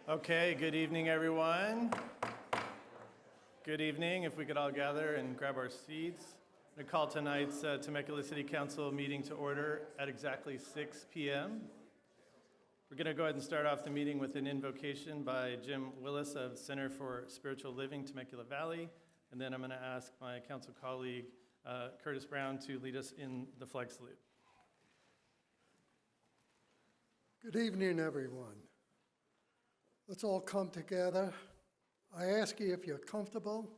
Okay, good evening, everyone. Good evening. If we could all gather and grab our seats. I'm going to call tonight's Temecula City Council meeting to order at exactly 6 p.m. We're going to go ahead and start off the meeting with an invocation by Jim Willis of Center for Spiritual Living, Temecula Valley. And then I'm going to ask my council colleague, Curtis Brown, to lead us in the flag salute. Good evening, everyone. Let's all come together. I ask you if you're comfortable,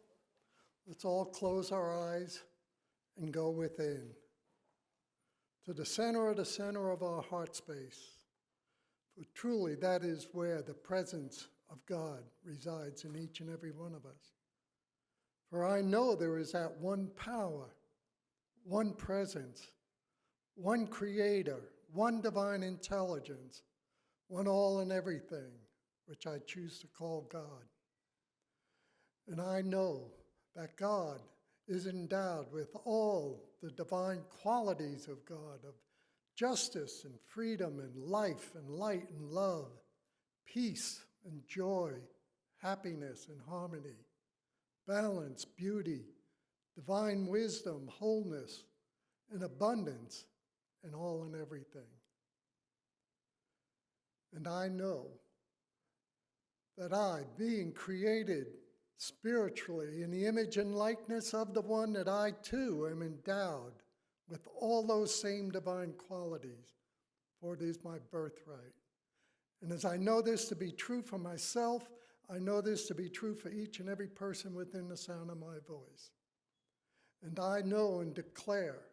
let's all close our eyes and go within to the center of our heart space. For truly, that is where the presence of God resides in each and every one of us. For I know there is that one power, one presence, one creator, one divine intelligence, one all and everything, which I choose to call God. And I know that God is endowed with all the divine qualities of God, of justice and freedom and life and light and love, peace and joy, happiness and harmony, balance, beauty, divine wisdom, wholeness, and abundance in all and everything. And I know that I, being created spiritually in the image and likeness of the one, that I too am endowed with all those same divine qualities, for it is my birthright. And as I know this to be true for myself, I know this to be true for each and every person within the sound of my voice. And I know and declare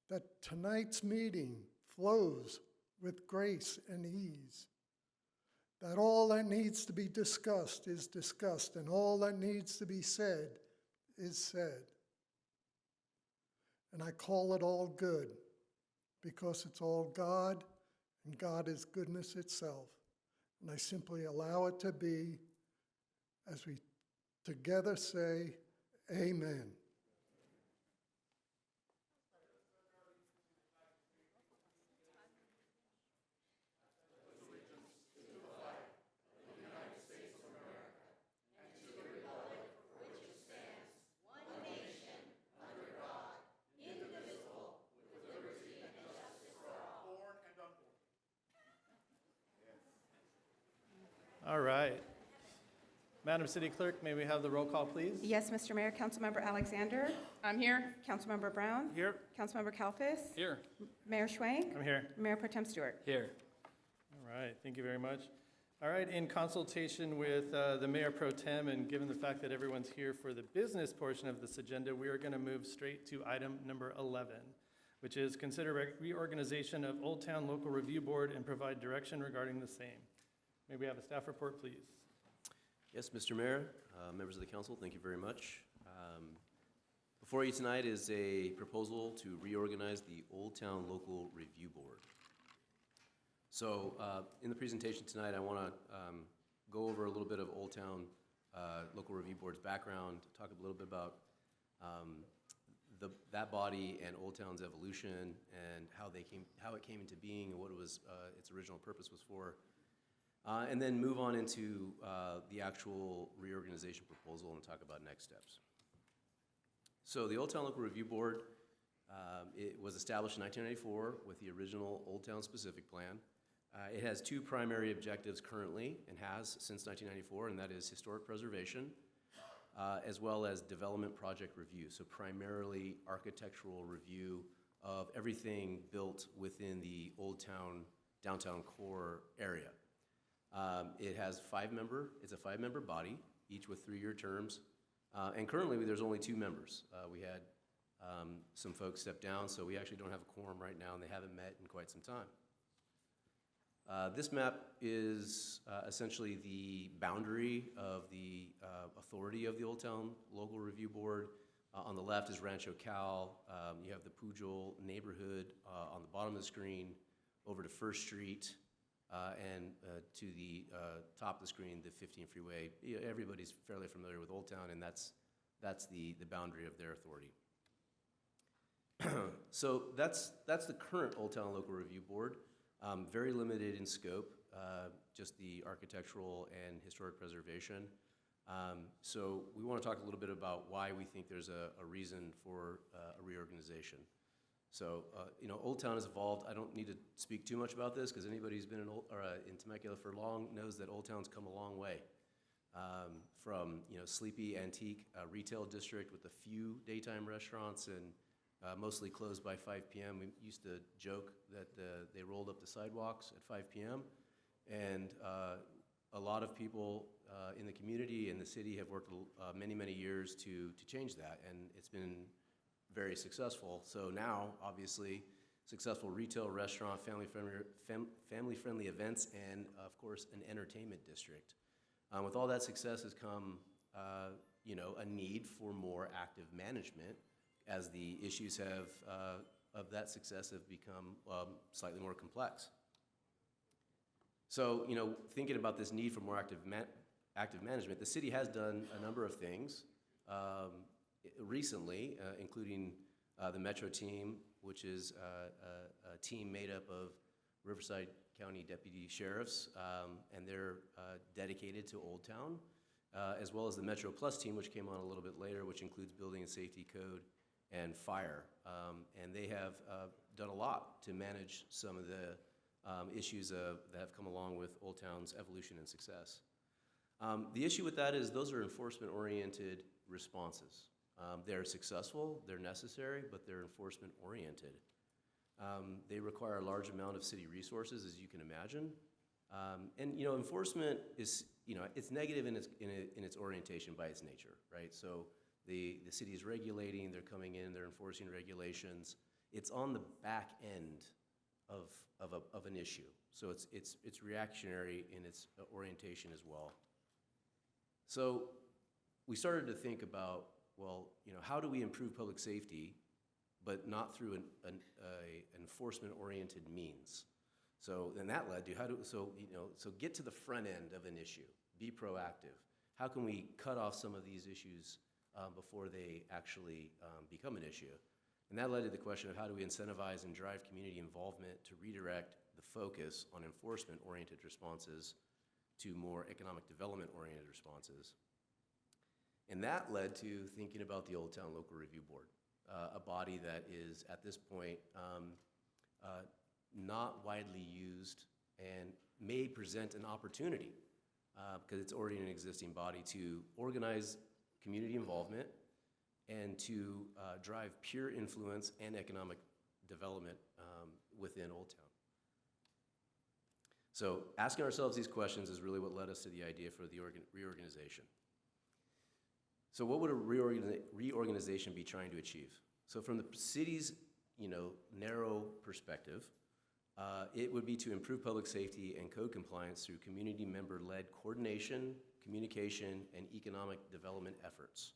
that tonight's meeting flows with grace and ease, that all that needs to be discussed is discussed, and all that needs to be said is said. And I call it all good because it's all God, and God is goodness itself. And I simply allow it to be as we together say, Amen. All right. Madam City Clerk, may we have the roll call, please? Yes, Mr. Mayor. Councilmember Alexander. I'm here. Councilmember Brown. Here. Councilmember Kalfas. Here. Mayor Schwank. I'm here. Mayor Pro Tem Stewart. Here. All right, thank you very much. All right, in consultation with the Mayor Pro Tem, and given the fact that everyone's here for the business portion of this agenda, we are going to move straight to item number 11, which is consider reorganization of Old Town Local Review Board and provide direction regarding the same. May we have a staff report, please? Yes, Mr. Mayor, members of the council, thank you very much. Before you tonight is a proposal to reorganize the Old Town Local Review Board. So in the presentation tonight, I want to go over a little bit of Old Town Local Review Board's background, talk a little bit about that body and Old Town's evolution and how it came into being and what it was its original purpose was for. And then move on into the actual reorganization proposal and talk about next steps. So the Old Town Local Review Board, it was established in 1994 with the original Old Town Specific Plan. It has two primary objectives currently and has since 1994, and that is historic preservation as well as development project review. So primarily architectural review of everything built within the Old Town downtown core area. It has it's a five-member body, each with 3-year terms. And currently, there's only 2 members. We had some folks step down, so we actually don't have a quorum right now, and they haven't met in quite some time. This map is essentially the boundary of the authority of the Old Town Local Review Board. On the left is Rancho Cal. You have the Pujol neighborhood on the bottom of the screen, over to First Street, and to the top of the screen, the 15 freeway. Everybody's fairly familiar with Old Town, and that's the boundary of their authority. So that's the current Old Town Local Review Board. Very limited in scope. just the architectural and historic preservation. So we want to talk a little bit about why we think there's a reason for a reorganization. So, Old Town has evolved. I don't need to speak too much about this because anybody who's been in Temecula for long knows that Old Town's come a long way. From, sleepy antique retail district with a few daytime restaurants and mostly closed by 5 p.m. We used to joke that they rolled up the sidewalks at 5 p.m. And a lot of people in the community and the city have worked many, many years to change that, and it's been very successful. So now, obviously, successful retail, restaurant, family-friendly events, and of course, an entertainment district. With all that success has come, a need for more active management, as the issues of that success have become slightly more complex. So, thinking about this need for more active management, the city has done a number of things recently, including the Metro team, which is a team made up of Riverside County deputy sheriffs, and they're dedicated to Old Town, as well as the Metro Plus team, which came on a little bit later, which includes building and safety code and fire. And they have done a lot to manage some of the issues that have come along with Old Town's evolution and success. The issue with that is those are enforcement-oriented responses. They're successful, they're necessary, but they're enforcement-oriented. They require a large amount of city resources, as you can imagine. And enforcement is, it's negative in its orientation by its nature, right? So the city is regulating, they're coming in, they're enforcing regulations. It's on the back end of an issue. So it's reactionary in its orientation as well. So we started to think about, well, how do we improve public safety, but not through an enforcement-oriented means? So then that led to so get to the front end of an issue, be proactive. How can we cut off some of these issues before they actually become an issue? And that led to the question of how do we incentivize and drive community involvement to redirect the focus on enforcement-oriented responses to more economic development-oriented responses. And that led to thinking about the Old Town Local Review Board, a body that is, at this point, not widely used and may present an opportunity, because it's already an existing body, to organize community involvement and to drive peer influence and economic development within Old Town. So asking ourselves these questions is really what led us to the idea for the reorganization. So what would a reorganization be trying to achieve? So from the city's narrow perspective, it would be to improve public safety and code compliance through community member-led coordination, communication, and economic development efforts.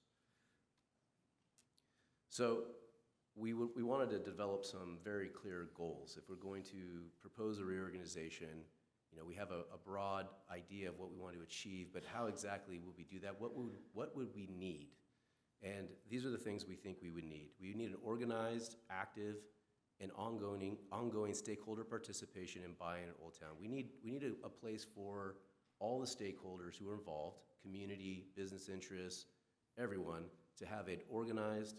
So we wanted to develop some very clear goals. If we're going to propose a reorganization, we have a broad idea of what we want to achieve, but how exactly will we do that? What would we need? And these are the things we think we would need. We need an organized, active, and ongoing stakeholder participation and buy-in in Old Town. We need a place for all the stakeholders who are involved, community, business interests, everyone, to have an organized,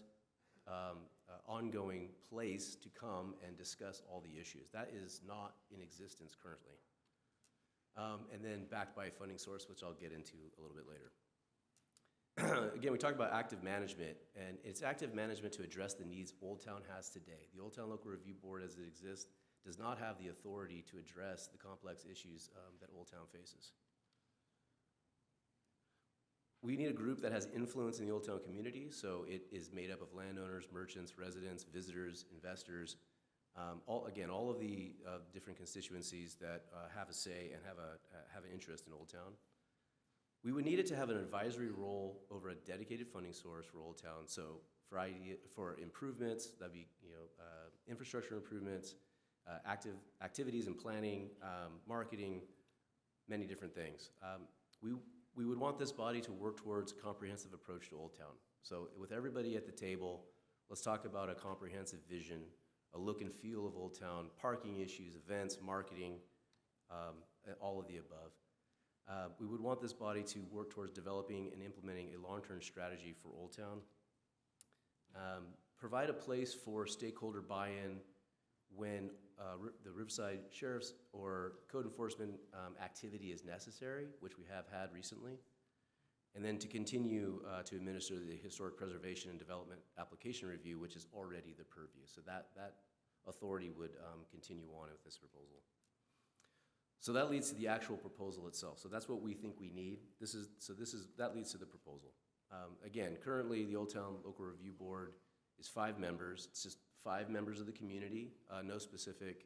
ongoing place to come and discuss all the issues. That is not in existence currently. And then backed by a funding source, which I'll get into a little bit later. Again, we talked about active management, and it's active management to address the needs Old Town has today. The Old Town Local Review Board, as it exists, does not have the authority to address the complex issues that Old Town faces. We need a group that has influence in the Old Town community, so it is made up of landowners, merchants, residents, visitors, investors, all of the different constituencies that have a say and have an interest in Old Town. We would need it to have an advisory role over a dedicated funding source for Old Town. So for improvements, that'd be infrastructure improvements, activities and planning, marketing, many different things. We would want this body to work towards a comprehensive approach to Old Town. So with everybody at the table, let's talk about a comprehensive vision, a look and feel of Old Town, parking issues, events, marketing, all of the above. We would want this body to work towards developing and implementing a long-term strategy for Old Town. Provide a place for stakeholder buy-in when the Riverside Sheriff's or code enforcement activity is necessary, which we have had recently. And then to continue to administer the Historic Preservation and Development Application Review, which is already the purview. So that authority would continue on with this proposal. So that leads to the actual proposal itself. So that's what we think we need. That leads to the proposal. Again, currently the Old Town Local Review Board is 5 members. It's just 5 members of the community, no specific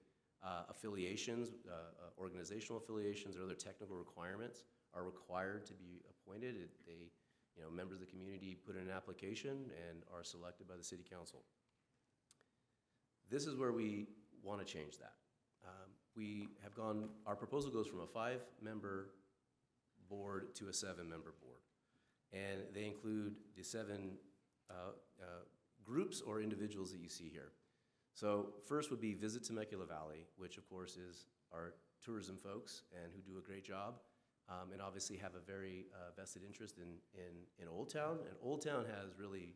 affiliations, organizational affiliations or other technical requirements are required to be appointed. Members of the community put in an application and are selected by the City Council. This is where we want to change that. Our proposal goes from a 5-member board to a 7-member board. And they include the 7 groups or individuals that you see here. So first would be Visit Temecula Valley, which of course is our tourism folks and who do a great job. And obviously have a very vested interest in Old Town. And Old Town has really,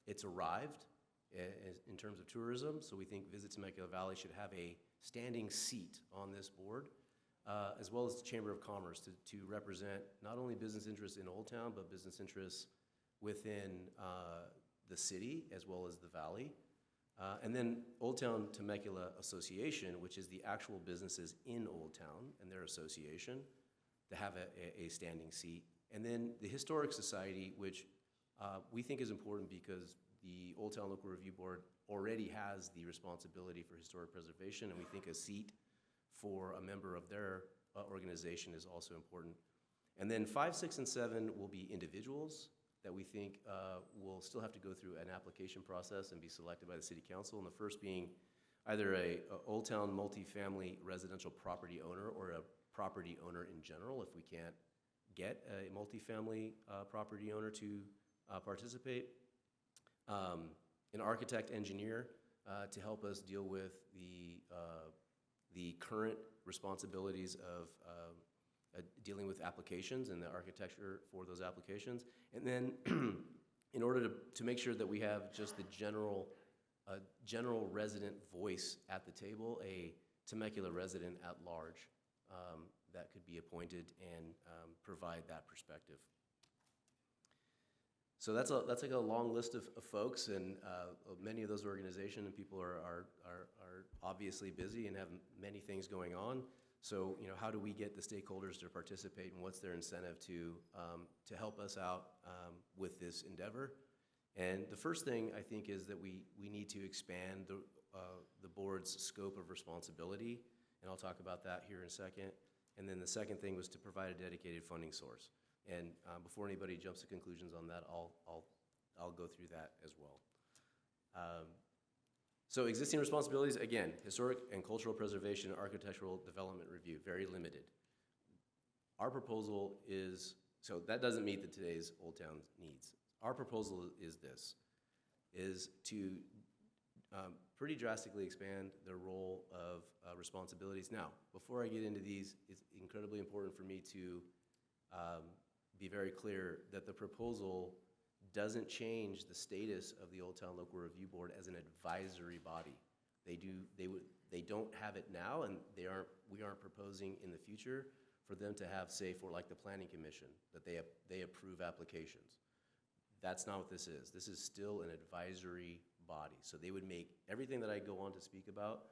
it's arrived in terms of tourism. So we think Visit Temecula Valley should have a standing seat on this board, as well as the Chamber of Commerce to represent not only business interests in Old Town, but business interests within the city as well as the valley. And then Old Town Temecula Association, which is the actual businesses in Old Town and their association, to have a standing seat. And then the Historic Society, which we think is important because the Old Town Local Review Board already has the responsibility for historic preservation, and we think a seat for a member of their organization is also important. And then 5, 6, and 7 will be individuals that we think will still have to go through an application process and be selected by the City Council. And the first being either a Old Town multifamily residential property owner or a property owner in general, if we can't get a multifamily property owner to participate. An architect engineer to help us deal with the current responsibilities of dealing with applications and the architecture for those applications. And then in order to make sure that we have just the general resident voice at the table, a Temecula resident at large that could be appointed and provide that perspective. So that's like a long list of folks, and many of those organizations and people are obviously busy and have many things going on. So, how do we get the stakeholders to participate, and what's their incentive to help us out with this endeavor? And the first thing I think is that we need to expand the board's scope of responsibility, and I'll talk about that here in a second. And then the second thing was to provide a dedicated funding source. And before anybody jumps to conclusions on that, I'll go through that as well. So existing responsibilities, again, historic and cultural preservation, architectural development review, very limited. Our proposal is, so that doesn't meet today's Old Town needs. Our proposal is this, is to pretty drastically expand their role of responsibilities. Now, before I get into these, it's incredibly important for me to be very clear that the proposal doesn't change the status of the Old Town Local Review Board as an advisory body. They don't have it now, and we aren't proposing in the future for them to have, say, for like the Planning Commission, that they approve applications. That's not what this is. This is still an advisory body. So they would make everything that I go on to speak about,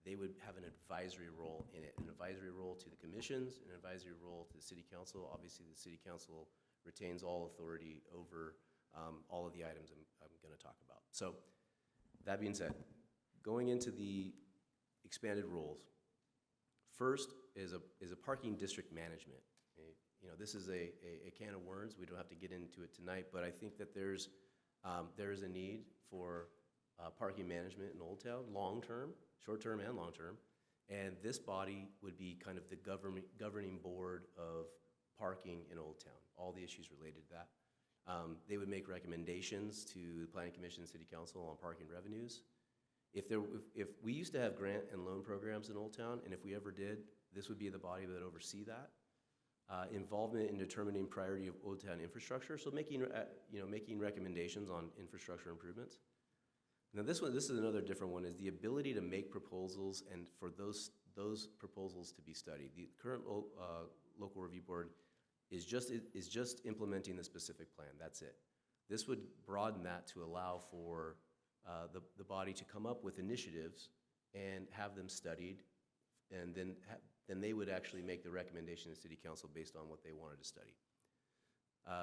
they would have an advisory role in it, an advisory role to the commissions, an advisory role to the City Council. Obviously, the City Council retains all authority over all of the items I'm going to talk about. So that being said, going into the expanded roles, first is a parking district management. This is a can of worms. We don't have to get into it tonight, but I think that there is a need for parking management in Old Town, long-term, short-term and long-term, and this body would be kind of the governing board of parking in Old Town, all the issues related to that. They would make recommendations to the Planning Commission and City Council on parking revenues. If we used to have grant and loan programs in Old Town, and if we ever did, This would be the body that would oversee that. Involvement in determining priority of Old Town infrastructure, so making recommendations on infrastructure improvements. Now this is another different one, is the ability to make proposals and for those proposals to be studied. The current local review board is just implementing the specific plan. That's it. This would broaden that to allow for the body to come up with initiatives and have them studied, and then they would actually make the recommendation to City Council based on what they wanted to study.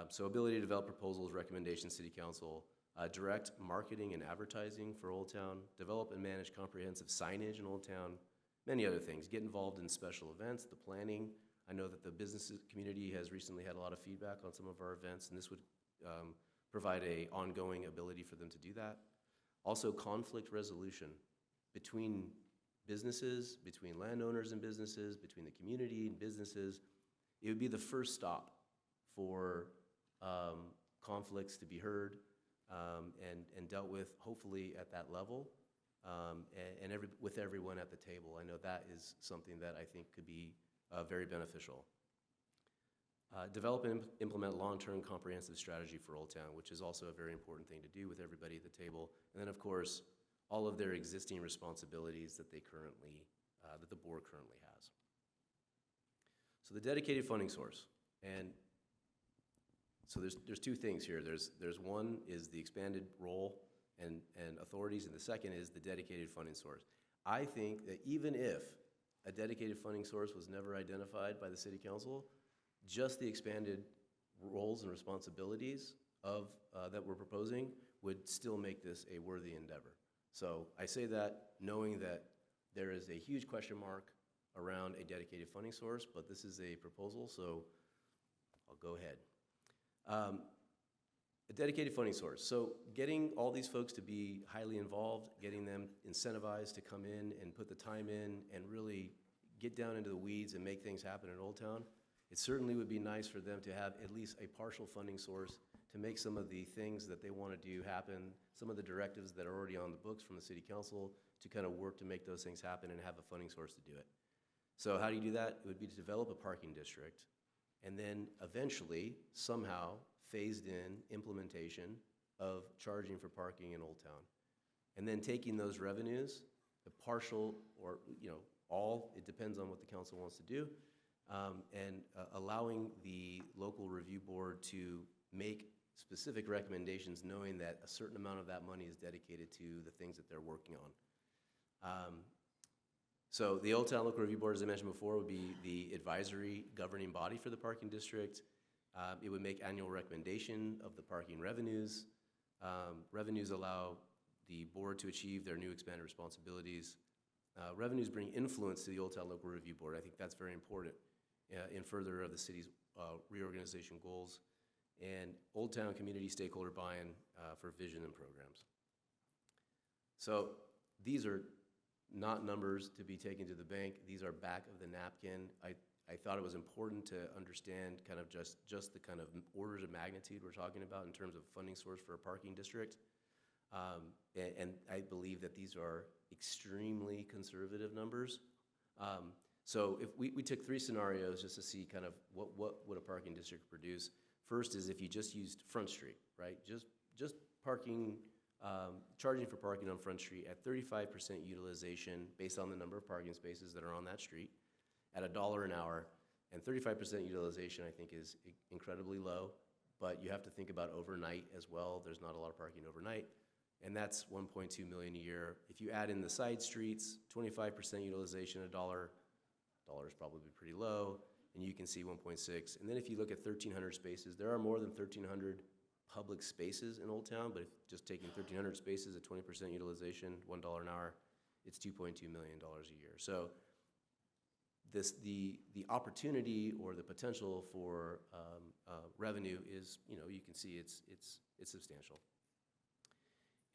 So ability to develop proposals, recommendations, City Council, direct marketing and advertising for Old Town, develop and manage comprehensive signage in Old Town, many other things. Get involved in special events, the planning. I know that the business community has recently had a lot of feedback on some of our events, and this would provide an ongoing ability for them to do that. Also, conflict resolution between businesses, between landowners and businesses, between the community and businesses. It would be the first stop for conflicts to be heard and dealt with, hopefully at that level, and with everyone at the table. I know that is something that I think could be very beneficial. Develop and implement long-term comprehensive strategy for Old Town, which is also a very important thing to do with everybody at the table. And then, of course, all of their existing responsibilities that that the board currently has. So the dedicated funding source, and so there's two things here. There's one is the expanded role and authorities, and the second is the dedicated funding source. I think that even if a dedicated funding source was never identified by the City Council, just the expanded roles and responsibilities of that we're proposing would still make this a worthy endeavor. So I say that knowing that there is a huge question mark around a dedicated funding source, but this is a proposal, so I'll go ahead. A dedicated funding source. So getting all these folks to be highly involved, getting them incentivized to come in and put the time in and really get down into the weeds and make things happen in Old Town. It certainly would be nice for them to have at least a partial funding source to make some of the things that they want to do happen, some of the directives that are already on the books from the City Council to kind of work to make those things happen and have a funding source to do it. So how do you do that? It would be to develop a parking district and then eventually, somehow, phased in implementation of charging for parking in Old Town. And then taking those revenues, the partial or, all, it depends on what the council wants to do, and allowing the local review board to make specific recommendations knowing that a certain amount of that money is dedicated to the things that they're working on. So the Old Town Local Review Board, as I mentioned before, would be the advisory governing body for the parking district. It would make annual recommendation of the parking revenues. Revenues allow the board to achieve their new expanded responsibilities. Revenues bring influence to the Old Town Local Review Board. I think that's very important in further of the city's reorganization goals. And Old Town community stakeholder buy-in for vision and programs. So these are not numbers to be taken to the bank. These are back of the napkin. I thought it was important to understand kind of just the kind of orders of magnitude we're talking about in terms of funding source for a parking district. And I believe that these are extremely conservative numbers. So if we took three scenarios just to see kind of what would a parking district produce. First is if you just used Front Street, right? Just parking, charging for parking on Front Street at 35% utilization based on the number of parking spaces that are on that street at $1 an hour. And 35% utilization I think is incredibly low, but you have to think about overnight as well. There's not a lot of parking overnight. And that's $1.2 million a year. If you add in the side streets, 25% utilization, $1 is probably pretty low, and you can see 1.6. And then if you look at 1,300 spaces, there are more than 1,300 public spaces in Old Town, but if just taking 1,300 spaces at 20% utilization, $1 an hour, it's $2.2 million a year. So the opportunity or the potential for revenue is, you can see it's substantial.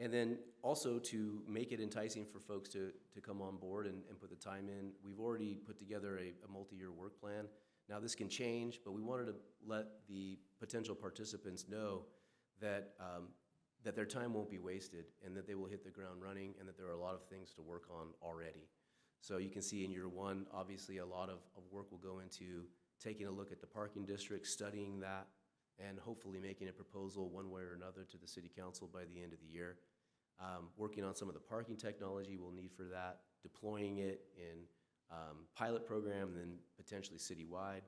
And then also to make it enticing for folks to come on board and put the time in, we've already put together a multi-year work plan. Now this can change, but we wanted to let the potential participants know that that their time won't be wasted and that they will hit the ground running and that there are a lot of things to work on already. So you can see in year one, obviously, a lot of work will go into taking a look at the parking district, studying that, and hopefully making a proposal one way or another to the city council by the end of the year. Working on some of the parking technology we'll need for that, deploying it in pilot program, and then potentially citywide.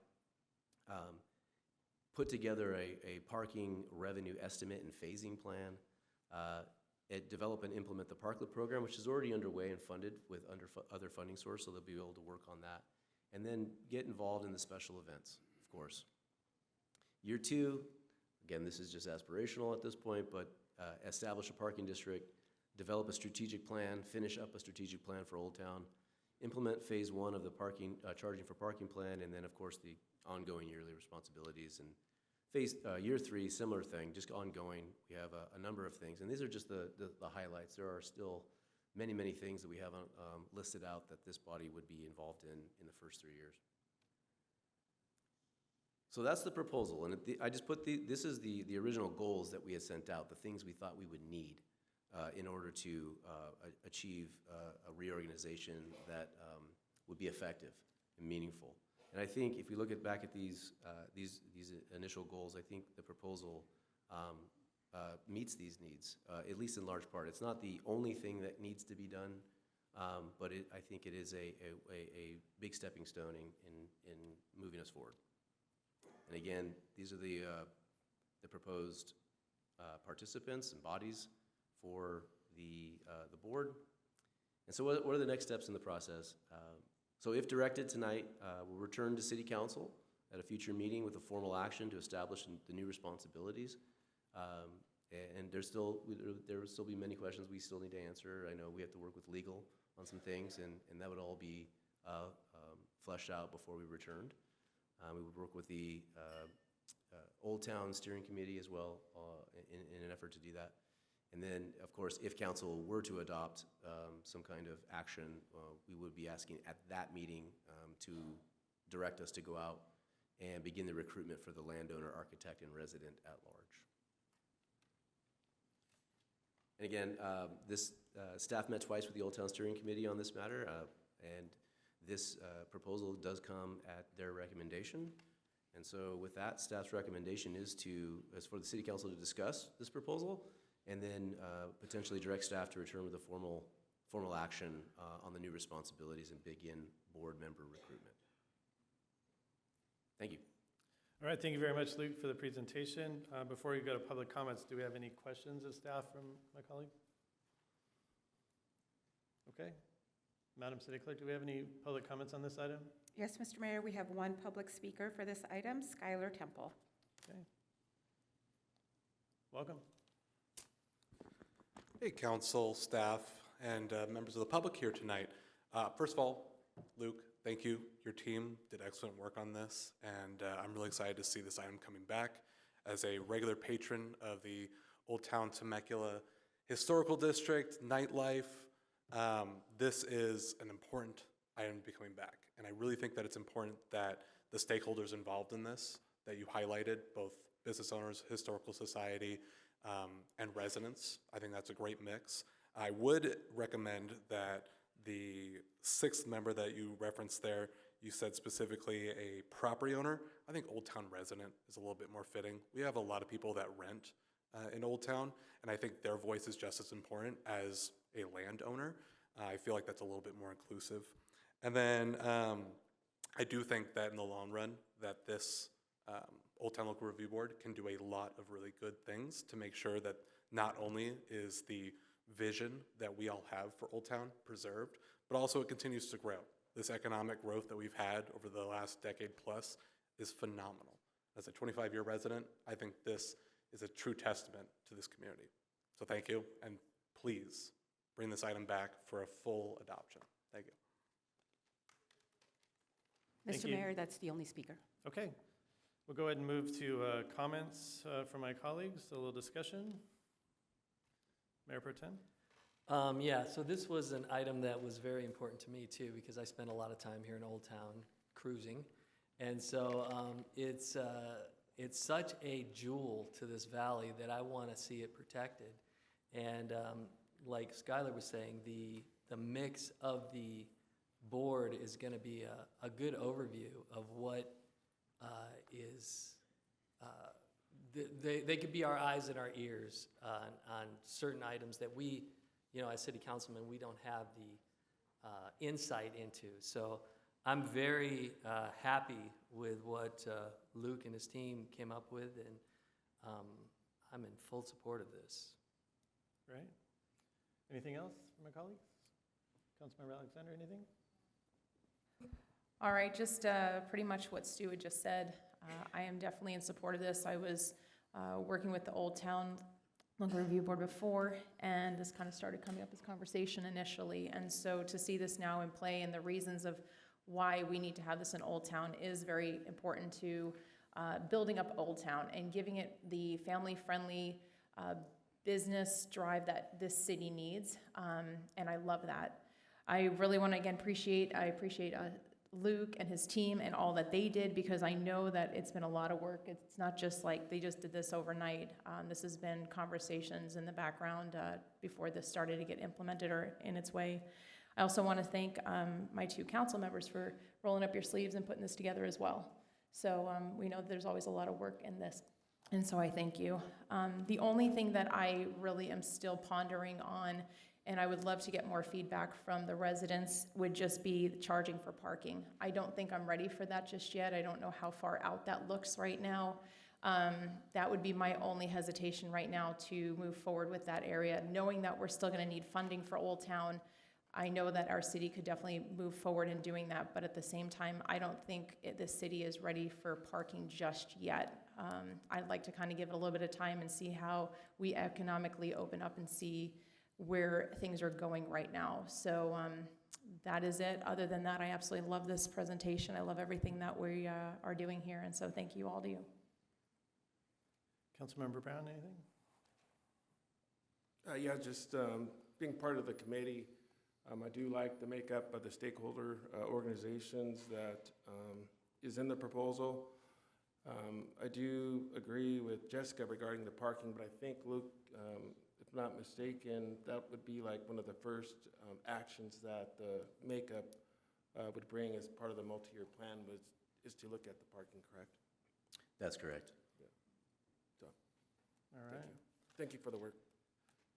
Put together a parking revenue estimate and phasing plan. Develop and implement the Parklet program, which is already underway and funded with other funding source, so they'll be able to work on that. And then get involved in the special events, of course. Year two, again, this is just aspirational at this point, but establish a parking district, develop a strategic plan, finish up a strategic plan for Old Town, implement phase one of the parking, charging for parking plan, and then, of course, the ongoing yearly responsibilities. And year three, similar thing, just ongoing. We have a number of things, and these are just the highlights. There are still many, many things that we haven't listed out that this body would be involved in the first 3 years. So that's the proposal, and I just put this is the original goals that we had sent out, the things we thought we would need in order to achieve a reorganization that would be effective and meaningful. And I think if we look back at these initial goals, I think the proposal meets these needs, at least in large part. It's not the only thing that needs to be done, but I think it is a big stepping stone in moving us forward. And again, these are the proposed participants and bodies for the board. And so what are the next steps in the process? So if directed tonight, we'll return to City Council at a future meeting with a formal action to establish the new responsibilities. And there will still be many questions we still need to answer. I know we have to work with legal on some things, and that would all be fleshed out before we returned. We would work with the Old Town Steering Committee as well in an effort to do that. And then, of course, if council were to adopt some kind of action, we would be asking at that meeting to direct us to go out and begin the recruitment for the landowner, architect, and resident at large. And again, this staff met twice with the Old Town Steering Committee on this matter, and this proposal does come at their recommendation. And so with that, staff's recommendation is for the City Council to discuss this proposal and then potentially direct staff to return with a formal action on the new responsibilities and begin board member recruitment. Thank you. All right, thank you very much, Luke, for the presentation. Before we go to public comments, do we have any questions of staff from my colleague? Okay. Madam City Clerk, do we have any public comments on this item? Yes, Mr. Mayor, we have one public speaker for this item, Skylar Temple. Okay. Welcome. Hey, council, staff, and members of the public here tonight. First of all, Luke, thank you. Your team did excellent work on this, and I'm really excited to see this item coming back. As a regular patron of the Old Town Temecula Historical District, nightlife, this is an important item to be coming back. And I really think that it's important that the stakeholders involved in this, that you highlighted, both business owners, historical society, and residents. I think that's a great mix. I would recommend that the sixth member that you referenced there, you said specifically a property owner. I think Old Town resident is a little bit more fitting. We have a lot of people that rent in Old Town, and I think their voice is just as important as a landowner. I feel like that's a little bit more inclusive. And then I do think that in the long run that this Old Town Local Review Board can do a lot of really good things to make sure that not only is the vision that we all have for Old Town preserved, but also it continues to grow. This economic growth that we've had over the last decade plus is phenomenal. As a 25-year resident, I think this is a true testament to this community. So thank you, and please bring this item back for a full adoption. Thank you. Thank Mr. you. Mayor, that's the only speaker. Okay. We'll go ahead and move to comments from my colleagues, a little discussion. Mayor Pro Tem? Yeah, so this was an item that was very important to me too, because I spent a lot of time here in Old Town cruising. And so it's such a jewel to this valley that I want to see it protected. And like Skylar was saying, the mix of the board is going to be a good overview of what is, they could be our eyes and our ears on certain items that we, as city councilmen, we don't have the insight into. So I'm very happy with what Luke and his team came up with, and I'm in full support of this. Right? Anything else from my colleagues? Councilmember Alexander, anything? All right, just pretty much what Stu had just said. I am definitely in support of this. I was working with the Old Town Local Review Board before, and this kind of started coming up as conversation initially. And so to see this now in play and the reasons of why we need to have this in Old Town is very important to building up Old Town and giving it the family-friendly business drive that this city needs. And I love that. I really want to, again, appreciate Luke and his team and all that they did, because I know that it's been a lot of work. It's not just like they just did this overnight. This has been conversations in the background before this started to get implemented or in its way. I also want to thank my two council members for rolling up your sleeves and putting this together as well. So we know that there's always a lot of work in this, and so I thank you. The only thing that I really am still pondering on, and I would love to get more feedback from the residents, would just be charging for parking. I don't think I'm ready for that just yet. I don't know how far out that looks right now. That would be my only hesitation right now to move forward with that area, knowing that we're still going to need funding for Old Town. I know that our city could definitely move forward in doing that, but at the same time, I don't think the city is ready for parking just yet. I'd like to kind of give it a little bit of time and see how we economically open up and see where things are going right now. So that is it. Other than that, I absolutely love this presentation. I love everything that we are doing here, and so thank you all to you. Councilmember Brown, anything? Yeah, just being part of the committee, I do like the makeup of the stakeholder organizations that is in the proposal. I do agree with Jessica regarding the parking, but I think, Luke, if not mistaken, that would be like one of the first actions that the makeup would bring as part of the multi-year plan is to look at the parking, correct? That's correct. Yeah. So, All right. thank you for the work.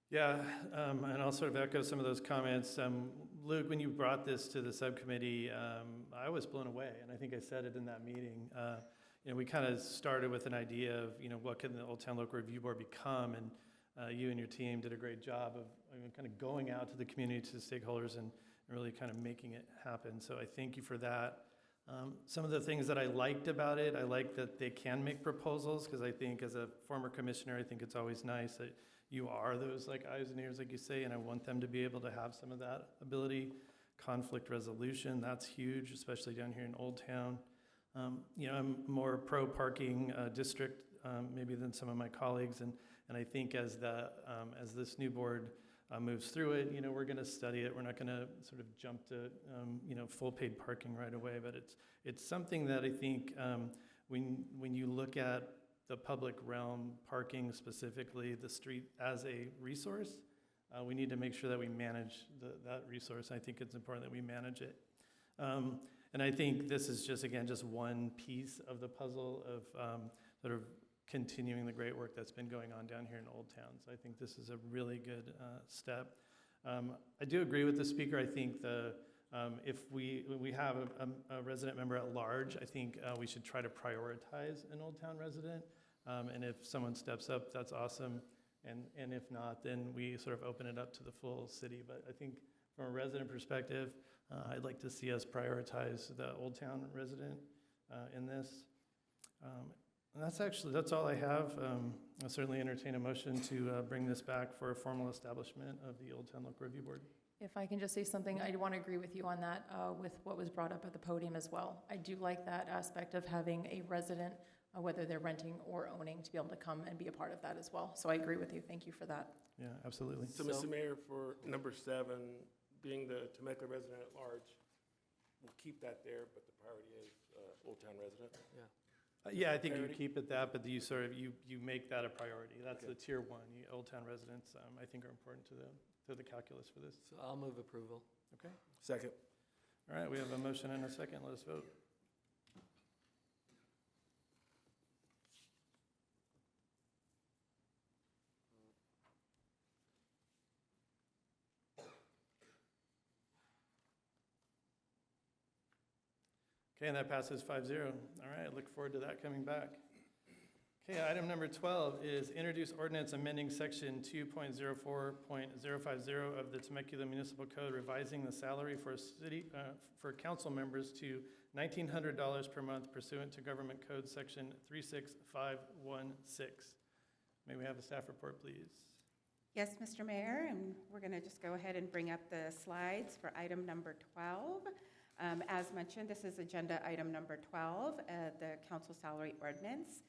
Yeah, and I'll sort of echo some of those comments. Luke, when you brought this to the subcommittee, I was blown away, and I think I said it in that meeting. We kind of started with an idea of, what can the Old Town Local Review Board become, and you and your team did a great job of kind of going out to the community, to the stakeholders, and really kind of making it happen. So I thank you for that. Some of the things that I liked about it, I like that they can make proposals, because I think as a former commissioner, I think it's always nice that you are those eyes and ears, like you say, and I want them to be able to have some of that ability. Conflict resolution, that's huge, especially down here in Old Town. I'm more pro-parking district maybe than some of my colleagues, and I think as this new board moves through it, we're going to study it. We're not going to sort of jump to full paid parking right away, but it's something that I think when you look at the public realm, parking specifically, the street as a resource, we need to make sure that we manage that resource. I think it's important that we manage it. And I think this is just one piece of the puzzle of sort of continuing the great work that's been going on down here in Old Town. So I think this is a really good step. I do agree with the speaker. I think if we have a resident member at large, I think we should try to prioritize an Old Town resident. And if someone steps up, that's awesome. And if not, then we sort of open it up to the full city. But I think from a resident perspective, I'd like to see us prioritize the Old Town resident in this. And that's all I have. I'll certainly entertain a motion to bring this back for a formal establishment of the Old Town Local Review Board. If I can just say something, I want to agree with you on that, with what was brought up at the podium as well. I do like that aspect of having a resident, whether they're renting or owning, to be able to come and be a part of that as well. So I agree with you. Thank you for that. Yeah, absolutely. So, Mr. Mayor, for number 7, being the Temecula resident at large, we'll keep that there, but the priority is Old Town resident. Yeah, I think you keep it that, but you sort of you make that a priority. That's the tier 1. Old Town residents, I think, are important to the calculus for this. So I'll move approval. Okay. Second. All right, we have a motion and a second. Let us vote. Okay, and that passes 5-0. All right, look forward to that coming back. Okay, item number 12 is introduce ordinance amending section 2.04.050 of the Temecula Municipal Code, revising the salary for council members to $1,900 per month pursuant to Government Code Section 36516. May we have a staff report, please? Yes, Mr. Mayor, and we're going to just go ahead and bring up the slides for item number 12. As mentioned, this is agenda item number 12, the council salary ordinance.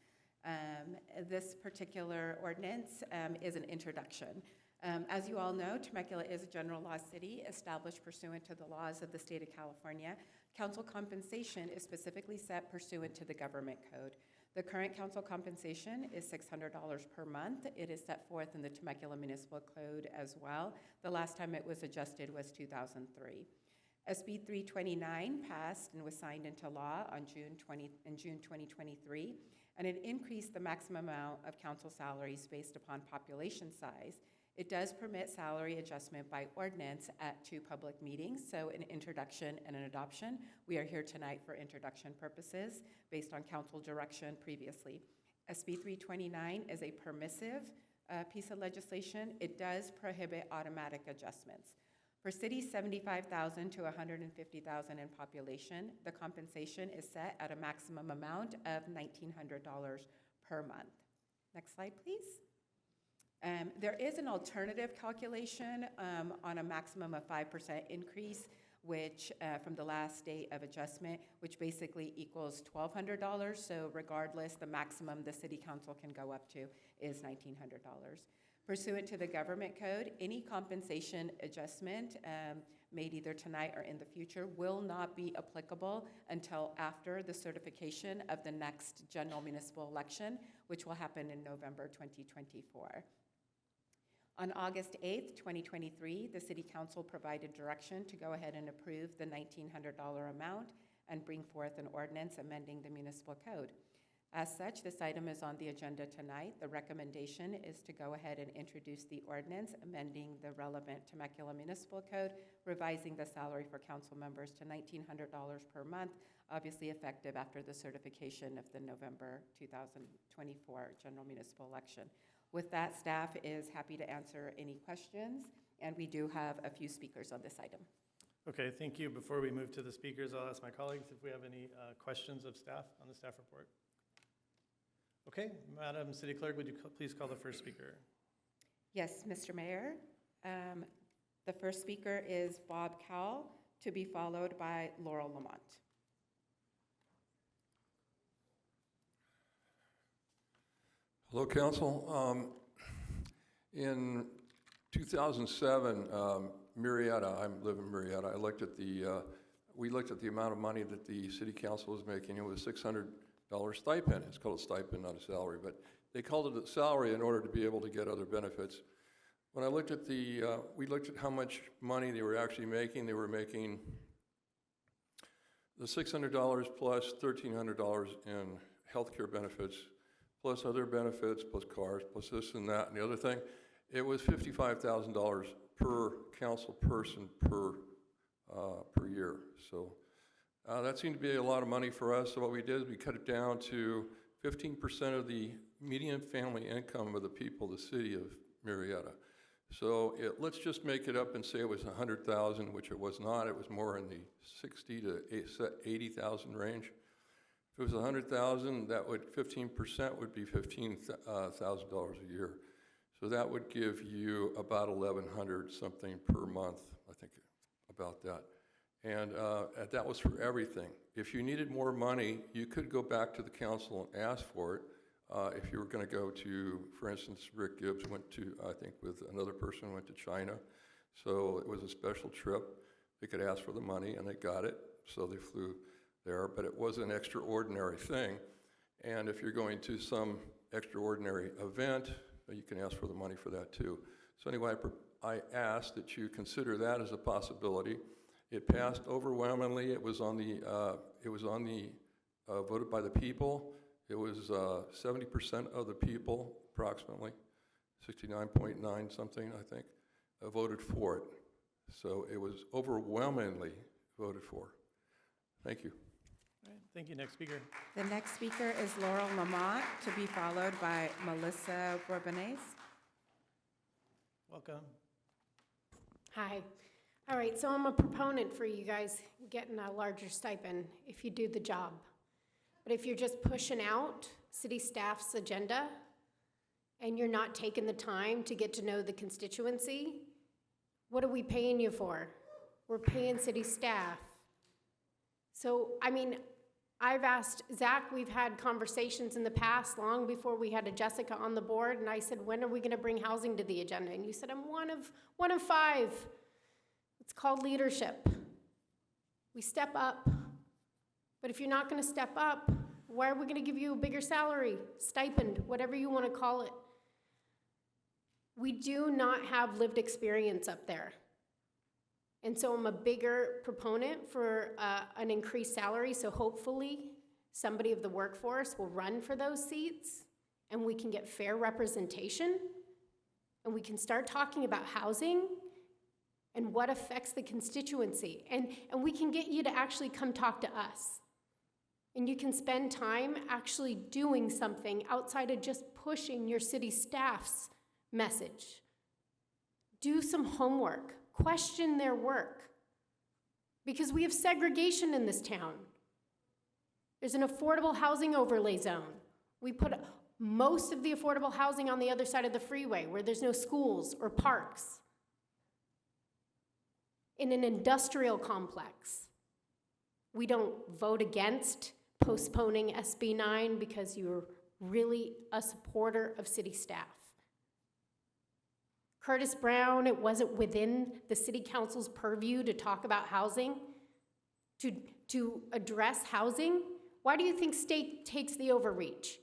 This particular ordinance is an introduction. As you all know, Temecula is a general law city established pursuant to the laws of the state of California. Council compensation is specifically set pursuant to the government code. The current council compensation is $600 per month. It is set forth in the Temecula Municipal Code as well. The last time it was adjusted was 2003. SB 329 passed and was signed into law on June 2023, and it increased the maximum amount of council salaries based upon population size. It does permit salary adjustment by ordinance at 2 public meetings, so an introduction and an adoption. We are here tonight for introduction purposes based on council direction previously. SB 329 is a permissive piece of legislation. It does prohibit automatic adjustments. For cities 75,000 to 150,000 in population, the compensation is set at a maximum amount of $1,900 per month. Next slide, please. There is an alternative calculation on a maximum of 5% increase, which from the last date of adjustment, which basically equals $1,200. So regardless, the maximum the city council can go up to is $1,900. Pursuant to the government code, any compensation adjustment made either tonight or in the future will not be applicable until after the certification of the next general municipal election, which will happen in November 2024. On August 8th, 2023, the City Council provided direction to go ahead and approve the $1,900 amount and bring forth an ordinance amending the municipal code. As such, this item is on the agenda tonight. The recommendation is to go ahead and introduce the ordinance amending the relevant Temecula Municipal Code, revising the salary for council members to $1,900 per month, obviously effective after the certification of the November 2024 general municipal election. With that, staff is happy to answer any questions, and we do have a few speakers on this item. Okay, thank you. Before we move to the speakers, I'll ask my colleagues if we have any questions of staff on the staff report. Okay, Madam City Clerk, would you please call the first speaker? Yes, Mr. Mayor. The first speaker is Bob Cowell, to be followed by Laurel Lamont. Hello, Council. In 2007, Murrieta, I live in Murrieta, we looked at the amount of money that the City Council was making. It was $600 stipend. It's called a stipend, not a salary, but they called it a salary in order to be able to get other benefits. When I looked at we looked at how much money they were actually making. They were making the $600 plus $1,300 in healthcare benefits, plus other benefits, plus cars, plus this and that and the other thing. It was $55,000 per council person per year. So that seemed to be a lot of money for us. So what we did is we cut it down to 15% of the median family income of the people of the city of Murrieta. So let's just make it up and say it was $100,000, which it was not. It was more in the $60,000 to $80,000 range. If it was $100,000, that would 15% would be $15,000 a year. So that would give you about $1,100 something per month, I think, about that. And that was for everything. If you needed more money, you could go back to the council and ask for it. If you were going to go to, for instance, Rick Gibbs went to, I think with another person, went to China. So it was a special trip. They could ask for the money and they got it. So they flew there, but it was an extraordinary thing. And if you're going to some extraordinary event, you can ask for the money for that too. So anyway, I asked that you consider that as a possibility. It passed overwhelmingly. It was on the voted by the people. It was 70% of the people, approximately, 69.9 something, I think, voted for it. So it was overwhelmingly voted for. Thank you. All right, thank you. Next speaker. The next speaker is Laurel Lamont, to be followed by Melissa Bourbonnais. Welcome. Hi. All right, so I'm a proponent for you guys getting a larger stipend if you do the job. But if you're just pushing out city staff's agenda and you're not taking the time to get to know the constituency, what are we paying you for? We're paying city staff. So, I mean, I've asked Zach, we've had conversations in the past, long before we had a Jessica on the board, and I said, when are we gonna bring housing to the agenda? And you said, I'm one of 5. It's called leadership. We step up. But if you're not gonna step up, why are we gonna give you a bigger salary, stipend, whatever you wanna call it? We do not have lived experience up there. And so I'm a bigger proponent for an increased salary, so hopefully somebody of the workforce will run for those seats and we can get fair representation and we can start talking about housing and what affects the constituency. And we can get you to actually come talk to us. And you can spend time actually doing something outside of just pushing your city staff's message. Do some homework. Question their work. Because we have segregation in this town. There's an affordable housing overlay zone. We put most of the affordable housing on the other side of the freeway where there's no schools or parks. In an industrial complex. We don't vote against postponing SB 9 because you're really a supporter of city staff. Curtis Brown, it wasn't within the city council's purview to talk about housing, to address housing. Why do you think state takes the overreach?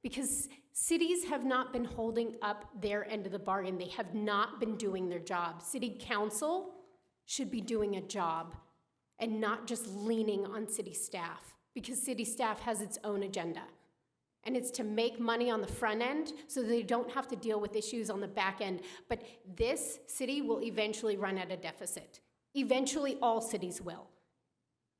Because cities have not been holding up their end of the bargain. They have not been doing their job. City council should be doing a job and not just leaning on city staff, because city staff has its own agenda. And it's to make money on the front end so they don't have to deal with issues on the back end. But this city will eventually run at a deficit. Eventually, all cities will.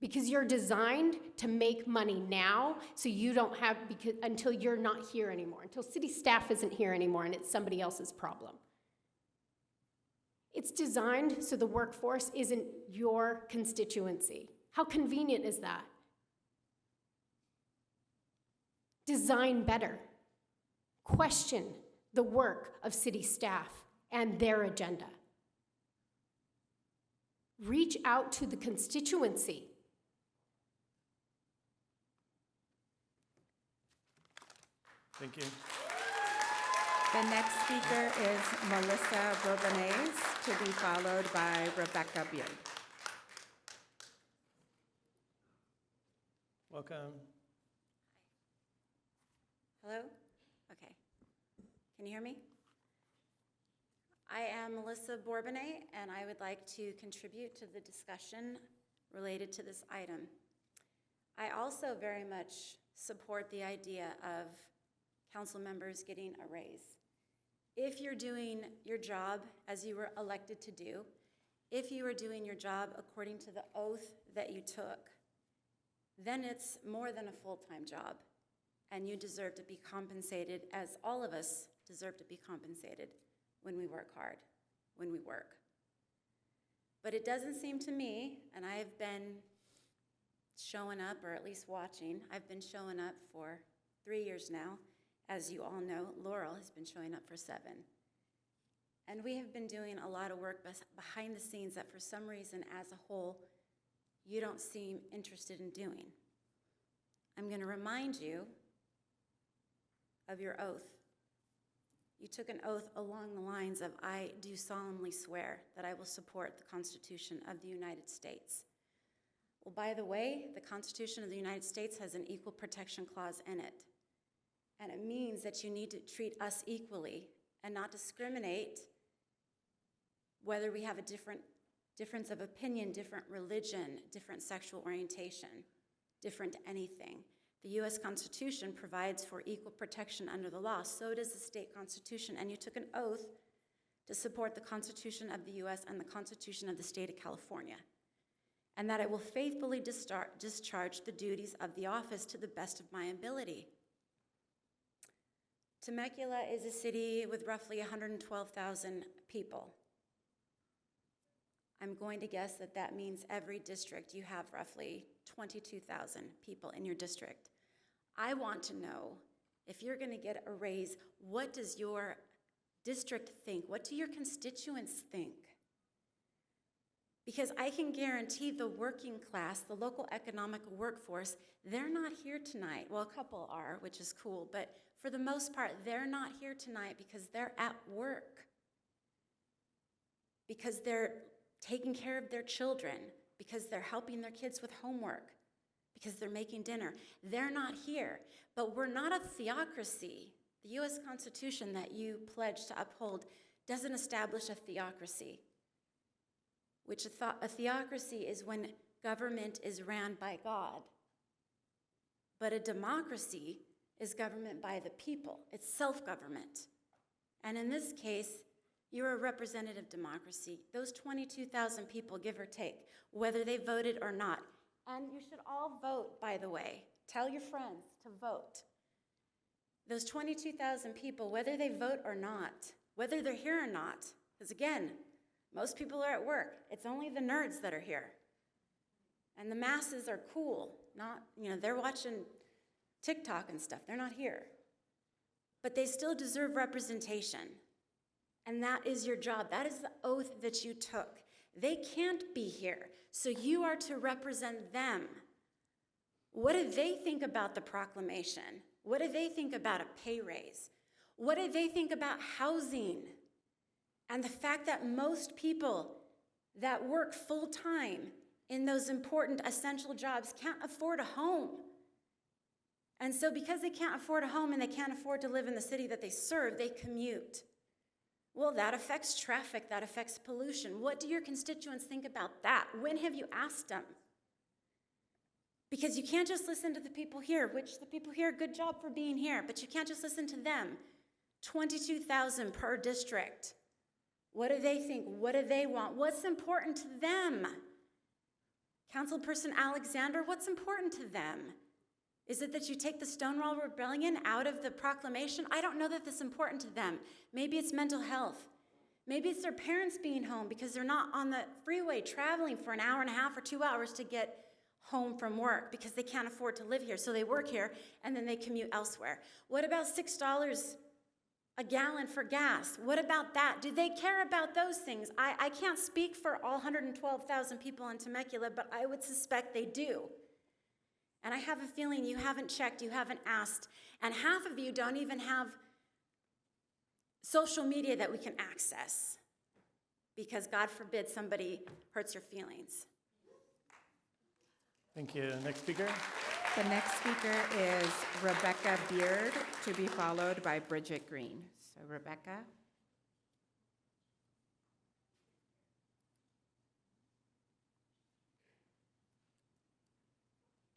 Because you're designed to make money now, so you don't have, until you're not here anymore, until city staff isn't here anymore and it's somebody else's problem. It's designed so the workforce isn't your constituency. How convenient is that? Design better. Question the work of city staff and their agenda. Reach out to the constituency. Thank you. The next speaker is Melissa Bourbonnais, to be followed by Rebecca Beard. Welcome. Hello? Okay. Can you hear me? I am Melissa Bourbonnais, and I would like to contribute to the discussion related to this item. I also very much support the idea of council members getting a raise. If you're doing your job as you were elected to do, if you are doing your job according to the oath that you took, then it's more than a full-time job, and you deserve to be compensated, as all of us deserve to be compensated when we work hard, when we work. But it doesn't seem to me, and I've been showing up, or at least watching, I've been showing up for 3 years now. As you all know, Laurel has been showing up for 7. And we have been doing a lot of work behind the scenes that for some reason, as a whole, you don't seem interested in doing. I'm going to remind you of your oath. You took an oath along the lines of, I do solemnly swear that I will support the Constitution of the United States. Well, by the way, the Constitution of the United States has an equal protection clause in it. And it means that you need to treat us equally and not discriminate whether we have a different difference of opinion, different religion, different sexual orientation, different anything. The U.S. Constitution provides for equal protection under the law. So does the state constitution. And you took an oath to support the Constitution of the U.S. and the Constitution of the state of California, and that I will faithfully discharge the duties of the office to the best of my ability. Temecula is a city with roughly 112,000 people. I'm going to guess that that means every district you have roughly 22,000 people in your district. I want to know, if you're going to get a raise, what does your district think? What do your constituents think? Because I can guarantee the working class, the local economic workforce, they're not here tonight. Well, a couple are, which is cool, but for the most part, they're not here tonight because they're at work, because they're taking care of their children, because they're helping their kids with homework, because they're making dinner. They're not here, but we're not a theocracy. The U.S. Constitution that you pledge to uphold doesn't establish a theocracy, which a theocracy is when government is ran by God. But a democracy is government by the people. It's self-government. And in this case, you're a representative democracy. Those 22,000 people, give or take, whether they voted or not. And you should all vote, by the way. Tell your friends to vote. Those 22,000 people, whether they vote or not, whether they're here or not, because again, most people are at work. It's only the nerds that are here. And the masses are cool. Not, they're watching TikTok and stuff. They're not here. But they still deserve representation. And that is your job. That is the oath that you took. They can't be here, so you are to represent them. What do they think about the proclamation? What do they think about a pay raise? What do they think about housing? And the fact that most people that work full-time in those important essential jobs can't afford a home. And so because they can't afford a home and they can't afford to live in the city that they serve, they commute. Well, that affects traffic, that affects pollution. What do your constituents think about that? When have you asked them? Because you can't just listen to the people here, which the people here, good job for being here, but you can't just listen to them. 22,000 per district. What do they think? What do they want? What's important to them? Councilperson Alexander, what's important to them? Is it that you take the Stonewall Rebellion out of the proclamation? I don't know that that's important to them. Maybe it's mental health. Maybe it's their parents being home because they're not on the freeway traveling for an hour and a half or 2 hours to get home from work because they can't afford to live here. So they work here and then they commute elsewhere. What about $6 a gallon for gas? What about that? Do they care about those things? I can't speak for all 112,000 people in Temecula, but I would suspect they do. And I have a feeling you haven't checked, you haven't asked, and half of you don't even have social media that we can access because God forbid somebody hurts your feelings. Thank you. Next speaker. The next speaker is Rebecca Beard, to be followed by Bridget Green. So Rebecca.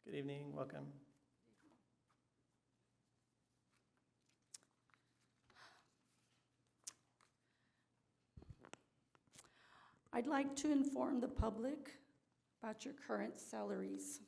Good evening. Welcome. I'd like to inform the public about your current salaries.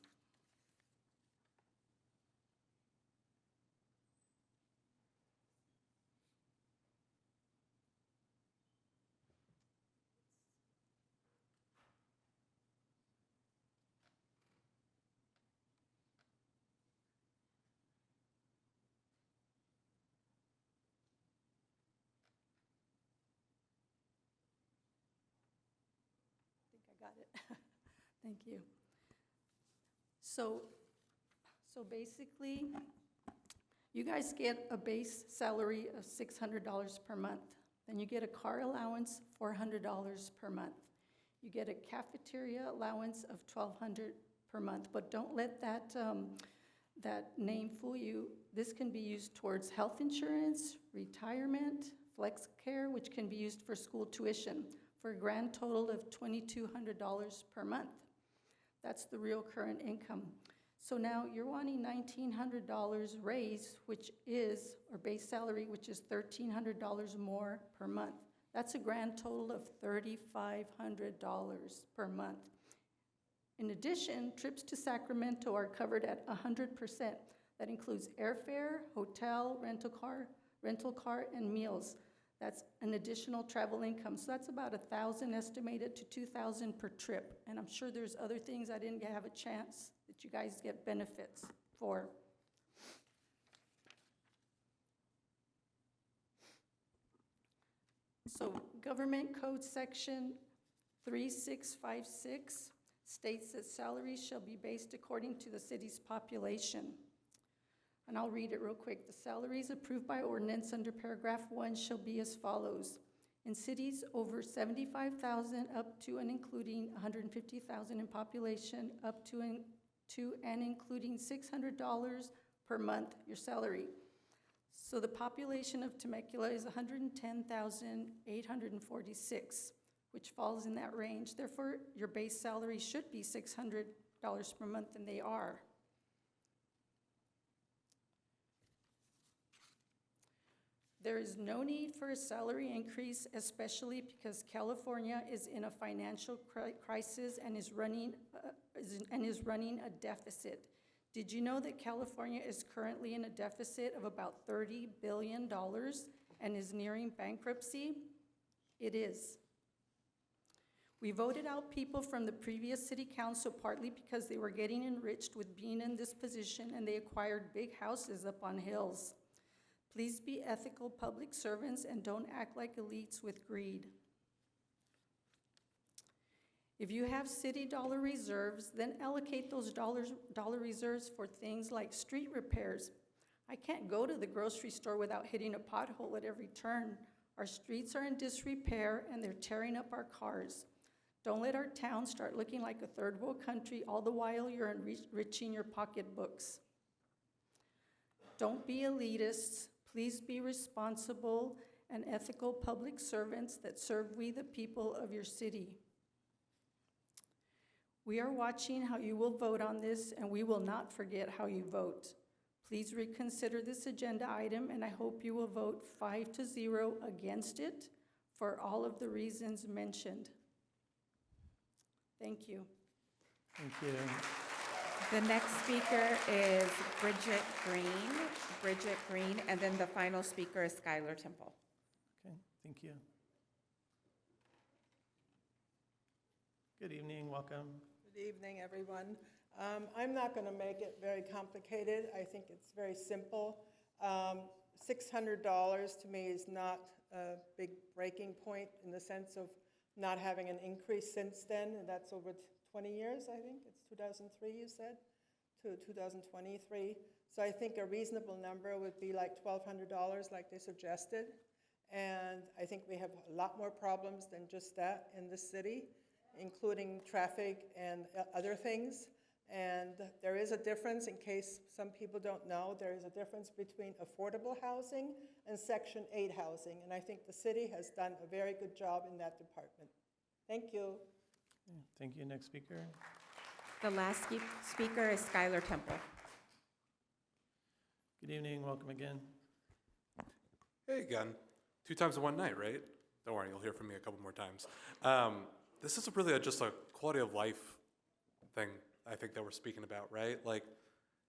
Got it. Thank you. So basically, you guys get a base salary of $600 per month. Then you get a car allowance, $400 per month. You get a cafeteria allowance of $1,200 per month. But don't let that name fool you. This can be used towards health insurance, retirement, flex care, which can be used for school tuition. for a grand total of $2,200 per month. That's the real current income. So now you're wanting $1,900 raise, which is, or base salary, which is $1,300 more per month. That's a grand total of $3,500 per month. In addition, trips to Sacramento are covered at 100%. That includes airfare, hotel, rental car, and meals. That's an additional travel income. So that's about $1,000 estimated to $2,000 per trip. And I'm sure there's other things I didn't have a chance that you guys get benefits for. So Government Code Section 3656 states that salaries shall be based according to the city's population. And I'll read it real quick. The salaries approved by ordinance under paragraph 1 shall be as follows. In cities over 75,000 up to and including 150,000 in population, up to and including $600 per month, your salary. So the population of Temecula is 110,846, which falls in that range. Therefore, your base salary should be $600 per month, and they are. There is no need for a salary increase, especially because California is in a financial crisis and is running a deficit. Did you know that California is currently in a deficit of about $30 billion and is nearing bankruptcy? It is. We voted out people from the previous city council partly because they were getting enriched with being in this position and they acquired big houses up on hills. Please be ethical public servants and don't act like elites with greed. If you have city dollar reserves, then allocate those dollar reserves for things like street repairs. I can't go to the grocery store without hitting a pothole at every turn. Our streets are in disrepair and they're tearing up our cars. Don't let our town start looking like a third world country all the while you're enriching your pocketbooks. Don't be elitists. Please be responsible and ethical public servants that serve we the people of your city. We are watching how you will vote on this, and we will not forget how you vote. Please reconsider this agenda item, and I hope you will vote 5-0 against it for all of the reasons mentioned. Thank you. Thank you. The next speaker is Bridget Green, and then the final speaker is Skylar Temple. Okay, thank you. Good evening, welcome. Good evening, everyone. I'm not going to make it very complicated. I think it's very simple. $600 to me is not a big breaking point in the sense of not having an increase since then, and that's over 20 years, I think. It's 2003, you said, to 2023. So I think a reasonable number would be like $1,200, like they suggested. And I think we have a lot more problems than just that in the city, including traffic and other things. And there is a difference, in case some people don't know, there is a difference between affordable housing and Section 8 housing. And I think the city has done a very good job in that department. Thank you. Thank you. Next speaker. The last speaker is Skylar Temple. Good evening, welcome again. Hey again. 2 times in one night, right? Don't worry, you'll hear from me a couple more times. This is really just a quality of life thing I think that we're speaking about, right? Like,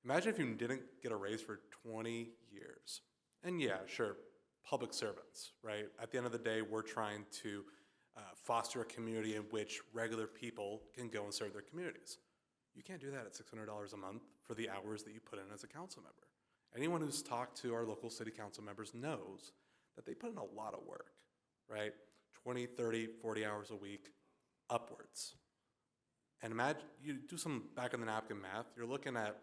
imagine if you didn't get a raise for 20 years. And yeah, sure, public servants, right? At the end of the day, we're trying to foster a community in which regular people can go and serve their communities. You can't do that at $600 a month for the hours that you put in as a council member. Anyone who's talked to our local city council members knows that they put in a lot of work, right? 20, 30, 40 hours a week, upwards. And imagine, you do some back-of-the-napkin math, you're looking at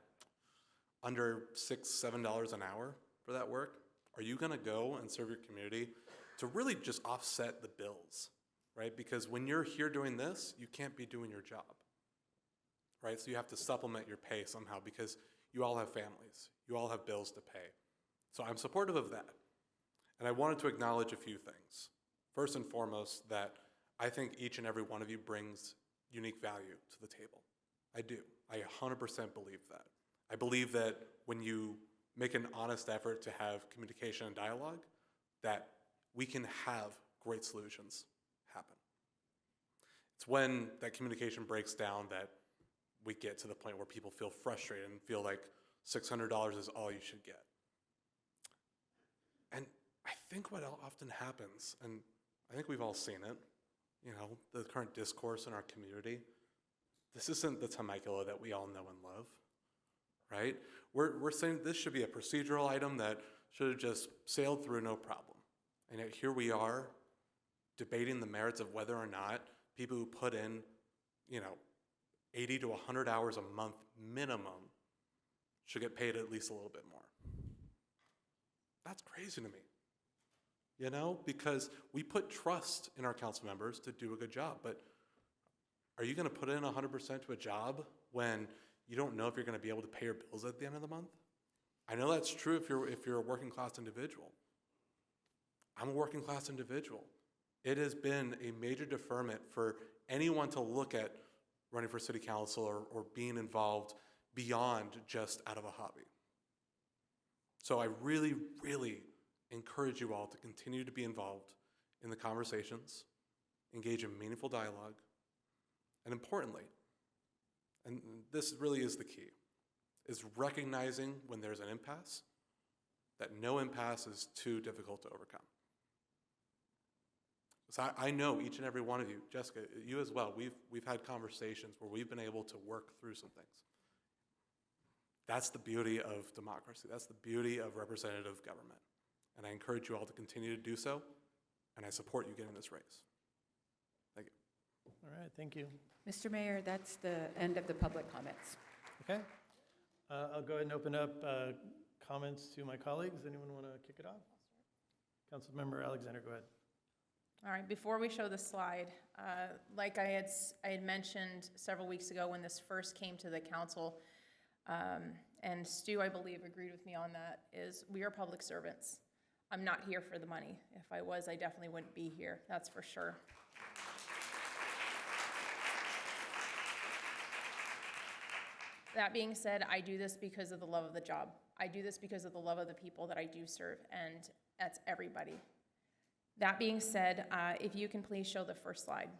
under $6, $7 an hour for that work. Are you gonna go and serve your community to really just offset the bills, right? Because when you're here doing this, you can't be doing your job, right? So you have to supplement your pay somehow because you all have families, you all have bills to pay. So I'm supportive of that. And I wanted to acknowledge a few things. First and foremost, that I think each and every one of you brings unique value to the table. I do. I 100% believe that. I believe that when you make an honest effort to have communication and dialogue, that we can have great solutions happen. It's when that communication breaks down that we get to the point where people feel frustrated and feel like $600 is all you should get. And I think what often happens, and I think we've all seen it, you know, the current discourse in our community, this isn't the Temecula that we all know and love, right? We're saying this should be a procedural item that should have just sailed through no problem. And yet here we are debating the merits of whether or not people who put in, you know, 80 to 100 hours a month minimum should get paid at least a little bit more. That's crazy to me, you know, because we put trust in our council members to do a good job, but are you going to put in 100% to a job when you don't know if you're going to be able to pay your bills at the end of the month? I know that's true if you're a working class individual. I'm a working class individual. It has been a major deferment for anyone to look at running for city council or being involved beyond just out of a hobby. So I really, really encourage you all to continue to be involved in the conversations, engage in meaningful dialogue, and importantly, and this really is the key, is recognizing when there's an impasse, that no impasse is too difficult to overcome. So I know each and every one of you, Jessica, you as well, we've had conversations where we've been able to work through some things. That's the beauty of democracy. That's the beauty of representative government. And I encourage you all to continue to do so, and I support you getting this raise. Thank you. All right, thank you. Mr. Mayor, that's the end of the public comments. Okay. I'll go ahead and open up comments to my colleagues. Anyone want to kick it off? Councilmember Alexander, go ahead. All right, before we show the slide, like I had mentioned several weeks ago when this first came to the council, and Stu, I believe, agreed with me on that, is we are public servants. I'm not here for the money. If I was, I definitely wouldn't be here, that's for sure. That being said, I do this because of the love of the job. I do this because of the love of the people that I do serve, and that's everybody. That being said, if you can please show the first slide.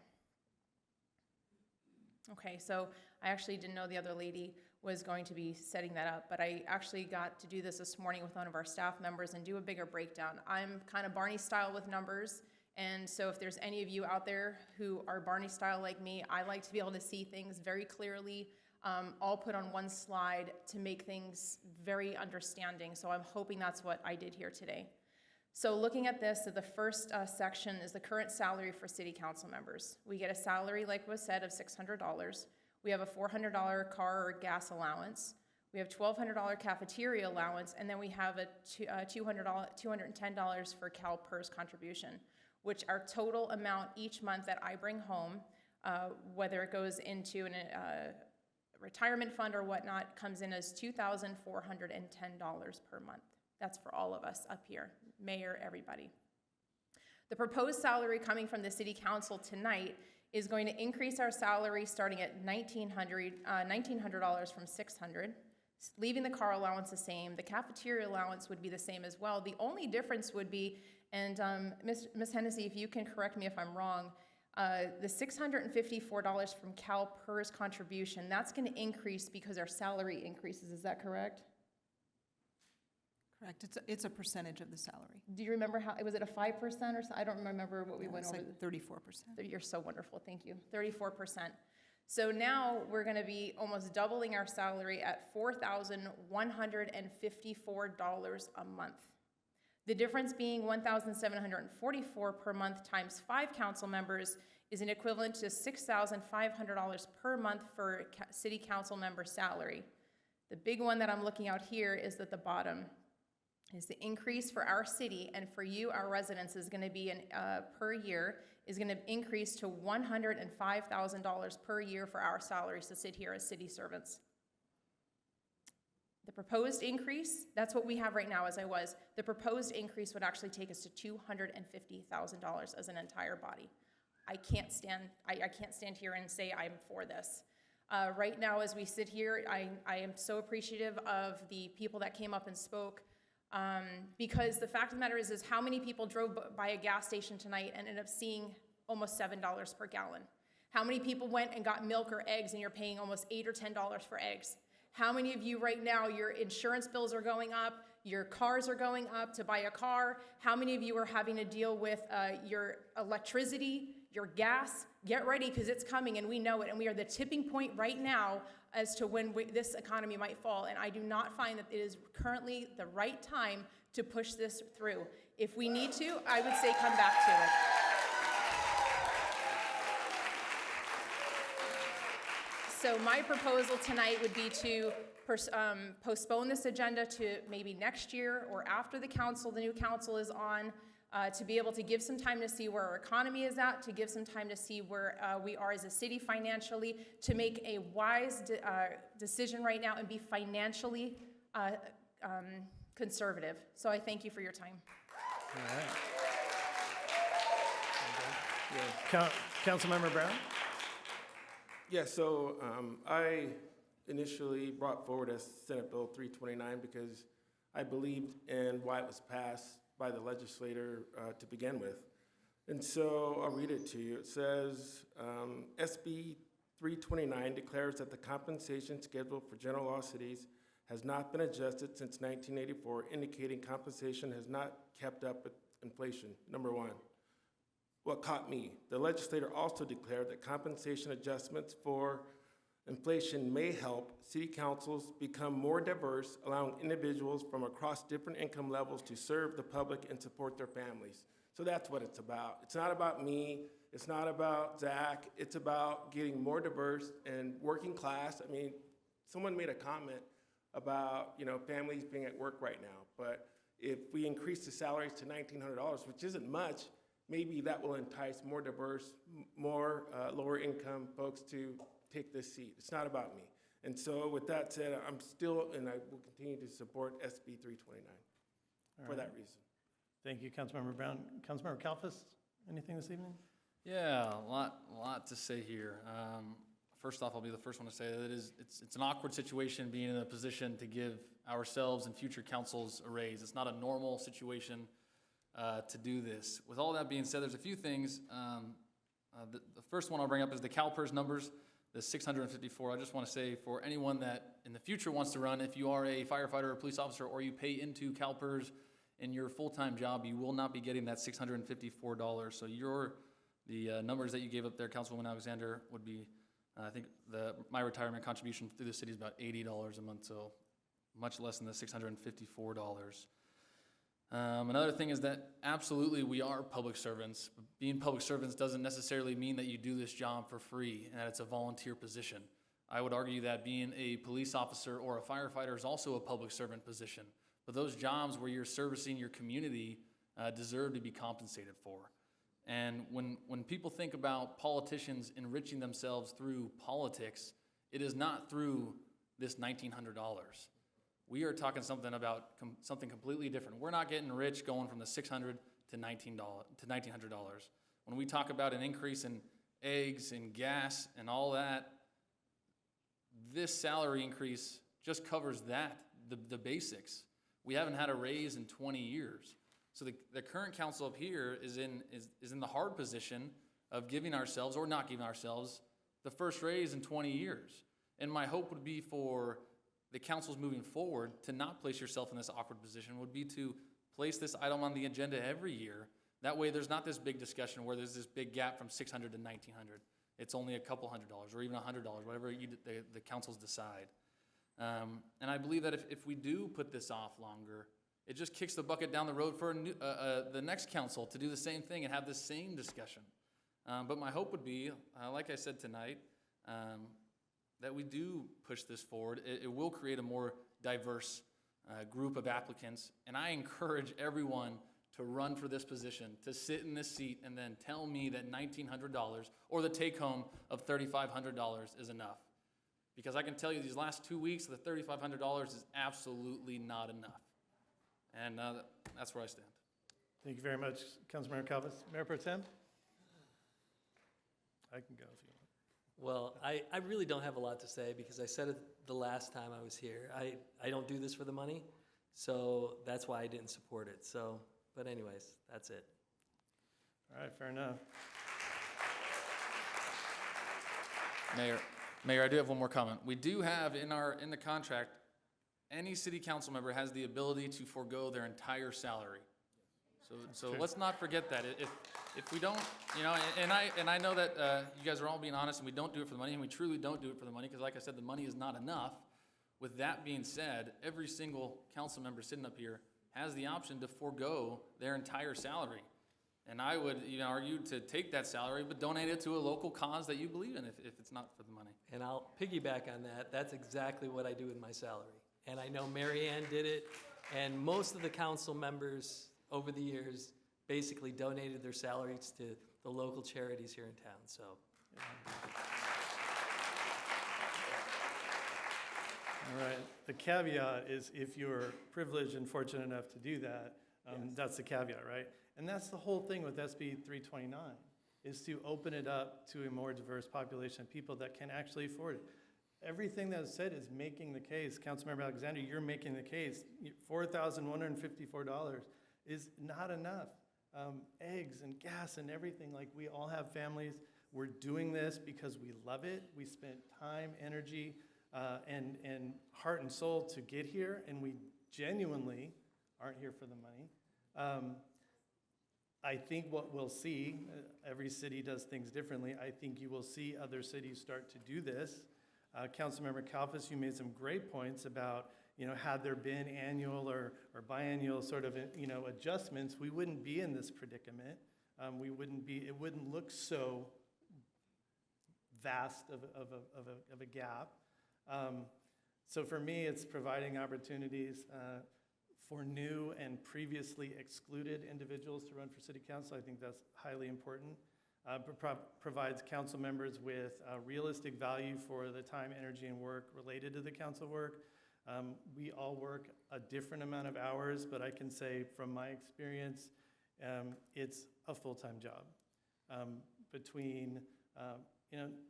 Okay, so I actually didn't know the other lady was going to be setting that up, but I actually got to do this morning with one of our staff members and do a bigger breakdown. I'm kind of Barney style with numbers, and so if there's any of you out there who are Barney style like me, I like to be able to see things very clearly, all put on one slide to make things very understanding. So I'm hoping that's what I did here today. So looking at this, so the first section is the current salary for city council members. We get a salary, like was said, of $600. We have a $400 car or gas allowance. We have $1,200 cafeteria allowance, and then we have a $210 for CalPERS contribution, which our total amount each month that I bring home, whether it goes into a retirement fund or whatnot, comes in as $2,410 per month. That's for all of us up here, mayor, everybody. The proposed salary coming from the city council tonight is going to increase our salary starting at $1,900 from $600, leaving the car allowance the same. The cafeteria allowance would be the same as well. The only difference would be, and Ms. Hennessy, if you can correct me if I'm wrong, the $654 from CalPERS contribution, that's going to increase because our salary increases. Is that correct? Correct. It's a percentage of the salary. Do you remember how, was it a 5% or so? I don't remember what we went over. It's like 34%. You're so wonderful, thank you. 34%. So now we're gonna be almost doubling our salary at $4,154 a month. The difference being $1,744 per month times 5 council members is an equivalent to $6,500 per month for city council member salary. The big one that I'm looking out here is at the bottom. Is the increase for our city and for you, our residents, is going to be per year, is going to increase to $105,000 per year for our salaries to sit here as city servants. The proposed increase, that's what we have right now as I was, the proposed increase would actually take us to $250,000 as an entire body. I can't stand here and say I'm for this. Right now, as we sit here, I am so appreciative of the people that came up and spoke, because the fact of the matter is how many people drove by a gas station tonight and ended up seeing almost $7 per gallon? How many people went and got milk or eggs and you're paying almost $8 or $10 for eggs? How many of you right now, your insurance bills are going up, your cars are going up to buy a car? How many of you are having to deal with your electricity, your gas? Get ready, because it's coming and we know it, and we are the tipping point right now as to when this economy might fall, and I do not find that it is currently the right time to push this through. If we need to, I would say come back to it. So my proposal tonight would be to postpone this agenda to maybe next year or after the new council is on, to be able to give some time to see where our economy is at, to give some time to see where we are as a city financially, to make a wise decision right now and be financially conservative. So I thank you for your time. All right. Councilmember Brown? Yeah, so I initially brought forward a Senate Bill 329 because I believed in why it was passed by the legislator to begin with. And so I'll read it to you. It says, SB 329 declares that the compensation schedule for general law cities has not been adjusted since 1984, indicating compensation has not kept up with inflation, number one. What caught me, the legislator also declared that compensation adjustments for inflation may help city councils become more diverse, allowing individuals from across different income levels to serve the public and support their families. So that's what it's about. It's not about me. It's not about Zach. It's about getting more diverse and working class. I mean, someone made a comment about, families being at work right now. But if we increase the salaries to $1,900, which isn't much, maybe that will entice more diverse, more lower income folks to take this seat. It's not about me. And so with that said, I'm still, and I will continue to support SB 329 for that reason. Thank you, Councilmember Brown. Councilmember Kalfas, anything this evening? Yeah, a lot to say here. First off, I'll be the first one to say that it's an awkward situation being in a position to give ourselves and future councils a raise. It's not a normal situation to do this. With all that being said, there's a few things. The first one I'll bring up is the CalPERS numbers, the 654. I just want to say for anyone that in the future wants to run, if you are a firefighter or a police officer or you pay into CalPERS in your full-time job, you will not be getting that $654. So the numbers that you gave up there, Councilwoman Alexander, would be, I think my retirement contribution through the city is about $80 a month, so much less than the $654. Another thing is that absolutely we are public servants. But being public servants doesn't necessarily mean that you do this job for free and that it's a volunteer position. I would argue that being a police officer or a firefighter is also a public servant position. But those jobs where you're servicing your community deserve to be compensated for. And when people think about politicians enriching themselves through politics, it is not through this $1,900. We are talking something about something completely different. We're not getting rich going from the $600 to $1,900. When we talk about an increase in eggs and gas and all that, this salary increase just covers that, the basics. We haven't had a raise in 20 years. So the current council up here is in the hard position of giving ourselves, or not giving ourselves, the first raise in 20 years. And my hope would be for the councils moving forward to not place yourself in this awkward position, would be to place this item on the agenda every year. That way there's not this big discussion where there's this big gap from $600 to $1,900. It's only a couple $100 or even $100, whatever the councils decide. And I believe that if we do put this off longer, it just kicks the bucket down the road for the next council to do the same thing and have the same discussion. But my hope would be, like I said tonight, that we do push this forward. It will create a more diverse group of applicants. And I encourage everyone to run for this position, to sit in this seat and then tell me that $1,900 or the take home of $3,500 is enough. Because I can tell you these last 2 weeks, the $3,500 is absolutely not enough. And that's where I stand. Thank you very much, Councilmember Kalfas. Mayor Pro Tem? I can go if you want. Well, I really don't have a lot to say because I said it the last time I was here. I don't do this for the money, so that's why I didn't support it. So, but anyways, that's it. All right, fair enough. Mayor, I do have one more comment. We do have in the contract, any city council member has the ability to forego their entire salary. So let's not forget that. If we don't, and I know that you guys are all being honest, and we don't do it for the money, and we truly don't do it for the money, because like I said, the money is not enough. With that being said, every single council member sitting up here has the option to forego their entire salary. And I would, argue to take that salary, but donate it to a local cause that you believe in if it's not for the money. And I'll piggyback on that. That's exactly what I do with my salary. And I know Mary Ann did it, and most of the council members over the years basically donated their salaries to the local charities here in town, so. All right, the caveat is if you're privileged and fortunate enough to do that, that's the caveat, right? And that's the whole thing with SB 329, is to open it up to a more diverse population of people that can actually afford it. Everything that is said is making the case. Councilmember Alexander, you're making the case. $4,154 is not enough. Eggs and gas and everything, like we all have families. We're doing this because we love it. We spent time, energy, and heart and soul to get here, and we genuinely aren't here for the money. I think what we'll see, every city does things differently. I think you will see other cities start to do this. Councilmember Kalfas, you made some great points about, had there been annual or biannual sort of, adjustments, we wouldn't be in this predicament. It wouldn't look so vast of a gap. So for me, it's providing opportunities for new and previously excluded individuals to run for city council. I think that's highly important. Provides council members with realistic value for the time, energy, and work related to the council work. We all work a different amount of hours, but I can say from my experience, it's a full-time job. Between,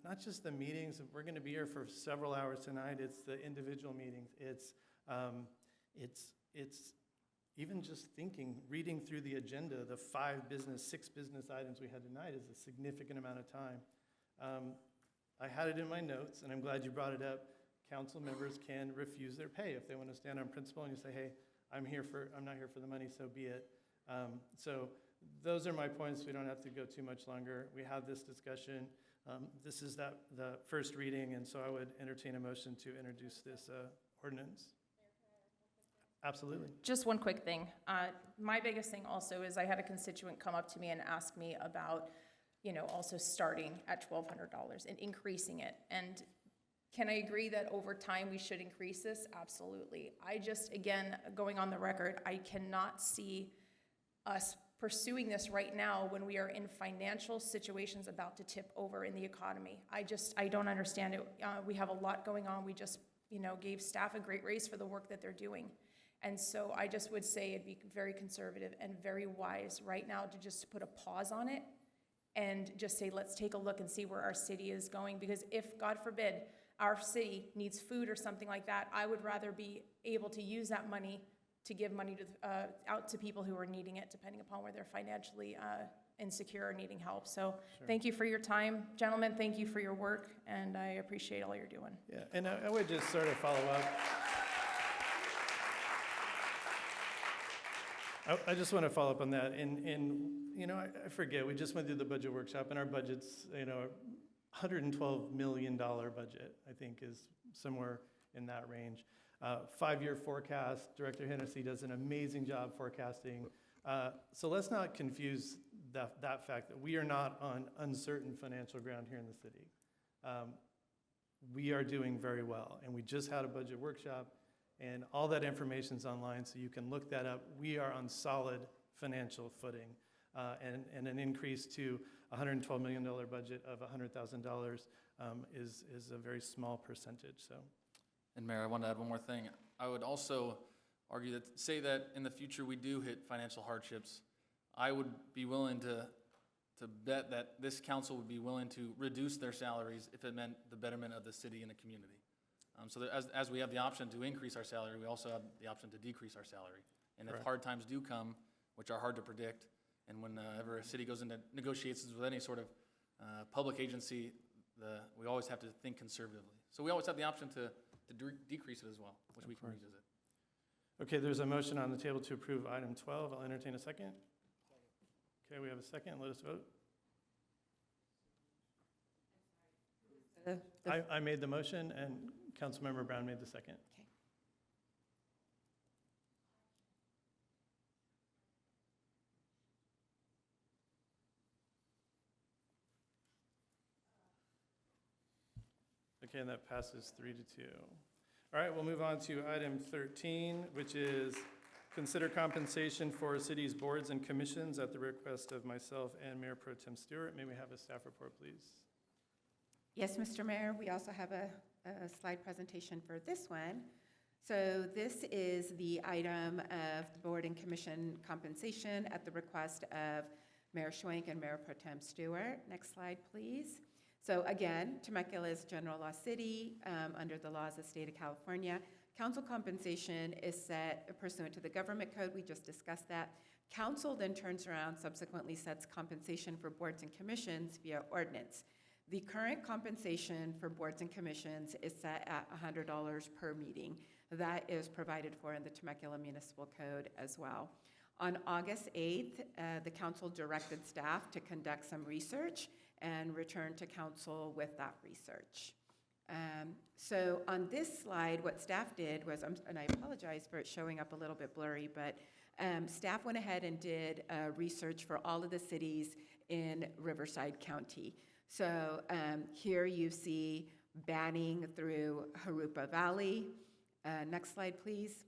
not just the meetings, we're gonna be here for several hours tonight, it's the individual meetings, it's even just reading through the agenda, the 6 business items we had tonight is a significant amount of time. I had it in my notes, and I'm glad you brought it up. Council members can refuse their pay if they want to stand on principle and you say, hey, I'm not here for the money, so be it. So those are my points. We don't have to go too much longer. We had this discussion. This is the first reading, and so I would entertain a motion to introduce this ordinance. Absolutely. Just one quick thing. My biggest thing also is I had a constituent come up to me and ask me about, also starting at $1,200 and increasing it. And can I agree that over time we should increase this? Absolutely. I just, again, going on the record, I cannot see us pursuing this right now when we are in financial situations about to tip over in the economy. I don't understand it. We have a lot going on. We just, gave staff a great raise for the work that they're doing. And so I just would say it'd be very conservative and very wise right now to just put a pause on it and just say, let's take a look and see where our city is going. Because if, God forbid, our city needs food or something like that, I would rather be able to use that money to give money to, out to people who are needing it, depending upon where they're financially insecure or needing help. So Thank you for your time. Gentlemen, thank you for your work, and I appreciate all you're doing. Yeah, and I would just sort of follow up. I just want to follow up on that. I forget, we just went through the budget workshop, and our budget's, $112 million budget, I think, is somewhere in that range. 5-year forecast, Director Hennessy does an amazing job forecasting. So let's not confuse that fact that we are not on uncertain financial ground here in the city. We are doing very well, and we just had a budget workshop, and all that information's online, so you can look that up. We are on solid financial footing, and an increase to $112 million budget of $100,000 is a very small percentage. So. And Mayor, I want to add one more thing. I would also argue that, say that in the future we do hit financial hardships, I would be willing to to bet that this council would be willing to reduce their salaries if it meant the betterment of the city and the community. So that as we have the option to increase our salary, we also have the option to decrease our salary. And if Correct. hard times do come, which are hard to predict, and whenever a city goes into negotiations with any sort of public agency, we always have to think conservatively. So we always have the option to decrease it as well, which we can revisit. Okay, there's a motion on the table to approve item 12. I'll entertain a second. Okay, we have a second. Let us vote. I made the motion, and Councilmember Brown made the second. Okay. Okay, and that passes 3-2. All right, we'll move on to item 13, which is consider compensation for city's boards and commissions at the request of myself and Mayor Pro Tem Stewart. May we have a staff report, please? Yes, Mr. Mayor, we also have a slide presentation for this one. So this is the item of the board and commission compensation at the request of Mayor Schwank and Mayor Pro Tem Stewart. Next slide, please. So again, Temecula is general law city under the laws of the state of California. Council compensation is set pursuant to the government code. We just discussed that. Council then turns around, subsequently sets compensation for boards and commissions via ordinance. The current compensation for boards and commissions is set at $100 per meeting. That is provided for in the Temecula Municipal Code as well. On August 8th, the council directed staff to conduct some research and return to council with that research. So on this slide, what staff did was, and I apologize for it showing up a little bit blurry, but staff went ahead and did research for all of the cities in Riverside County. So here you see Banning through Jurupa Valley. Next slide, please.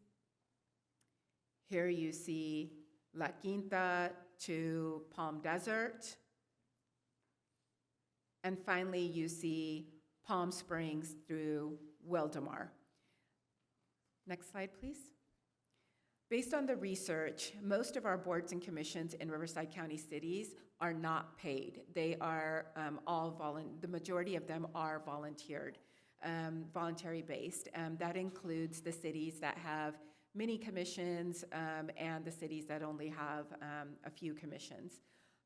Here you see La Quinta to Palm Desert. And finally, you see Palm Springs through Wildemar. Next slide, please. Based on the research, most of our boards and commissions in Riverside County cities are not paid. They are the majority of them are voluntary based. That includes the cities that have many commissions and the cities that only have a few commissions.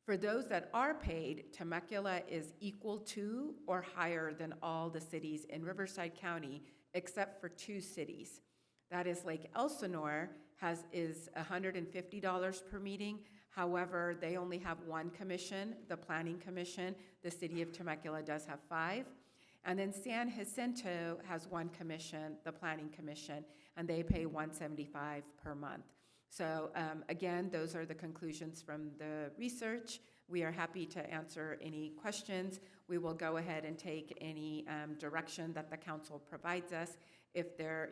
For those that are paid, Temecula is equal to or higher than all the cities in Riverside County, except for 2 cities. That is Lake Elsinore is $150 per meeting. However, they only have 1 commission, the Planning Commission. The city of Temecula does have 5. And then San Jacinto has 1 commission, the Planning Commission, and they pay $175 per month. So again, those are the conclusions from the research. We are happy to answer any questions. We will go ahead and take any direction that the council provides us. If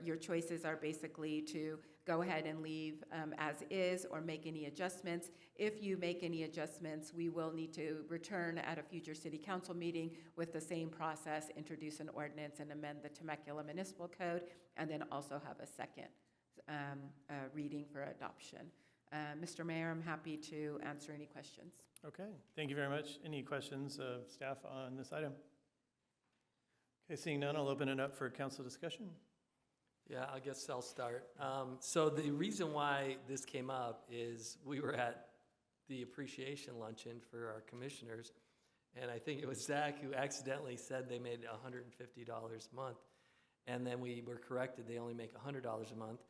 your choices are basically to go ahead and leave as is or make any adjustments. If you make any adjustments, we will need to return at a future city council meeting with the same process, introduce an ordinance and amend the Temecula Municipal Code, and then also have a second reading for adoption. Mr. Mayor, I'm happy to answer any questions. Okay, thank you very much. Any questions of staff on this item? Okay, seeing none, I'll open it up for council discussion. Yeah, I guess I'll start. So the reason why this came up is we were at the appreciation luncheon for our commissioners, and I think it was Zach who accidentally said they made $150 a month, and then we were corrected, they only make $100 a month.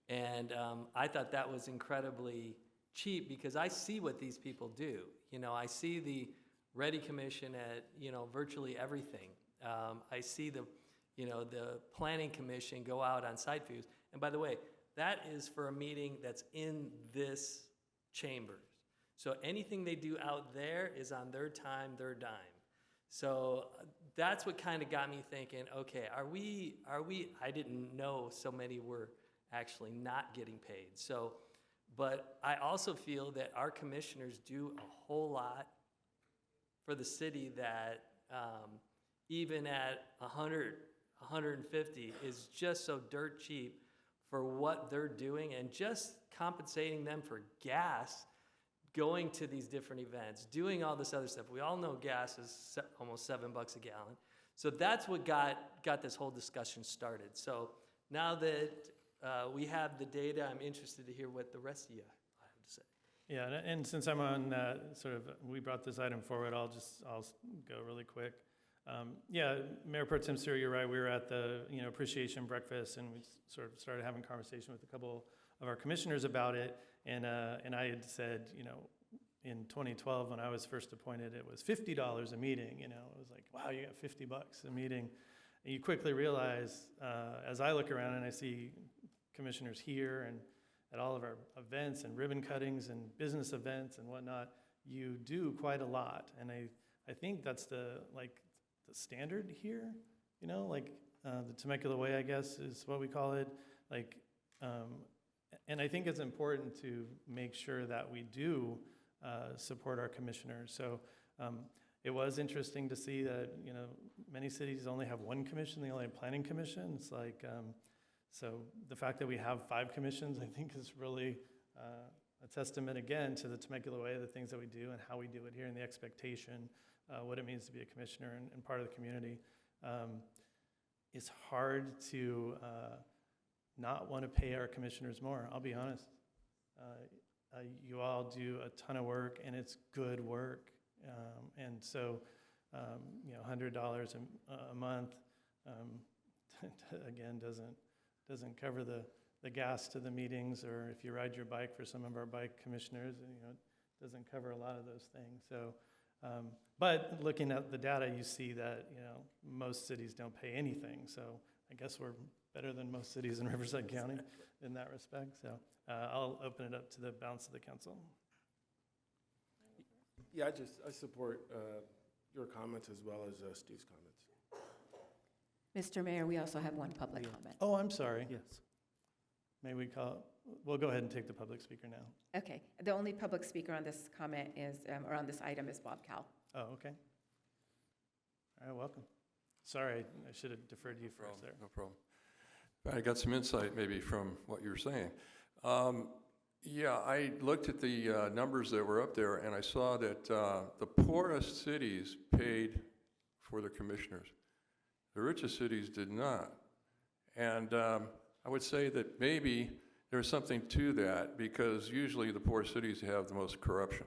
And I thought that was incredibly cheap because I see what these people do. You know, I see the Ready Commission at, virtually everything. I see the Planning Commission go out on site views. And by the way, that is for a meeting that's in this chamber. So anything they do out there is on their time, their dime. So that's what kind of got me thinking, okay, are we, I didn't know so many were actually not getting paid. So, but I also feel that our commissioners do a whole lot for the city that even at 100, 150 is just so dirt cheap for what they're doing, and just compensating them for gas going to these different events, doing all this other stuff. We all know gas is almost $7 a gallon. So that's what got this whole discussion started. So now that we have the data, I'm interested to hear what the rest of you have to say. Yeah, and since I'm on we brought this item forward, I'll go really quick. Yeah, Mayor Pro Tem Stewart, you're right. We were at the appreciation breakfast, and we sort of started having conversation with a couple of our commissioners about it. And I had said, in 2012 when I was first appointed, it was $50 a meeting. It was like, wow, you got $50 a meeting. And you quickly realize, as I look around and I see commissioners here and at all of our events and ribbon cuttings and business events and whatnot, you do quite a lot. And I think that's the standard here, the Temecula way, I guess, is what we call it. And I think it's important to make sure that we do support our commissioners. So it was interesting to see that, many cities only have one commission, they only have planning commission. It's so the fact that we have 5 commissions, I think, is really a testament, again, to the Temecula way, the things that we do and how we do it here, and the expectation, what it means to be a commissioner and part of the community. It's hard to not want to pay our commissioners more, I'll be honest. You all do a ton of work, and it's good work. And so, $100 a month, again, doesn't cover the gas to the meetings, or if you ride your bike for some of our bike commissioners, it doesn't cover a lot of those things. So, but looking at the data, you see that, most cities don't pay anything. So I guess we're better than most cities in Riverside County in that respect. So I'll open it up to the balance of the council. Yeah, I support your comments as well as Steve's comments. Mr. Mayor, we also have one public comment. Oh, I'm sorry. Yes. May we we'll go ahead and take the public speaker now. Okay, the only public speaker on this comment is, or on this item is Bob Cal. Oh, okay. All right, welcome. Sorry, I should have deferred to you first there. No problem. I got some insight maybe from what you were saying. Yeah, I looked at the numbers that were up there, and I saw that the poorest cities paid for their commissioners. The richest cities did not. And I would say that maybe there's something to that, because usually the poor cities have the most corruption.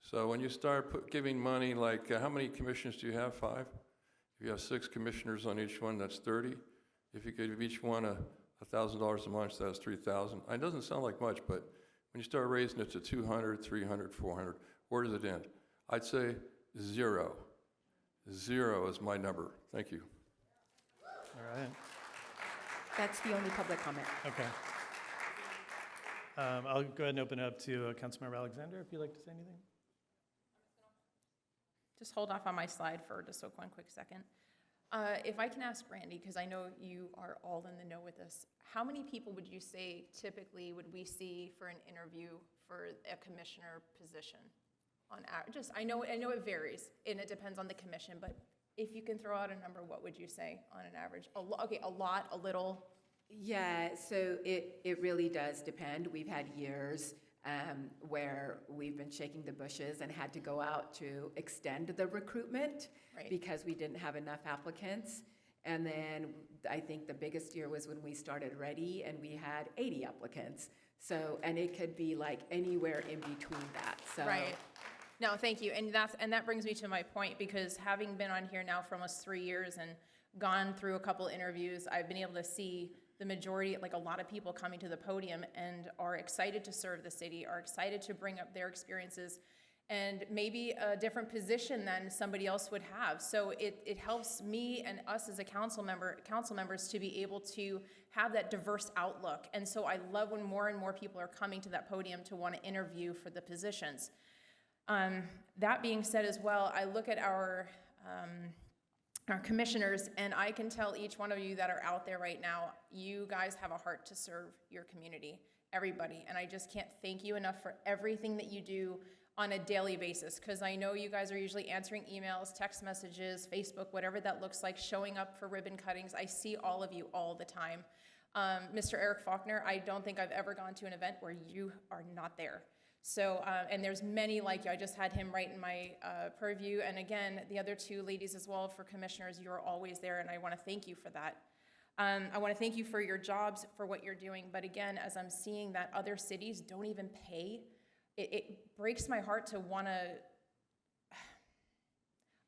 So when you start giving money, how many commissions do you have? 5? If you have 6 commissioners on each one, that's 30. If you give each one $1,000 a month, that's $3,000. It doesn't sound like much, but when you start raising it to 200, 300, 400, where does it end? I'd say 0. 0 is my number. Thank you. All right. That's the only public comment. Okay. I'll go ahead and open it up to Councilmember Alexander, if you'd like to say anything. Just hold off on my slide for just one quick second. If I can ask Randy, because I know you are all in the know with this, how many people would you say typically would we see for an interview for a commissioner position? On average, I know it varies and it depends on the commission, but if you can throw out a number, what would you say on an average? Okay, a lot, a little. Yeah, so it really does depend. We've had years where we've been shaking the bushes and had to go out to extend the recruitment because we didn't have enough applicants. And then I think the biggest year was when we started Ready and we had 80 applicants. So, and it could be like anywhere in between that. So. Right. No, thank you. And that brings me to my point, because having been on here now for almost 3 years and gone through a couple interviews, I've been able to see the majority, a lot of people coming to the podium and are excited to serve the city, are excited to bring up their experiences and maybe a different position than somebody else would have. So it helps me and us as a council members to be able to have that diverse outlook. And so I love when more and more people are coming to that podium to want to interview for the positions. That being said as well, I look at our commissioners, and I can tell each one of you that are out there right now, you guys have a heart to serve your community, everybody. And I just can't thank you enough for everything that you do on a daily basis, because I know you guys are usually answering emails, text messages, Facebook, whatever that looks like, showing up for ribbon cuttings. I see all of you all the time. Mr. Eric Faulkner, I don't think I've ever gone to an event where you are not there. So, and there's many like you. I just had him right in my purview. And again, the other two ladies as well for commissioners, you're always there, and I want to thank you for that. I want to thank you for your jobs, for what you're doing. But again, as I'm seeing that other cities don't even pay, it breaks my heart to want to.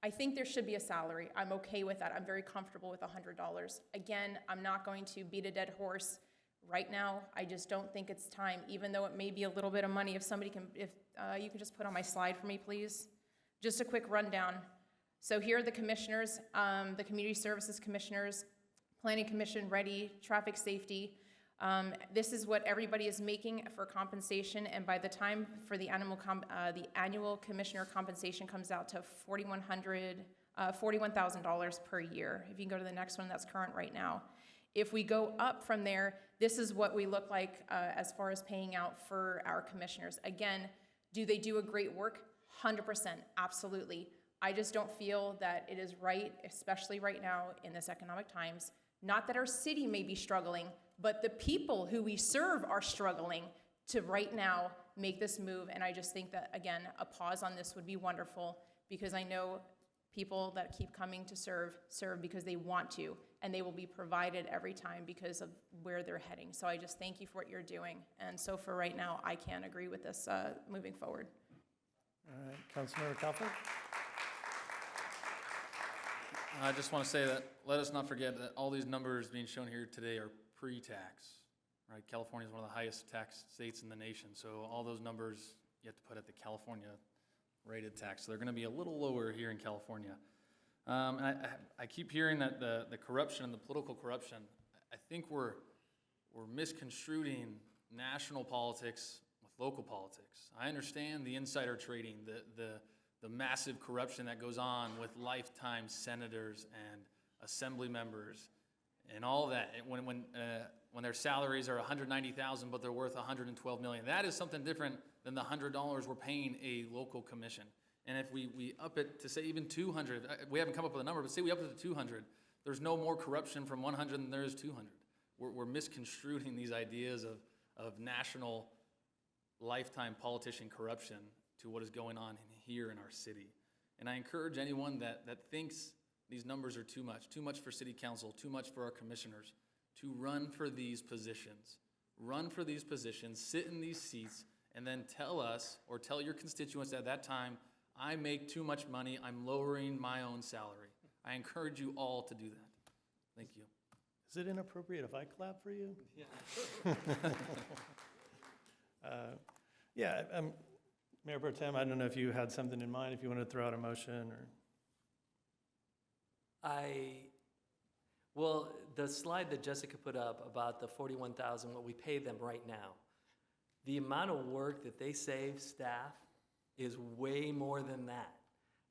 I think there should be a salary. I'm okay with that. I'm very comfortable with $100. Again, I'm not going to beat a dead horse right now. I just don't think it's time, even though it may be a little bit of money. If somebody can, if you can just put on my slide for me, please. Just a quick rundown. So here are the commissioners, the community services commissioners, planning commission, ready, traffic safety. This is what everybody is making for compensation, and by the time for the annual commissioner compensation comes out to $41,000 per year. If you can go to the next one, that's current right now. If we go up from there, this is what we look like as far as paying out for our commissioners. Again, do they do a great work? 100%, absolutely. I just don't feel that it is right, especially right now in this economic times. Not that our city may be struggling, but the people who we serve are struggling to right now make this move. And I just think that, again, a pause on this would be wonderful, because I know people that keep coming to serve because they want to, and they will be provided every time because of where they're heading. So I just thank you for what you're doing. And so for right now, I can't agree with this moving forward. All right, Councilmember Kalford? I just want to say that, let us not forget that all these numbers being shown here today are pre-tax, right? California is one of the highest tax states in the nation, so all those numbers you have to put at the California rated tax. So they're going to be a little lower here in California. And I keep hearing that the corruption, the political corruption, I think we're misconstruing national politics with local politics. I understand the insider trading, the massive corruption that goes on with lifetime senators and assembly members and all that. When their salaries are $190,000 but they're worth $112 million, that is something different than the $100 we're paying a local commission. And if we up it to say even 200, we haven't come up with a number, but say we up it to 200, there's no more corruption from 100 than there is 200. We're misconstruing these ideas of national lifetime politician corruption to what is going on here in our city. And I encourage anyone that thinks these numbers are too much for city council, too much for our commissioners, to run for these positions. Run for these positions, sit in these seats, and then tell us or tell your constituents at that time, I make too much money, I'm lowering my own salary. I encourage you all to do that. Thank you. Is it inappropriate if I clap for you? Yeah. Mayor Pro Tem, I don't know if you had something in mind, if you wanted to throw out a motion or. Well, the slide that Jessica put up about the $41,000, what we pay them right now, the amount of work that they save staff is way more than that.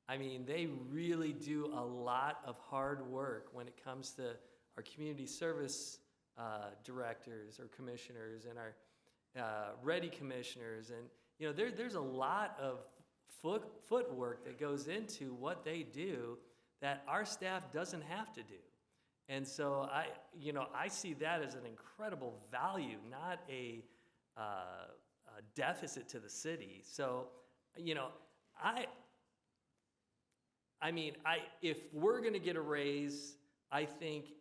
I mean, they really do a lot of hard work when it comes to our community service directors or commissioners and our ready commissioners. And, you know, there's a lot of footwork that goes into what they do that our staff doesn't have to do. And so I see that as an incredible value, not a deficit to the city. So, if we're going to get a raise, I think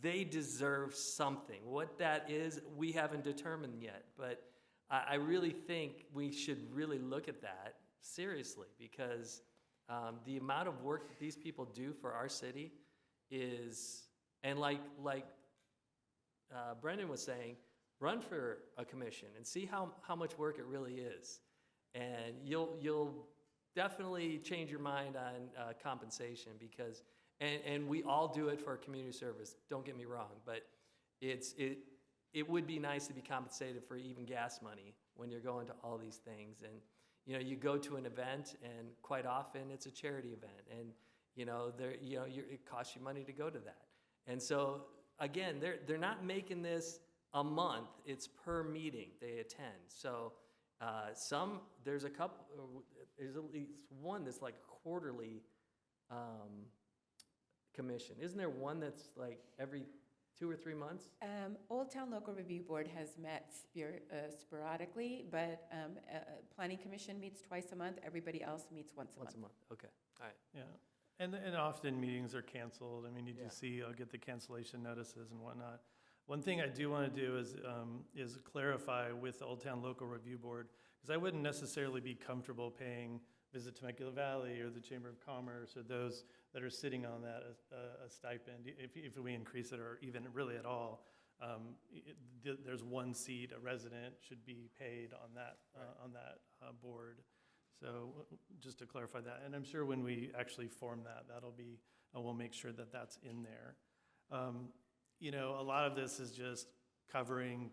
they deserve something. What that is, we haven't determined yet. But I really think we should really look at that seriously, because the amount of work that these people do for our city is, and like Brendan was saying, run for a commission and see how much work it really is. And you'll definitely change your mind on compensation, because, and we all do it for community service, don't get me wrong, but it would be nice to be compensated for even gas money when you're going to all these things. And, you go to an event, and quite often it's a charity event, and, it costs you money to go to that. And so, again, they're not making this a month, it's per meeting they attend. So there's at least one that's like quarterly commission. Isn't there one that's like every 2 or 3 months? Old Town Local Review Board has met sporadically, but Planning Commission meets twice a month. Everybody else meets once a month. Once a month, okay, all right. Yeah, and often meetings are canceled. I mean, you do Yeah. see, I'll get the cancellation notices and whatnot. One thing I do want to do is clarify with the Old Town Local Review Board, because I wouldn't necessarily be comfortable paying Visit Temecula Valley or the Chamber of Commerce or those that are sitting on that a stipend, if we increase it or even really at all. There's one seat a resident should be paid on that board. So just to clarify that, and I'm sure when we actually form that, that'll be, we'll make sure that that's in there. You know, a lot of this is just covering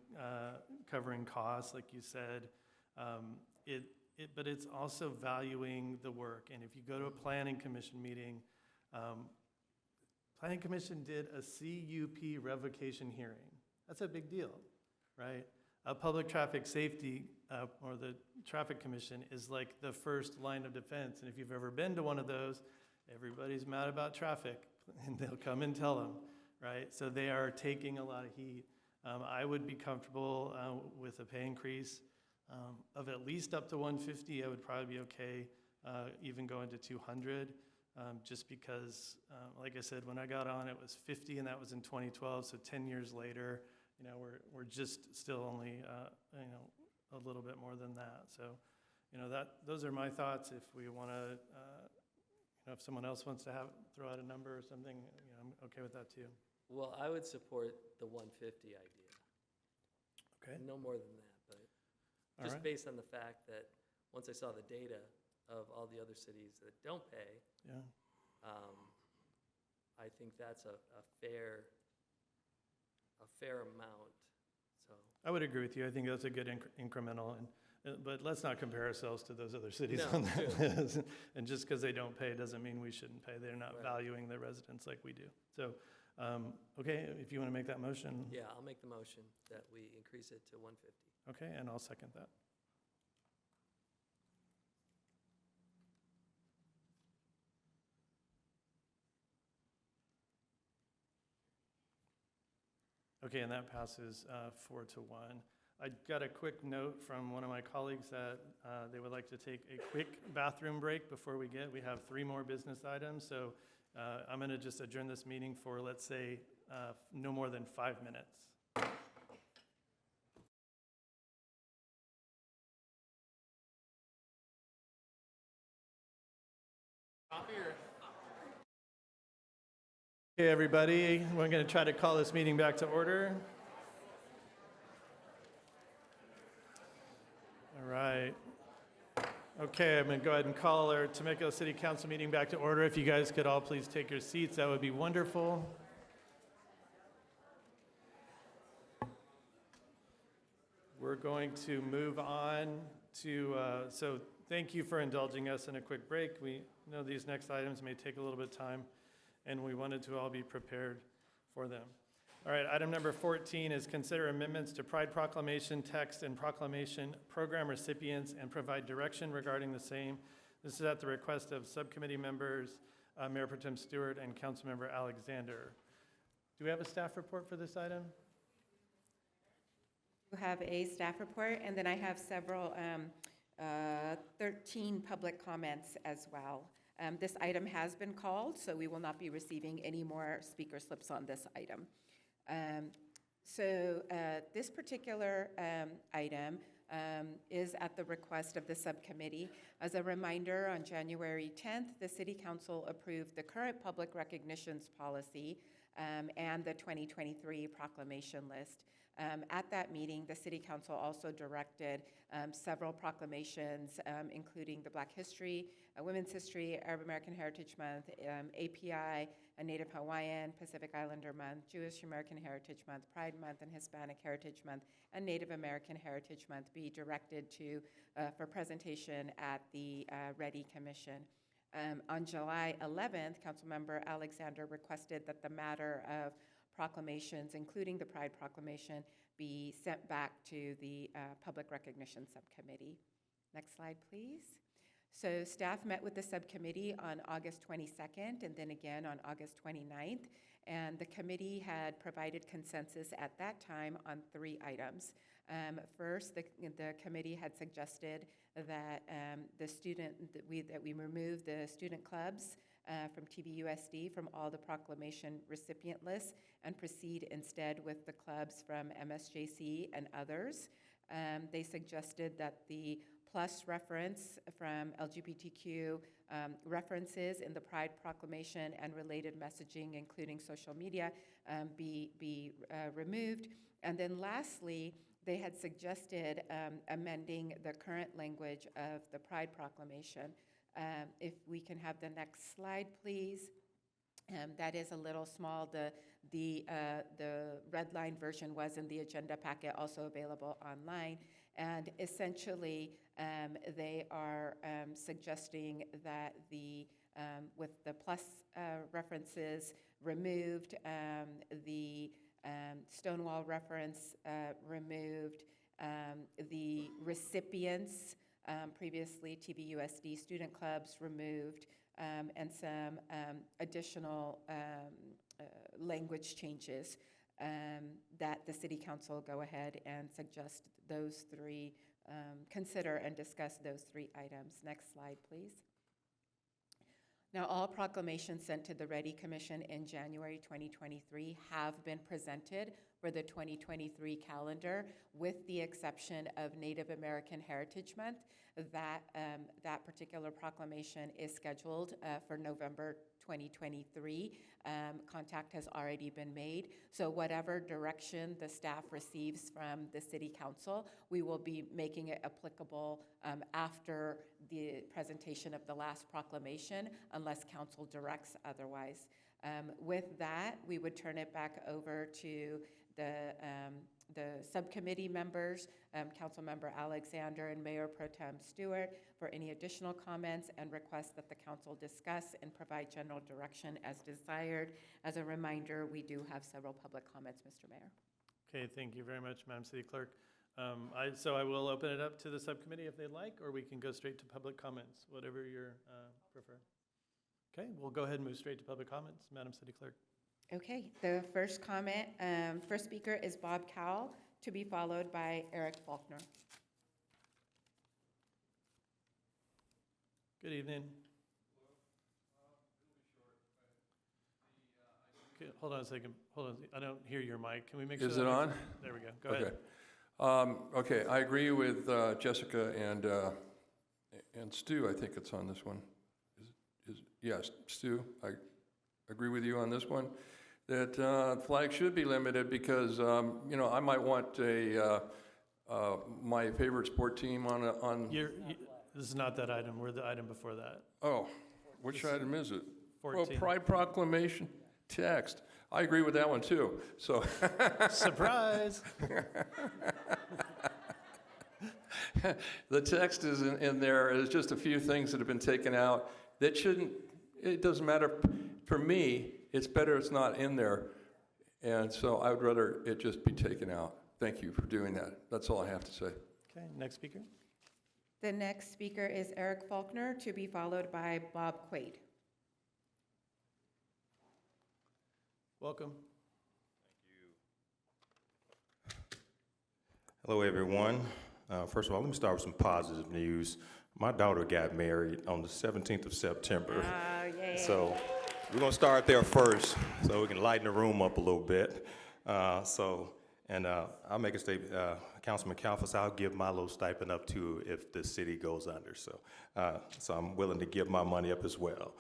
costs, like you said. But it's also valuing the work. And if you go to a planning commission meeting, planning commission did a CUP revocation hearing. That's a big deal, right? A public traffic safety, or the traffic commission, is like the first line of defense. And if you've ever been to one of those, everybody's mad about traffic, and they'll come and tell them, right? So they are taking a lot of heat. I would be comfortable with a pay increase of at least up to 150. I would probably be okay, even going to 200, just because, like I said, when I got on, it was 50, and that was in 2012. So 10 years later, you know, we're just still only, you know, a little bit more than that. So, you know, those are my thoughts. If we want to, you know, if someone else wants to throw out a number or something, you know, I'm okay with that too. Well, I would support the 150 idea. Okay. No more than that, but All just right. based on the fact that once I saw the data of all the other cities that don't pay, Yeah. I think that's a fair amount, so. I would agree with you. I think that's a good incremental, but let's not compare ourselves to those other cities No, on that sure. list. And just because they don't pay doesn't mean we shouldn't pay. They're not Right. valuing their residents like we do. So, okay, if you want to make that motion. Yeah, I'll make the motion that we increase it to 150. Okay, and I'll second that. Okay, and that passes 4-1. I got a quick note from one of my colleagues that they would like to take a quick bathroom break before we have 3 more business items. So I'm going to just adjourn this meeting for, let's say, no more than 5 minutes. Okay, everybody, we're going to try to call this meeting back to order. All right. Okay, I'm going to go ahead and call our Temecula City Council meeting back to order. If you guys could all please take your seats, that would be wonderful. We're going to move on to, so thank you for indulging us in a quick break. We know these next items may take a little bit of time, and we wanted to all be prepared for them. All right, item number 14 is consider amendments to Pride Proclamation text and proclamation program recipients and provide direction regarding the same. This is at the request of subcommittee members, Mayor Pro Tem Stewart and Councilmember Alexander. Do we have a staff report for this item? We have a staff report, and then I have several, 13 public comments as well. This item has been called, so we will not be receiving any more speaker slips on this item. This particular item is at the request of the subcommittee. As a reminder, on January 10th, the City Council approved the current public recognitions policy and the 2023 proclamation list. At that meeting, the City Council also directed several proclamations, including the Black History, Women's History, Arab American Heritage Month, API, a Native Hawaiian, Pacific Islander Month, Jewish American Heritage Month, Pride Month, and Hispanic Heritage Month, and Native American Heritage Month be directed to for presentation at the Ready Commission. On July 11th, Councilmember Alexander requested that the matter of proclamations, including the Pride Proclamation, be sent back to the Public Recognition Subcommittee. Next slide, please. So staff met with the subcommittee on August 22nd and then again on August 29th, And the committee had provided consensus at that time on 3 items. First, the committee had suggested that that we remove the student clubs from TVUSD from all the proclamation recipient lists and proceed instead with the clubs from MSJC and others. They suggested that the plus reference from LGBTQ references in the Pride Proclamation and related messaging, including social media, be removed. And then lastly, they had suggested amending the current language of the Pride Proclamation. If we can have the next slide, please. That is a little small. The red line version was in the agenda packet, also available online. And essentially, they are suggesting that with the plus references removed, the Stonewall reference removed, the recipients, previously TVUSD student clubs removed, and some additional language changes that the City Council go ahead and suggest those 3, consider and discuss those 3 items. Next slide, please. Now, all proclamations sent to the Ready Commission in January 2023 have been presented for the 2023 calendar, with the exception of Native American Heritage Month. That particular proclamation is scheduled for November 2023. Contact has already been made. So whatever direction the staff receives from the City Council, we will be making it applicable after the presentation of the last proclamation, unless Council directs otherwise. With that, we would turn it back over to the subcommittee members, Councilmember Alexander and Mayor Pro Tem Stewart, for any additional comments and requests that the council discuss and provide general direction as desired. As a reminder, we do have several public comments, Mr. Mayor. Okay, thank you very much, Madam City Clerk. So I will open it up to the subcommittee if they'd like, or we can go straight to public comments, whatever you prefer. Okay, we'll go ahead and move straight to public comments, Madam City Clerk. Okay, the first comment, first speaker is Bob Cowell, to be followed by Eric Faulkner. Good evening. Okay, hold on a second. Hold on. I don't hear your mic. Can we make sure? Is it on? There we go. Go ahead. Okay, I agree with Jessica and Stu. I think it's on this one. Yes, Stu, I agree with you on this one. That flag should be limited because I might want my favorite sport team on. This is not that item. We're the item before that. Oh, which item is it? 14. Oh, Pride Proclamation text. I agree with that one too. So surprise. The text is in there. There's just a few things that have been taken out that shouldn't. It doesn't matter. For me, it's better it's not in there. And so I would rather it just be taken out. Thank you for doing that. That's all I have to say. Okay, next speaker. The next speaker is Eric Faulkner, to be followed by Bob Quaid. Welcome. Thank you. Hello, everyone. First of all, let me start with some positive news. My daughter got married on the 17th of September. Yay. So we're going to start there first so we can lighten the room up a little bit. I'll make a statement. Councilman Kalfas, I'll give my little stipend up too if the city goes under. So I'm willing to give my money up as well.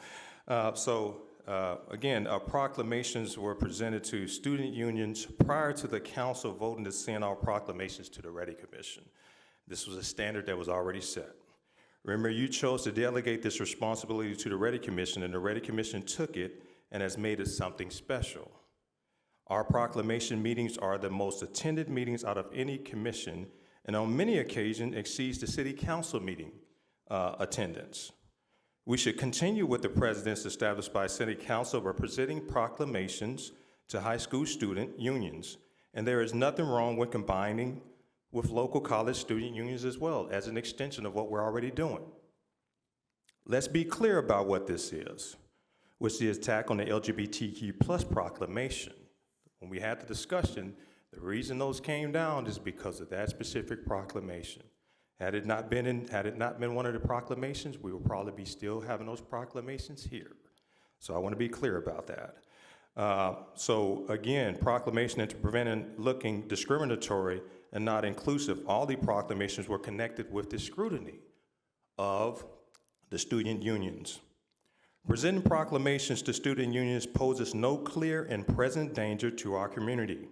Again, proclamations were presented to student unions prior to the council voting to send our proclamations to the Ready Commission. This was a standard that was already set. Remember, you chose to delegate this responsibility to the Ready Commission, and the Ready Commission took it and has made it something special. Our proclamation meetings are the most attended meetings out of any commission, and on many occasions exceeds the city council meeting attendance. We should continue with the precedents established by City Council by presenting proclamations to high school student unions, and there is nothing wrong with combining with local college student unions as well as an extension of what we're already doing. Let's be clear about what this is. was the attack on the LGBTQ+ proclamation. When we had the discussion, the reason those came down is because of that specific proclamation. Had it not been one of the proclamations, we would probably be still having those proclamations here. So I want to be clear about that. So again, proclamation into preventing looking discriminatory and not inclusive. All the proclamations were connected with the scrutiny of the student unions. Presenting proclamations to student unions poses no clear and present danger to our community.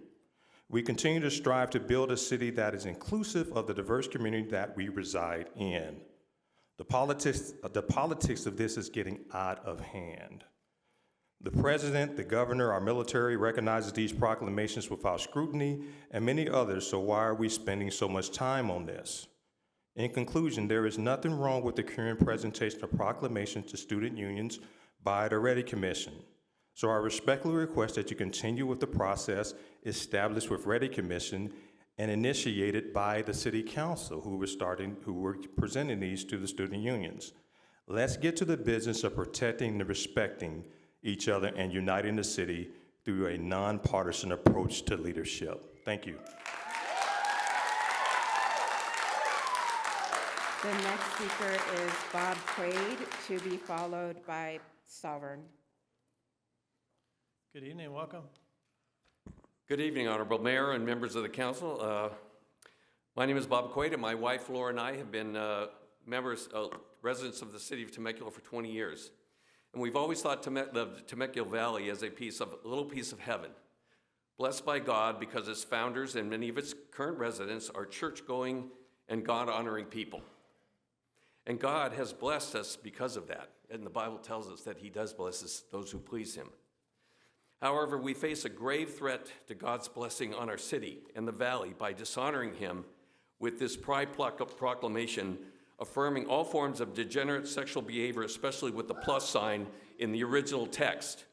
We continue to strive to build a city that is inclusive of the diverse community that we reside in. The politics of this is getting out of hand. The president, the governor, our military recognizes these proclamations without scrutiny and many others, so why are we spending so much time on this? In conclusion, there is nothing wrong with the current presentation of proclamations to student unions by the Ready Commission. So I respectfully request that you continue with the process established with Ready Commission and initiated by the City Council who were presenting these to the student unions. Let's get to the business of protecting and respecting each other and uniting the city through a nonpartisan approach to leadership. Thank you. The next speaker is Bob Quaid, to be followed by Sovereign. Good evening, welcome. Good evening, Honorable Mayor and members of the council. My name is Bob Quaid, and my wife Laura and I have been residents of the city of Temecula for 20 years. And we've always thought the Temecula Valley as a little piece of heaven, blessed by God because its founders and many of its current residents are church-going and God-honoring people. And God has blessed us because of that. And the Bible tells us that he does bless those who please him. However, we face a grave threat to God's blessing on our city and the valley by dishonoring him with this pride proclamation affirming all forms of degenerate sexual behavior, especially with the plus sign in the original text.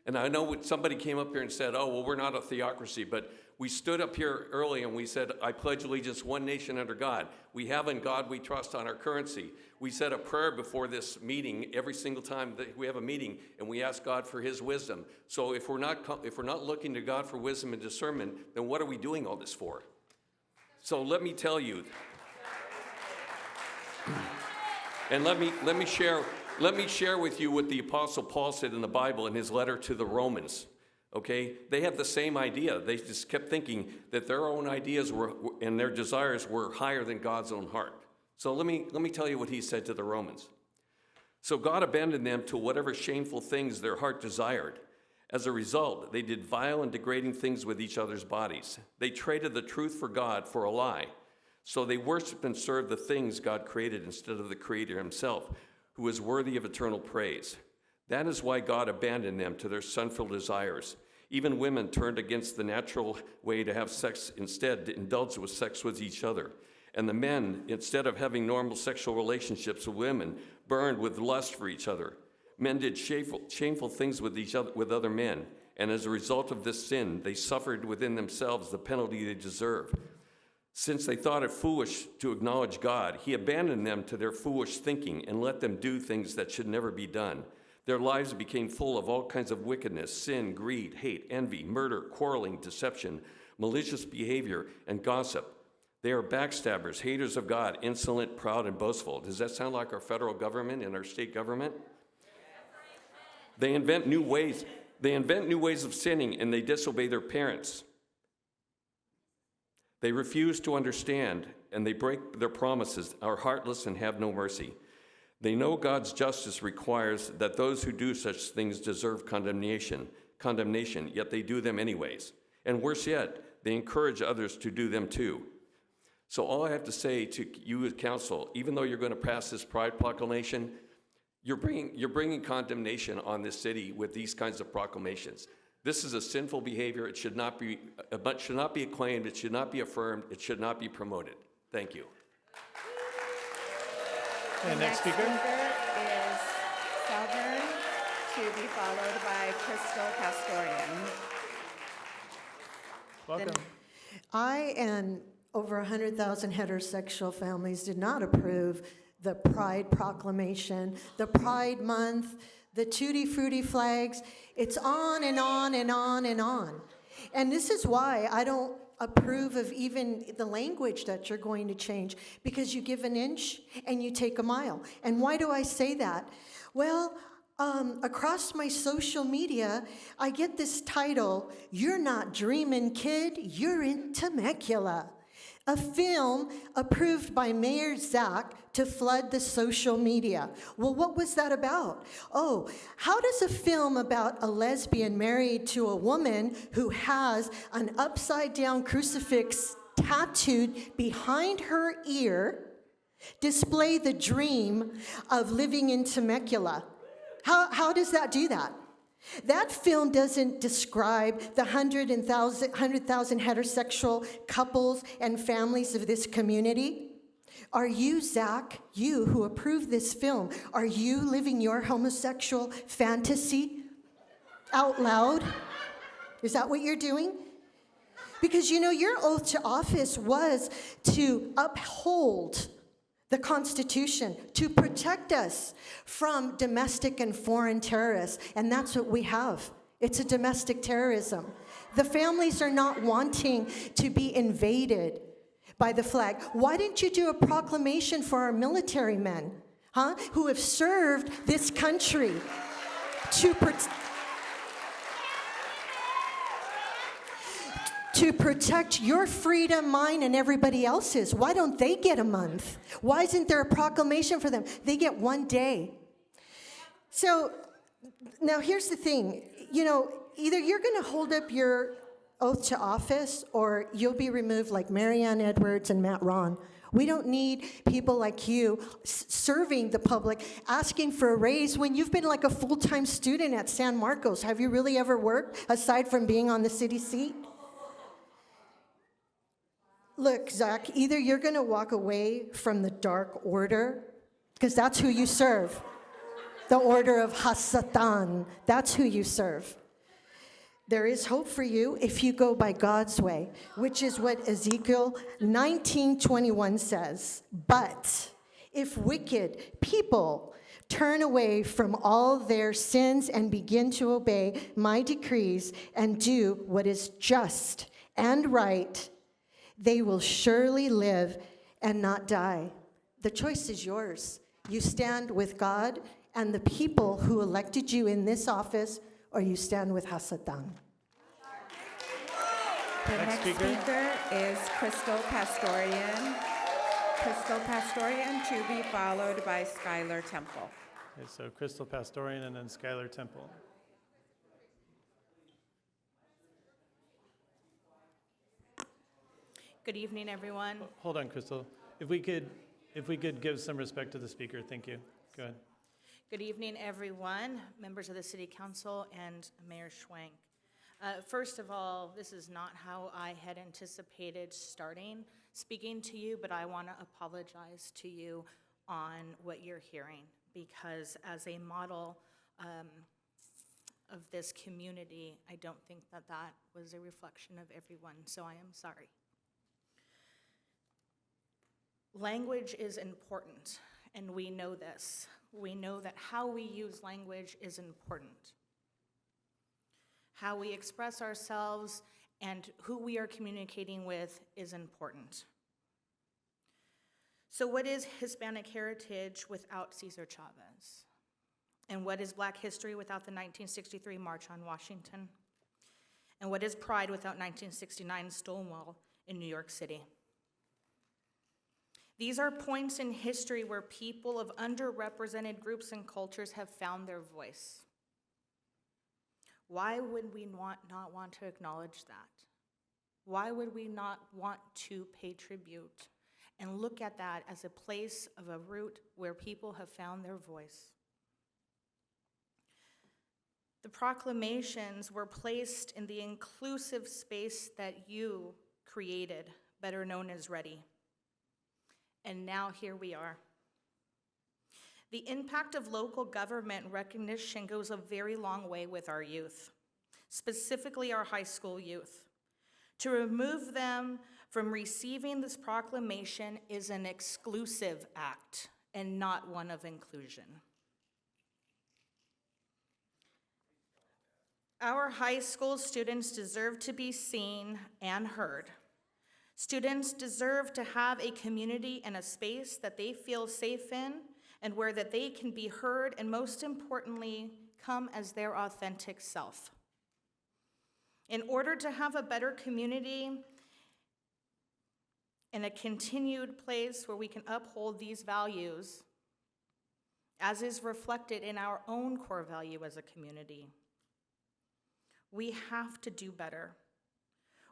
And I know somebody came up here and said, oh, well, we're not a theocracy, but we stood up here early and we said, I pledge allegiance one nation under God. We have in God we trust on our currency. We said a prayer before this meeting every single time that we have a meeting, and we ask God for his wisdom. So if we're not looking to God for wisdom and discernment, then what are we doing all this for? So let me tell you, and let me share with you what the Apostle Paul said in the Bible in his letter to the Romans. Okay, they had the same idea. They just kept thinking that their own ideas and their desires were higher than God's own heart. So let me tell you what he said to the Romans. So God abandoned them to whatever shameful things their heart desired. As a result, they did vile and degrading things with each other's bodies. They traded the truth for God for a lie. So they worshiped and served the things God created instead of the Creator himself, who is worthy of eternal praise. That is why God abandoned them to their sinful desires. Even women turned against the natural way to have sex, instead to indulge with sex with each other. And the men, instead of having normal sexual relationships with women, burned with lust for each other. Men did shameful things with each other, with other men. And as a result of this sin, they suffered within themselves the penalty they deserve. Since they thought it foolish to acknowledge God, he abandoned them to their foolish thinking and let them do things that should never be done. Their lives became full of all kinds of wickedness, sin, greed, hate, envy, murder, quarreling, deception, malicious behavior, and gossip. They are backstabbers, haters of God, insolent, proud, and boastful. Does that sound like our federal government and our state government? They invent new ways of sinning, and they disobey their parents. They refuse to understand, and they break their promises, are heartless and have no mercy. They know God's justice requires that those who do such things deserve condemnation, yet they do them anyways. And worse yet, they encourage others to do them too. So all I have to say to you as council, even though you're going to pass this pride proclamation, you're bringing condemnation on this city with these kinds of proclamations. This is a sinful behavior. It should not be acclaimed. It should not be affirmed. It should not be promoted. Thank you. And next speaker is Sovereign, to be followed by Crystal Pastorian. Welcome. I and over 100,000 heterosexual families did not approve the Pride Proclamation, the Pride Month, the tutti frutti flags. It's on and on and on and on. And this is why I don't approve of even the language that you're going to change, because you give an inch and you take a mile. And why do I say that? Well, across my social media, I get this title, "You're Not Dreaming, Kid, You're in Temecula." A film approved by Mayor Zach to flood the social media. Well, what was that about? Oh, how does a film about a lesbian married to a woman who has an upside-down crucifix tattooed behind her ear display the dream of living in Temecula? How does that do that? That film doesn't describe the 100,000 heterosexual couples and families of this community. Are you, Zach, you who approved this film, are you living your homosexual fantasy out loud? Is that what you're doing? Because, you know, your oath to office was to uphold the Constitution, to protect us from domestic and foreign terrorists. And that's what we have. It's a domestic terrorism. The families are not wanting to be invaded by the flag. Why didn't you do a proclamation for our military men, who have served this country to protect your freedom, mine, and everybody else's? Why don't they get a month? Why isn't there a proclamation for them? They get 1 day. So now here's the thing. You know, either you're going to hold up your oath to office or you'll be removed like Marianne Edwards and Matt Ron. We don't need people like you serving the public, asking for a raise when you've been like a full-time student at San Marcos. Have you really ever worked aside from being on the city seat? Look, Zach, either you're going to walk away from the dark order, because that's who you serve. The order of Hasatan. That's who you serve. There is hope for you if you go by God's way, which is what Ezekiel 19:21 says. But if wicked people turn away from all their sins and begin to obey my decrees and do what is just and right, they will surely live and not die. The choice is yours. You stand with God and the people who elected you in this office, or you stand with Hasatan. The next speaker is Crystal Pastorian. Crystal Pastorian to be followed by Skylar Temple. Okay, so Crystal Pastorian and then Skylar Temple. Good evening, everyone. Hold on, Crystal. If we could give some respect to the speaker, thank you. Go ahead. Good evening, everyone, members of the City Council and Mayor Schwank. First of all, this is not how I had anticipated speaking to you, but I want to apologize to you on what you're hearing, because as a model of this community, I don't think that that was a reflection of everyone, so I am sorry. Language is important, and we know this. We know that how we use language is important. How we express ourselves and who we are communicating with is important. So what is Hispanic heritage without Cesar Chavez? And what is Black history without the 1963 March on Washington? And what is pride without 1969 Stonewall in New York City? These are points in history where people of underrepresented groups and cultures have found their voice. Why would we not want to acknowledge that? Why would we not want to pay tribute and look at that as a place of a root where people have found their voice? The proclamations were placed in the inclusive space that you created, better known as Ready. And now here we are. The impact of local government recognition goes a very long way with our youth, specifically our high school youth. To remove them from receiving this proclamation is an exclusive act and not one of inclusion. Our high school students deserve to be seen and heard. Students deserve to have a community and a space that they feel safe in and where that they can be heard and, most importantly, come as their authentic self. In order to have a better community and a continued place where we can uphold these values, as is reflected in our own core value as a community, we have to do better.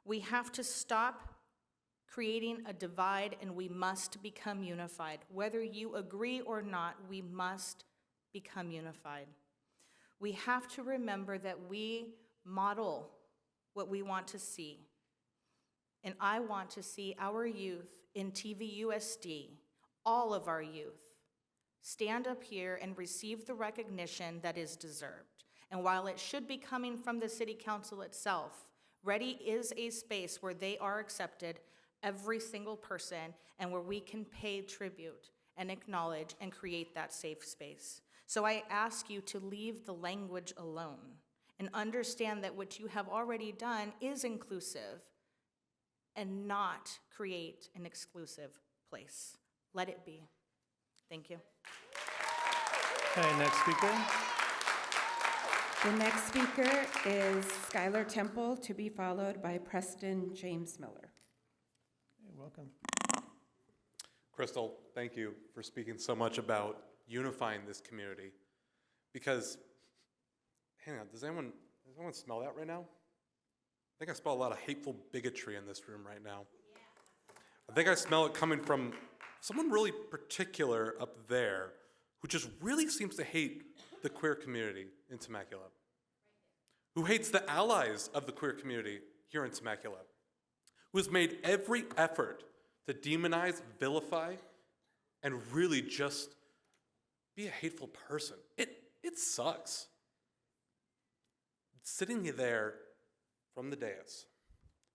We have to stop creating a divide, and we must become unified. Whether you agree or not, we must become unified. We have to remember that we model what we want to see. And I want to see our youth in TVUSD, all of our youth, stand up here and receive the recognition that is deserved. And while it should be coming from the City Council itself, Ready is a space where they are accepted, every single person, and where we can pay tribute and acknowledge and create that safe space. So I ask you to leave the language alone and understand that what you have already done is inclusive and not create an exclusive place. Let it be. Thank you. Okay, next speaker. The next speaker is Skylar Temple, to be followed by Preston James Miller. Hey, welcome. Crystal, thank you for speaking so much about unifying this community. Because, hang on, does anyone smell that right now? I think I smell a lot of hateful bigotry in this room right now. I think I smell it coming from someone really particular up there who just really seems to hate the queer community in Temecula, who hates the allies of the queer community here in Temecula, who has made every effort to demonize, vilify, and really just be a hateful person. It sucks. Sitting there from the dais,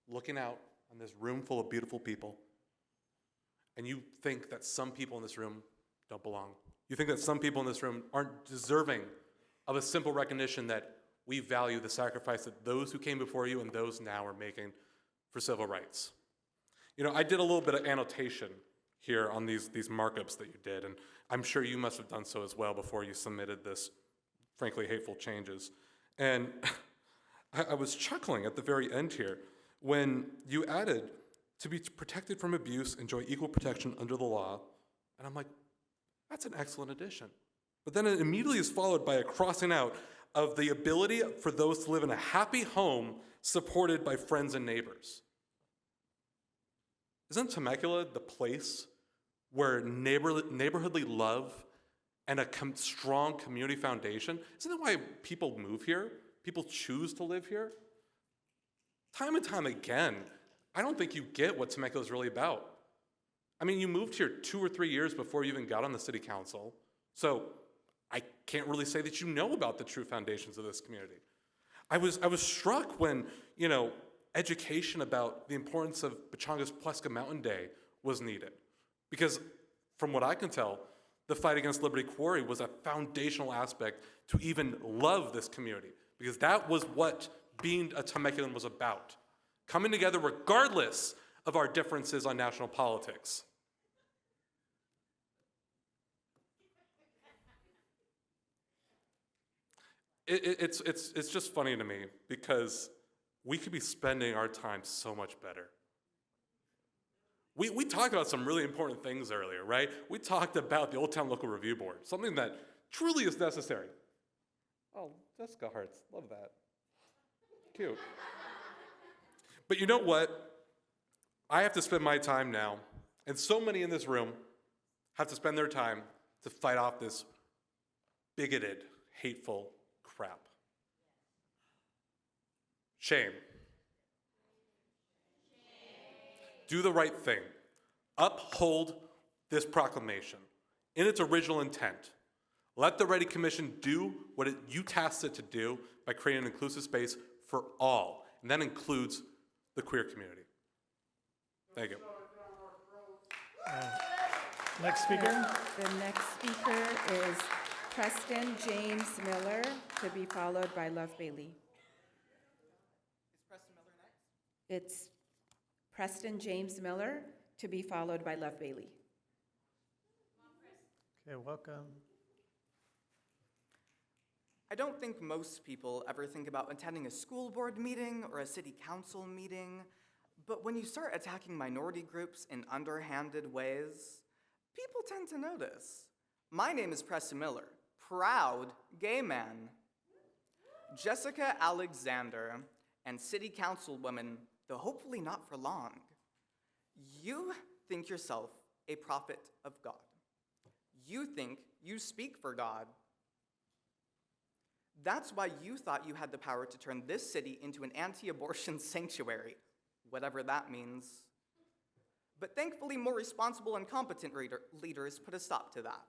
looking out on this room full of beautiful people, and you think that some people in this room don't belong. You think that some people in this room aren't deserving of a simple recognition that we value the sacrifice that those who came before you and those now are making for civil rights. You know, I did a little bit of annotation here on these markups that you did, and I'm sure you must have done so as well before you submitted this frankly hateful changes. And I was chuckling at the very end here when you added, to be protected from abuse, enjoy equal protection under the law. And I'm like, that's an excellent addition. But then it immediately is followed by a crossing out of the ability for those to live in a happy home supported by friends and neighbors. Isn't Temecula the place where neighborhoodly love and a strong community foundation, isn't that why people move here? People choose to live here? Time and time again, I don't think you get what Temecula is really about. I mean, you moved here 2 or 3 years before you even got on the city council, so I can't really say that you know about the true foundations of this community. I was struck when, education about the importance of Pechanga's Pulaski Mountain Day was needed. Because from what I can tell, the fight against Liberty Quarry was a foundational aspect to even love this community. Because that was what being a Temeculanan was about. Coming together regardless of our differences on national politics. It's just funny to me because we could be spending our time so much better. We talked about some really important things earlier, right? We talked about the Old Town Local Review Board, something that truly is necessary. Oh, Jessica Hearts, love that. Cute. But you know what? I have to spend my time now, and so many in this room have to spend their time to fight off this bigoted, hateful crap. Shame. Do the right thing. Uphold this proclamation in its original intent. Let the Ready Commission do what you tasked it to do by creating an inclusive space for all, and that includes the queer community. Thank you. Next speaker. The next speaker is Preston James Miller, to be followed by Love Bailey. It's Preston James Miller, to be followed by Love Bailey. Okay, welcome. I don't think most people ever think about attending a school board meeting or a city council meeting, but when you start attacking minority groups in underhanded ways, people tend to notice. My name is Preston Miller, proud gay man. Jessica Alexander and city councilwoman, though hopefully not for long, you think yourself a prophet of God. You think you speak for God. That's why you thought you had the power to turn this city into an anti-abortion sanctuary, whatever that means. But thankfully, more responsible and competent leaders put a stop to that.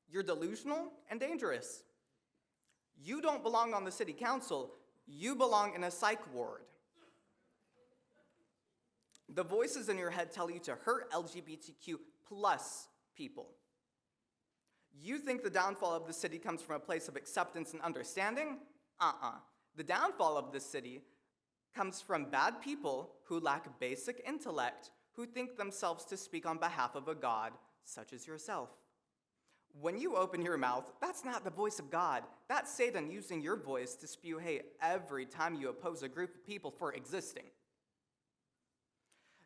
You're delusional and dangerous. You don't belong on the city council, you belong in a psych ward. The voices in your head tell you to hurt LGBTQ plus people. You think the downfall of the city comes from a place of acceptance and understanding? The downfall of this city comes from bad people who lack basic intellect, who think themselves to speak on behalf of a God such as yourself. When you open your mouth, that's not the voice of God. That's Satan using your voice to spew hate every time you oppose a group of people for existing.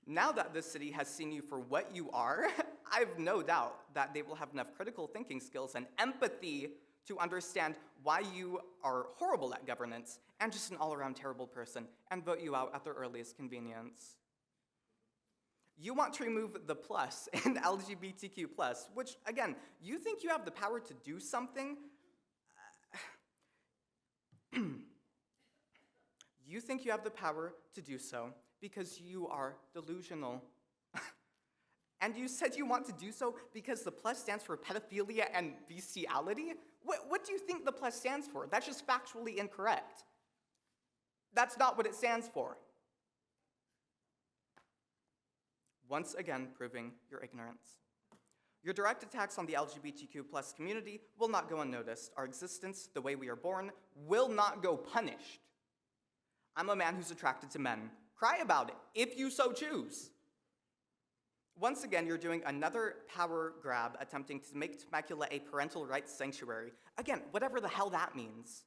Now that this city has seen you for what you are, I've no doubt that they will have enough critical thinking skills and empathy to understand why you are horrible at governance and just an all-around terrible person and vote you out at their earliest convenience. You want to remove the plus in LGBTQ+, which, again, you think you have the power to do something? You think you have the power to do so because you are delusional. And you said you want to do so because the plus stands for pedophilia and bestiality? What do you think the plus stands for? That's just factually incorrect. That's not what it stands for. Once again, proving your ignorance. Your direct attacks on the LGBTQ+ community will not go unnoticed. Our existence, the way we are born, will not go punished. I'm a man who's attracted to men. Cry about it, if you so choose. Once again, you're doing another power grab, attempting to make Temecula a parental rights sanctuary. Again, whatever the hell that means.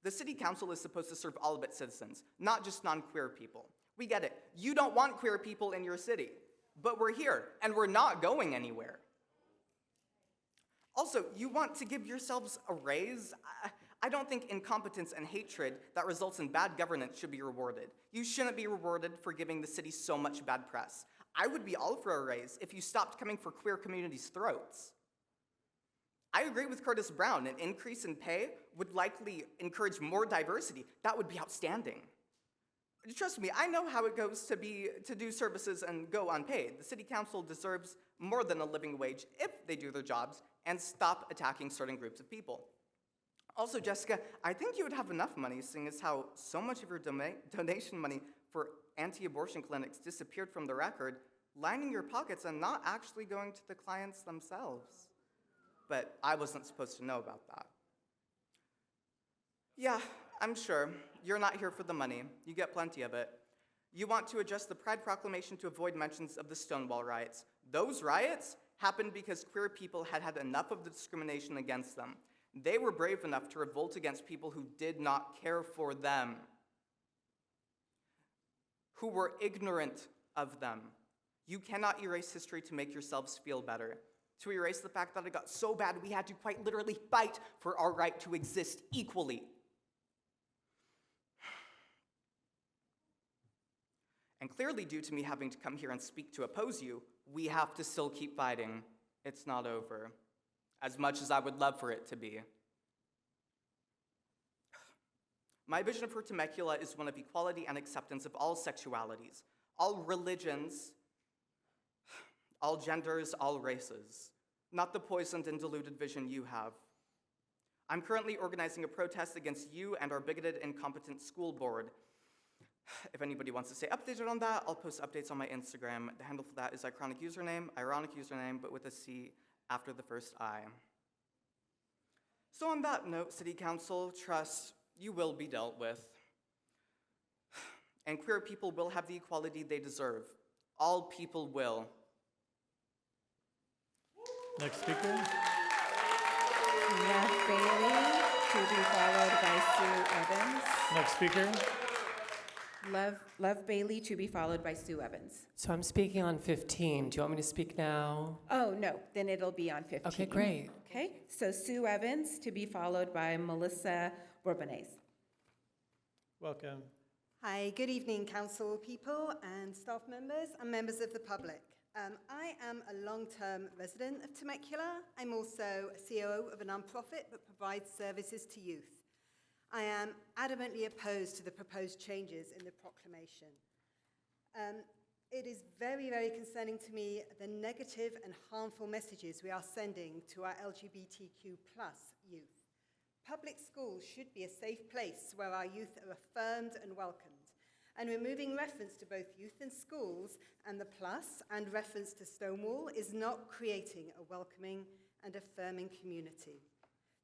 The city council is supposed to serve all of its citizens, not just non-queer people. We get it. You don't want queer people in your city, but we're here, and we're not going anywhere. Also, you want to give yourselves a raise? I don't think incompetence and hatred that results in bad governance should be rewarded. You shouldn't be rewarded for giving the city so much bad press. I would be all for a raise if you stopped coming for queer communities' throats. I agree with Curtis Brown. An increase in pay would likely encourage more diversity. That would be outstanding. Trust me, I know how it goes to do services and go unpaid. The city council deserves more than a living wage if they do their jobs and stop attacking certain groups of people. Also, Jessica, I think you would have enough money, seeing as how so much of your donation money for anti-abortion clinics disappeared from the record, lining your pockets and not actually going to the clients themselves. But I wasn't supposed to know about that. Yeah, I'm sure. You're not here for the money. You get plenty of it. You want to adjust the Pride Proclamation to avoid mentions of the Stonewall riots. Those riots happened because queer people had had enough of the discrimination against them. They were brave enough to revolt against people who did not care for them, who were ignorant of them. You cannot erase history to make yourselves feel better, to erase the fact that it got so bad we had to quite literally fight for our right to exist equally. And clearly, due to me having to come here and speak to oppose you, we have to still keep fighting. It's not over, as much as I would love for it to be. My vision for Temecula is one of equality and acceptance of all sexualities, all religions, all genders, all races, not the poisoned and diluted vision you have. I'm currently organizing a protest against you and our bigoted, incompetent school board. If anybody wants to stay updated on that, I'll post updates on my Instagram. The handle for that is ironic username, but with a C after the first I. So on that note, City Council, trust, you will be dealt with. and queer people will have the equality they deserve. All people will. Next speaker. Love Bailey, to be followed by Sue Evans. Next speaker. Love Bailey, to be followed by Sue Evans. So I'm speaking on 15. Do you want me to speak now? Oh, no, then it'll be on 15. Okay, great. Okay, so Sue Evans, to be followed by Melissa Bourbonnais. Welcome. Hi, good evening, council people and staff members and members of the public. I am a long-term resident of Temecula. I'm also a COO of a nonprofit that provides services to youth. I am adamantly opposed to the proposed changes in the proclamation. It is very, very concerning to me the negative and harmful messages we are sending to our LGBTQ+ youth. Public schools should be a safe place where our youth are affirmed and welcomed. And removing reference to both youth and schools and the plus and reference to Stonewall is not creating a welcoming and affirming community.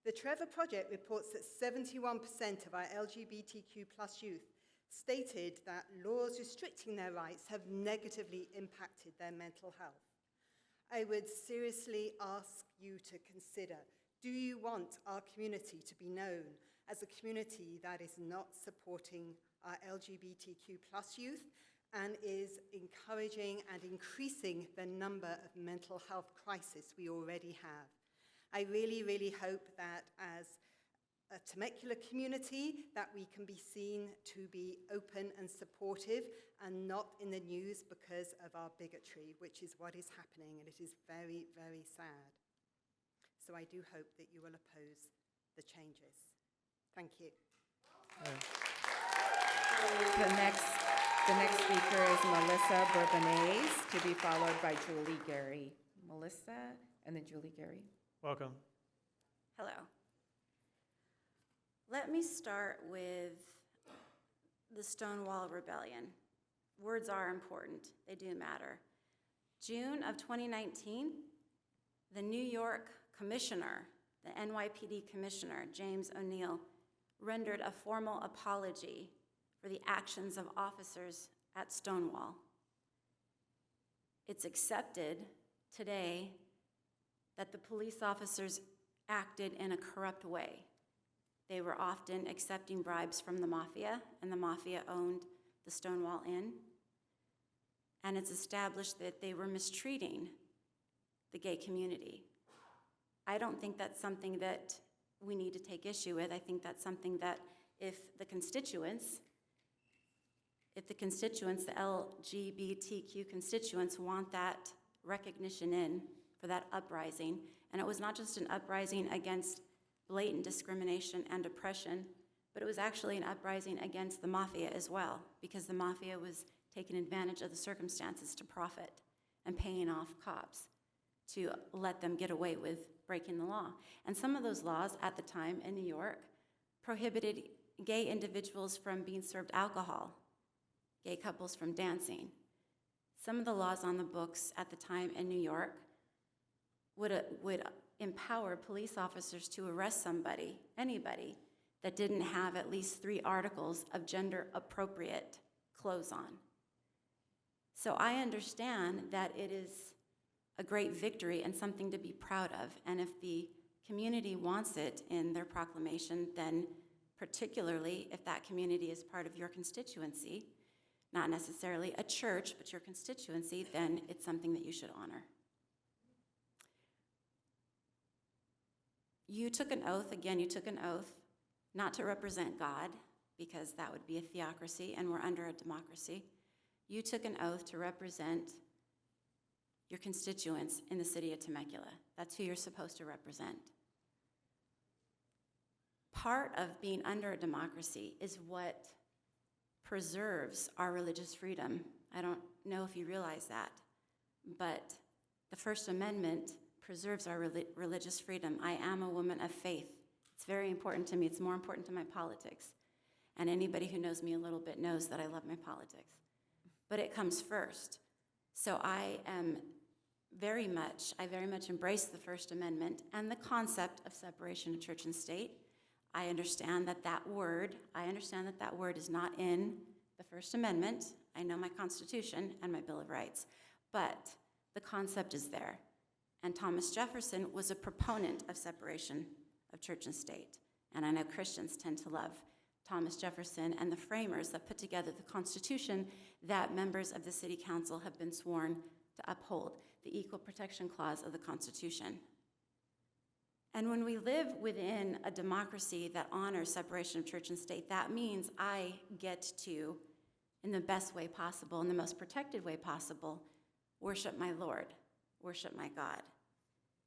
The Trevor Project reports that 71% of our LGBTQ+ youth stated that laws restricting their rights have negatively impacted their mental health. I would seriously ask you to consider, do you want our community to be known as a community that is not supporting our LGBTQ+ youth and is encouraging and increasing the number of mental health crises we already have? I really, really hope that as a Temecula community that we can be seen to be open and supportive and not in the news because of our bigotry, which is what is happening, and it is very, very sad. So I do hope that you will oppose the changes. Thank you. The next speaker is Melissa Bourbonnais, to be followed by Julie Gary. Melissa, and then Julie Gary. Welcome. Hello. Let me start with the Stonewall Rebellion. Words are important. They do matter. June of 2019, the New York commissioner, the NYPD commissioner, James O'Neill, rendered a formal apology for the actions of officers at Stonewall. It's accepted today that the police officers acted in a corrupt way. They were often accepting bribes from the mafia, and the mafia owned the Stonewall Inn. And it's established that they were mistreating the gay community. I don't think that's something that we need to take issue with. I think that's something that if the constituents, the LGBTQ constituents want that recognition in for that uprising, and it was not just an uprising against blatant discrimination and oppression, but it was actually an uprising against the mafia as well, because the mafia was taking advantage of the circumstances to profit and paying off cops to let them get away with breaking the law. And some of those laws at the time in New York prohibited gay individuals from being served alcohol, gay couples from dancing. Some of the laws on the books at the time in New York would empower police officers to arrest somebody, anybody, that didn't have at least 3 articles of gender-appropriate clothes on. So I understand that it is a great victory and something to be proud of, and if the community wants it in their proclamation, then particularly if that community is part of your constituency, not necessarily a church, but your constituency, then it's something that you should honor. You took an oath, not to represent God, because that would be a theocracy, and we're under a democracy. You took an oath to represent your constituents in the city of Temecula. That's who you're supposed to represent. Part of being under a democracy is what preserves our religious freedom. I don't know if you realize that, but the First Amendment preserves our religious freedom. I am a woman of faith. It's very important to me. It's more important to my politics. And anybody who knows me a little bit knows that I love my politics. But it comes first. So I very much embrace the First Amendment and the concept of separation of church and state. I understand that that word is not in the First Amendment, I know my Constitution and my Bill of Rights, but the concept is there. And Thomas Jefferson was a proponent of separation of church and state. And I know Christians tend to love Thomas Jefferson and the framers that put together the Constitution that members of the City Council have been sworn to uphold, the Equal Protection Clause of the Constitution. And when we live within a democracy that honors separation of church and state, that means I get to, in the best way possible, in the most protected way possible, worship my Lord, worship my God.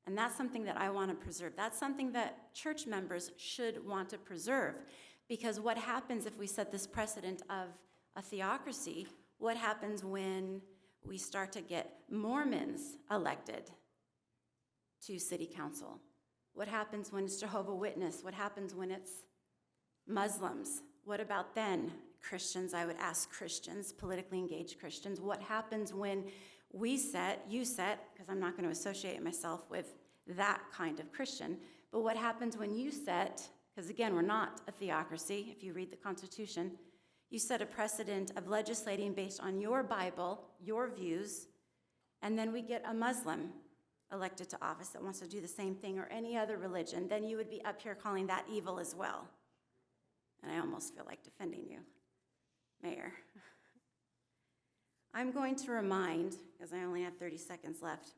And that's something that I want to preserve. That's something that church members should want to preserve. Because what happens if we set this precedent of a theocracy? What happens when we start to get Mormons elected to city council? What happens when it's Jehovah's Witness? What happens when it's Muslims? What about then Christians? I would ask Christians, politically engaged Christians. What happens when you set, because I'm not going to associate myself with that kind of Christian, but what happens when you set, because again, we're not a theocracy, if you read the Constitution, you set a precedent of legislating based on your Bible, your views, and then we get a Muslim elected to office that wants to do the same thing, or any other religion, then you would be up here calling that evil as well. And I almost feel like defending you, Mayor. I'm going to remind, because I only have 30 seconds left,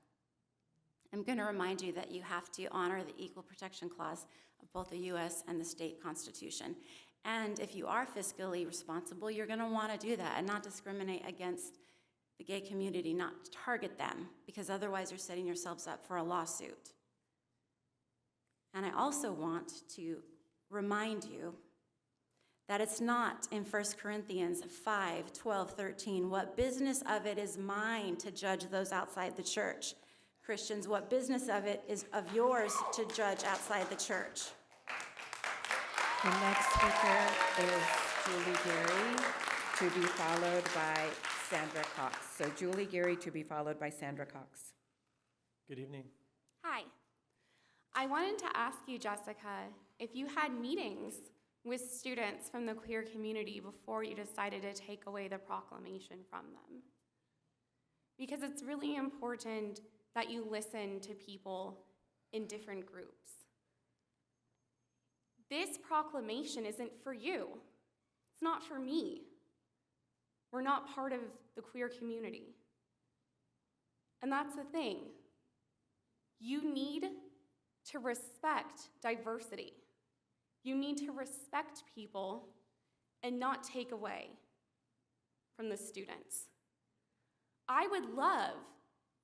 I'm going to remind you that you have to honor the Equal Protection Clause of both the U.S. and the state constitution. And if you are fiscally responsible, you're going to want to do that and not discriminate against the gay community, not target them, because otherwise you're setting yourselves up for a lawsuit. And I also want to remind you that it's not in 1 Corinthians 5, 12, 13, what business of it is mine to judge those outside the church? Christians, what business of it is of yours to judge outside the church? The next speaker is Julie Gary, to be followed by Sandra Cox. So Julie Gary, to be followed by Sandra Cox. Good evening. Hi. I wanted to ask you, Jessica, if you had meetings with students from the queer community before you decided to take away the proclamation from them. Because it's really important that you listen to people in different groups. This proclamation isn't for you. It's not for me. We're not part of the queer community. And that's the thing. You need to respect diversity. You need to respect people and not take away from the students. I would love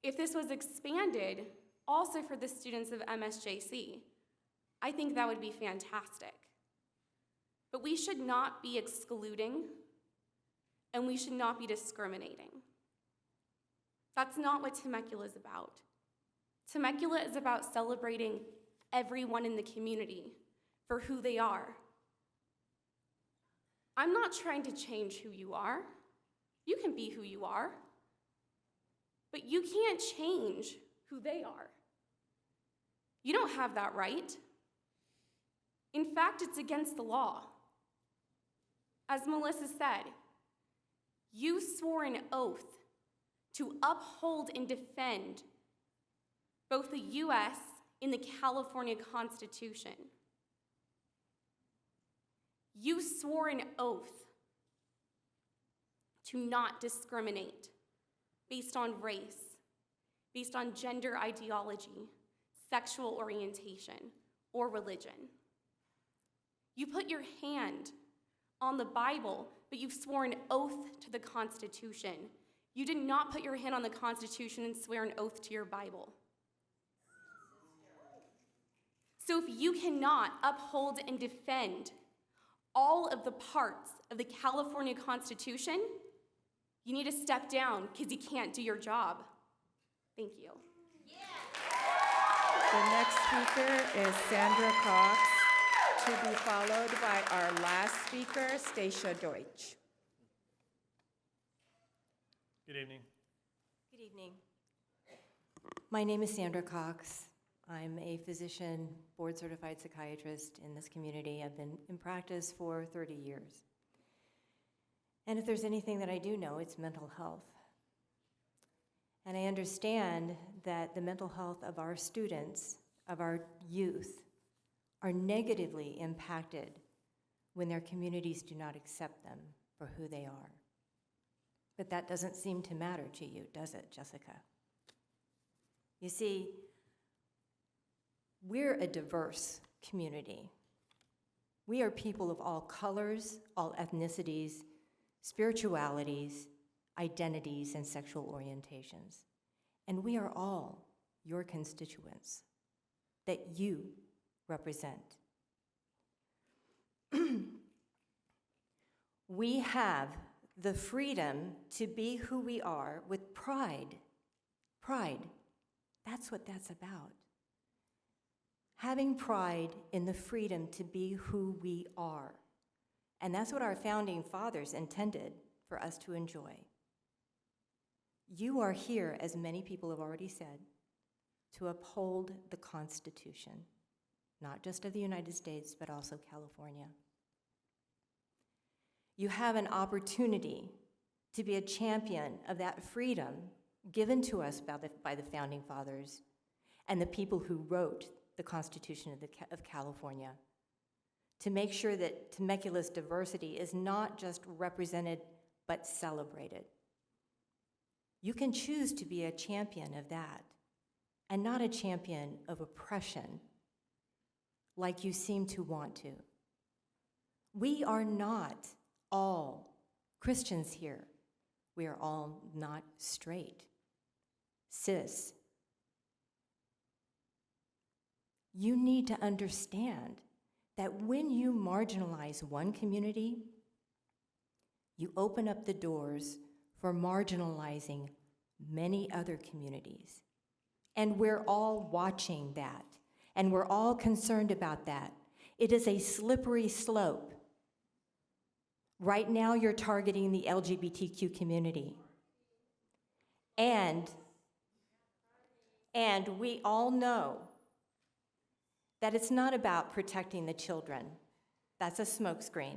if this was expanded also for the students of MSJC. I think that would be fantastic. But we should not be excluding, and we should not be discriminating. That's not what Temecula is about. Temecula is about celebrating everyone in the community for who they are. I'm not trying to change who you are. You can be who you are. But you can't change who they are. You don't have that right. In fact, it's against the law. As Melissa said, you swore an oath to uphold and defend both the U.S. and the California Constitution. You swore an oath to not discriminate based on race, based on gender ideology, sexual orientation, or religion. You put your hand on the Bible, but you've sworn an oath to the Constitution. You did not put your hand on the Constitution and swear an oath to your Bible. So if you cannot uphold and defend all of the parts of the California Constitution, you need to step down because you can't do your job. Thank you. The next speaker is Sandra Cox, to be followed by our last speaker, Stacia Deutsch. Good evening. Good evening. My name is Sandra Cox. I'm a physician, board-certified psychiatrist in this community. I've been in practice for 30 years. And if there's anything that I do know, it's mental health. And I understand that the mental health of our students, of our youth, are negatively impacted when their communities do not accept them for who they are. But that doesn't seem to matter to you, does it, Jessica? You see, we're a diverse community. We are people of all colors, all ethnicities, spiritualities, identities, and sexual orientations. And we are all your constituents that you represent. We have the freedom to be who we are with pride. Pride, that's what that's about. Having pride in the freedom to be who we are. And that's what our founding fathers intended for us to enjoy. You are here, as many people have already said, to uphold the Constitution, not just of the United States, but also California. You have an opportunity to be a champion of that freedom given to us by the founding fathers and the people who wrote the Constitution of California, to make sure that Temecula's diversity is not just represented, but celebrated. You can choose to be a champion of that and not a champion of oppression like you seem to want to. We are not all Christians here. We are all not straight, cis. You need to understand that when you marginalize one community, you open up the doors for marginalizing many other communities. And we're all watching that, and we're all concerned about that. It is a slippery slope. Right now, you're targeting the LGBTQ community. And we all know that it's not about protecting the children. That's a smokescreen.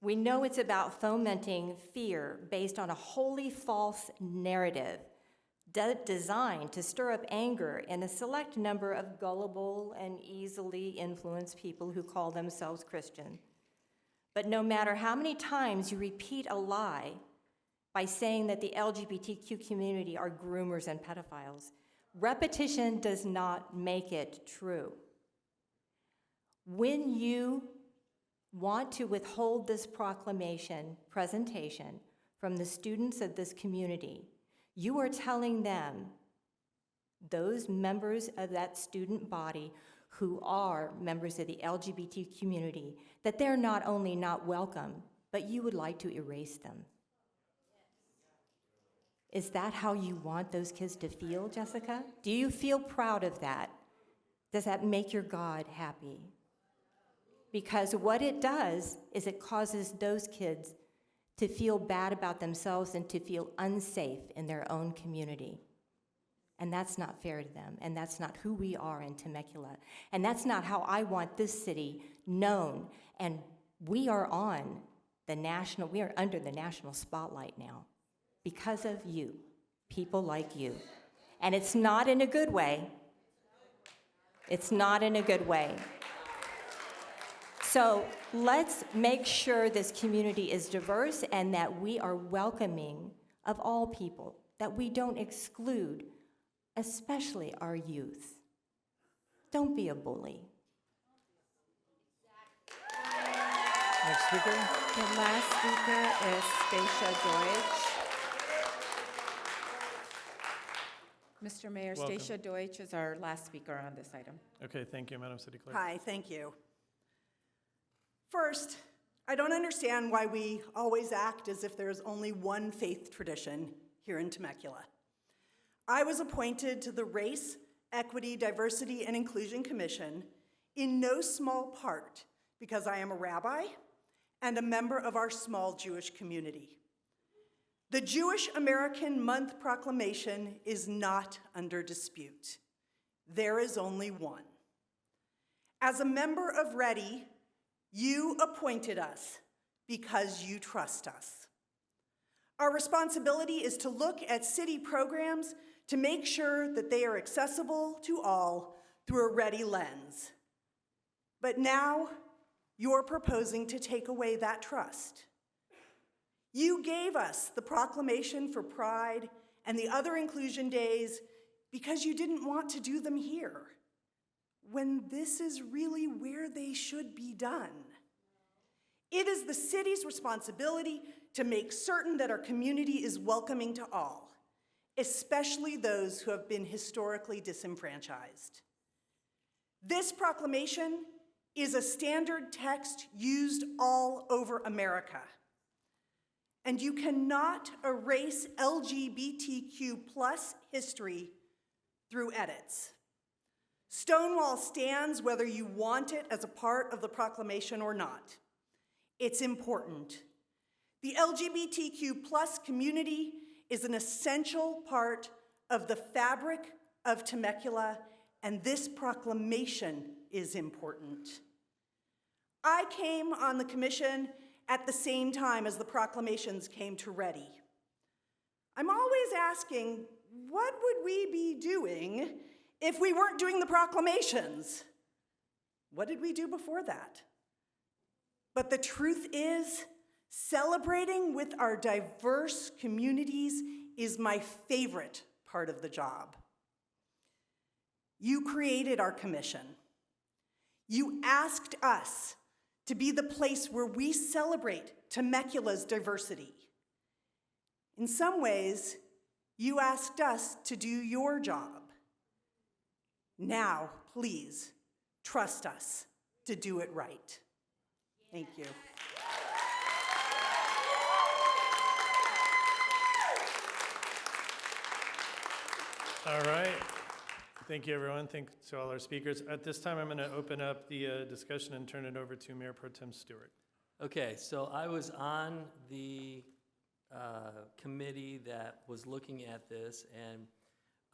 We know it's about fomenting fear based on a wholly false narrative designed to stir up anger in a select number of gullible and easily influenced people who call themselves Christian. But no matter how many times you repeat a lie by saying that the LGBTQ community are groomers and pedophiles, repetition does not make it true. When you want to withhold this presentation from the students of this community, you are telling them, those members of that student body who are members of the LGBT community, that they're not only not welcome, but you would like to erase them. Is that how you want those kids to feel, Jessica? Do you feel proud of that? Does that make your God happy? Because what it does is it causes those kids to feel bad about themselves and to feel unsafe in their own community. And that's not fair to them, and that's not who we are in Temecula. And that's not how I want this city known. And we are under the national spotlight now because of you, people like you. And it's not in a good way. It's not in a good way. So let's make sure this community is diverse and that we are welcoming of all people, that we don't exclude, especially our youth. Don't be a bully. Next speaker. The last speaker is Stacia Deutsch. Mr. Mayor, Welcome. Stacia Deutsch is our last speaker on this item. Okay, thank you, Madam City Clerk. Hi, thank you. First, I don't understand why we always act as if there's only one faith tradition here in Temecula. I was appointed to the Race, Equity, Diversity, and Inclusion Commission in no small part because I am a rabbi and a member of our small Jewish community. The Jewish American Month proclamation is not under dispute. There is only one. As a member of READY, you appointed us because you trust us. Our responsibility is to look at city programs to make sure that they are accessible to all through a ready lens. But now, you're proposing to take away that trust. You gave us the proclamation for Pride and the other inclusion days because you didn't want to do them here, when this is really where they should be done. It is the city's responsibility to make certain that our community is welcoming to all, especially those who have been historically disenfranchised. This proclamation is a standard text used all over America. And you cannot erase LGBTQ+ history through edits. Stonewall stands whether you want it as a part of the proclamation or not. It's important. The LGBTQ+ community is an essential part of the fabric of Temecula, and this proclamation is important. I came on the commission at the same time as the proclamations came to ready. I'm always asking, what would we be doing if we weren't doing the proclamations? What did we do before that? But the truth is, celebrating with our diverse communities is my favorite part of the job. You created our commission. You asked us to be the place where we celebrate Temecula's diversity. In some ways, you asked us to do your job. Now, please, trust us to do it right. Thank you. All right. Thank you, everyone. Thanks to all our speakers. At this time, I'm going to open up the discussion and turn it over to Mayor Pro Tem Stewart. Okay, so I was on the committee that was looking at this, and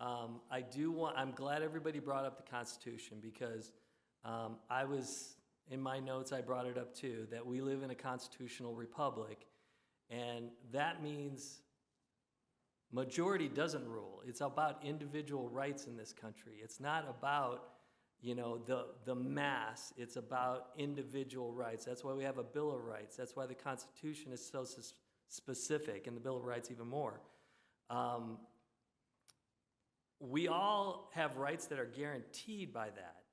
I'm glad everybody brought up the Constitution, because in my notes, I brought it up too, that we live in a constitutional republic, and that means majority doesn't rule. It's about individual rights in this country. It's not about, the mass. It's about individual rights. That's why we have a Bill of Rights. That's why the Constitution is so specific, and the Bill of Rights even more. We all have rights that are guaranteed by that.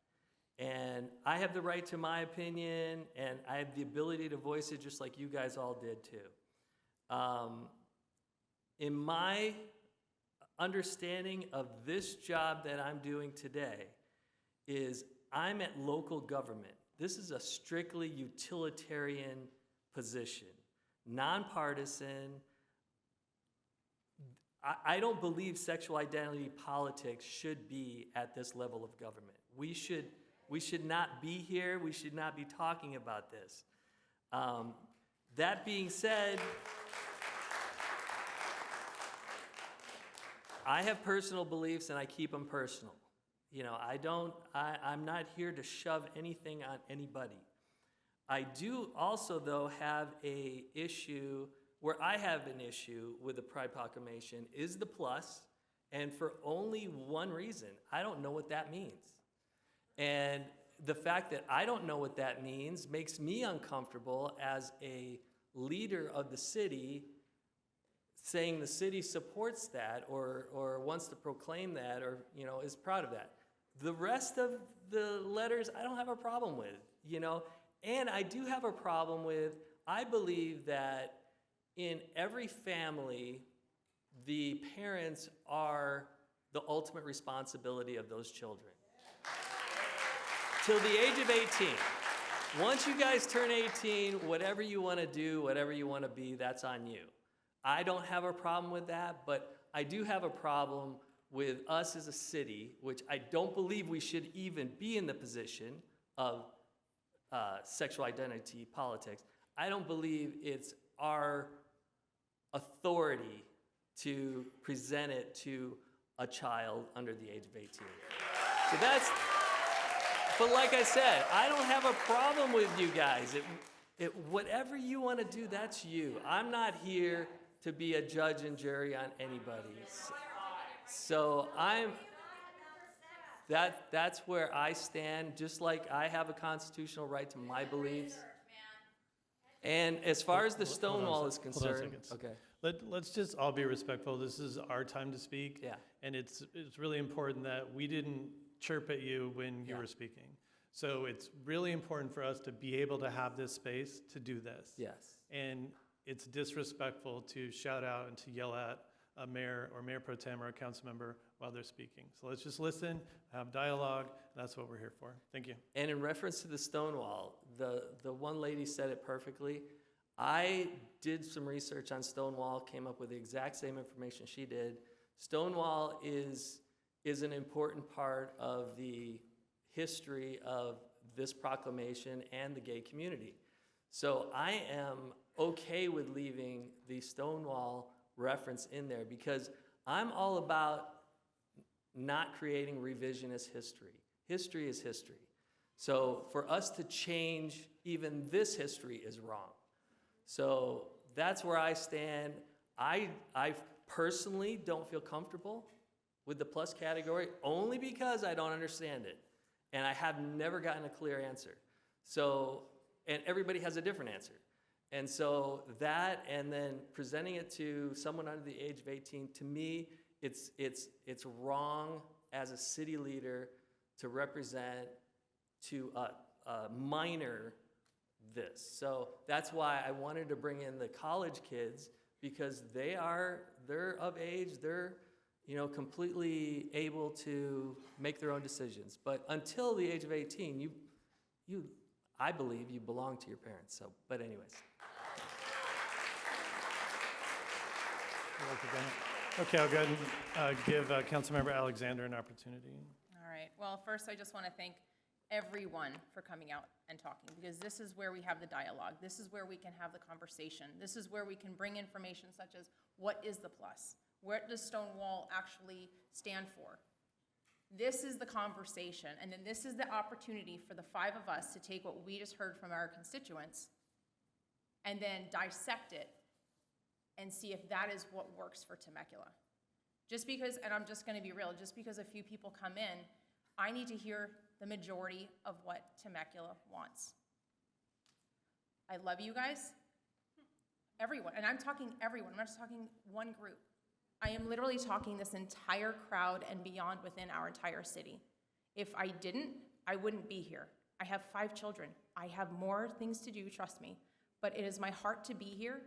And I have the right to my opinion, and I have the ability to voice it just like you guys all did too. In my understanding of this job that I'm doing today is I'm at local government. This is a strictly utilitarian position, nonpartisan. I don't believe sexual identity politics should be at this level of government. We should not be here. We should not be talking about this. That being said, I have personal beliefs, and I keep them personal. I'm not here to shove anything on anybody. I do also, though, have a issue where I have an issue with the Pride Proclamation is the plus, and for only one reason. I don't know what that means. And the fact that I don't know what that means makes me uncomfortable as a leader of the city, saying the city supports that or wants to proclaim that or is proud of that. The rest of the letters I don't have a problem with, and I do have a problem with, I believe that in every family, the parents are the ultimate responsibility of those children. Till the age of 18. Once you guys turn 18, whatever you want to do, whatever you want to be, that's on you. I don't have a problem with that, but I do have a problem with us as a city, which I don't believe we should even be in the position of sexual identity politics. I don't believe it's our authority to present it to a child under the age of 18. So but like I said, I don't have a problem with you guys. Whatever you want to do, that's you. I'm not here to be a judge and jury on anybody. So that's where I stand, just like I have a constitutional right to my beliefs. And as far as the Stonewall is concerned, okay. Let's just all be respectful. This is our time to speak. Yeah. And it's really important that we didn't chirp at you when you were speaking. So it's really important for us to be able to have this space to do this. Yes. And it's disrespectful to shout out and to yell at a mayor or mayor pro tem or a council member while they're speaking. So let's just listen, have dialogue. That's what we're here for. Thank you. And in reference to the Stonewall, the one lady said it perfectly. I did some research on Stonewall, came up with the exact same information she did. Stonewall is an important part of the history of this proclamation and the gay community. So I am okay with leaving the Stonewall reference in there because I'm all about not creating revisionist history. History is history. So for us to change even this history is wrong. So that's where I stand. I personally don't feel comfortable with the plus category only because I don't understand it. And I have never gotten a clear answer. So, and everybody has a different answer. And so that, and then presenting it to someone under the age of 18, to me, it's wrong as a city leader to represent to a minor this. So that's why I wanted to bring in the college kids because they're of age, they're completely able to make their own decisions. But until the age of 18, I believe you belong to your parents. So, but anyways. Okay, I'll go ahead and give Councilmember Alexander an opportunity. All right. Well, first, I just want to thank everyone for coming out and talking because this is where we have the dialogue. This is where we can have the conversation. This is where we can bring information such as what is the plus? What does Stonewall actually stand for? This is the conversation, and then this is the opportunity for the five of us to take what we just heard from our constituents and then dissect it and see if that is what works for Temecula. Just because, and I'm just going to be real, just because a few people come in, I need to hear the majority of what Temecula wants. I love you guys, everyone, and I'm talking everyone. I'm not just talking one group. I am literally talking this entire crowd and beyond within our entire city. If I didn't, I wouldn't be here. I have 5 children. I have more things to do, trust me. But it is my heart to be here,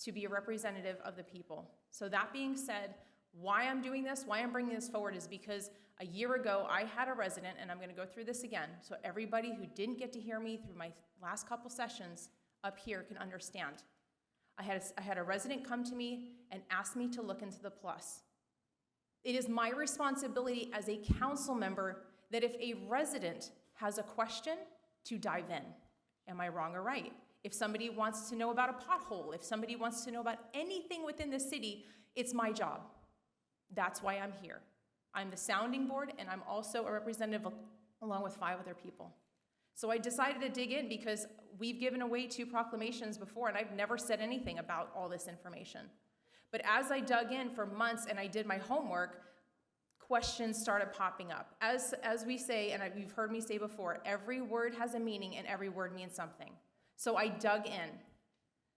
to be a representative of the people. So that being said, why I'm doing this, why I'm bringing this forward is because a year ago, I had a resident, and I'm gonna go through this again, so everybody who didn't get to hear me through my last couple sessions up here can understand. I had a resident come to me and ask me to look into the plus. It is my responsibility as a council member that if a resident has a question, to dive in. Am I wrong or right? If somebody wants to know about a pothole, if somebody wants to know about anything within the city, it's my job. That's why I'm here. I'm the sounding board, and I'm also a representative along with 5 other people. So I decided to dig in because we've given away 2 proclamations before, and I've never said anything about all this information. But as I dug in for months and I did my homework, questions started popping up. As we say, and you've heard me say before, every word has a meaning and every word means something. So I dug in.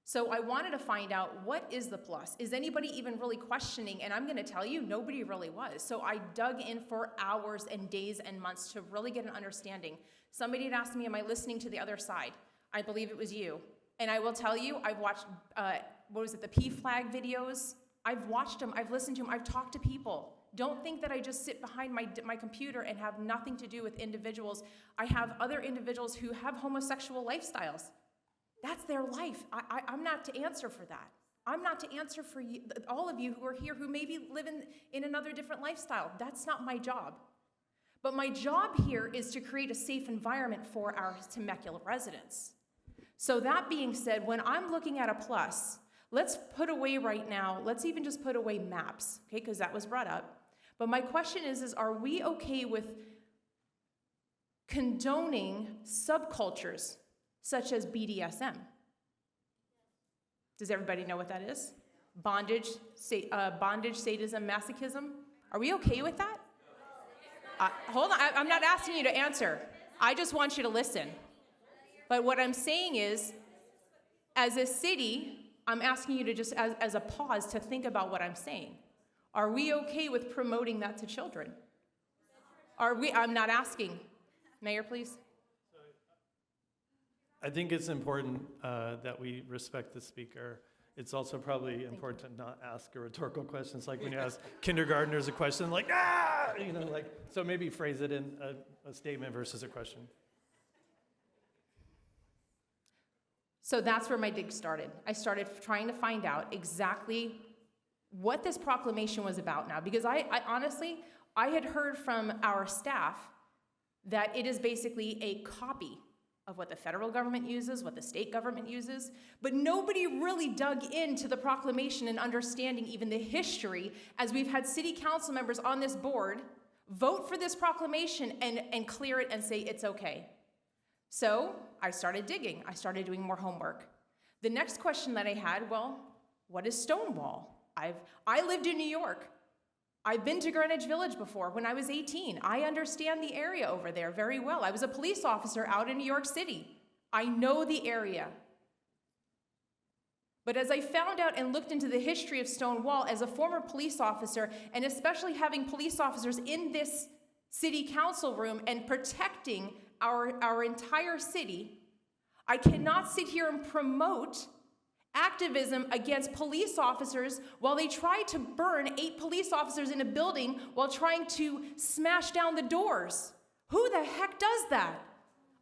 So I wanted to find out, what is the plus? Is anybody even really questioning? And I'm going to tell you, nobody really was. So I dug in for hours and days and months to really get an understanding. Somebody had asked me, am I listening to the other side? I believe it was you. And I will tell you, I've watched, the P-flag videos? I've watched them, I've listened to them, I've talked to people. Don't think that I just sit behind my computer and have nothing to do with individuals. I have other individuals who have homosexual lifestyles. That's their life. I'm not to answer for that. I'm not to answer for you, all of you who are here who maybe live in another different lifestyle. That's not my job. But my job here is to create a safe environment for our Temecula residents. So that being said, when I'm looking at a plus, let's put away right now, let's even just put away maps, okay, because that was brought up. But my question is are we okay with condoning subcultures such as BDSM. Does everybody know what that is? Bondage, sadism, masochism. Are we okay with that? Hold on, I'm not asking you to answer. I just want you to listen. But what I'm saying is, as a city, I'm asking you to just, as a pause, to think about what I'm saying. Are we okay with promoting that to children? I'm not asking. Mayor, please. I think it's important that we respect the speaker. It's also probably important to not ask a rhetorical question. It's like when you ask kindergartners a question, like, ah, you know, like, so maybe phrase it in a statement versus a question. So that's where my dig started. I started trying to find out exactly what this proclamation was about now, because I honestly, I had heard from our staff that it is basically a copy of what the federal government uses, what the state government uses, but nobody really dug into the proclamation and understanding even the history, as we've had city council members on this board vote for this proclamation and clear it and say it's okay. So I started digging. I started doing more homework. The next question that I had, well, what is Stonewall? I lived in New York. I've been to Greenwich Village before when I was 18. I understand the area over there very well. I was a police officer out in New York City. I know the area. But as I found out and looked into the history of Stonewall as a former police officer, and especially having police officers in this city council room and protecting our entire city, I cannot sit here and promote activism against police officers while they try to burn 8 police officers in a building while trying to smash down the doors. Who the heck does that?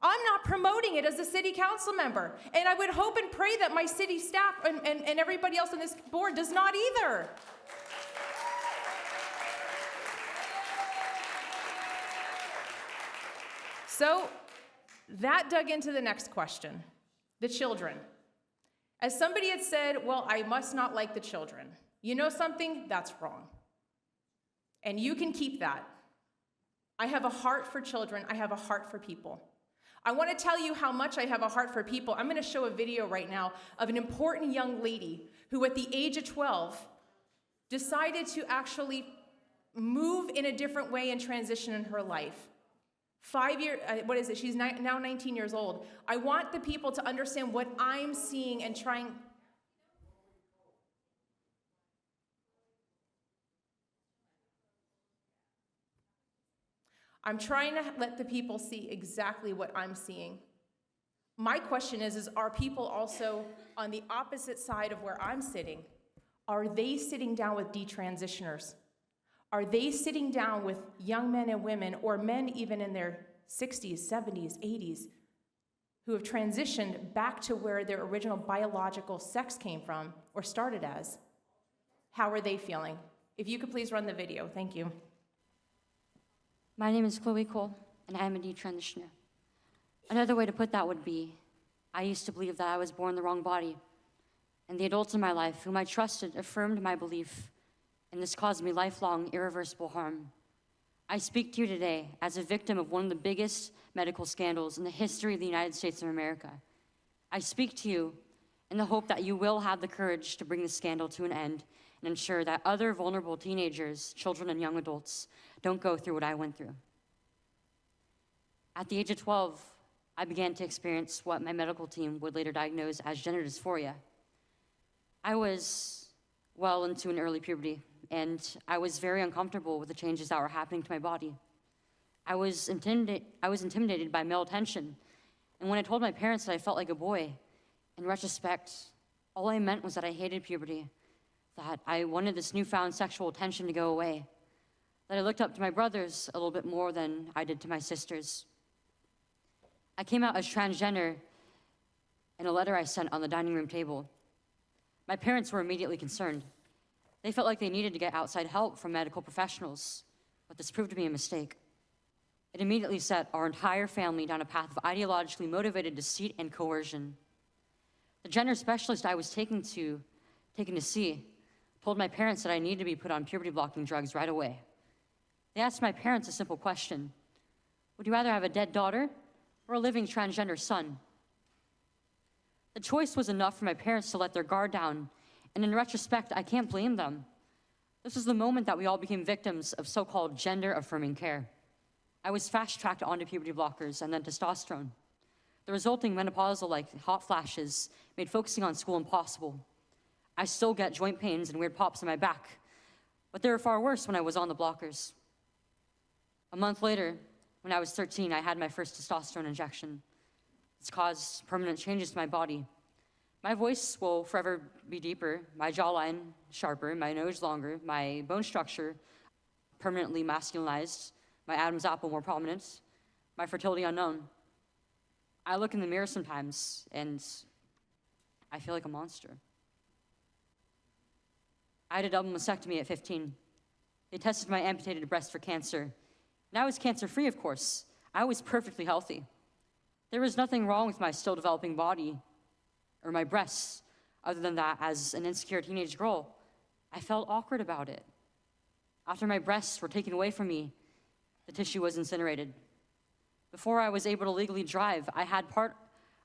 I'm not promoting it as a city council member, and I would hope and pray that my city staff and everybody else on this board does not either. So that dug into the next question, the children. As somebody had said, well, I must not like the children. You know something? That's wrong. And you can keep that. I have a heart for children. I have a heart for people. I want to tell you how much I have a heart for people. I'm going to show a video right now of an important young lady who at the age of 12 decided to actually move in a different way and transition in her life. 5 years, she's now 19 years old. I want the people to understand what I'm seeing and trying. I'm trying to let the people see exactly what I'm seeing. My question is are people also on the opposite side of where I'm sitting? Are they sitting down with detransitioners? Are they sitting down with young men and women, or men even in their 60s, 70s, 80s, who have transitioned back to where their original biological sex came from or started as? How are they feeling? If you could please run the video, thank you. My name is Chloe Cole, and I am a detransitioner. Another way to put that would be, I used to believe that I was born in the wrong body, and the adults in my life whom I trusted affirmed my belief, and this caused me lifelong, irreversible harm. I speak to you today as a victim of one of the biggest medical scandals in the history of the United States of America. I speak to you in the hope that you will have the courage to bring the scandal to an end and ensure that other vulnerable teenagers, children, and young adults don't go through what I went through. At the age of 12, I began to experience what my medical team would later diagnose as gender dysphoria. I was well into an early puberty, and I was very uncomfortable with the changes that were happening to my body. I was intimidated by male attention, and when I told my parents that I felt like a boy, in retrospect, all I meant was that I hated puberty, that I wanted this newfound sexual attention to go away, that I looked up to my brothers a little bit more than I did to my sisters. I came out as transgender in a letter I sent on the dining room table. My parents were immediately concerned. They felt like they needed to get outside help from medical professionals, but this proved to be a mistake. It immediately set our entire family down a path of ideologically motivated deceit and coercion. The gender specialist I was taken to see told my parents that I needed to be put on puberty-blocking drugs right away. They asked my parents a simple question: would you rather have a dead daughter or a living transgender son? The choice was enough for my parents to let their guard down, and in retrospect, I can't blame them. This was the moment that we all became victims of so-called gender-affirming care. I was fast-tracked onto puberty blockers and then testosterone. The resulting menopausal-like hot flashes made focusing on school impossible. I still get joint pains and weird pops in my back, but they were far worse when I was on the blockers. A month later, when I was 13, I had my first testosterone injection. It's caused permanent changes to my body. My voice will forever be deeper, my jawline sharper, my nose longer, my bone structure permanently masculinized, my Adam's apple more prominent, my fertility unknown. I look in the mirror sometimes and I feel like a monster. I had a double mastectomy at 15. They tested my amputated breast for cancer. And I was cancer-free, of course. I was perfectly healthy. There was nothing wrong with my still developing body or my breasts, other than that, as an insecure teenage girl, I felt awkward about it. After my breasts were taken away from me, the tissue was incinerated. Before I was able to legally drive, I had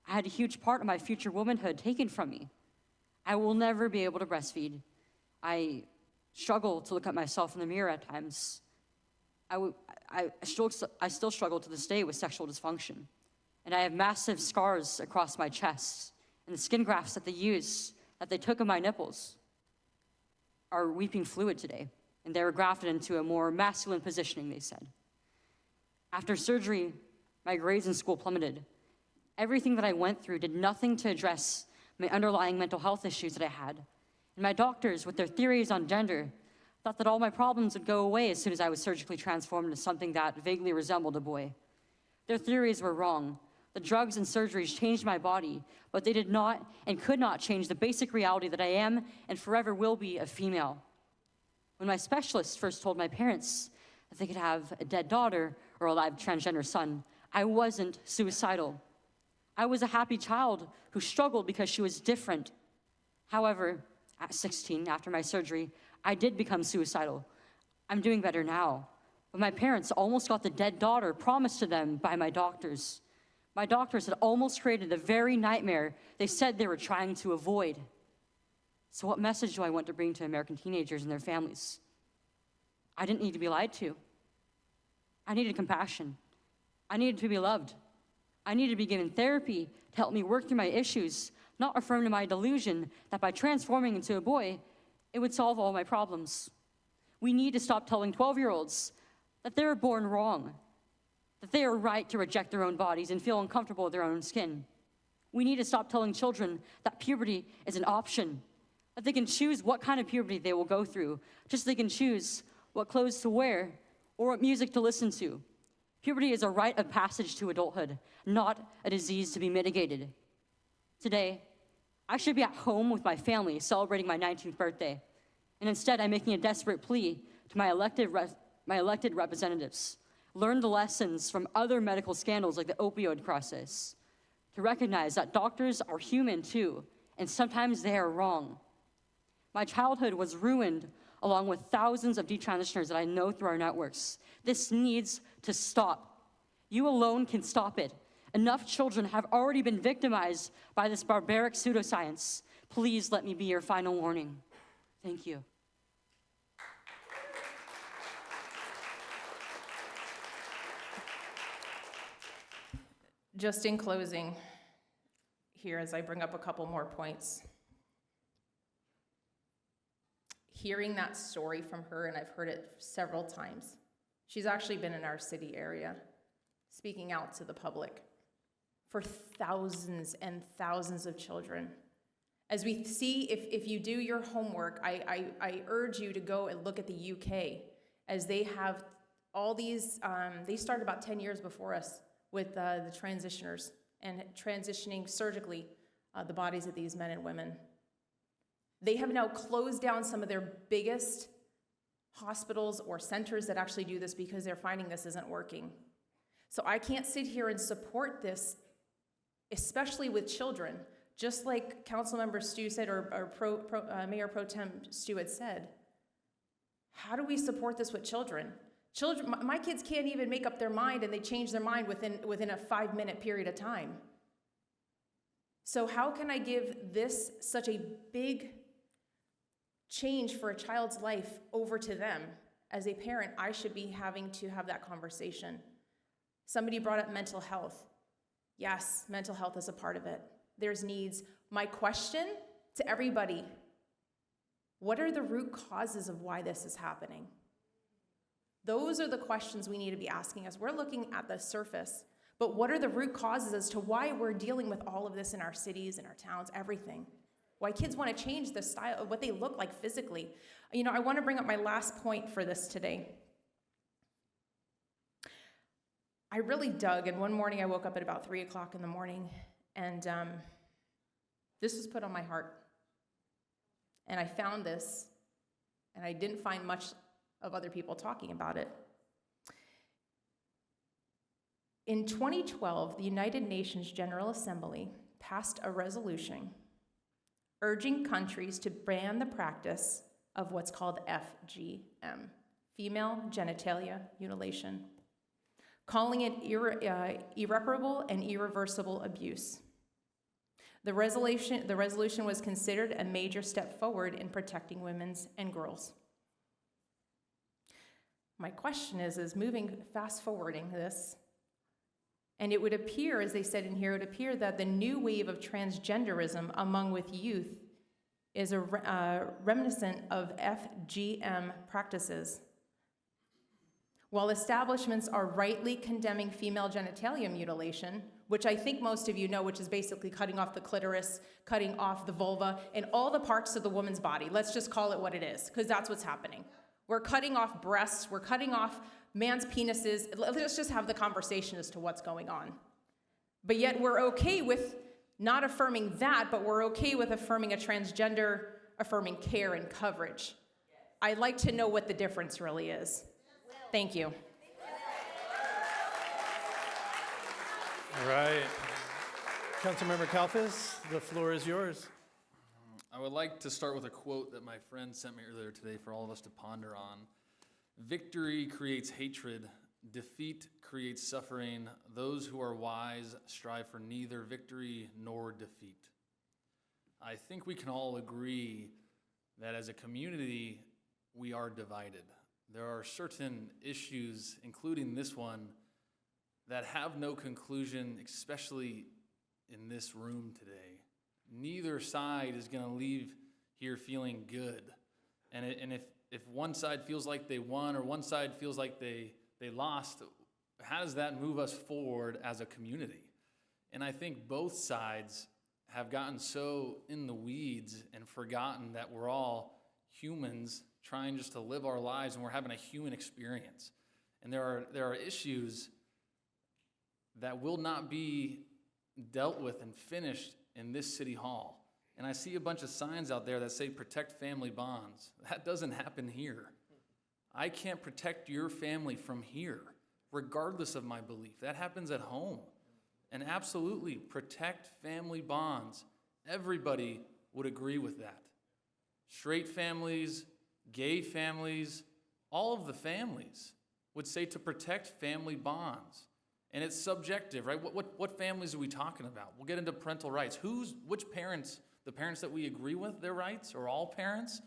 a huge part of my future womanhood taken from me. I will never be able to breastfeed. I struggle to look at myself in the mirror at times. I still struggle to this day with sexual dysfunction. And I have massive scars across my chest. And the skin grafts that they took of my nipples are weeping fluid today. And they were grafted into a more masculine positioning, they said. After surgery, my grades in school plummeted. Everything that I went through did nothing to address my underlying mental health issues that I had. And my doctors, with their theories on gender, thought that all my problems would go away as soon as I was surgically transformed into something that vaguely resembled a boy. Their theories were wrong. The drugs and surgeries changed my body, but they did not and could not change the basic reality that I am and forever will be a female. When my specialist first told my parents that they could have a dead daughter or a live transgender son, I wasn't suicidal. I was a happy child who struggled because she was different. However, at 16, after my surgery, I did become suicidal. I'm doing better now, but my parents almost got the dead daughter promised to them by my doctors. My doctors had almost created the very nightmare they said they were trying to avoid. So what message do I want to bring to American teenagers and their families? I didn't need to be lied to. I needed compassion. I needed to be loved. I needed to be given therapy to help me work through my issues, not affirm to my delusion that by transforming into a boy, it would solve all my problems. We need to stop telling 12-year-olds that they were born wrong, that they are right to reject their own bodies and feel uncomfortable with their own skin. We need to stop telling children that puberty is an option, that they can choose what kind of puberty they will go through, just so they can choose what clothes to wear or what music to listen to. Puberty is a rite of passage to adulthood, not a disease to be mitigated. Today, I should be at home with my family celebrating my 19th birthday, and instead I'm making a desperate plea to my elected representatives. Learn the lessons from other medical scandals like the opioid crisis, to recognize that doctors are human too, and sometimes they are wrong. My childhood was ruined along with thousands of detransitioners that I know through our networks. This needs to stop. You alone can stop it. Enough children have already been victimized by this barbaric pseudoscience. Please let me be your final warning. Thank you. Just in closing here, as I bring up a couple more points. Hearing that story from her, and I've heard it several times. She's actually been in our city area, speaking out to the public for thousands and thousands of children. As we see, if you do your homework, I urge you to go and look at the UK, as they have all these, they started about 10 years before us with the transitioners and transitioning surgically the bodies of these men and women. They have now closed down some of their biggest hospitals or centers that actually do this because they're finding this isn't working. So I can't sit here and support this, especially with children, just like Councilmember Stu said, or Mayor Pro Tem Stu had said. How do we support this with children? Children, my kids can't even make up their mind, and they change their mind within a 5-minute period of time. So how can I give this such a big change for a child's life over to them? As a parent, I should be having to have that conversation. Somebody brought up mental health. Yes, mental health is a part of it. There's needs. My question to everybody, what are the root causes of why this is happening? Those are the questions we need to be asking us. We're looking at the surface, but what are the root causes as to why we're dealing with all of this in our cities, in our towns, everything? Why kids want to change the style of what they look like physically. You know, I want to bring up my last point for this today. I really dug, and one morning I woke up at about 3 o'clock in the morning, and this was put on my heart. And I found this, and I didn't find much of other people talking about it. In 2012, the United Nations General Assembly passed a resolution urging countries to ban the practice of what's called FGM, female genitalia mutilation, calling it irreparable and irreversible abuse. The resolution was considered a major step forward in protecting women and girls. My question is moving, fast forwarding this, and it would appear, as they said in here, it would appear that the new wave of transgenderism among with youth is a reminiscent of FGM practices. While establishments are rightly condemning female genitalia mutilation, which I think most of you know, which is basically cutting off the clitoris, cutting off the vulva, and all the parts of the woman's body. Let's just call it what it is, because that's what's happening. We're cutting off breasts, we're cutting off man's penises. Let's just have the conversation as to what's going on. But yet we're okay with not affirming that, but we're okay with affirming a transgender, affirming care and coverage. I'd like to know what the difference really is. Thank you. All right. Councilmember Kalfas, the floor is yours. I would like to start with a quote that my friend sent me earlier today for all of us to ponder on. Victory creates hatred. Defeat creates suffering. Those who are wise strive for neither victory nor defeat. I think we can all agree that as a community, we are divided. There are certain issues, including this one, that have no conclusion, especially in this room today. Neither side is going to leave here feeling good. And if one side feels like they won or one side feels like they lost, how does that move us forward as a community? And I think both sides have gotten so in the weeds and forgotten that we're all humans trying just to live our lives and we're having a human experience. And there are issues that will not be dealt with and finished in this city hall. And I see a bunch of signs out there that say protect family bonds. That doesn't happen here. I can't protect your family from here, regardless of my belief. That happens at home. And absolutely, protect family bonds. Everybody would agree with that. Straight families, gay families, all of the families would say to protect family bonds. And it's subjective, right? What families are we talking about? We'll get into parental rights. Which parents, the parents that we agree with, their rights, or all parents?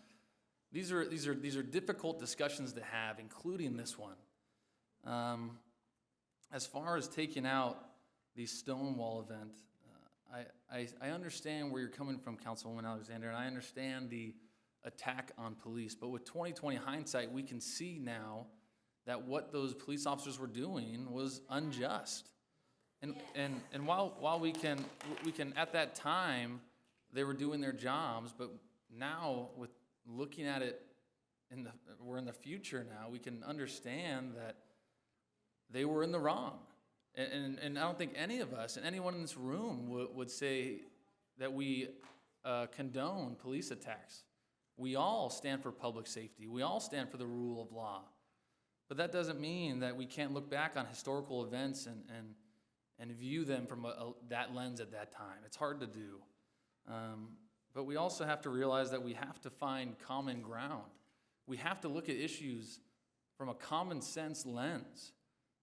These are difficult discussions to have, including this one. As far as taking out the Stonewall event, I understand where you're coming from, Councilwoman Alexander, and I understand the attack on police. But with 2020 hindsight, we can see now that what those police officers were doing was unjust. And while we can at that time, they were doing their jobs, but now with looking at it, we're in the future now, we can understand that they were in the wrong. And I don't think any of us, and anyone in this room would say that we condone police attacks. We all stand for public safety. We all stand for the rule of law. But that doesn't mean that we can't look back on historical events and view them from that lens at that time. It's hard to do. But we also have to realize that we have to find common ground. We have to look at issues from a common sense lens.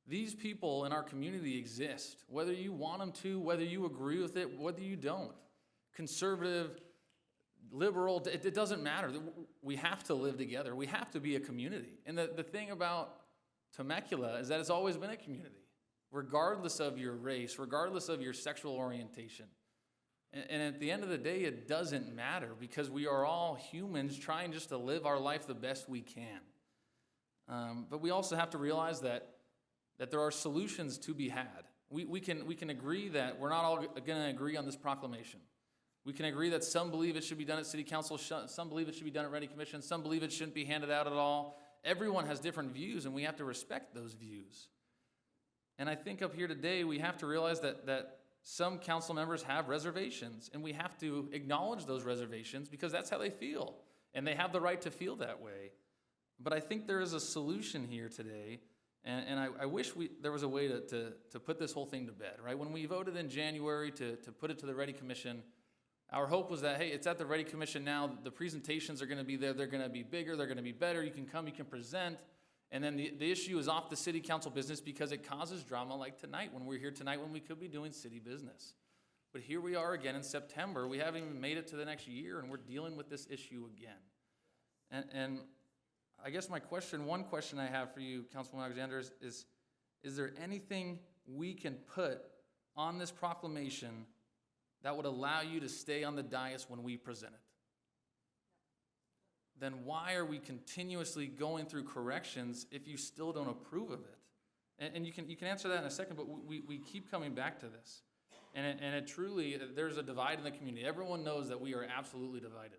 These people in our community exist, whether you want them to, whether you agree with it, whether you don't. Conservative, liberal, it doesn't matter. We have to live together. We have to be a community. And the thing about Temecula is that it's always been a community, regardless of your race, regardless of your sexual orientation. And at the end of the day, it doesn't matter because we are all humans trying just to live our life the best we can. But we also have to realize that there are solutions to be had. We can agree that we're not all going to agree on this proclamation. We can agree that some believe it should be done at City Council, some believe it should be done at Ready Commission, some believe it shouldn't be handed out at all. Everyone has different views, and we have to respect those views. And I think up here today, we have to realize that some council members have reservations, and we have to acknowledge those reservations because that's how they feel, and they have the right to feel that way. But I think there is a solution here today, and I wish there was a way to put this whole thing to bed, right? When we voted in January to put it to the Ready Commission, our hope was that, hey, it's at the Ready Commission now, the presentations are going to be there, they're going to be bigger, they're going to be better, you can come, you can present, and then the issue is off the city council business because it causes drama like tonight, when we're here tonight when we could be doing city business. But here we are again in September, we haven't even made it to the next year, and we're dealing with this issue again. And I guess one question I have for you, Councilwoman Alexander, is there anything we can put on this proclamation that would allow you to stay on the dais when we present it? Then why are we continuously going through corrections if you still don't approve of it? And you can answer that in a second, but we keep coming back to this. And it truly, there's a divide in the community. Everyone knows that we are absolutely divided.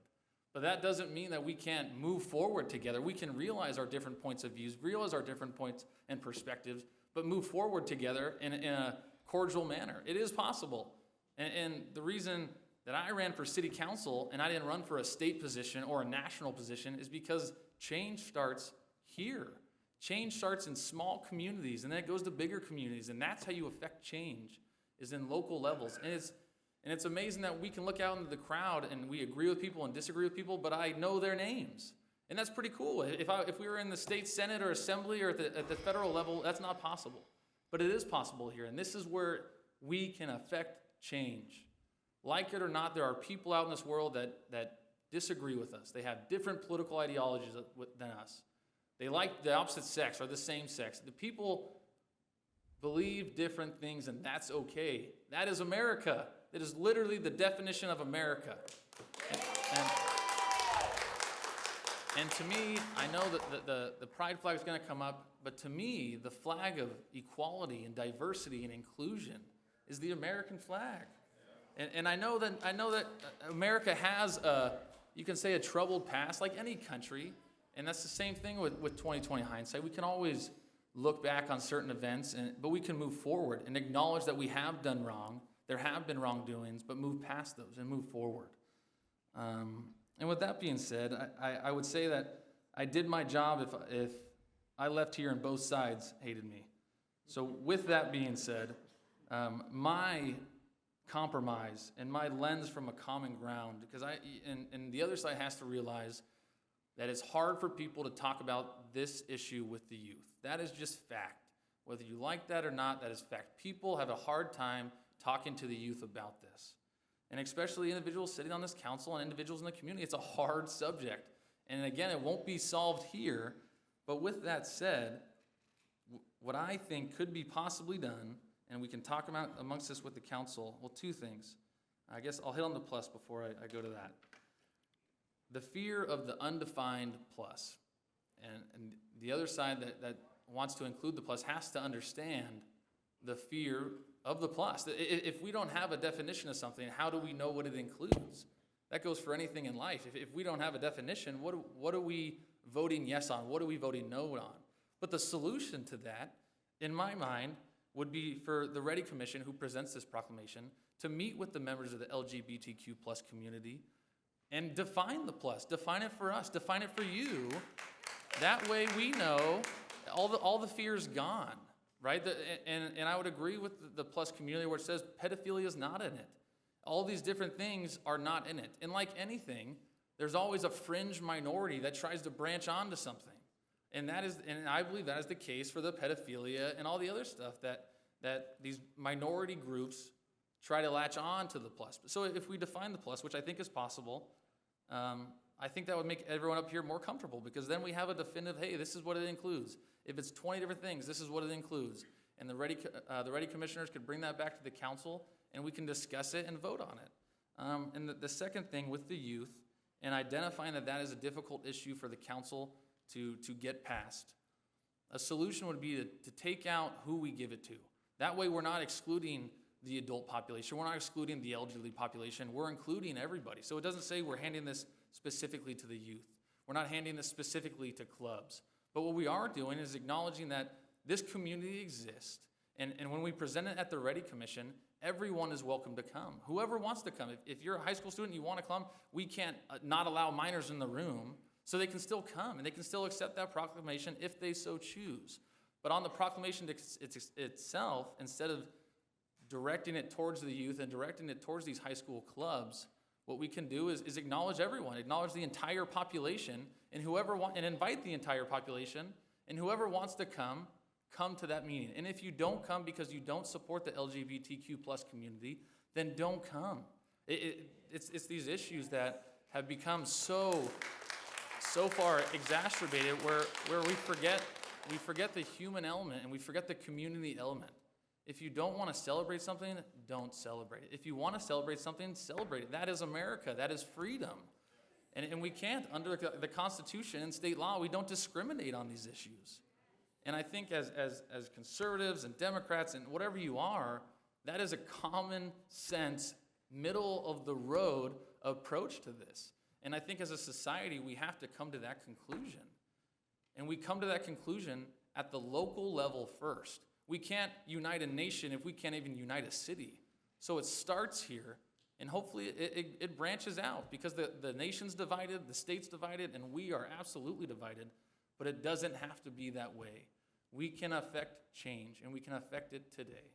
But that doesn't mean that we can't move forward together. We can realize our different points of views, realize our different points and perspectives, but move forward together in a cordial manner. It is possible. And the reason that I ran for city council and I didn't run for a state position or a national position is because change starts here. Change starts in small communities, and then it goes to bigger communities, and that's how you affect change, is in local levels. And it's amazing that we can look out into the crowd and we agree with people and disagree with people, but I know their names. And that's pretty cool. If we were in the state senate or assembly or at the federal level, that's not possible. But it is possible here, and this is where we can affect change. Like it or not, there are people out in this world that disagree with us. They have different political ideologies than us. They like the opposite sex or the same sex. The people believe different things, and that's okay. That is America. It is literally the definition of America. And to me, I know that the pride flag is going to come up, but to me, the flag of equality and diversity and inclusion is the American flag. And I know that America has you can say a troubled past like any country, and that's the same thing with 2020 hindsight. We can always look back on certain events, but we can move forward and acknowledge that we have done wrong. There have been wrongdoings, but move past those and move forward. And with that being said, I would say that I did my job if I left here and both sides hated me. So with that being said, my compromise and my lens from a common ground, because and the other side has to realize that it's hard for people to talk about this issue with the youth. That is just fact. Whether you like that or not, that is fact. People have a hard time talking to the youth about this. And especially individuals sitting on this council and individuals in the community, it's a hard subject. And again, it won't be solved here. But with that said, what I think could be possibly done, and we can talk about amongst us with the council, well, two things. I guess I'll hit on the plus before I go to that. The fear of the undefined plus. And the other side that wants to include the plus has to understand the fear of the plus. If we don't have a definition of something, how do we know what it includes? That goes for anything in life. If we don't have a definition, what are we voting yes on? What are we voting no on? But the solution to that, in my mind, would be for the Ready Commission, who presents this proclamation, to meet with the members of the LGBTQ plus community and define the plus. Define it for us. Define it for you. That way we know all the fear is gone, right? And I would agree with the plus community where it says pedophilia is not in it. All these different things are not in it. And like anything, there's always a fringe minority that tries to branch onto something. And I believe that is the case for the pedophilia and all the other stuff that these minority groups try to latch on to the plus. So if we define the plus, which I think is possible, I think that would make everyone up here more comfortable, because then we have a definitive, hey, this is what it includes. If it's 20 different things, this is what it includes. And the Ready commissioners could bring that back to the council, and we can discuss it and vote on it. And the second thing with the youth, and identifying that is a difficult issue for the council to get past, a solution would be to take out who we give it to. That way we're not excluding the adult population, we're not excluding the elderly population, we're including everybody. So it doesn't say we're handing this specifically to the youth. We're not handing this specifically to clubs. But what we are doing is acknowledging that this community exists. And when we present it at the Ready Commission, everyone is welcome to come. Whoever wants to come. If you're a high school student and you want to come, we can't not allow minors in the room, so they can still come and they can still accept that proclamation if they so choose. But on the proclamation itself, instead of directing it towards the youth and directing it towards these high school clubs, what we can do is acknowledge everyone, acknowledge the entire population, and and invite the entire population, and whoever wants to come to that meeting. And if you don't come because you don't support the LGBTQ plus community, then don't come. It's these issues that have become so far exacerbated where we forget the human element and we forget the community element. If you don't want to celebrate something, don't celebrate it. If you want to celebrate something, celebrate it. That is America. That is freedom. And we can't, under the Constitution and state law, we don't discriminate on these issues. And I think as conservatives and Democrats and whatever you are, that is a common sense, middle of the road approach to this. And I think as a society, we have to come to that conclusion. And we come to that conclusion at the local level first. We can't unite a nation if we can't even unite a city. So it starts here, and hopefully it branches out, because the nation's divided, the state's divided, and we are absolutely divided, but it doesn't have to be that way. We can affect change, and we can affect it today.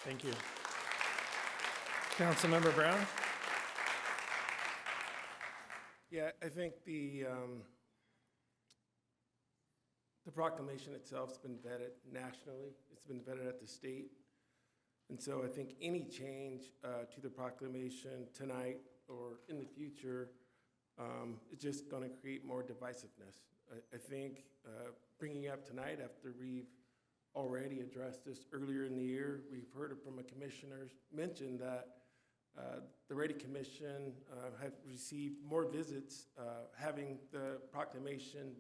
Thank you. Councilmember Brown? Yeah, I think the proclamation itself has been vetted nationally. It's been vetted at the state. And so I think any change to the proclamation tonight or in the future is just going to create more divisiveness. I think bringing up tonight, after we've already addressed this earlier in the year, we've heard it from a commissioner mention that the Ready Commission have received more visits having the proclamation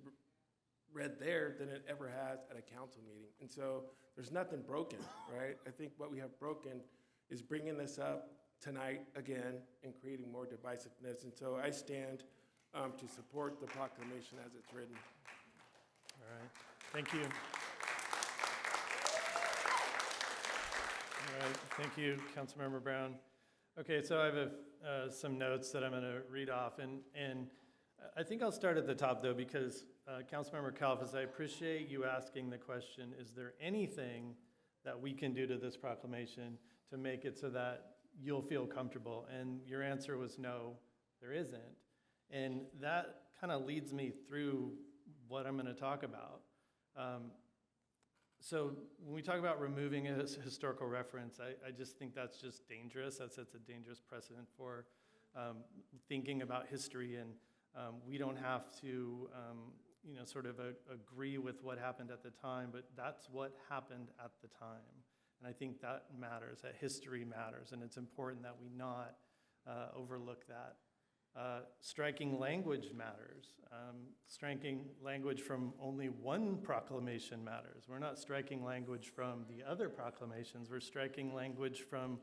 read there than it ever has at a council meeting. And so there's nothing broken, right? I think what we have broken is bringing this up tonight again and creating more divisiveness. And so I stand to support the proclamation as it's written. All right, thank you. All right, thank you, Councilmember Brown. Okay, so I have some notes that I'm going to read off, and I think I'll start at the top, though, because Councilmember Kalfas, I appreciate you asking the question, is there anything that we can do to this proclamation to make it so that you'll feel comfortable? And your answer was no, there isn't. And that kind of leads me through what I'm going to talk about. So when we talk about removing a historical reference, I just think that's just dangerous. That sets a dangerous precedent for thinking about history, and we don't have to sort of agree with what happened at the time, but that's what happened at the time. And I think that matters, that history matters, and it's important that we not overlook that. Striking language matters. Striking language from only one proclamation matters. We're not striking language from the other proclamations. We're striking language from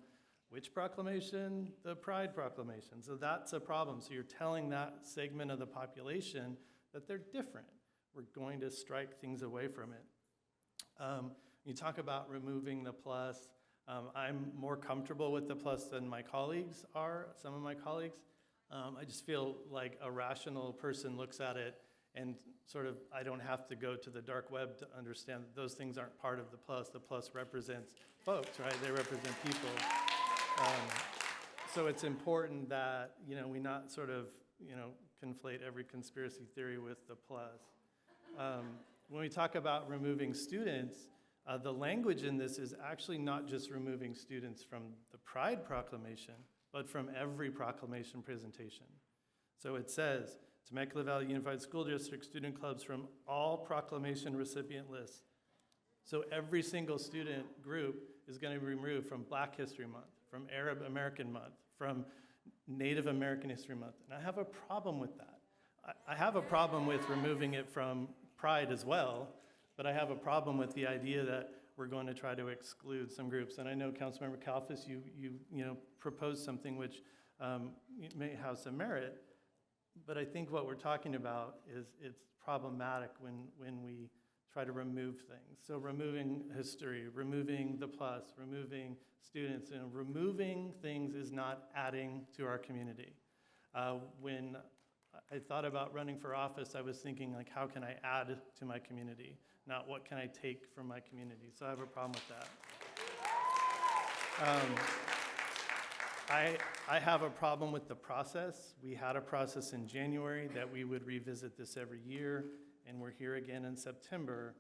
which proclamation? The Pride Proclamation. So that's a problem. So you're telling that segment of the population that they're different. We're going to strike things away from it. You talk about removing the plus. I'm more comfortable with the plus than my colleagues are, some of my colleagues. I just feel like a rational person looks at it and sort of, I don't have to go to the dark web to understand that those things aren't part of the plus. The plus represents folks, right? They represent people. So it's important that, we not sort of, conflate every conspiracy theory with the plus. When we talk about removing students, the language in this is actually not just removing students from the Pride Proclamation, but from every proclamation presentation. So it says, Temecula Valley Unified School District student clubs from all proclamation recipient lists. So every single student group is going to be removed from Black History Month, from Arab American Month, from Native American History Month. And I have a problem with that. I have a problem with removing it from Pride as well, but I have a problem with the idea that we're going to try to exclude some groups. And I know Councilmember Kalfas, you proposed something which may have some merit, but I think what we're talking about is it's problematic when we try to remove things. So removing history, removing the plus, removing students, and removing things is not adding to our community. When I thought about running for office, I was thinking, like, how can I add to my community? Not what can I take from my community. So I have a problem with that. I have a problem with the process. We had a process in January that we would revisit this every year, and we're here again in September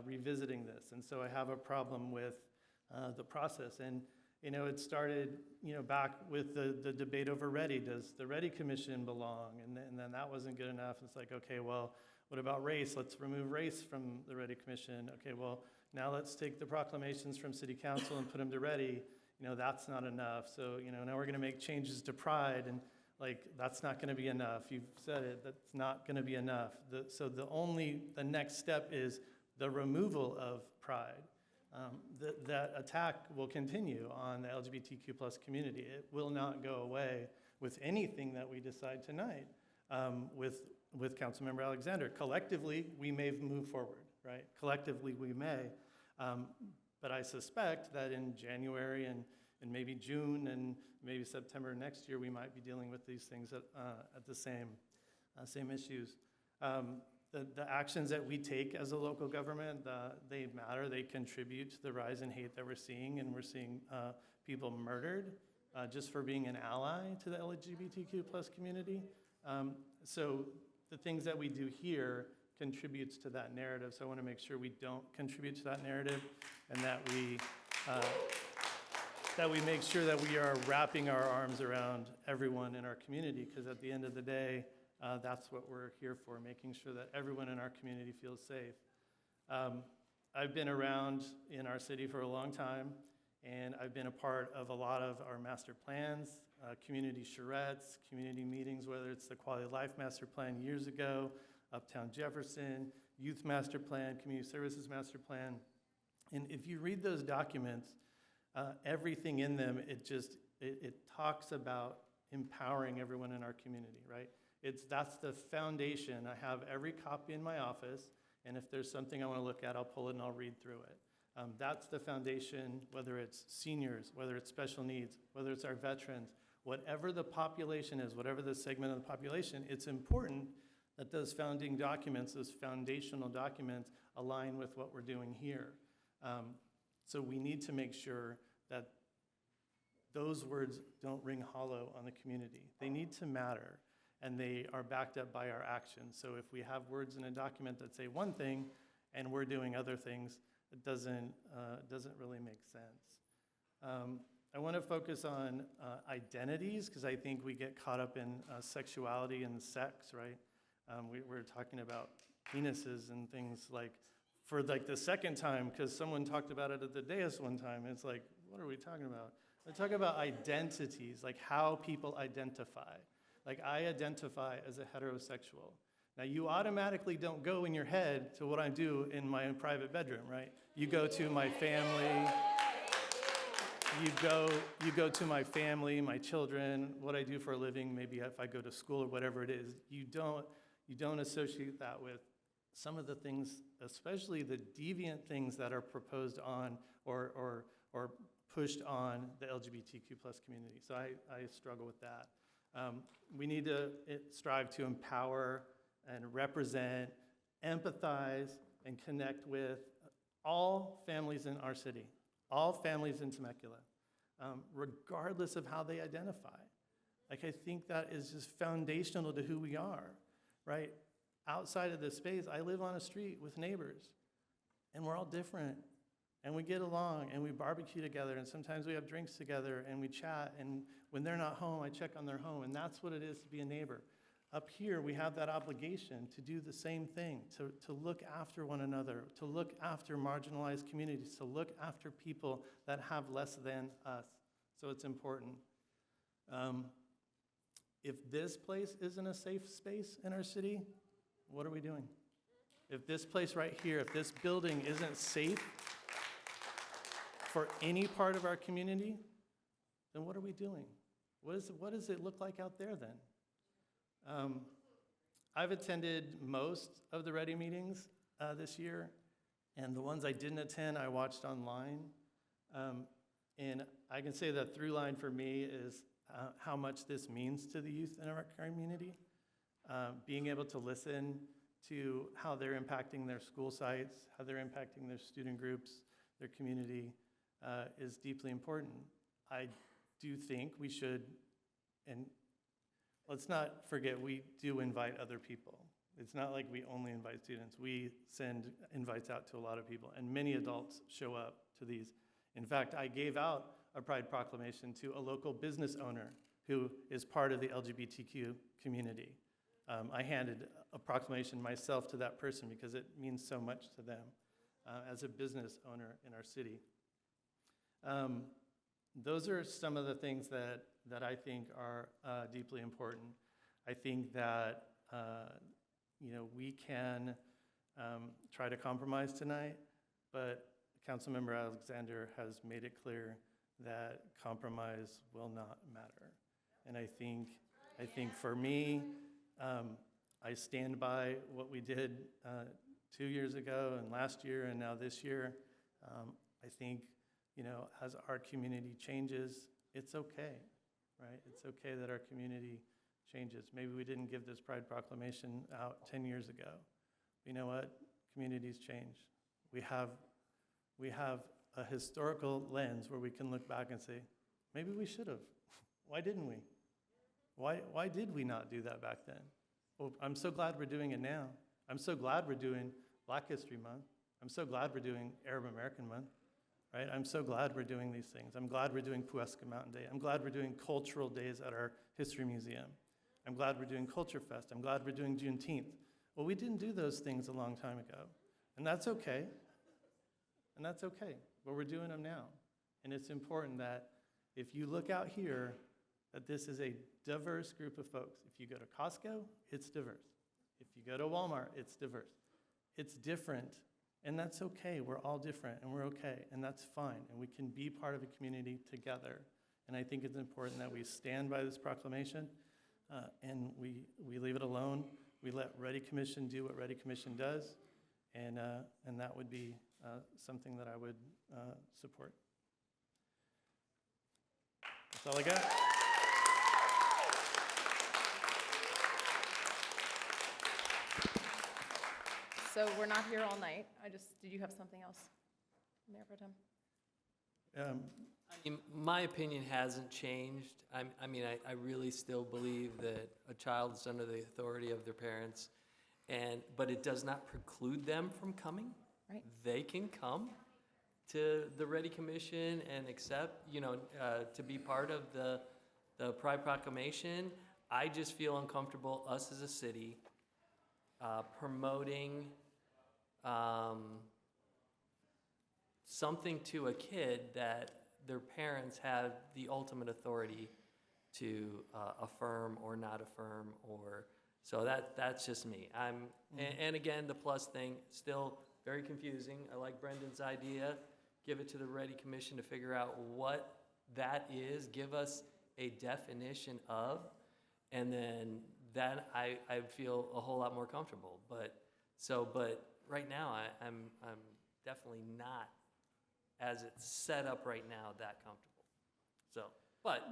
revisiting this. And so I have a problem with the process. And it started, back with the debate over Ready. Does the Ready Commission belong? And then that wasn't good enough. It's like, okay, well, what about race? Let's remove race from the Ready Commission. Okay, well, now let's take the proclamations from City Council and put them to Ready. That's not enough. So, now we're going to make changes to Pride, and that's not going to be enough. You've said it, that's not going to be enough. So the next step is the removal of Pride. That attack will continue on the LGBTQ plus community. It will not go away with anything that we decide tonight with Councilmember Alexander. Collectively, we may move forward, right? Collectively, we may. But I suspect that in January and maybe June and maybe September next year, we might be dealing with these things at the same issues. The actions that we take as a local government, they matter. They contribute to the rise in hate that we're seeing, and we're seeing people murdered just for being an ally to the LGBTQ plus community. So the things that we do here contributes to that narrative. So I want to make sure we don't contribute to that narrative, and that we make sure that we are wrapping our arms around everyone in our community, because at the end of the day, that's what we're here for, making sure that everyone in our community feels safe. I've been around in our city for a long time, and I've been a part of a lot of our master plans, community charrettes, community meetings, whether it's the Quality of Life Master Plan years ago, Uptown Jefferson, Youth Master Plan, Community Services Master Plan. And if you read those documents, everything in them, it talks about empowering everyone in our community, right? That's the foundation. I have every copy in my office, and if there's something I want to look at, I'll pull it and I'll read through it. That's the foundation, whether it's seniors, whether it's special needs, whether it's our veterans, whatever the population is, whatever the segment of the population, it's important that those founding documents, those foundational documents, align with what we're doing here. So we need to make sure that those words don't ring hollow on the community. They need to matter, and they are backed up by our actions. So if we have words in a document that say one thing and we're doing other things, it doesn't really make sense. I want to focus on identities, because I think we get caught up in sexuality and sex, right? We're talking about penises and things for the second time, because someone talked about it at the dais one time. It's like, what are we talking about? We're talking about identities, how people identify. I identify as a heterosexual. Now, you automatically don't go in your head to what I do in my private bedroom, right? You go to my family. You go to my family, my children, what I do for a living, maybe if I go to school or whatever it is. You don't associate that with some of the things, especially the deviant things that are proposed on or pushed on the LGBTQ plus community. So I struggle with that. We need to strive to empower and represent, empathize, and connect with all families in our city, all families in Temecula, regardless of how they identify. Like, I think that is just foundational to who we are, right? Outside of this space, I live on a street with neighbors, and we're all different, and we get along, and we barbecue together, and sometimes we have drinks together, and we chat, and when they're not home, I check on their home, and that's what it is to be a neighbor. Up here, we have that obligation to do the same thing, to look after one another, to look after marginalized communities, to look after people that have less than us. So it's important. If this place isn't a safe space in our city, what are we doing? If this place right here, if this building isn't safe for any part of our community, then what are we doing? What does it look like out there then? I've attended most of the Ready meetings this year, and the ones I didn't attend, I watched online. And I can say that through line for me is how much this means to the youth in our community. Being able to listen to how they're impacting their school sites, how they're impacting their student groups, their community, is deeply important. I do think we should, and let's not forget, we do invite other people. It's not like we only invite students. We send invites out to a lot of people, and many adults show up to these. In fact, I gave out a Pride proclamation to a local business owner who is part of the LGBTQ community. I handed a proclamation myself to that person because it means so much to them as a business owner in our city. Those are some of the things that I think are deeply important. I think that we can try to compromise tonight, but Councilmember Alexander has made it clear that compromise will not matter. And I think for me, I stand by what we did 2 years ago and last year and now this year. I think, as our community changes, it's okay, right? It's okay that our community changes. Maybe we didn't give this Pride Proclamation out 10 years ago. You know what? Communities change. We have a historical lens where we can look back and say, maybe we should have. Why didn't we? Why did we not do that back then? Well, I'm so glad we're doing it now. I'm so glad we're doing Black History Month. I'm so glad we're doing Arab American Month, right? I'm so glad we're doing these things. I'm glad we're doing Puesca Mountain Day. I'm glad we're doing cultural days at our History Museum. I'm glad we're doing Culture Fest. I'm glad we're doing Juneteenth. Well, we didn't do those things a long time ago, and that's okay. And that's okay, but we're doing them now. And it's important that if you look out here, that this is a diverse group of folks. If you go to Costco, it's diverse. If you go to Walmart, it's diverse. It's different, and that's okay. We're all different, and we're okay, and that's fine. And we can be part of a community together. And I think it's important that we stand by this proclamation, and we leave it alone. We let Ready Commission do what Ready Commission does, and that would be something that I would support. That's all I got. So we're not here all night. Did you have something else, Mayor Pro Tem? My opinion hasn't changed. I really still believe that a child is under the authority of their parents, but it does not preclude them from coming. Right. They can come to the Ready Commission and accept, to be part of the Pride Proclamation. I just feel uncomfortable, us as a city, promoting something to a kid that their parents have the ultimate authority to affirm or not affirm, so that's just me. And again, the plus thing, still very confusing. I like Brendan's idea. Give it to the Ready Commission to figure out what that is. Give us a definition of, and then I feel a whole lot more comfortable. But right now, I'm definitely not, as it's set up right now, that comfortable. But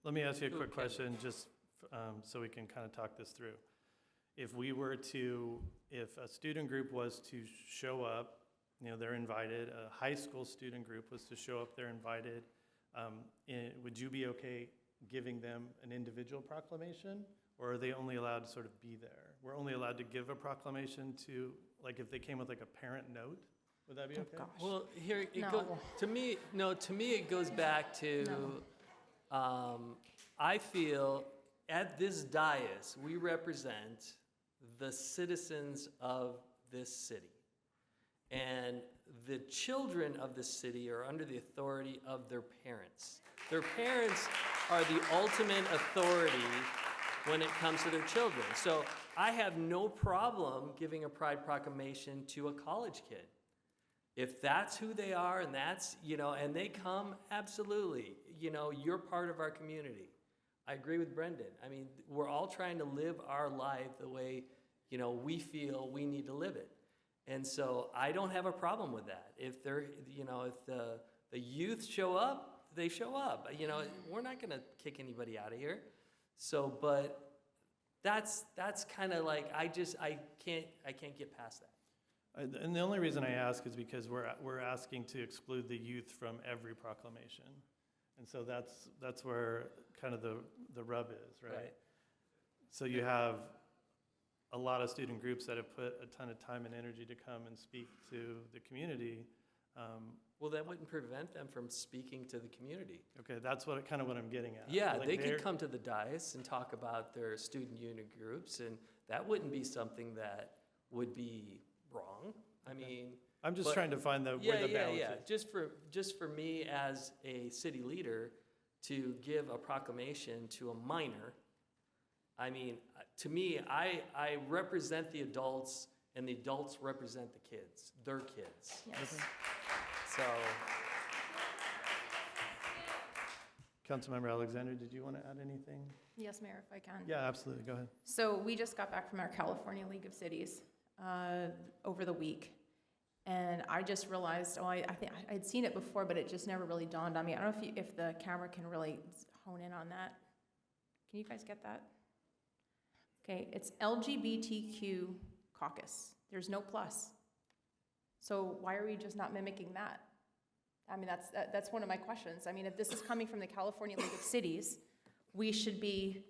let me ask you a quick question, just so we can kind of talk this through. If a student group was to show up, they're invited, a high school student group was to show up, they're invited, would you be okay giving them an individual proclamation? Or are they only allowed to sort of be there? We're only allowed to give a proclamation to, like if they came with like a parent note, would that be okay? Well, here, No. to me it goes back to, I feel at this dais, we represent the citizens of this city. And the children of the city are under the authority of their parents. Their parents are the ultimate authority when it comes to their children. So I have no problem giving a pride proclamation to a college kid. If that's who they are and that's, and they come, absolutely, you're part of our community. I agree with Brendan. I mean, we're all trying to live our life the way, we feel we need to live it. And so I don't have a problem with that. If they're, if the youth show up, they show up. We're not going to kick anybody out of here. So, but that's kind of like, I can't get past that. And the only reason I ask is because we're asking to exclude the youth from every proclamation. And so that's where kind of the rub is, right? So you have a lot of student groups that have put a ton of time and energy to come and speak to the community. Well, that wouldn't prevent them from speaking to the community. Okay, that's what I'm getting at. Yeah, Like they could come to the dais and talk about their student unit groups, and that wouldn't be something that would be wrong. I mean, I'm just trying to find where the balance is. Just for me as a city leader to give a proclamation to a minor, I mean, to me, I represent the adults, and the adults represent the kids, their kids. Yes. So, Councilmember Alexander, did you want to add anything? Yes, Mayor, if I can. Yeah, absolutely. Go ahead. So we just got back from our California League of Cities over the week. And I just realized, I think I'd seen it before, but it just never really dawned on me. I don't know if the camera can really hone in on that. Can you guys get that? Okay, it's LGBTQ caucus. There's no plus. So why are we just not mimicking that? I mean, that's one of my questions. I mean, if this is coming from the California League of Cities, we should be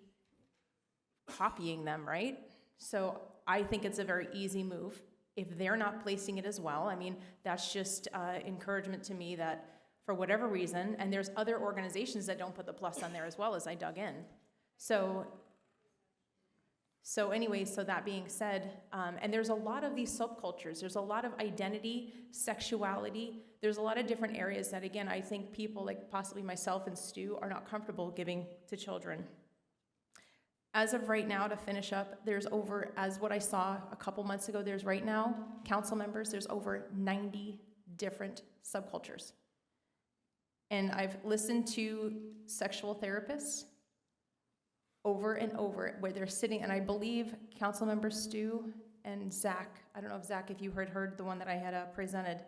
copying them, right? So I think it's a very easy move. If they're not placing it as well, I mean, that's just encouragement to me that for whatever reason, and there's other organizations that don't put the plus on there as well as I dug in. So anyway, so that being said, and there's a lot of these subcultures. There's a lot of identity, sexuality. There's a lot of different areas that, again, I think people like possibly myself and Stu are not comfortable giving to children. As of right now, to finish up, there's over, as what I saw a couple months ago, there's right now, council members, there's over 90 different subcultures. And I've listened to sexual therapists over and over where they're sitting, and I believe council members Stu and Zach, I don't know if Zach, if you heard the one that I had presented,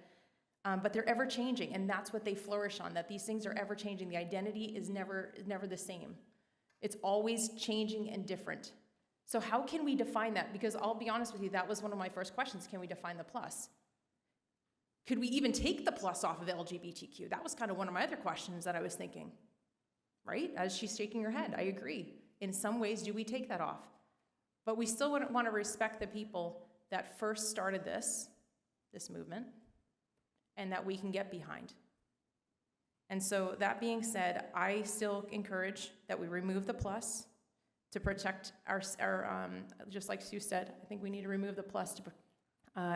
but they're ever changing, and that's what they flourish on, that these things are ever changing. The identity is never the same. It's always changing and different. So how can we define that? Because I'll be honest with you, that was one of my first questions. Can we define the plus? Could we even take the plus off of LGBTQ? That was kind of one of my other questions that I was thinking, right? As she's shaking her head, I agree. In some ways, do we take that off? But we still wouldn't want to respect the people that first started this movement, and that we can get behind. And so that being said, I still encourage that we remove the plus to protect our just like Sue said, I think we need to remove the plus to,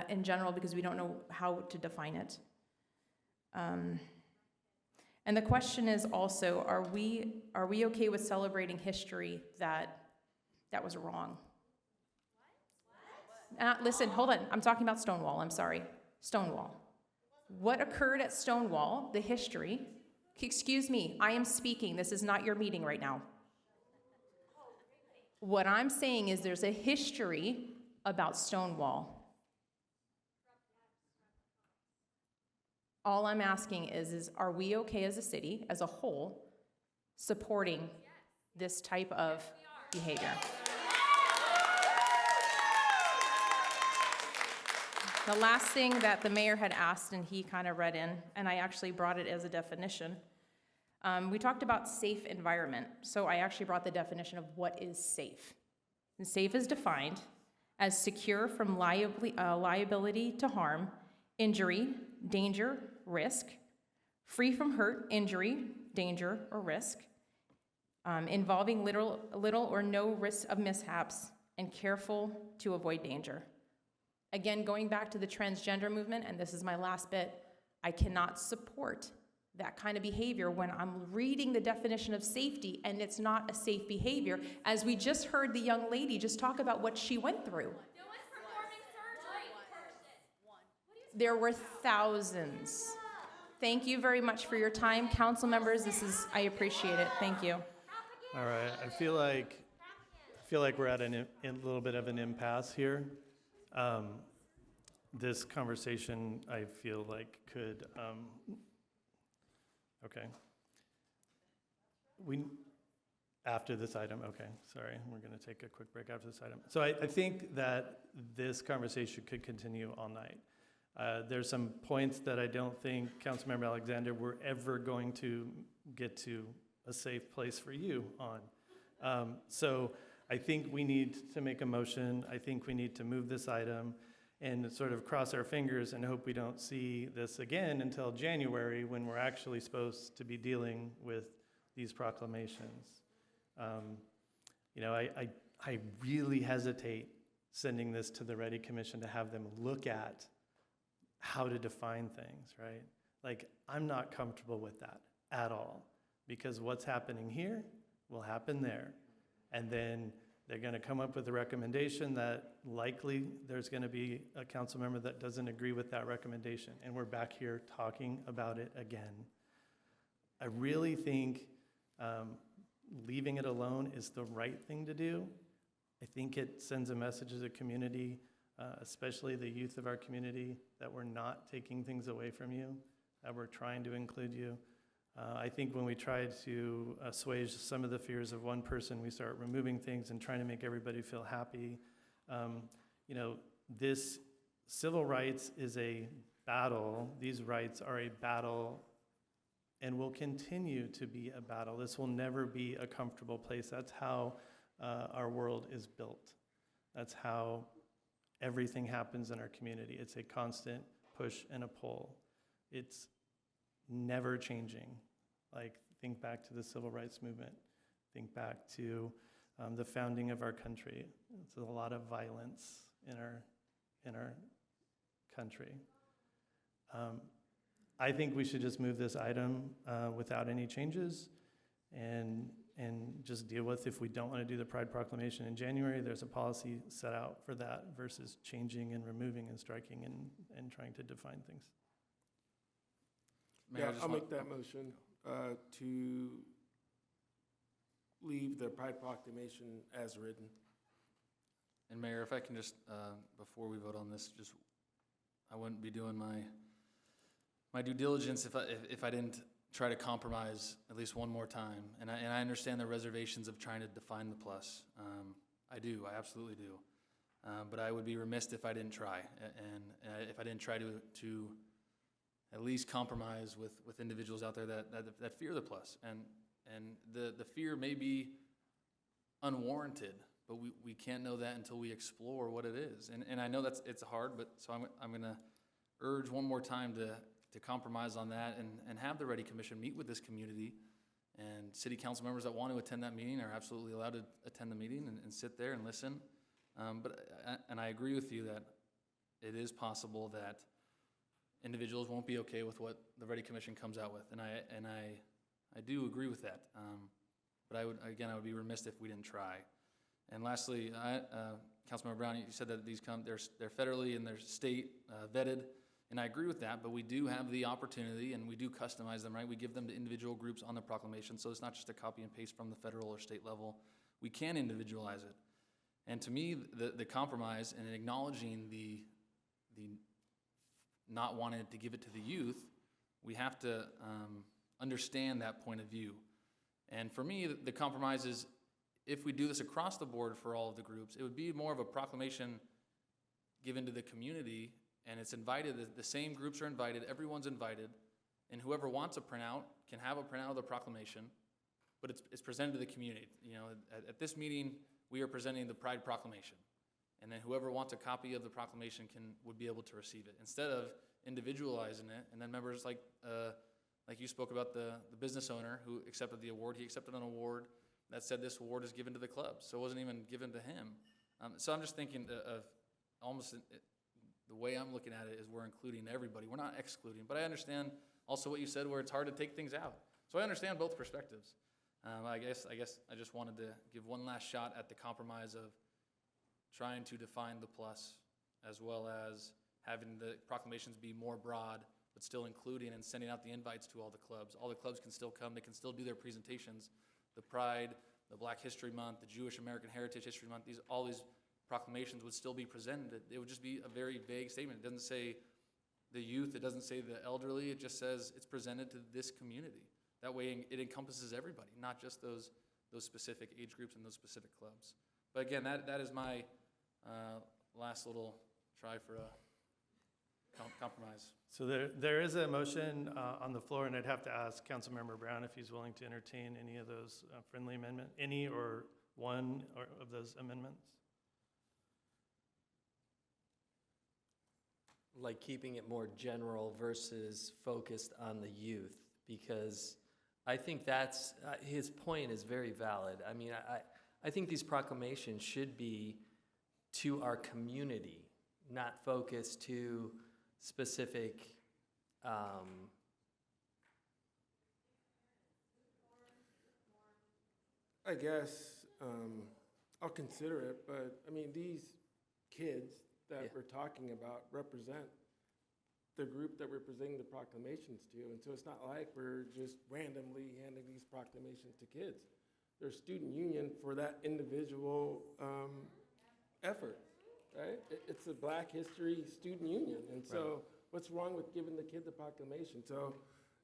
in general because we don't know how to define it. And the question is also, are we okay with celebrating history that was wrong? Listen, hold on, I'm talking about Stonewall, I'm sorry. Stonewall. What occurred at Stonewall, the history, excuse me, I am speaking, this is not your meeting right now. What I'm saying is there's a history about Stonewall. All I'm asking is are we okay as a city, as a whole, supporting this type of behavior? The last thing that the mayor had asked, and he kind of read in, and I actually brought it as a definition, We talked about safe environment, so I actually brought the definition of what is safe. And safe is defined as secure from liability to harm, injury, danger, risk, free from hurt, injury, danger, or risk, involving little or no risk of mishaps, and careful to avoid danger. Again, going back to the transgender movement, and this is my last bit, I cannot support that kind of behavior when I'm reading the definition of safety and it's not a safe behavior, as we just heard the young lady just talk about what she went through. There were thousands. Thank you very much for your time, council members. I appreciate it. Thank you. All right, I feel like we're at a little bit of an impasse here. This conversation, I feel like, could, okay. After this item, okay, sorry, we're gonna take a quick break after this item. So I think that this conversation could continue all night. There's some points that I don't think, Councilmember Alexander, we're ever going to get to a safe place for you on. So I think we need to make a motion. I think we need to move this item and sort of cross our fingers and hope we don't see this again until January, when we're actually supposed to be dealing with these proclamations. You know, I really hesitate sending this to the Ready Commission to have them look at how to define things, right? Like, I'm not comfortable with that at all, because what's happening here will happen there. And then they're gonna come up with a recommendation that likely there's gonna be a council member that doesn't agree with that recommendation, and we're back here talking about it again. I really think leaving it alone is the right thing to do. I think it sends a message as a community, especially the youth of our community, that we're not taking things away from you, that we're trying to include you. I think when we try to assuage some of the fears of one person, we start removing things and trying to make everybody feel happy. You know, this civil rights is a battle. These rights are a battle and will continue to be a battle. This will never be a comfortable place. That's how our world is built. That's how everything happens in our community. It's a constant push and a pull. It's never changing. Like, think back to the civil rights movement. Think back to the founding of our country. It's a lot of violence in our country. I think we should just move this item without any changes and just deal with, if we don't want to do the Pride Proclamation in January, there's a policy set out for that versus changing and removing and striking and trying to define things. Yeah, I'll make that motion to leave the Pride Proclamation as written. And Mayor, if I can just, before we vote on this, I wouldn't be doing my due diligence if I didn't try to compromise at least one more time. And I understand the reservations of trying to define the plus. I absolutely do. But I would be remiss if I didn't try, and if I didn't try to at least compromise with individuals out there that fear the plus. And the fear may be unwarranted, but we can't know that until we explore what it is. And I know it's hard, but so I'm gonna urge one more time to compromise on that and have the Ready Commission meet with this community, and city council members that want to attend that meeting are absolutely allowed to attend the meeting and sit there and listen. But I agree with you that it is possible that individuals won't be okay with what the Ready Commission comes out with, and I do agree with that. But I would be remiss if we didn't try. And lastly, Councilmember Brown, you said that they're federally and they're state vetted, and I agree with that. But we do have the opportunity, and we do customize them, right? We give them to individual groups on the proclamation, so it's not just a copy and paste from the federal or state level. We can individualize it. And to me, the compromise and acknowledging the not wanting to give it to the youth, we have to understand that point of view. And for me, the compromise is, if we do this across the board for all of the groups, it would be more of a proclamation given to the community, and it's invited, the same groups are invited, everyone's invited, And whoever wants a printout can have a printout of the proclamation, but it's presented to the community. You know, at this meeting, we are presenting the Pride Proclamation. And then whoever wants a copy of the proclamation would be able to receive it, instead of individualizing it. And then members like you spoke about the business owner who accepted the award. He accepted an award that said this award is given to the club, so it wasn't even given to him. So I'm just thinking of almost the way I'm looking at it is we're including everybody. We're not excluding, but I understand also what you said where it's hard to take things out. So I understand both perspectives. I guess I just wanted to give one last shot at the compromise of trying to define the plus, as well as having the proclamations be more broad, but still including and sending out the invites to all the clubs. All the clubs can still come, they can still do their presentations. The Pride, the Black History Month, the Jewish American Heritage History Month, all these proclamations would still be presented. It would just be a very vague statement. It doesn't say the youth, it doesn't say the elderly, it just says it's presented to this community. That way it encompasses everybody, not just those specific age groups and those specific clubs. But again, that is my last little try for a compromise. So there is a motion on the floor, and I'd have to ask Councilmember Brown if he's willing to entertain any of those friendly amendments, any or one of those amendments. Like keeping it more general versus focused on the youth, because I think that's, his point is very valid. I mean, I think these proclamations should be to our community, not focused to specific, I guess I'll consider it, but I mean, these kids that we're talking about represent the group that we're presenting the proclamations to, and so it's not like we're just randomly handing these proclamations to kids. They're student union for that individual effort, right? It's a Black History Student Union, and so what's wrong with giving the kid the proclamation? So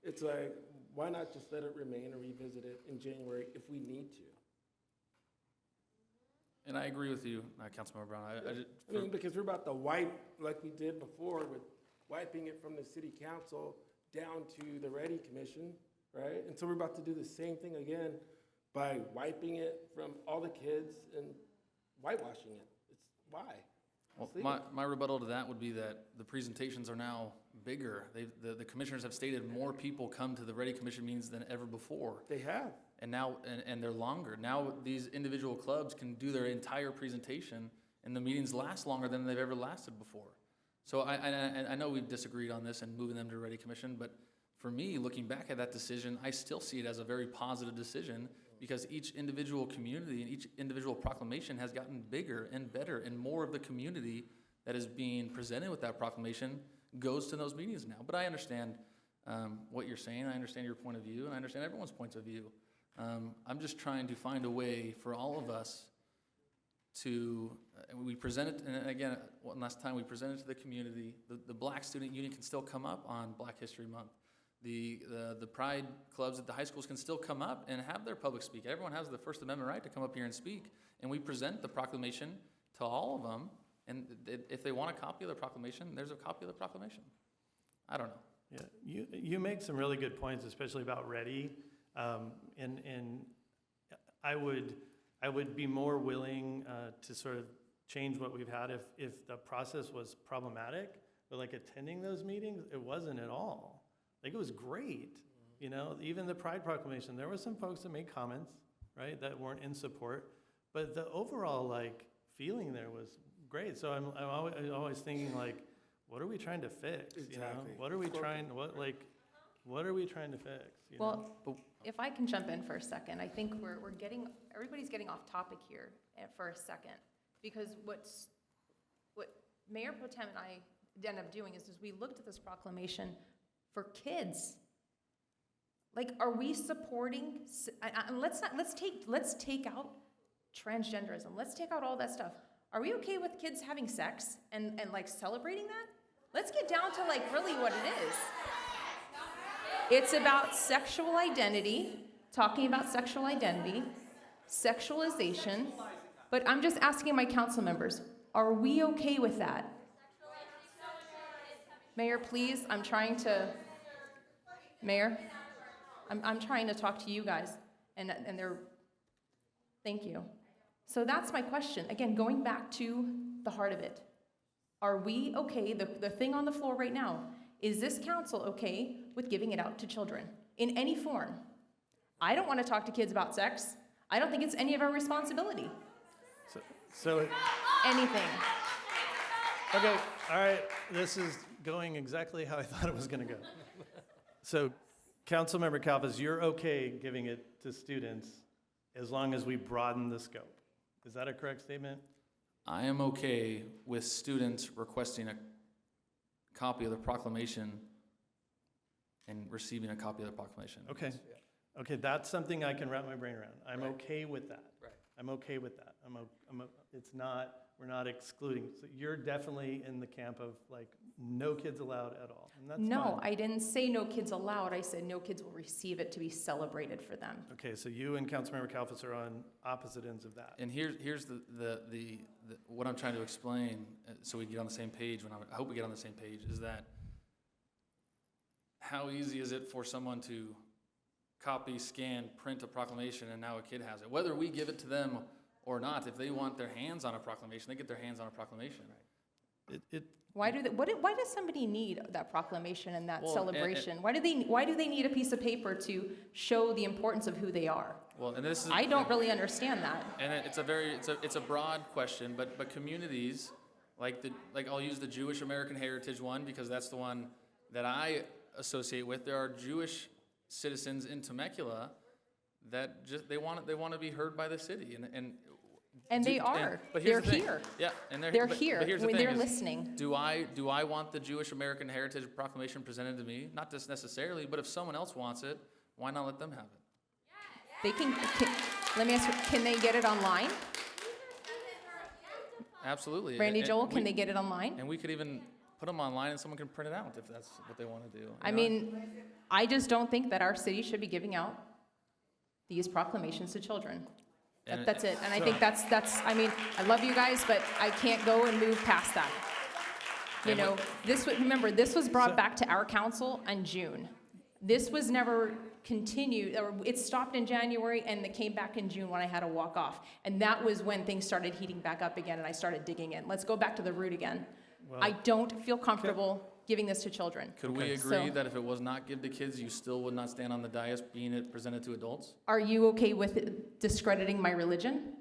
it's like, why not just let it remain and revisit it in January if we need to? And I agree with you, Councilmember Brown. I mean, because we're about to wipe, like we did before, with wiping it from the city council down to the Ready Commission, right? And so we're about to do the same thing again by wiping it from all the kids and whitewashing it. It's why? Well, my rebuttal to that would be that the presentations are now bigger. The commissioners have stated more people come to the Ready Commission meetings than ever before. They have. And now, and they're longer. Now these individual clubs can do their entire presentation, and the meetings last longer than they've ever lasted before. So I know we've disagreed on this and moving them to Ready Commission, but for me, looking back at that decision, I still see it as a very positive decision, because each individual community and each individual proclamation has gotten bigger and better, and more of the community that is being presented with that proclamation goes to those meetings now. But I understand what you're saying. I understand your point of view, and I understand everyone's points of view. I'm just trying to find a way for all of us to, we present it, and again, one last time, we present it to the community. The Black Student Union can still come up on Black History Month. The Pride clubs at the high schools can still come up and have their public speak. Everyone has the First Amendment right to come up here and speak, and we present the proclamation to all of them, and if they want a copy of the proclamation, there's a copy of the proclamation. I don't know. Yeah, you make some really good points, especially about Ready. And I would be more willing to sort of change what we've had if the process was problematic, but like attending those meetings, it wasn't at all. Like, it was great, you know, even the Pride Proclamation, there were some folks that made comments, right, that weren't in support, but the overall, like, feeling there was great. So I'm always thinking, like, what are we trying to fix, you know? What are we trying, what are we trying to fix? You Well, know? if I can jump in for a second, I think everybody's getting off topic here for a second, because what Mayor Pro Tem and I ended up doing is we looked at this proclamation for kids. Like, are we supporting? Let's take out transgenderism. Let's take out all that stuff. Are we okay with kids having sex and like celebrating that? Let's get down to like really what it is. It's about sexual identity, talking about sexual identity, sexualization, but I'm just asking my council members, are we okay with that? Mayor, please, I'm trying to... Mayor, I'm trying to talk to you guys, and they're, thank you. So that's my question. Again, going back to the heart of it. Are we okay, the thing on the floor right now, is this council okay with giving it out to children in any form? I don't want to talk to kids about sex. I don't think it's any of our responsibility. So Anything. okay, all right, this is going exactly how I thought it was going to go. So, Councilmember Kalfas, you're okay giving it to students as long as we broaden the scope. Is that a correct statement? I am okay with students requesting a copy of the proclamation and receiving a copy of the proclamation. Okay. Okay, that's something I can wrap my brain around. I'm okay with that. Right. I'm okay with that. It's not, we're not excluding. So you're definitely in the camp of like, no kids allowed at all. And that's No, fine. I didn't say no kids allowed. I said no kids will receive it to be celebrated for them. Okay, so you and Councilmember Kalfas are on opposite ends of that. And here's the what I'm trying to explain, so we get on the same page. I hope we get on the same page. Is that how easy is it for someone to copy, scan, print a proclamation, and now a kid has it? Whether we give it to them or not, if they want their hands on a proclamation, they get their hands on a proclamation. Why does somebody need that proclamation and that Well, celebration? Why do they need a piece of paper to show the importance of who they are? Well, and this is, I don't really understand that. and it's a broad question, but communities like I'll use the Jewish American Heritage one because that's the one that I associate with. There are Jewish citizens in Temecula that just they want to be heard by the city, And they are. But here's They're the thing. here. Yeah, and They're but here here's the when thing they're is, listening. Do I want the Jewish American Heritage Proclamation presented to me? Not just necessarily, but if someone else wants it, why not let them have it? They can let me ask you, can they get it online? Absolutely. Randy And Joel, we- can they get it online? And we could even put them online and someone can print it out if that's what they want to do. I mean, I just don't think that our city should be giving out these proclamations to children. And That's it. And I think that's, I mean, I love you guys, but I can't go and move past that. You know, remember, this was brought back to our council in June. This was never continued, or it stopped in January and it came back in June when I had to walk off. And that was when things started heating back up again and I started digging in. Let's go back to the root again. I don't feel comfortable giving this to children. Could we agree that if it was not given to kids, you still would not stand on the dais being it presented to adults? Are you okay with discrediting my religion?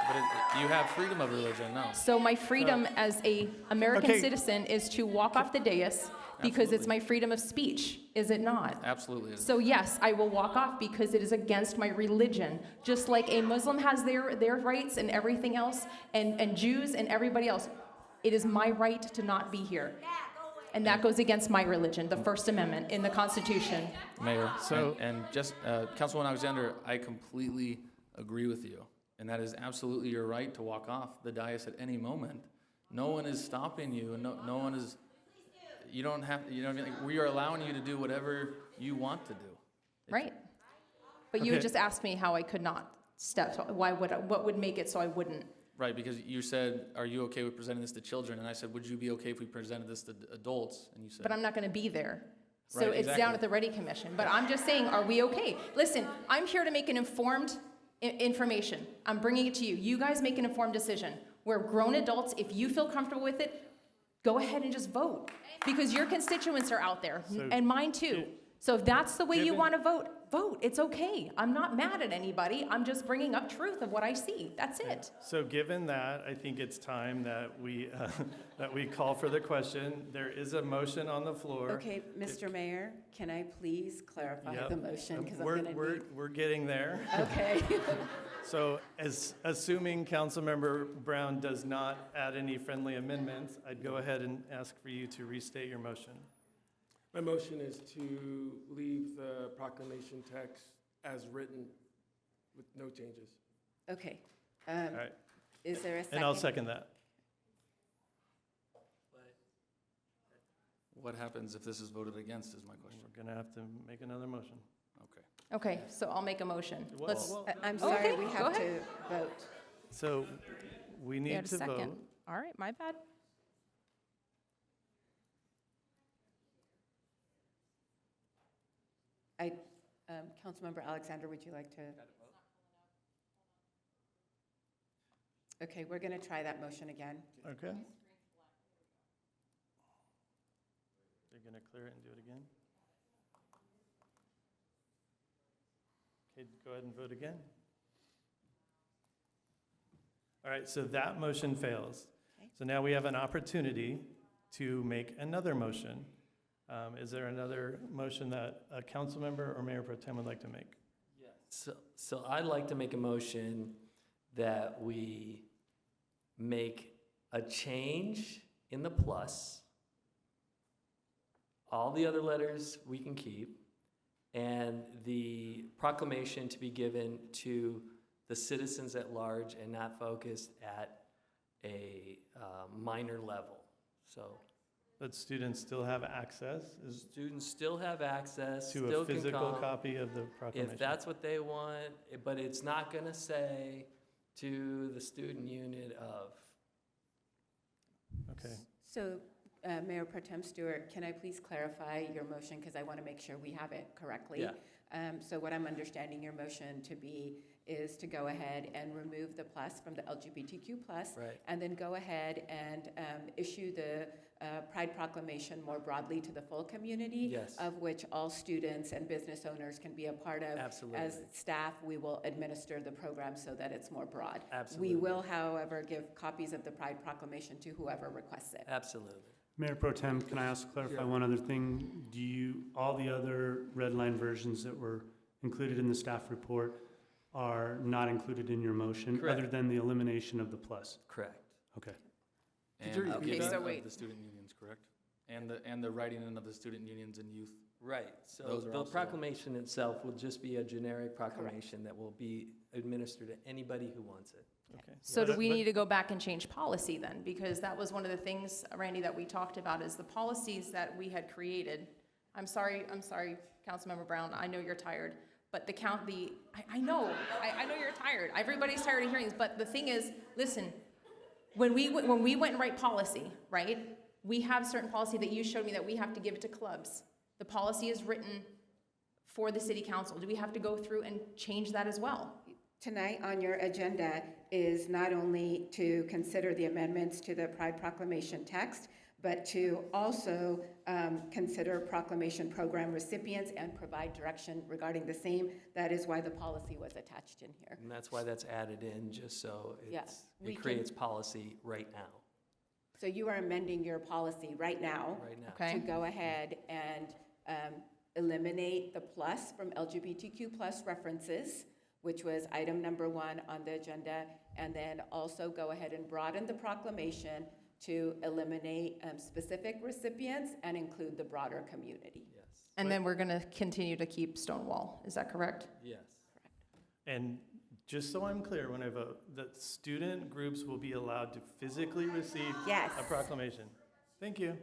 But you have freedom of religion, no. So my freedom as a American Okay. citizen is to walk off the dais because it's my freedom of speech, is it not? Absolutely. it is. So yes, I will walk off because it is against my religion, just like a Muslim has their rights and everything else, and Jews and everybody else. It is my right to not be here. And that goes against my religion, the First Amendment in the Constitution. Mayor, and just, Councilwoman Alexander, I completely agree with you. And that is absolutely your right to walk off the dais at any moment. No one is stopping you, and no one is, you don't have, you know what I mean? Like, we are allowing you to do whatever you want to do. Right. But you had Okay. just asked me how I could not what would make it so I wouldn't? Right, because you said, are you okay with presenting this to children? And I said, would you be okay if we presented this to adults? And you said, But I'm not going to be there. So Right, it's exactly. down at the Ready Commission. But I'm just saying, are we okay? Listen, I'm here to make an informed information. I'm bringing it to you. You guys make an informed decision. We're grown adults. If you feel comfortable with it, go ahead and just vote. Because your constituents are out there, So- and mine too. So if that's the way you Given- want to vote, vote. It's okay. I'm not mad at anybody. I'm just bringing up truth of what I see. That's it. So given that, I think it's time that we call for the question. There is a motion on the floor. Okay, Mr. Mayor, can I please clarify Yep. the motion? Because I'm We're- going to we're- need... We're getting there. Okay. So assuming Councilmember Brown does not add any friendly amendments, I'd go ahead and ask for you to restate your motion. My motion is to leave the proclamation text as written with no changes. Okay. All right. Is there a second? And I'll second that. what happens if this is voted against is my question. We're going to have to make another motion. Okay. Okay, so I'll make a motion. Well, Let's. I'm sorry, Okay, we go have to ahead. vote. So we You need had a to second. vote. All right, my bad. Councilmember Alexander, would you like to? Okay, we're going to try that motion again. Okay. They're going to clear it and do it again? Okay, go ahead and vote again. All right, so that motion fails. Okay. So now we have an opportunity to make another motion. Is there another motion that a council member or Mayor Pro Tem would like to make? So I'd like to make a motion that we make a change in the plus. All the other letters we can keep, and the proclamation to be given to the citizens at large and not focused at a minor level. So But students still have access students still have access, to still a can physical come. copy of the proclamation? If that's what they want, but it's not going to say to the student unit of. Okay. So, Mayor Pro Tem Stewart, can I please clarify your motion, because I want to make sure we have it correctly? Yeah. So what I'm understanding your motion to be is to go ahead and remove the plus from the LGBTQ+, Right. and then go ahead and issue the Pride Proclamation more broadly to the full community, Yes. of which all students and business owners can be a part of. Absolutely. As staff, we will administer the program so that it's more broad. Absolutely. We will, however, give copies of the Pride Proclamation to whoever requests it. Absolutely. Mayor Pro Tem, can I also clarify one other thing? All the other red line versions that were included in the staff report are not included in your motion? Correct. Other than the elimination of the plus? Correct. Okay. And Okay, the giving so of wait. the student unions, correct? And the writing in of the student unions and youth. Right, so Those are the also- proclamation itself will just be a generic proclamation that will be administered to anybody who wants it. Okay. So do But- we but- need to go back and change policy then? Because that was one of the things, Randy, that we talked about, is the policies that we had created. I'm sorry, Councilmember Brown, I know you're tired, but I know you're tired. Everybody's tired of hearing this, but the thing is, listen, when we went and write policy, right? We have certain policy that you showed me that we have to give it to clubs. The policy is written for the city council. Do we have to go through and change that as well? Tonight on your agenda is not only to consider the amendments to the Pride Proclamation text, but to also consider proclamation program recipients and provide direction regarding the same. That is why the policy was attached in here. And that's why that's added in, just so we it can- creates policy right now. So you are amending your policy right now. Right now. Okay. To go ahead and eliminate the plus from LGBTQ+ references, which was item number 1 on the agenda, and then also go ahead and broaden the proclamation to eliminate specific recipients and include the broader community. Yes. And then we're going to continue to keep Stonewall. Is that correct? Yes. And just so I'm clear, when I vote, that student groups will be allowed to physically receive Yes. a proclamation. Thank you.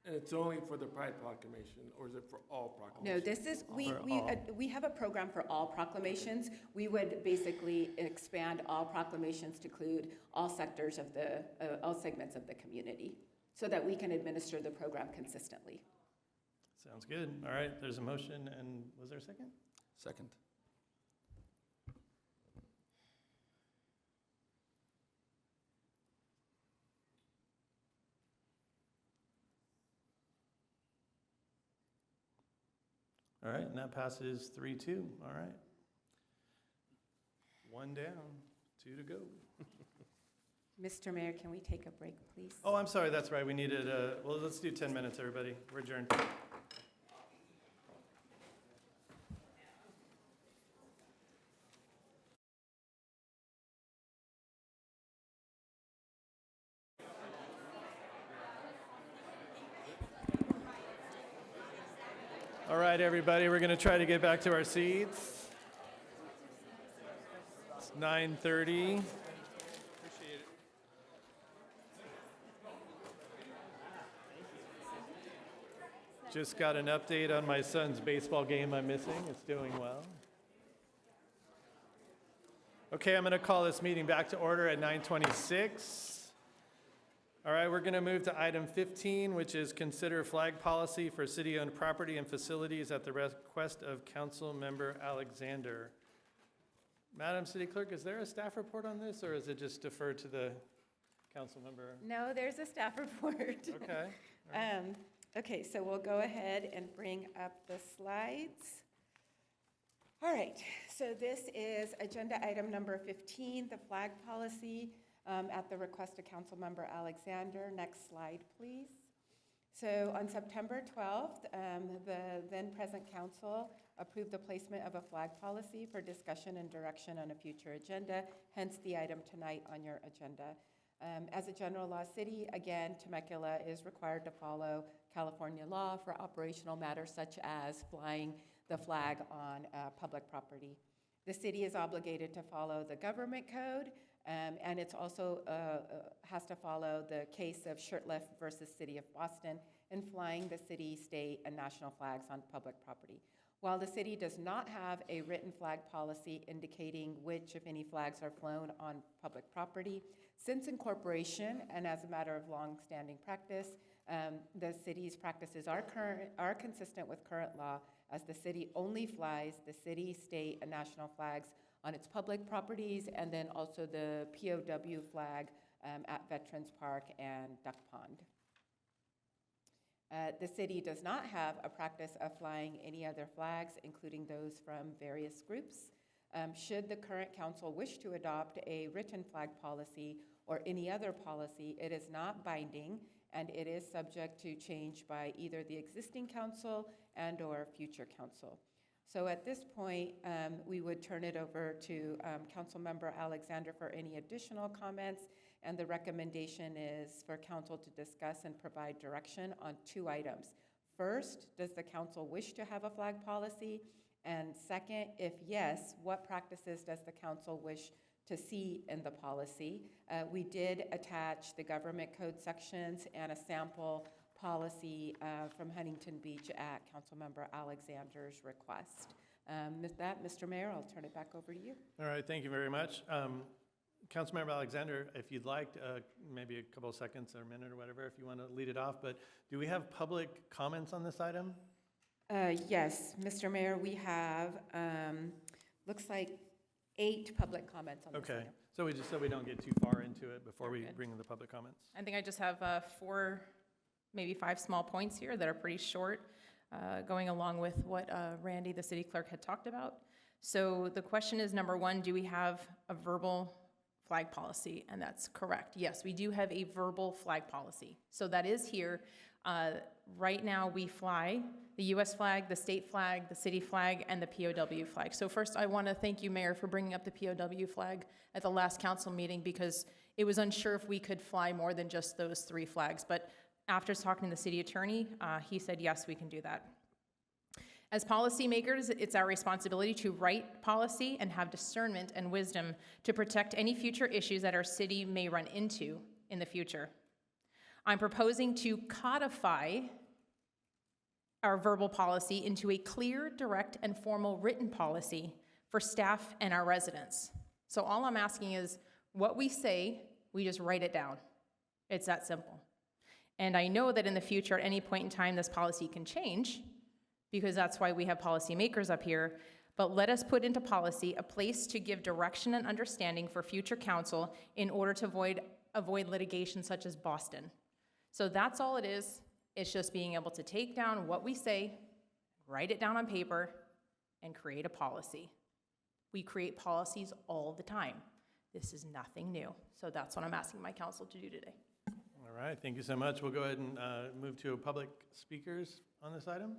And it's only for the Pride Proclamation, or is it for all proclamations? No, this is, we have a program for all proclamations. We would basically expand all proclamations to include all sectors of all segments of the community, so that we can administer the program consistently. Sounds good. All right, there's a motion, and was there a second? Second. All right, and that passes 3-2. All right. 1 down, 2 to go. Mr. Mayor, can we take a break, please? Oh, I'm sorry, that's right. We needed, well, let's do 10 minutes, everybody. We're adjourned. All right, everybody, we're going to try to get back to our seats. It's 9:30. Just got an update on my son's baseball game I'm missing. It's doing well. Okay, I'm going to call this meeting back to order at 9:26. All right, we're going to move to item 15, which is consider flag policy for city-owned property and facilities at the request of Council Member Alexander. Madam City Clerk, is there a staff report on this, or is it just deferred to the council member? No, there's a staff report. Okay. Okay, so we'll go ahead and bring up the slides. All right, so this is agenda item number 15, the flag policy at the request of Councilmember Alexander. Next slide, please. So on September 12th, the then present council approved the placement of a flag policy for discussion and direction on a future agenda, hence the item tonight on your agenda. As a general law city, again, Temecula is required to follow California law for operational matters such as flying the flag on public property. The city is obligated to follow the government code, and it's also has to follow the case of Shurtleff versus City of Boston in flying the city, state, and national flags on public property. While the city does not have a written flag policy indicating which, if any, flags are flown on public property, since incorporation and as a matter of long-standing practice, the city's practices are consistent with current law, as the city only flies the city, state, and national flags on its public properties, and then also the POW flag at Veterans Park and Duck Pond. The city does not have a practice of flying any other flags, including those from various groups. Should the current council wish to adopt a written flag policy or any other policy, it is not binding, and it is subject to change by either the existing council and or future council. So at this point, we would turn it over to Councilmember Alexander for any additional comments, and the recommendation is for council to discuss and provide direction on 2 items. First, does the council wish to have a flag policy? And second, if yes, what practices does the council wish to see in the policy? We did attach the government code sections and a sample policy from Huntington Beach at Councilmember Alexander's request. With that, Mr. Mayor, I'll turn it back over to you. All right, thank you very much. Councilmember Alexander, if you'd like, maybe a couple of seconds or a minute or whatever, if you want to lead it off, but do we have public comments on this item? Yes, Mr. Mayor, we have, looks like 8 public comments on this Okay, item. so we don't get too far into it before we bring in the public comments. I think I just have 4, maybe 5 small points here that are pretty short, going along with what Randy, the city clerk, had talked about. So the question is, number 1, do we have a verbal flag policy? And that's correct. Yes, we do have a verbal flag policy. So that is here. Right now, we fly the U.S. flag, the state flag, the city flag, and the POW flag. So first, I want to thank you, Mayor, for bringing up the POW flag at the last council meeting, because it was unsure if we could fly more than just those 3 flags. But after talking to the city attorney, he said, yes, we can do that. As policymakers, it's our responsibility to write policy and have discernment and wisdom to protect any future issues that our city may run into in the future. I'm proposing to codify our verbal policy into a clear, direct, and formal written policy for staff and our residents. So all I'm asking is, what we say, we just write it down. It's that simple. And I know that in the future, at any point in time, this policy can change, because that's why we have policymakers up here. But let us put into policy a place to give direction and understanding for future council in order to avoid litigation such as Boston. So that's all it is. It's just being able to take down what we say, write it down on paper, and create a policy. We create policies all the time. This is nothing new. So that's what I'm asking my council to do today. All right, thank you so much. We'll go ahead and move to public speakers on this item.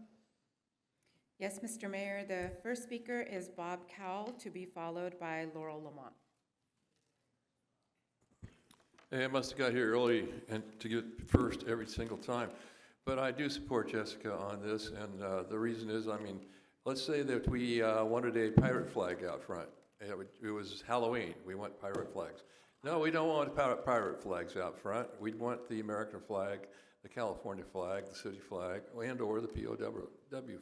Yes, Mr. Mayor, the first speaker is Bob Cowell, to be followed by Laurel Lamont. Hey, I must have got here early and to get first every single time. But I do support Jessica on this, and the reason is, I mean, let's say that we wanted a pirate flag out front. It was Halloween, we want pirate flags. No, we don't want pirate flags out front. We'd want the American flag, the California flag, the city flag, and or the POW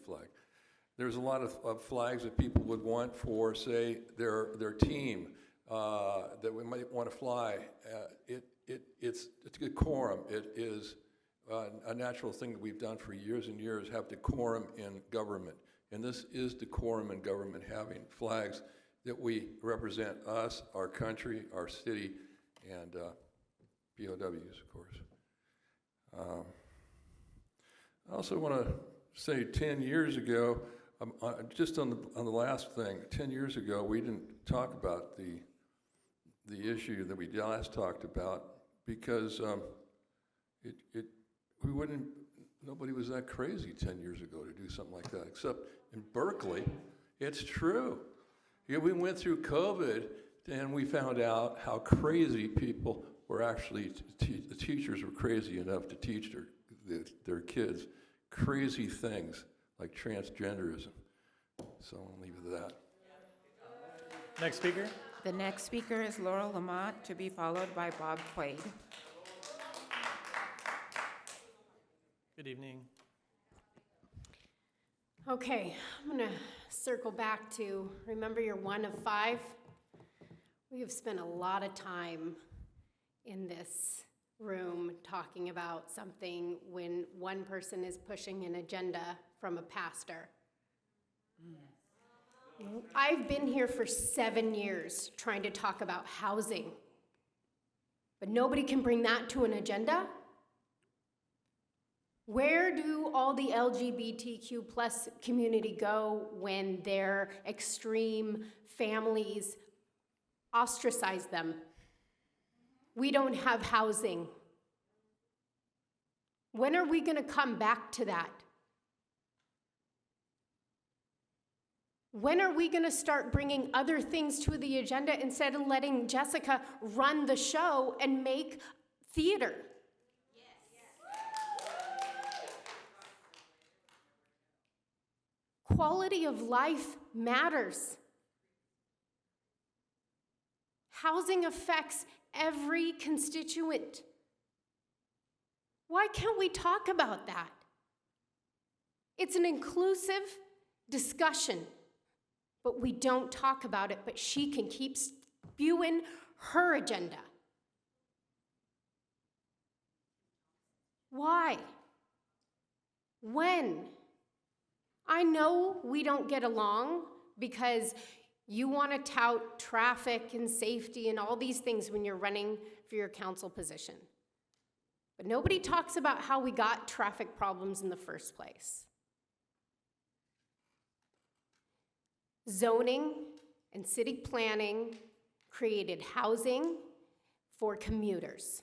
flag. There's a lot of flags that people would want for, say, their team, that we might want to fly. It's decorum. It is a natural thing that we've done for years and years, have decorum in government. And this is decorum in government, having flags that we represent us, our country, our city, and POWs, of course. I also want to say 10 years ago, just on the last thing, 10 years ago, we didn't talk about the issue that we last talked about because nobody was that crazy 10 years ago to do something like that, except in Berkeley, it's true. Yeah, we went through COVID and we found out how crazy people were actually, the teachers were crazy enough to teach their kids crazy things like transgenderism. So I'll leave it at that. Next speaker. The next speaker is Laurel Lamont, to be followed by Bob Quaid. Good evening. Okay, I'm going to circle back to, remember you're one of 5? We have spent a lot of time in this room talking about something when one person is pushing an agenda from a pastor. I've been here for 7 years trying to talk about housing, but nobody can bring that to an agenda? Where do all the LGBTQ plus community go when their extreme families ostracize them? We don't have housing. When are we going to come back to that? When are we going to start bringing other things to the agenda instead of letting Jessica run the show and make theater? Quality of life matters. Housing affects every constituent. Why can't we talk about that? It's an inclusive discussion, but we don't talk about it, but she can keep spewing her agenda. Why? When? I know we don't get along because you want to tout traffic and safety and all these things when you're running for your council position. But nobody talks about how we got traffic problems in the first place. Zoning and city planning created housing for commuters.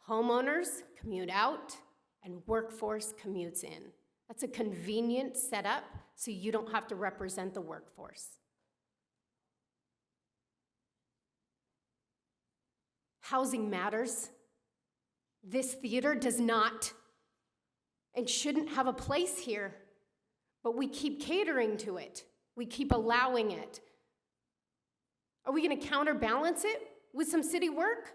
Homeowners commute out and workforce commutes in. That's a convenient setup so you don't have to represent the workforce. Housing matters. This theater does not and shouldn't have a place here, but we keep catering to it. We keep allowing it. Are we going to counterbalance it with some city work?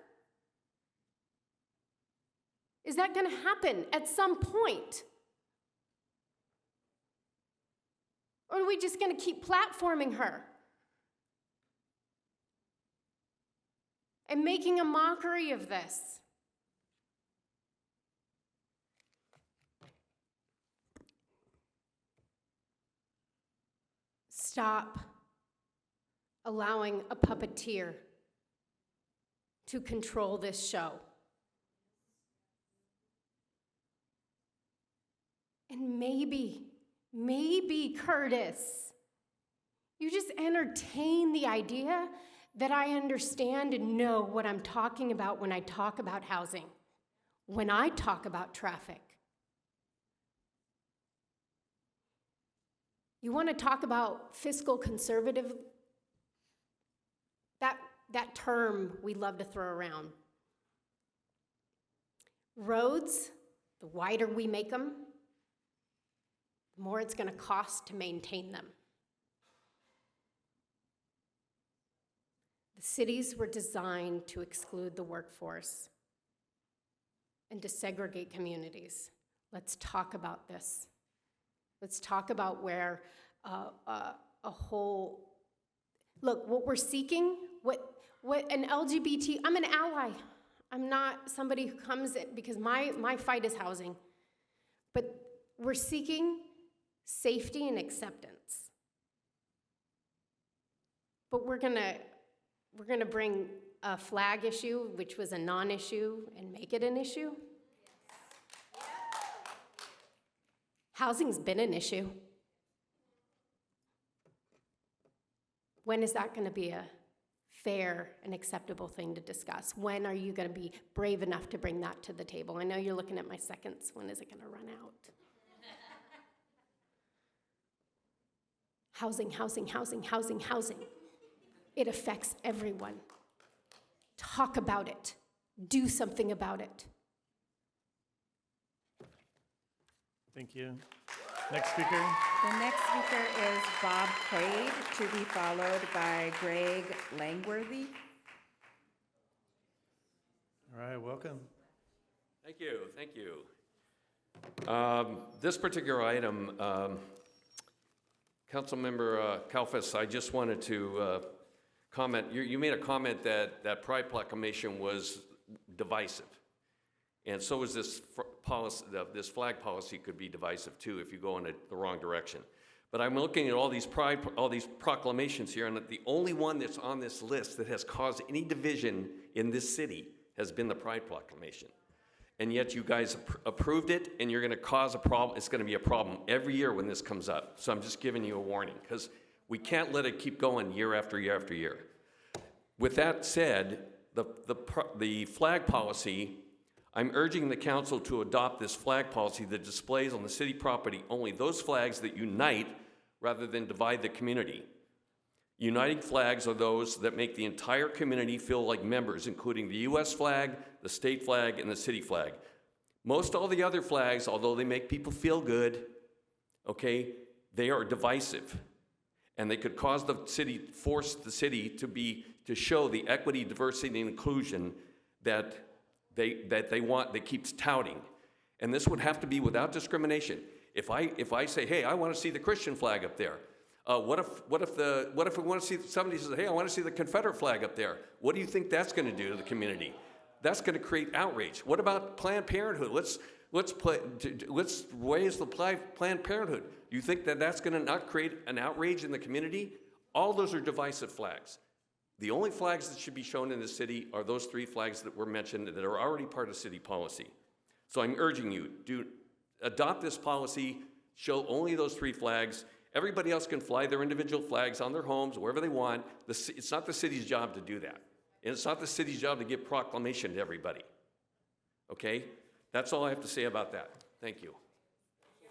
Is that going to happen at some point? Or are we just going to keep platforming her and making a mockery of this? Stop allowing a puppeteer to control this show. And maybe, Curtis, you just entertain the idea that I understand and know what I'm talking about when I talk about housing, when I talk about traffic. You want to talk about fiscal conservative? That term we love to throw around. Roads, the wider we make them, the more it's going to cost to maintain them. The cities were designed to exclude the workforce and to segregate communities. Let's talk about this. Let's talk about where a whole, look, what we're seeking What an LGBT, I'm an ally. I'm not somebody who comes in, because my fight is housing. But we're seeking safety and acceptance. But we're gonna bring a flag issue, which was a non-issue, and make it an issue? Housing's been an issue. When is that gonna be a fair and acceptable thing to discuss? When are you gonna be brave enough to bring that to the table? I know you're looking at my seconds. When is it gonna run out? Housing, housing, housing, housing, housing. It affects everyone. Talk about it. Do something about it. Thank you. Next speaker. The next speaker is Bob Quaid, to be followed by Greg Langworthy. All right, welcome. Thank you, thank you. This particular item, Councilmember Kalfas, I just wanted to comment. You made a comment that Pride Proclamation was divisive. And so is this policy, this flag policy could be divisive too if you go in the wrong direction. But I'm looking at all these proclamations here, and the only one that's on this list that has caused any division in this city has been the Pride Proclamation. And yet you guys approved it, and you're gonna cause a problem. It's gonna be a problem every year when this comes up. So I'm just giving you a warning, because we can't let it keep going year after year after year. With that said, the flag policy, I'm urging the council to adopt this flag policy that displays on the city property only those flags that unite rather than divide the community. Uniting flags are those that make the entire community feel like members, including the U.S. flag, the state flag, and the city flag. Most all the other flags, although they make people feel good, okay, they are divisive. And they could cause the city, force the city to show the equity, diversity, and inclusion that they want, that keeps touting. And this would have to be without discrimination. If I say, hey, I want to see the Christian flag up there, what if we want to see, somebody says, hey, I want to see the Confederate flag up there? What do you think that's going to do to the community? That's going to create outrage. What about Planned Parenthood? Let's raise the Planned Parenthood. You think that that's going to not create an outrage in the community? All those are divisive flags. The only flags that should be shown in the city are those three flags that were mentioned that are already part of city policy. So I'm urging you, adopt this policy, show only those three flags. Everybody else can fly their individual flags on their homes, wherever they want. It's not the city's job to do that. And it's not the city's job to give proclamation to everybody. Okay? That's all I have to say about that. Thank you.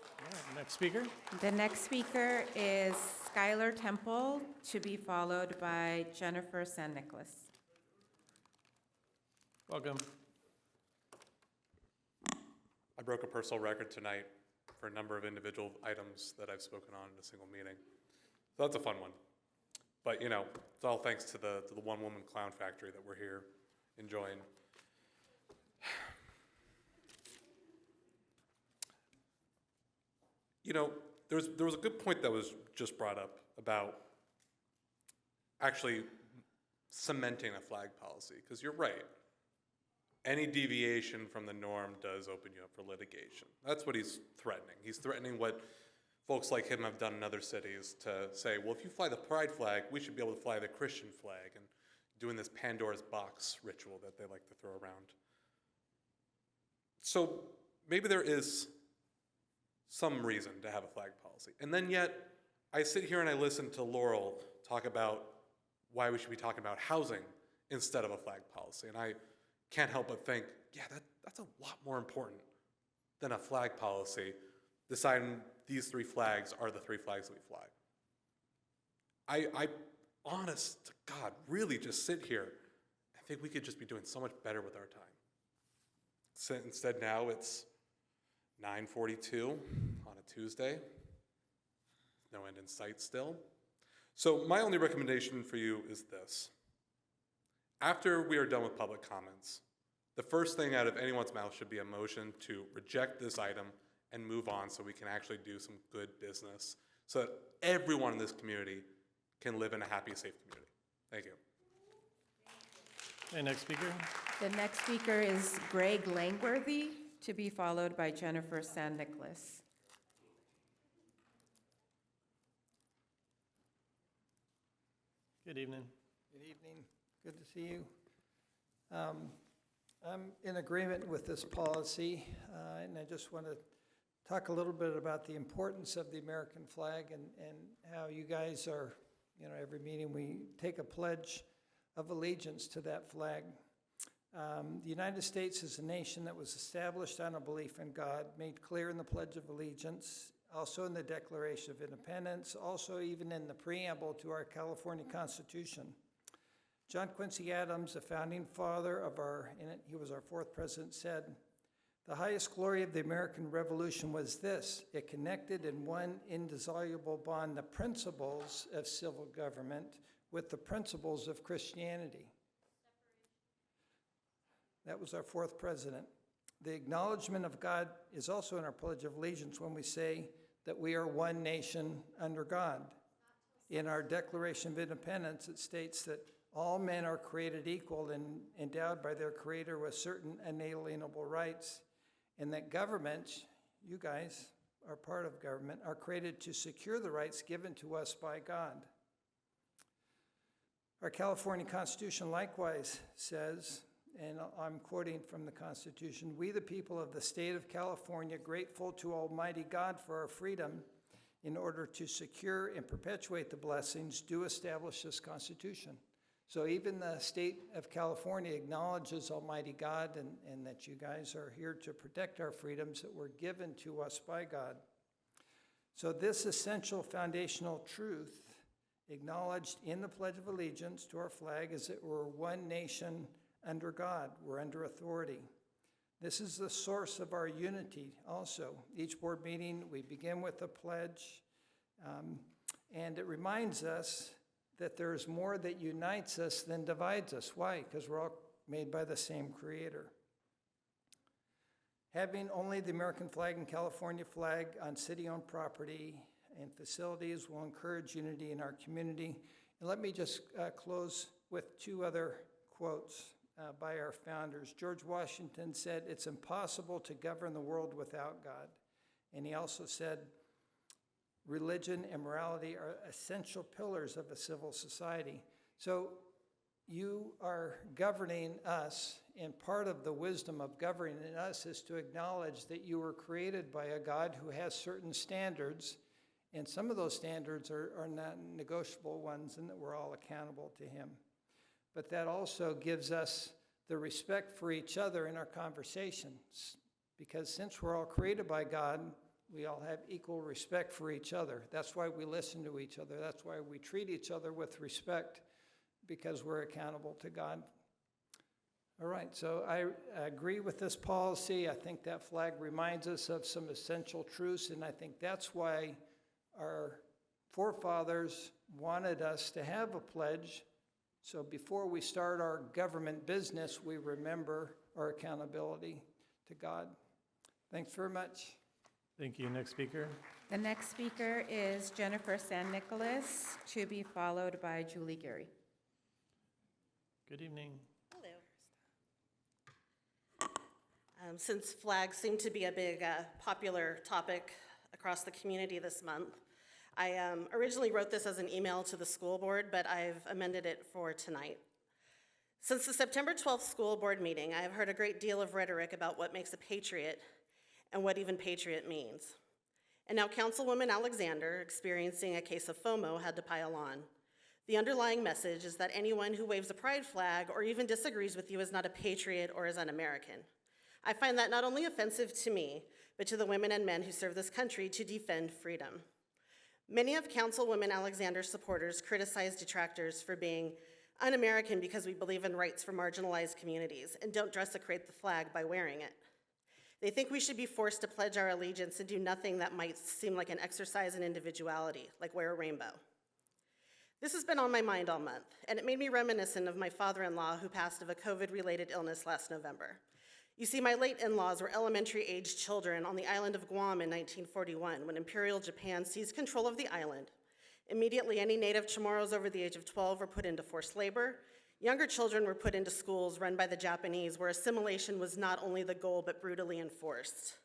Yeah, next speaker. The next speaker is Skylar Temple, to be followed by Jennifer San Nicolas. Welcome. I broke a personal record tonight for a number of individual items that I've spoken on in a single meeting. So that's a fun one. But you know, it's all thanks to the one-woman clown factory that we're here enjoying. You know, there was a good point that was just brought up about actually cementing a flag policy, because you're right. Any deviation from the norm does open you up for litigation. That's what he's threatening. He's threatening what folks like him have done in other cities to say, well, if you fly the pride flag, we should be able to fly the Christian flag, and doing this Pandora's box ritual that they like to throw around. So maybe there is some reason to have a flag policy. And then yet, I sit here and I listen to Laurel talk about why we should be talking about housing instead of a flag policy. And I can't help but think, yeah, that's a lot more important than a flag policy deciding these three flags are the three flags that we fly. I honest to God, really just sit here and think we could just be doing so much better with our time. So instead now it's 9:42 on a Tuesday. No end in sight still. So my only recommendation for you is this. After we are done with public comments, the first thing out of anyone's mouth should be a motion to reject this item and move on so we can actually do some good business so that everyone in this community can live in a happy, safe community. Thank you. Okay, next speaker. The next speaker is Greg Langworthy, to be followed by Jennifer San Nicolas. Good evening. Good evening. Good to see you. I'm in agreement with this policy, and I just want to talk a little bit about the importance of the American flag and how you guys are, every meeting we take a pledge of allegiance to that flag. The United States is a nation that was established on a belief in God, made clear in the Pledge of Allegiance, also in the Declaration of Independence, also even in the preamble to our California Constitution. John Quincy Adams, the founding father of he was our fourth president, said, "The highest glory of the American Revolution was this: it connected in one indissoluble bond the principles of civil government with the principles of Christianity." That was our fourth president. The acknowledgement of God is also in our Pledge of Allegiance when we say that we are one nation under God. In our Declaration of Independence, it states that all men are created equal and endowed by their Creator with certain inalienable rights, and that governments, you guys are part of government, are created to secure the rights given to us by God. Our California Constitution likewise says, and I'm quoting from the Constitution, "We, the people of the state of California, grateful to Almighty God for our freedom, in order to secure and perpetuate the blessings, do establish this Constitution." So even the state of California acknowledges Almighty God and that you guys are here to protect our freedoms that were given to us by God. So this essential foundational truth acknowledged in the Pledge of Allegiance to our flag is that we're one nation under God. We're under authority. This is the source of our unity also. Each board meeting, we begin with a pledge, and it reminds us that there is more that unites us than divides us. Why? Because we're all made by the same Creator. Having only the American flag and California flag on city-owned property and facilities will encourage unity in our community. And let me just close with two other quotes by our founders. George Washington said, "It's impossible to govern the world without God." And he also said, "Religion and morality are essential pillars of a civil society." So you are governing us, and part of the wisdom of governing us is to acknowledge that you were created by a God who has certain standards, and some of those standards are not negotiable ones, and that we're all accountable to Him. But that also gives us the respect for each other in our conversations, because since we're all created by God, we all have equal respect for each other. That's why we listen to each other. That's why we treat each other with respect, because we're accountable to God. All right, so I agree with this policy. I think that flag reminds us of some essential truths, and I think that's why our forefathers wanted us to have a pledge. So before we start our government business, we remember our accountability to God. Thanks very much. Thank you. Next speaker. The next speaker is Jennifer San Nicolas, to be followed by Julie Gary. Good evening. Hello. Since flags seem to be a big popular topic across the community this month, I originally wrote this as an email to the school board, but I've amended it for tonight. Since the September 12th school board meeting, I have heard a great deal of rhetoric about what makes a patriot and what even patriot means. And now Councilwoman Alexander, experiencing a case of FOMO, had to pile on. The underlying message is that anyone who waves a pride flag or even disagrees with you is not a patriot or is un-American. I find that not only offensive to me, but to the women and men who serve this country to defend freedom. Many of Councilwoman Alexander's supporters criticize detractors for being un-American because we believe in rights for marginalized communities and don't desecrate the flag by wearing it. They think we should be forced to pledge our allegiance and do nothing that might seem like an exercise in individuality, like wear a rainbow. This has been on my mind all month, and it made me reminiscent of my father-in-law who passed of a COVID-related illness last November. You see, my late in-laws were elementary-aged children on the island of Guam in 1941 when Imperial Japan seized control of the island. Immediately, any native Chamorros over the age of 12 were put into forced labor. Younger children were put into schools run by the Japanese, where assimilation was not only the goal, but brutally enforced.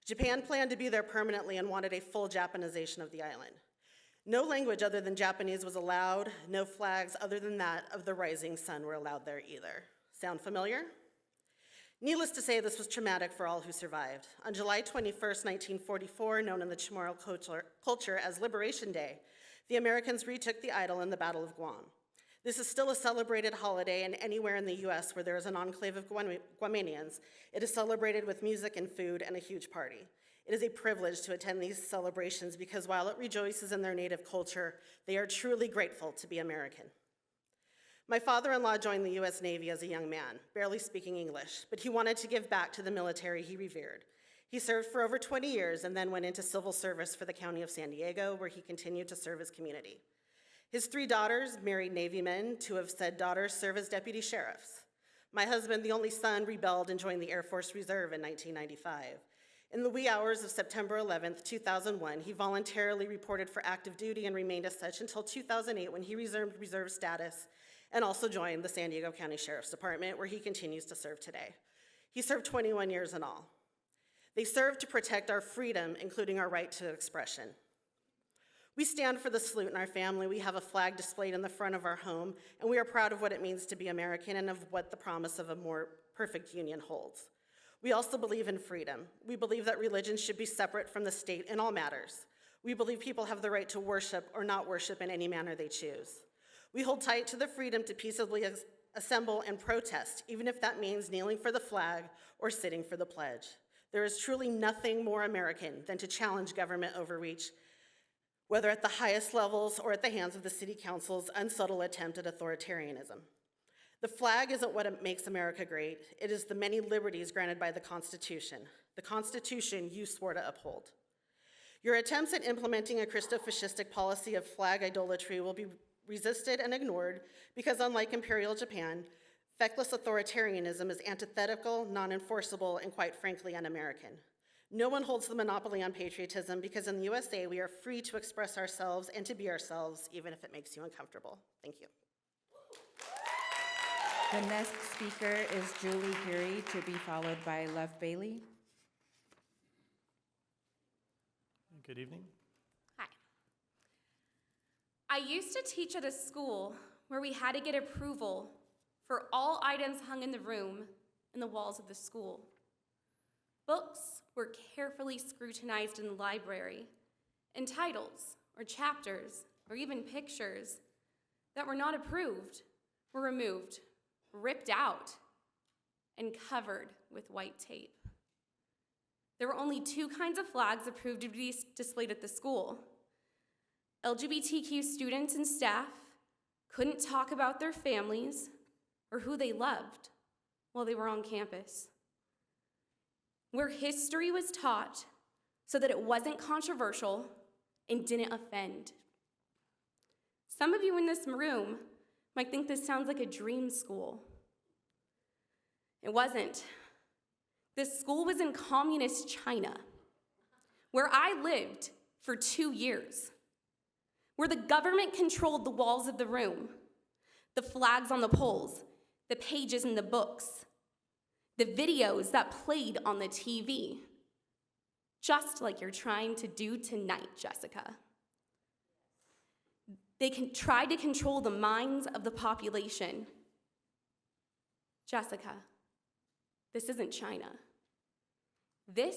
Japan planned to be there permanently and wanted a full Japanization of the island. No language other than Japanese was allowed. No flags other than that of the rising sun were allowed there either. Sound familiar? Needless to say, this was traumatic for all who survived. On July 21st, 1944, known in the Chamorro culture as Liberation Day, the Americans retook the idol in the Battle of Guam. This is still a celebrated holiday, and anywhere in the US where there is an enclave of Guamanians, it is celebrated with music and food and a huge party. It is a privilege to attend these celebrations because while it rejoices in their native culture, they are truly grateful to be American. My father-in-law joined the US Navy as a young man, barely speaking English, but he wanted to give back to the military he revered. He served for over 20 years and then went into civil service for the County of San Diego, where he continued to serve his community. His 3 daughters married Navy men. 2 of said daughters serve as deputy sheriffs. My husband, the only son, rebelled and joined the Air Force Reserve in 1995. In the wee hours of September 11th, 2001, he voluntarily reported for active duty and remained as such until 2008 when he resumed reserve status and also joined the San Diego County Sheriff's Department, where he continues to serve today. He served 21 years in all. They served to protect our freedom, including our right to expression. We stand for the salute in our family. We have a flag displayed in the front of our home, and we are proud of what it means to be American and of what the promise of a more perfect union holds. We also believe in freedom. We believe that religion should be separate from the state in all matters. We believe people have the right to worship or not worship in any manner they choose. We hold tight to the freedom to peaceably assemble and protest, even if that means kneeling for the flag or sitting for the pledge. There is truly nothing more American than to challenge government overreach, whether at the highest levels or at the hands of the city council's unsubtle attempt at authoritarianism. The flag isn't what makes America great. It is the many liberties granted by the Constitution you swore to uphold. Your attempts at implementing a Christo-fascistic policy of flag idolatry will be resisted and ignored because, unlike Imperial Japan, feckless authoritarianism is antithetical, non-enforceable, and quite frankly, un-American. No one holds the monopoly on patriotism because in the USA, we are free to express ourselves and to be ourselves, even if it makes you uncomfortable. Thank you. The next speaker is Julie Geary, to be followed by Love Bailey. Good evening. Hi. I used to teach at a school where we had to get approval for all items hung in the room and the walls of the school. Books were carefully scrutinized in the library, and titles or chapters or even pictures that were not approved were removed, ripped out, and covered with white tape. There were only 2 kinds of flags approved to be displayed at the school. LGBTQ students and staff couldn't talk about their families or who they loved while they were on campus. Where history was taught so that it wasn't controversial and didn't offend. Some of you in this room might think this sounds like a dream school. It wasn't. This school was in communist China, where I lived for 2 years, where the government controlled the walls of the room, the flags on the poles, the pages in the books, the videos that played on the TV, just like you're trying to do tonight, Jessica. They tried to control the minds of the population. Jessica, this isn't China. This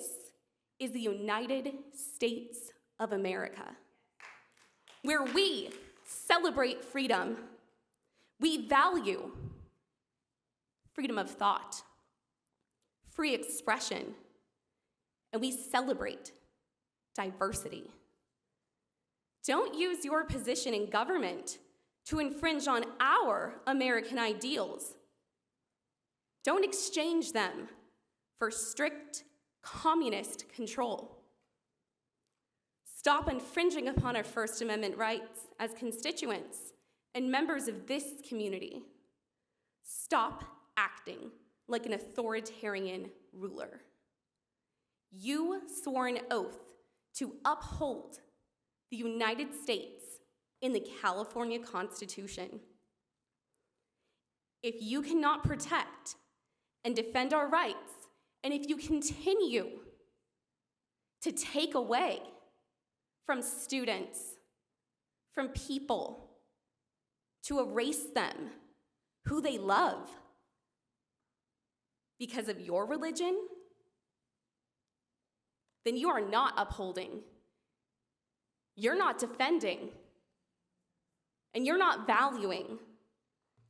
is the United States of America, where we celebrate freedom. We value freedom of thought, free expression, and we celebrate diversity. Don't use your position in government to infringe on our American ideals. Don't exchange them for strict communist control. Stop infringing upon our First Amendment rights as constituents and members of this community. Stop acting like an authoritarian ruler. You swore an oath to uphold the United States in the California Constitution. if you cannot protect and defend our rights, and if you continue to take away from students, from people, to erase them, who they love, because of your religion, then you are not upholding, you're not defending, and you're not valuing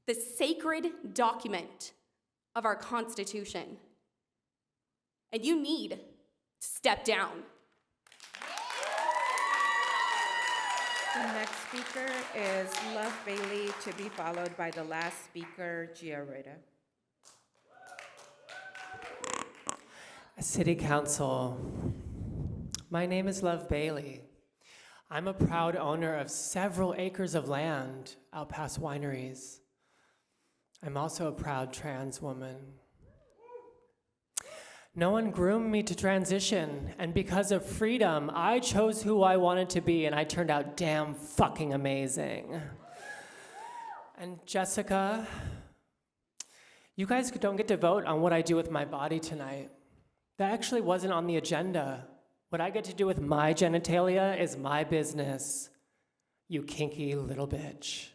the sacred document of our Constitution. And you need to step down. The next speaker is Love Bailey, to be followed by the last speaker, Gia Rita. City Council, my name is Love Bailey. I'm a proud owner of several acres of land out past wineries. I'm also a proud trans woman. No one groomed me to transition, and because of freedom, I chose who I wanted to be, and I turned out damn fucking amazing. And Jessica, you guys don't get to vote on what I do with my body tonight. That actually wasn't on the agenda. What I get to do with my genitalia is my business, you kinky little bitch.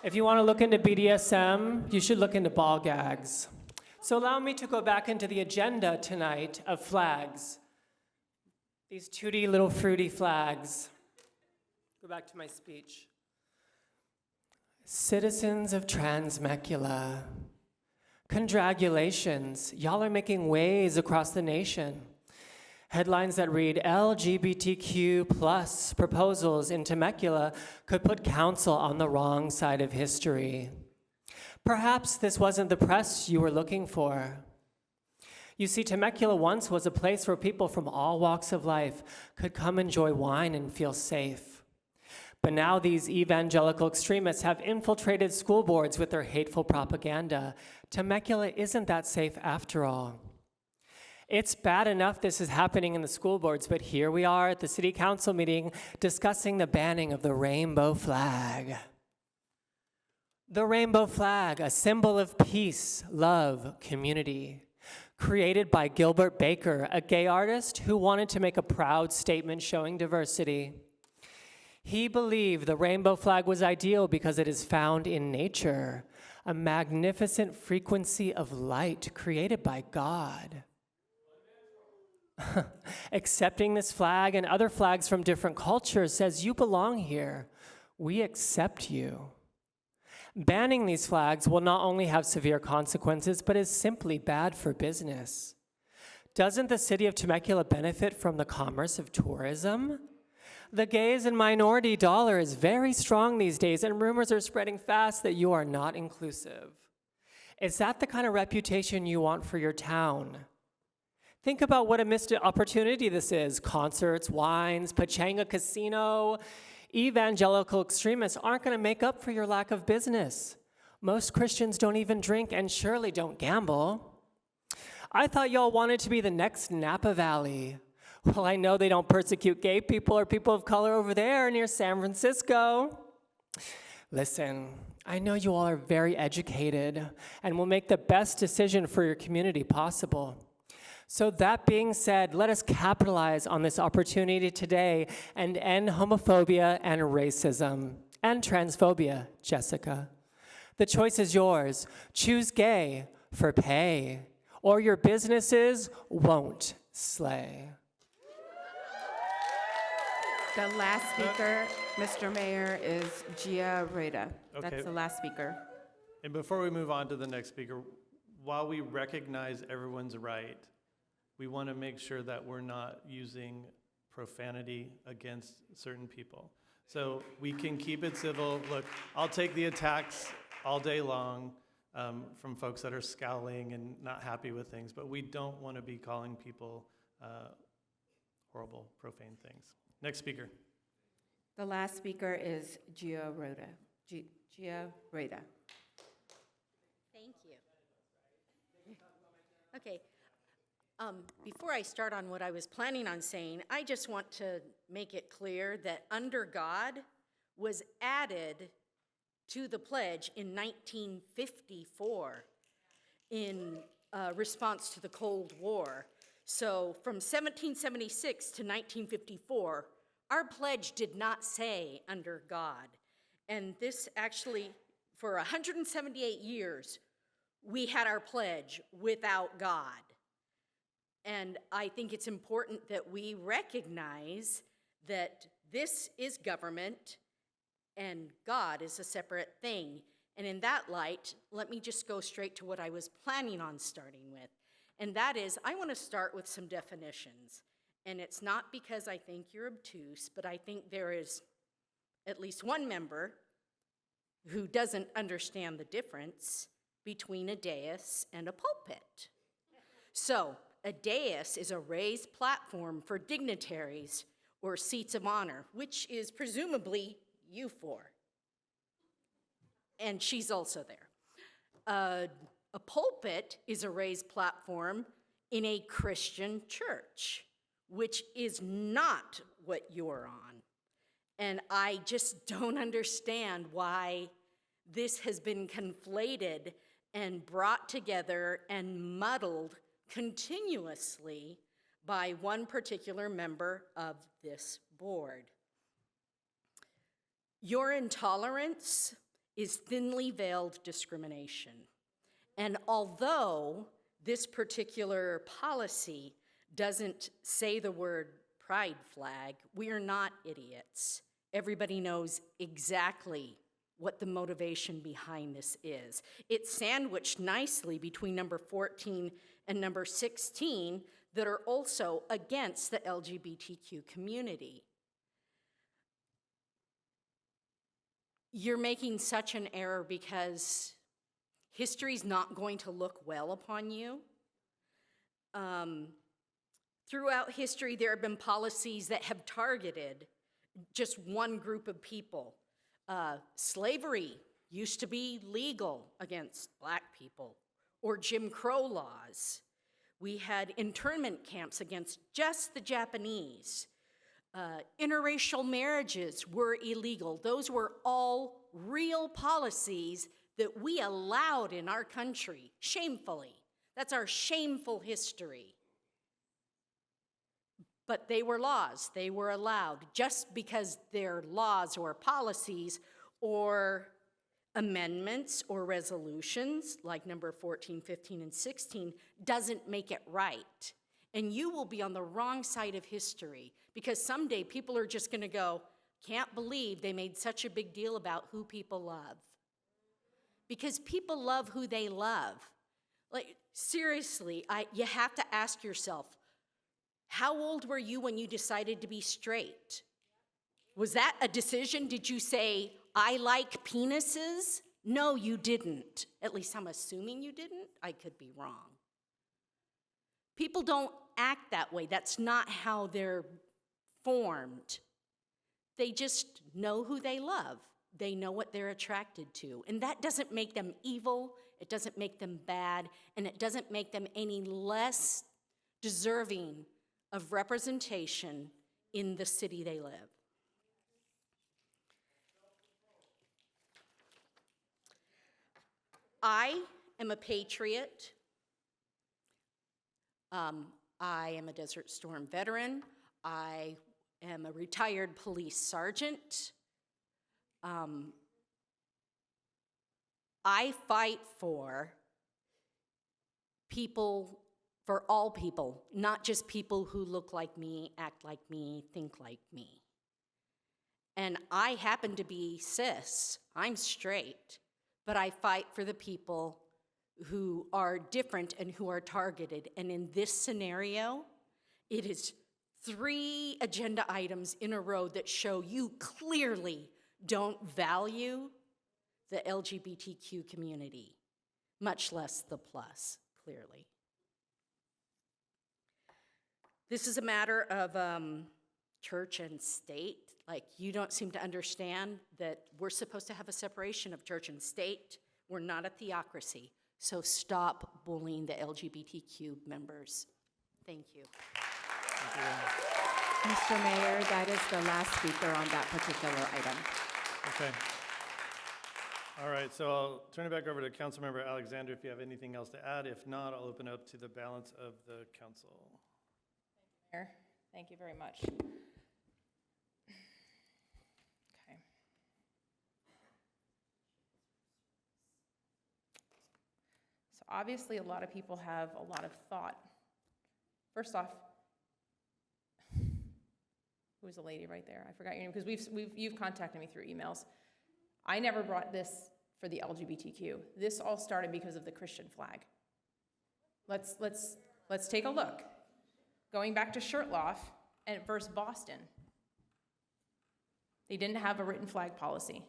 If you want to look into BDSM, you should look into ball gags. So allow me to go back into the agenda tonight of flags. These tooty little fruity flags. Go back to my speech. Citizens of Temecula, congratulations, y'all are making waves across the nation. Headlines that read, LGBTQ plus proposals in Temecula could put council on the wrong side of history. Perhaps this wasn't the press you were looking for. You see, Temecula once was a place where people from all walks of life could come enjoy wine and feel safe. But now these evangelical extremists have infiltrated school boards with their hateful propaganda. Temecula isn't that safe after all. It's bad enough this is happening in the school boards, but here we are at the city council meeting discussing the banning of the rainbow flag. The rainbow flag, a symbol of peace, love, community, created by Gilbert Baker, a gay artist who wanted to make a proud statement showing diversity. He believed the rainbow flag was ideal because it is found in nature, a magnificent frequency of light created by God. Accepting this flag and other flags from different cultures says you belong here. We accept you. Banning these flags will not only have severe consequences, but is simply bad for business. Doesn't the city of Temecula benefit from the commerce of tourism? The gays and minority dollar is very strong these days, and rumors are spreading fast that you are not inclusive. Is that the kind of reputation you want for your town? Think about what a missed opportunity this is. Concerts, wines, Pachanga Casino. Evangelical extremists aren't going to make up for your lack of business. Most Christians don't even drink and surely don't gamble. I thought y'all wanted to be the next Napa Valley. Well, I know they don't persecute gay people or people of color over there near San Francisco. Listen, I know you all are very educated and will make the best decision for your community possible. So that being said, let us capitalize on this opportunity today and end homophobia and racism and transphobia, Jessica. The choice is yours. Choose gay for pay, or your businesses won't slay. The last speaker, Mr. Mayor, is Gia Rita. Okay. That's the last speaker. And before we move on to the next speaker, while we recognize everyone's right, we want to make sure that we're not using profanity against certain people. So we can keep it civil. Look, I'll take the attacks all day long from folks that are scowling and not happy with things, but we don't want to be calling people horrible, profane things. Next speaker. The last speaker is Gia Rita. Gia Rita. Thank you. Okay. Before I start on what I was planning on saying, I just want to make it clear that under God was added to the pledge in 1954 in response to the Cold War. So from 1776 to 1954, our pledge did not say under God. And this actually, for 178 years, we had our pledge without God. And I think it's important that we recognize that this is government and God is a separate thing. And in that light, let me just go straight to what I was planning on starting with. And that is, I want to start with some definitions. And it's not because I think you're obtuse, but I think there is at least one member who doesn't understand the difference between a dais and a pulpit. So, a dais is a raised platform for dignitaries or seats of honor, which is presumably you four. And she's also there. A pulpit is a raised platform in a Christian church, which is not what you're on. And I just don't understand why this has been conflated and brought together and muddled continuously by one particular member of this board. Your intolerance is thinly veiled discrimination. And although this particular policy doesn't say the word pride flag, we are not idiots. Everybody knows exactly what the motivation behind this is. It's sandwiched nicely between number 14 and number 16 that are also against the LGBTQ community. You're making such an error because history's not going to look well upon you. Throughout history, there have been policies that have targeted just one group of people. Slavery used to be legal against black people, or Jim Crow laws. We had internment camps against just the Japanese. Interracial marriages were illegal. Those were all real policies that we allowed in our country, shamefully. That's our shameful history. But they were laws. They were allowed. Just because they're laws or policies or amendments or resolutions, like number 14, 15, and 16, doesn't make it right. And you will be on the wrong side of history because someday people are just going to go, can't believe they made such a big deal about who people love. Because people love who they love. Like, seriously, you have to ask yourself, how old were you when you decided to be straight? Was that a decision? Did you say, I like penises? No, you didn't. At least I'm assuming you didn't. I could be wrong. People don't act that way. That's not how they're formed. They just know who they love. They know what they're attracted to. And that doesn't make them evil, it doesn't make them bad, and it doesn't make them any less deserving of representation in the city they live. I am a patriot. I am a Desert Storm veteran. I am a retired police sergeant. I fight for people, for all people, not just people who look like me, act like me, think like me. And I happen to be cis. I'm straight, but I fight for the people who are different and who are targeted. And in this scenario, it is 3 agenda items in a row that show you clearly don't value the LGBTQ community, much less the plus, clearly. This is a matter of church and state. Like, you don't seem to understand that we're supposed to have a separation of church and state. We're not a theocracy. So stop bullying the LGBTQ members. Thank you. Mr. Mayor, that is the last speaker on that particular item. Okay. All right, so I'll turn it back over to Councilmember Alexander if you have anything else to add. If not, I'll open up to the balance of the council. Mayor, thank you very much. Okay. So obviously, a lot of people have a lot of thought. First off, who's the lady right there? I forgot your name because you've contacted me through emails. I never brought this for the LGBTQ. This all started because of the Christian flag. Let's take a look. Going back to Shurtleff and versus Boston. They didn't have a written flag policy.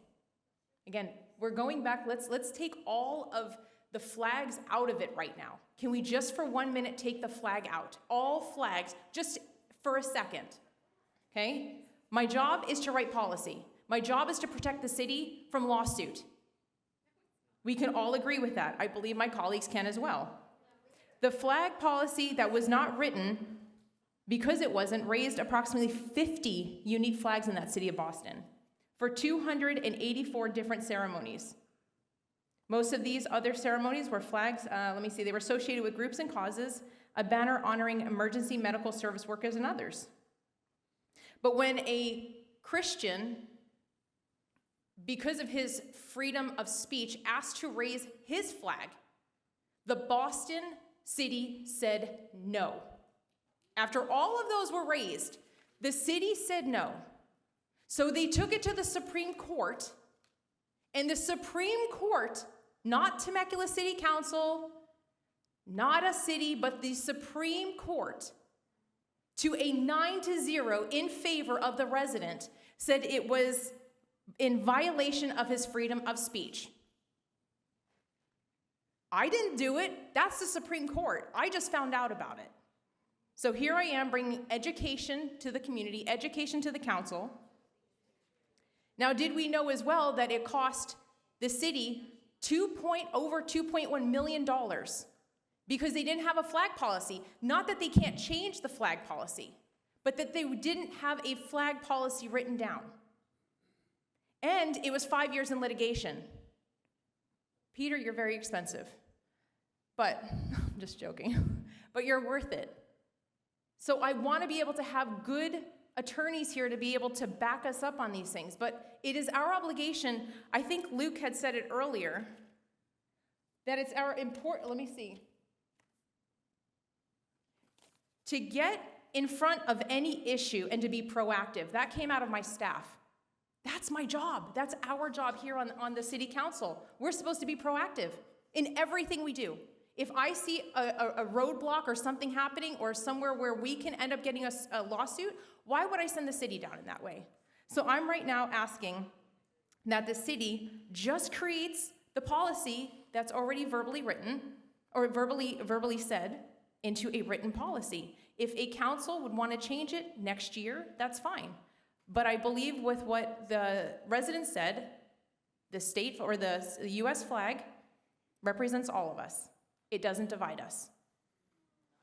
Again, we're going back, let's take all of the flags out of it right now. Can we just for 1 minute take the flag out? All flags, just for a second, okay? My job is to write policy. My job is to protect the city from lawsuit. We can all agree with that. I believe my colleagues can as well. The flag policy that was not written, because it wasn't, raised approximately 50 unique flags in that city of Boston for 284 different ceremonies. Most of these other ceremonies were flags, they were associated with groups and causes, a banner honoring emergency medical service workers and others. But when a Christian, because of his freedom of speech, asked to raise his flag, the Boston city said no. After all of those were raised, the city said no. So they took it to the Supreme Court, and the Supreme Court, not Temecula City Council, not a city, but the Supreme Court, to a 9-0 in favor of the resident, said it was in violation of his freedom of speech. I didn't do it. That's the Supreme Court. I just found out about it. So here I am bringing education to the community, education to the council. Now, did we know as well that it cost the city over $2.1 million because they didn't have a flag policy? Not that they can't change the flag policy, but that they didn't have a flag policy written down. And it was 5 years in litigation. Peter, you're very expensive. But, I'm just joking, but you're worth it. So I want to be able to have good attorneys here to be able to back us up on these things. But it is our obligation, I think Luke had said it earlier, that it's our to get in front of any issue and to be proactive. That came out of my staff. That's my job. That's our job here on the city council. We're supposed to be proactive in everything we do. If I see a roadblock or something happening or somewhere where we can end up getting a lawsuit, why would I send the city down in that way? So I'm right now asking that the city just creates the policy that's already verbally written or verbally said into a written policy. If a council would want to change it next year, that's fine. But I believe with what the residents said, the state or the U.S. flag represents all of us. It doesn't divide us.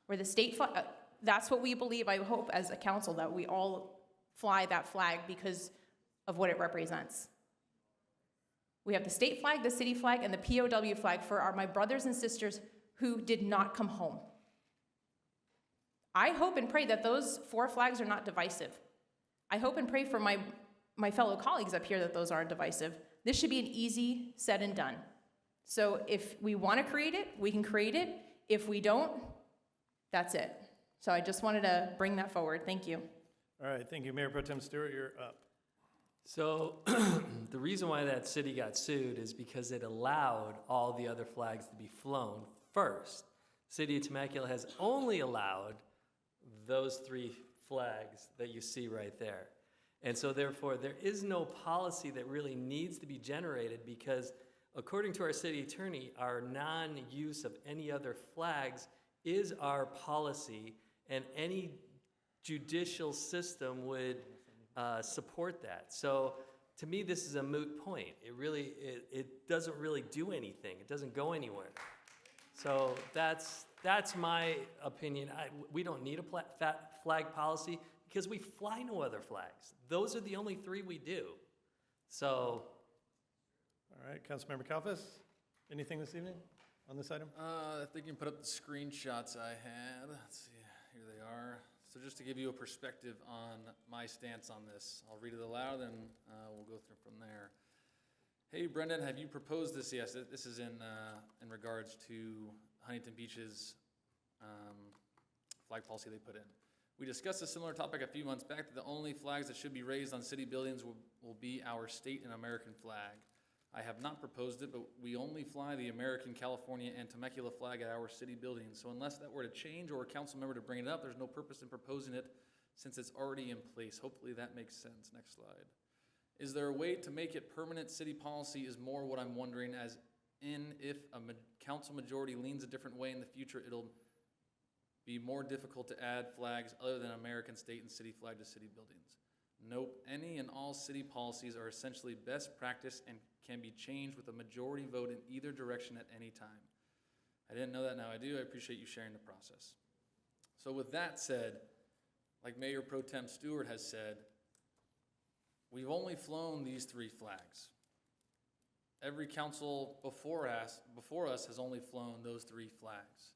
Where the state flag, that's what we believe, I hope, as a council, that we all fly that flag because of what it represents. We have the state flag, the city flag, and the POW flag for my brothers and sisters who did not come home. I hope and pray that those 4 flags are not divisive. I hope and pray for my fellow colleagues up here that those aren't divisive. This should be an easy said and done. So if we want to create it, we can create it. If we don't, that's it. So I just wanted to bring that forward. Thank you. All right, thank you. Mayor Pro Tem Stewart, you're up. So the reason why that city got sued is because it allowed all the other flags to be flown first. The city of Temecula has only allowed those 3 flags that you see right there. And so therefore, there is no policy that really needs to be generated because according to our city attorney, our non-use of any other flags is our policy, and any judicial system would support that. So to me, this is a moot point. It doesn't really do anything. It doesn't go anywhere. So that's my opinion. We don't need a flag policy because we fly no other flags. Those are the only 3 we do. So All right, Councilmember Kalfas, anything this evening on this item? I think you can put up the screenshots I had. Let's see, here they are. So just to give you a perspective on my stance on this, I'll read it aloud and we'll go through from there. Hey, Brendan, have you proposed this? Yes, this is in regards to Huntington Beach's flag policy they put in. We discussed a similar topic a few months back that the only flags that should be raised on city buildings will be our state and American flag. I have not proposed it, but we only fly the American, California, and Temecula flag at our city buildings. So unless that were to change or a council member to bring it up, there's no purpose in proposing it since it's already in place. Hopefully that makes sense. Next slide. Is there a way to make it permanent city policy is more what I'm wondering, as in if a council majority leans a different way in the future, it'll be more difficult to add flags other than American, state, and city flag to city buildings. Nope, any and all city policies are essentially best practice and can be changed with a majority vote in either direction at any time. I didn't know that, now I do. I appreciate you sharing the process. So with that said, like Mayor Pro Tem Stewart has said, we've only flown these 3 flags. Every council before us has only flown those 3 flags.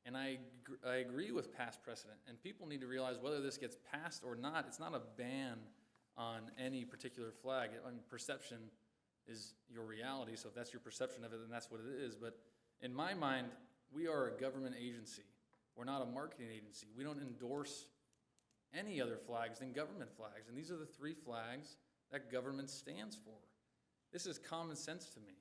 And I agree with past precedent, and people need to realize whether this gets passed or not, it's not a ban on any particular flag. I mean, perception is your reality, so if that's your perception of it, then that's what it is. But in my mind, we are a government agency. We're not a marketing agency. We don't endorse any other flags than government flags, and these are the 3 flags that government stands for. This is common sense to me.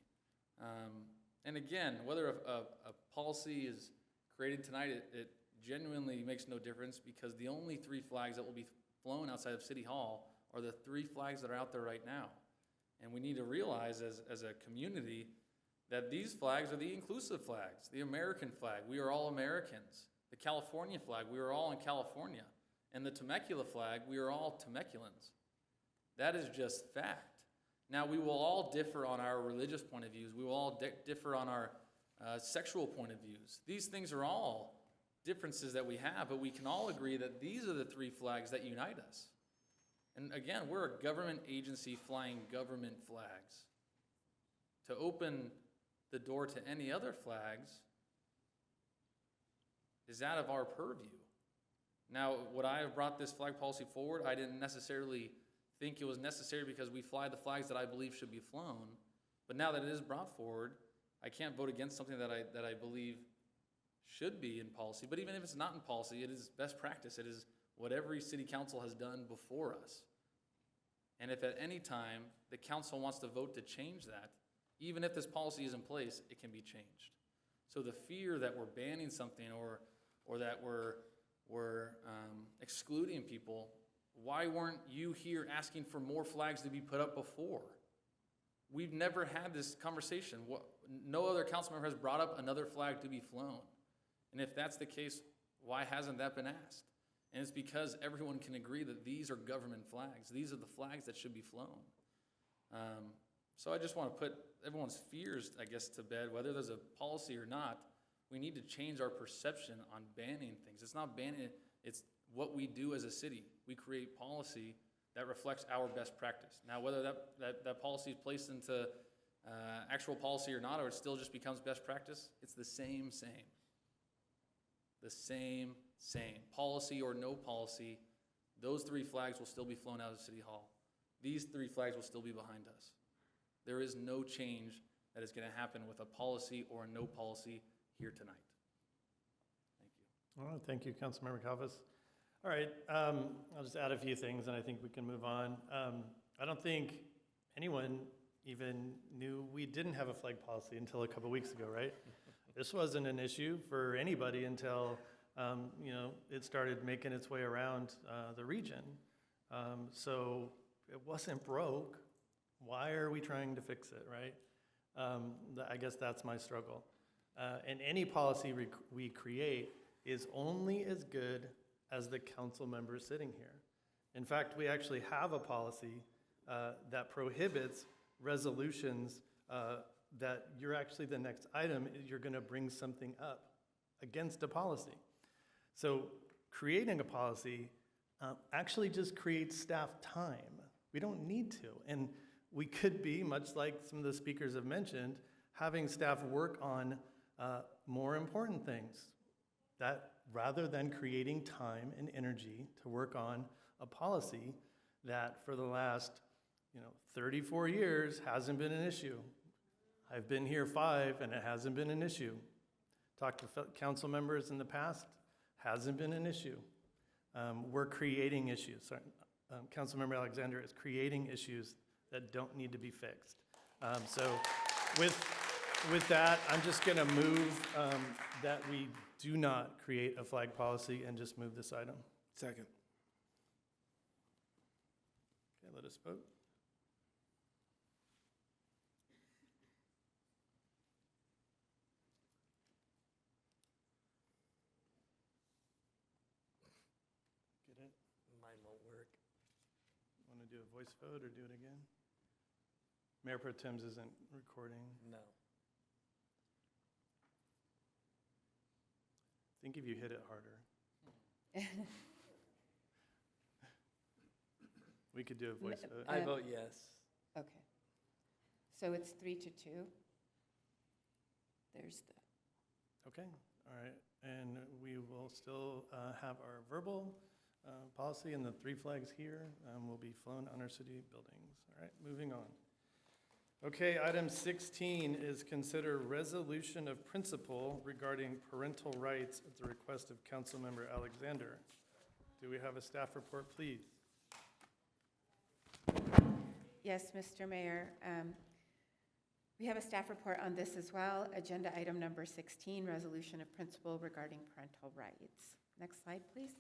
And again, whether a policy is created tonight, it genuinely makes no difference, because the only 3 flags that will be flown outside of City Hall are the 3 flags that are out there right now. And we need to realize as a community that these flags are the inclusive flags. The American flag, we are all Americans. The California flag, we are all in California. And the Temecula flag, we are all Temeculans. That is just fact. Now, we will all differ on our religious point of views. We will all differ on our sexual point of views. These things are all differences that we have, but we can all agree that these are the 3 flags that unite us. And again, we're a government agency flying government flags. To open the door to any other flags is out of our purview. Now, would I have brought this flag policy forward? I didn't necessarily think it was necessary because we fly the flags that I believe should be flown. But now that it is brought forward, I can't vote against something that I believe should be in policy. But even if it's not in policy, it is best practice. It is what every city council has done before us. And if at any time the council wants to vote to change that, even if this policy is in place, it can be changed. So the fear that we're banning something or that we're excluding people, why weren't you here asking for more flags to be put up before? We've never had this conversation. No other council member has brought up another flag to be flown. And if that's the case, why hasn't that been asked? And it's because everyone can agree that these are government flags. These are the flags that should be flown. So I just want to put everyone's fears, I guess, to bed, whether there's a policy or not. We need to change our perception on banning things. It's not banning it, it's what we do as a city. We create policy that reflects our best practice. Now, whether that policy is placed into actual policy or not, or it still just becomes best practice, it's the same. The same. Policy or no policy, those 3 flags will still be flown out of City Hall. These 3 flags will still be behind us. There is no change that is going to happen with a policy or a no policy here tonight. Thank you. All right, thank you, Councilmember Kalfas. All right, I'll just add a few things and I think we can move on. I don't think anyone even knew we didn't have a flag policy until a couple weeks ago, right? This wasn't an issue for anybody until it started making its way around the region. So it wasn't broke. Why are we trying to fix it, right? I guess that's my struggle. And any policy we create is only as good as the council members sitting here. In fact, we actually have a policy that prohibits resolutions that you're actually the next item, you're going to bring something up against a policy. So creating a policy actually just creates staff time. We don't need to. And we could be, much like some of the speakers have mentioned, having staff work on more important things, that rather than creating time and energy to work on a policy that for the last 34 years hasn't been an issue. I've been here 5 and it hasn't been an issue. Talked to council members in the past, hasn't been an issue. We're creating issues. Sorry, Councilmember Alexander is creating issues that don't need to be fixed. So with that, I'm just gonna move that we do not create a flag policy and just move this item. Second. Okay, let us vote. Get it? Mine won't work. Want to do a voice vote or do it again? Mayor Pro Tems isn't recording. No. I think if you hit it harder. We could do a voice vote. I vote yes. Okay. So it's 3-2. There's the. Okay, all right. And we will still have our verbal policy, and the 3 flags here will be flown on our city buildings. All right, moving on. Okay, item 16 is consider resolution of principle regarding parental rights at the request of Councilmember Alexander. Do we have a staff report, please? Yes, Mr. Mayor. We have a staff report on this as well. Agenda item number 16, resolution of principle regarding parental rights. Next slide, please.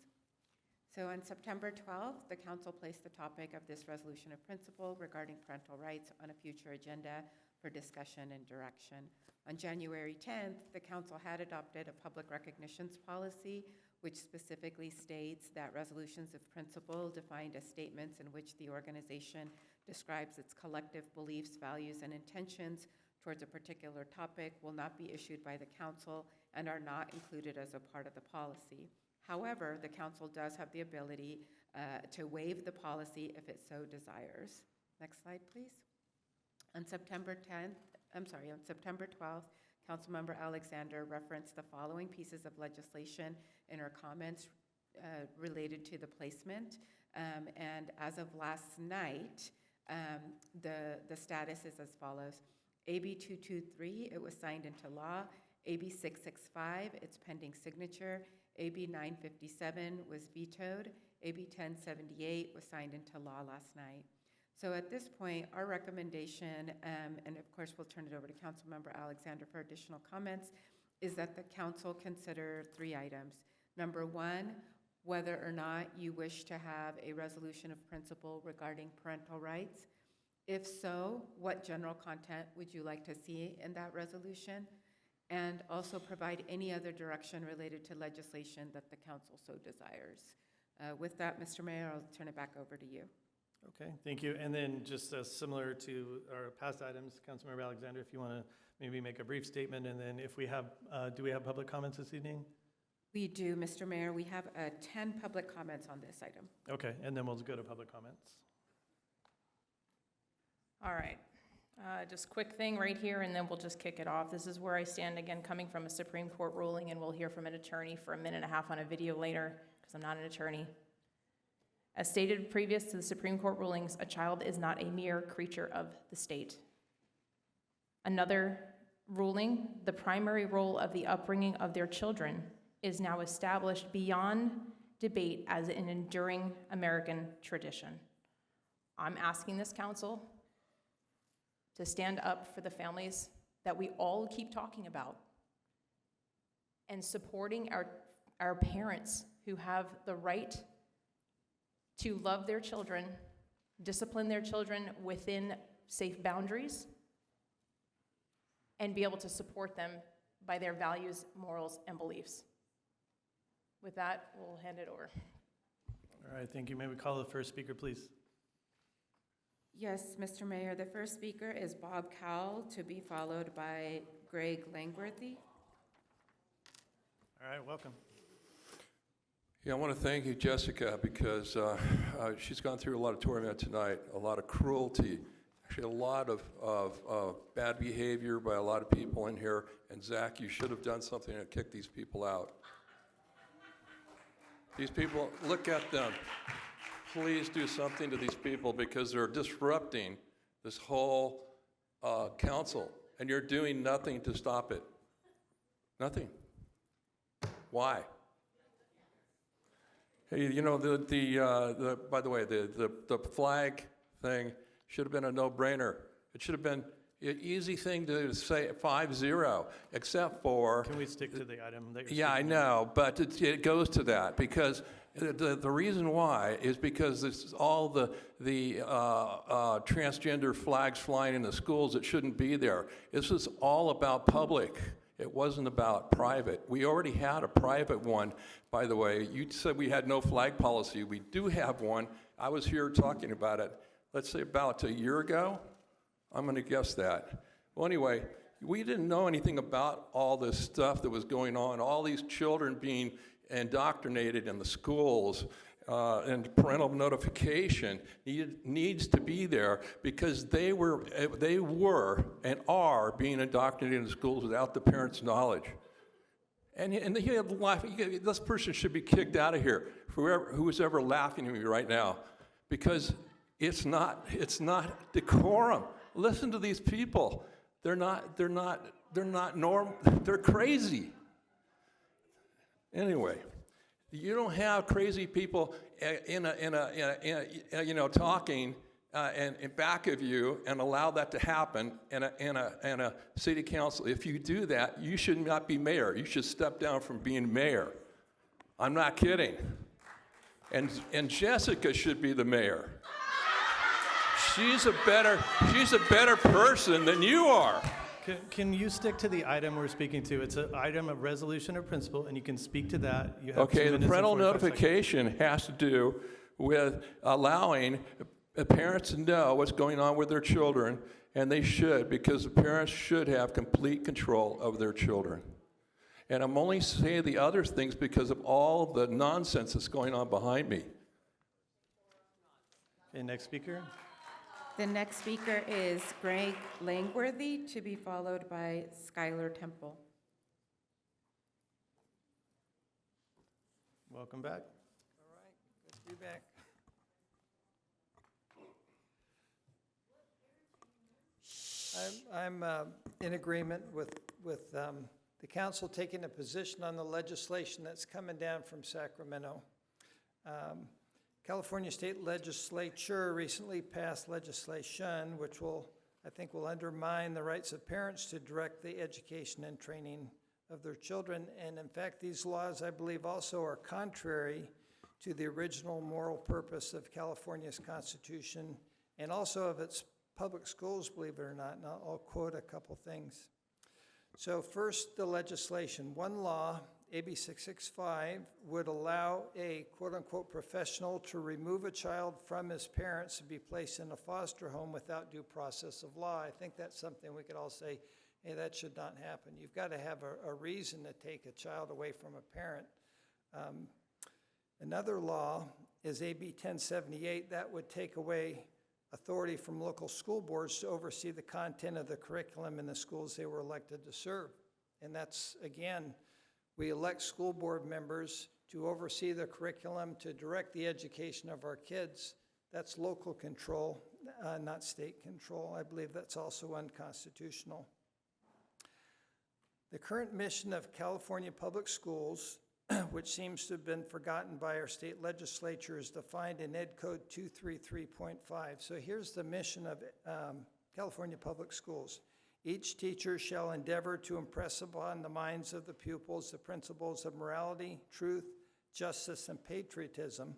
So on September 12th, the council placed the topic of this resolution of principle regarding parental rights on a future agenda for discussion and direction. On January 10th, the council had adopted a public recognitions policy, which specifically states that resolutions of principle defined as statements in which the organization describes its collective beliefs, values, and intentions towards a particular topic will not be issued by the council and are not included as a part of the policy. However, the council does have the ability to waive the policy if it so desires. Next slide, please. On September 12th, Councilmember Alexander referenced the following pieces of legislation in her comments related to the placement. And as of last night, the status is as follows. AB 223, it was signed into law. AB 665, it's pending signature. AB 957 was vetoed. AB 1078 was signed into law last night. So at this point, our recommendation, and of course we'll turn it over to Councilmember Alexander for additional comments, is that the council consider 3 items. Number 1, whether or not you wish to have a resolution of principle regarding parental rights. If so, what general content would you like to see in that resolution? And also provide any other direction related to legislation that the council so desires. With that, Mr. Mayor, I'll turn it back over to you. Okay, thank you. And then just similar to our past items, Councilmember Alexander, if you want to maybe make a brief statement, and then if we have, do we have public comments this evening? We do, Mr. Mayor. We have 10 public comments on this item. Okay, and then we'll go to public comments. All right. Just quick thing right here, and then we'll just kick it off. This is where I stand again, coming from a Supreme Court ruling, and we'll hear from an attorney for 1.5 minutes on a video later, because I'm not an attorney. As stated previous to the Supreme Court rulings, a child is not a mere creature of the state. Another ruling, the primary role of the upbringing of their children is now established beyond debate as an enduring American tradition. I'm asking this council to stand up for the families that we all keep talking about and supporting our parents who have the right to love their children, discipline their children within safe boundaries, and be able to support them by their values, morals, and beliefs. With that, we'll hand it over. All right, thank you. May we call the first speaker, please? Yes, Mr. Mayor. The first speaker is Bob Cowell, to be followed by Greg Langworthy. All right, welcome. Yeah, I want to thank you, Jessica, because she's gone through a lot of torment tonight, a lot of cruelty actually a lot of bad behavior by a lot of people in here. And Zach, you should have done something to kick these people out. These people, look at them. Please do something to these people because they're disrupting this whole council, and you're doing nothing to stop it. Nothing. Why? Hey, you know, by the way, the flag thing should have been a no-brainer. It should have been an easy thing to say 5-0, except for... Can we stick to the item that you're Yeah, I speaking know, but it goes to that, because the reason why is because it's all the transgender flags flying in the schools that shouldn't be there. This is all about public. It wasn't about private. We already had a private one, by the way. You said we had no flag policy. We do have one. I was here talking about it, let's say about a year ago. I'm going to guess that. Well, anyway, we didn't know anything about all this stuff that was going on, all these children being indoctrinated in the schools, and parental notification needs to be there because they were and are being indoctrinated in the schools without the parents' knowledge. And you have this person should be kicked out of here, who is ever laughing at me right now, because it's not decorum. Listen to these people. They're not normal. They're crazy. Anyway, you don't have crazy people talking in back of you and allow that to happen in a city council. If you do that, you should not be mayor. You should step down from being mayor. I'm not kidding. And Jessica should be the mayor. She's a better person than you are. Can you stick to the item we're speaking to? It's an item of resolution or principle, and you can speak to that. You have 2 Okay, minutes the and parental 45 notification has to do with allowing parents to know what's going on with their children, and they should, because the parents should have complete control of their children. And I'm only saying the other things because of all the nonsense that's going on behind me. Okay, next speaker. The next speaker is Greg Langworthy, to be followed by Skylar Temple. Welcome back. All right, good to be back. I'm in agreement with the council taking a position on the legislation that's coming down from Sacramento. California State Legislature recently passed legislation which I think will undermine the rights of parents to direct the education and training of their children. And in fact, these laws, I believe, also are contrary to the original moral purpose of California's Constitution and also of its public schools, believe it or not. And I'll quote a couple things. So first, the legislation. One law, AB 665, would allow a quote-unquote professional to remove a child from his parents to be placed in a foster home without due process of law. I think that's something we could all say, hey, that should not happen. You've got to have a reason to take a child away from a parent. Another law is AB 1078. That would take away authority from local school boards to oversee the content of the curriculum in the schools they were elected to serve. And that's, again, we elect school board members to oversee the curriculum, to direct the education of our kids. That's local control, not state control. I believe that's also unconstitutional. The current mission of California Public Schools, which seems to have been forgotten by our state legislature, is defined in Ed Code 233.5. So here's the mission of California Public Schools. Each teacher shall endeavor to impress upon the minds of the pupils the principles of morality, truth, justice, and patriotism.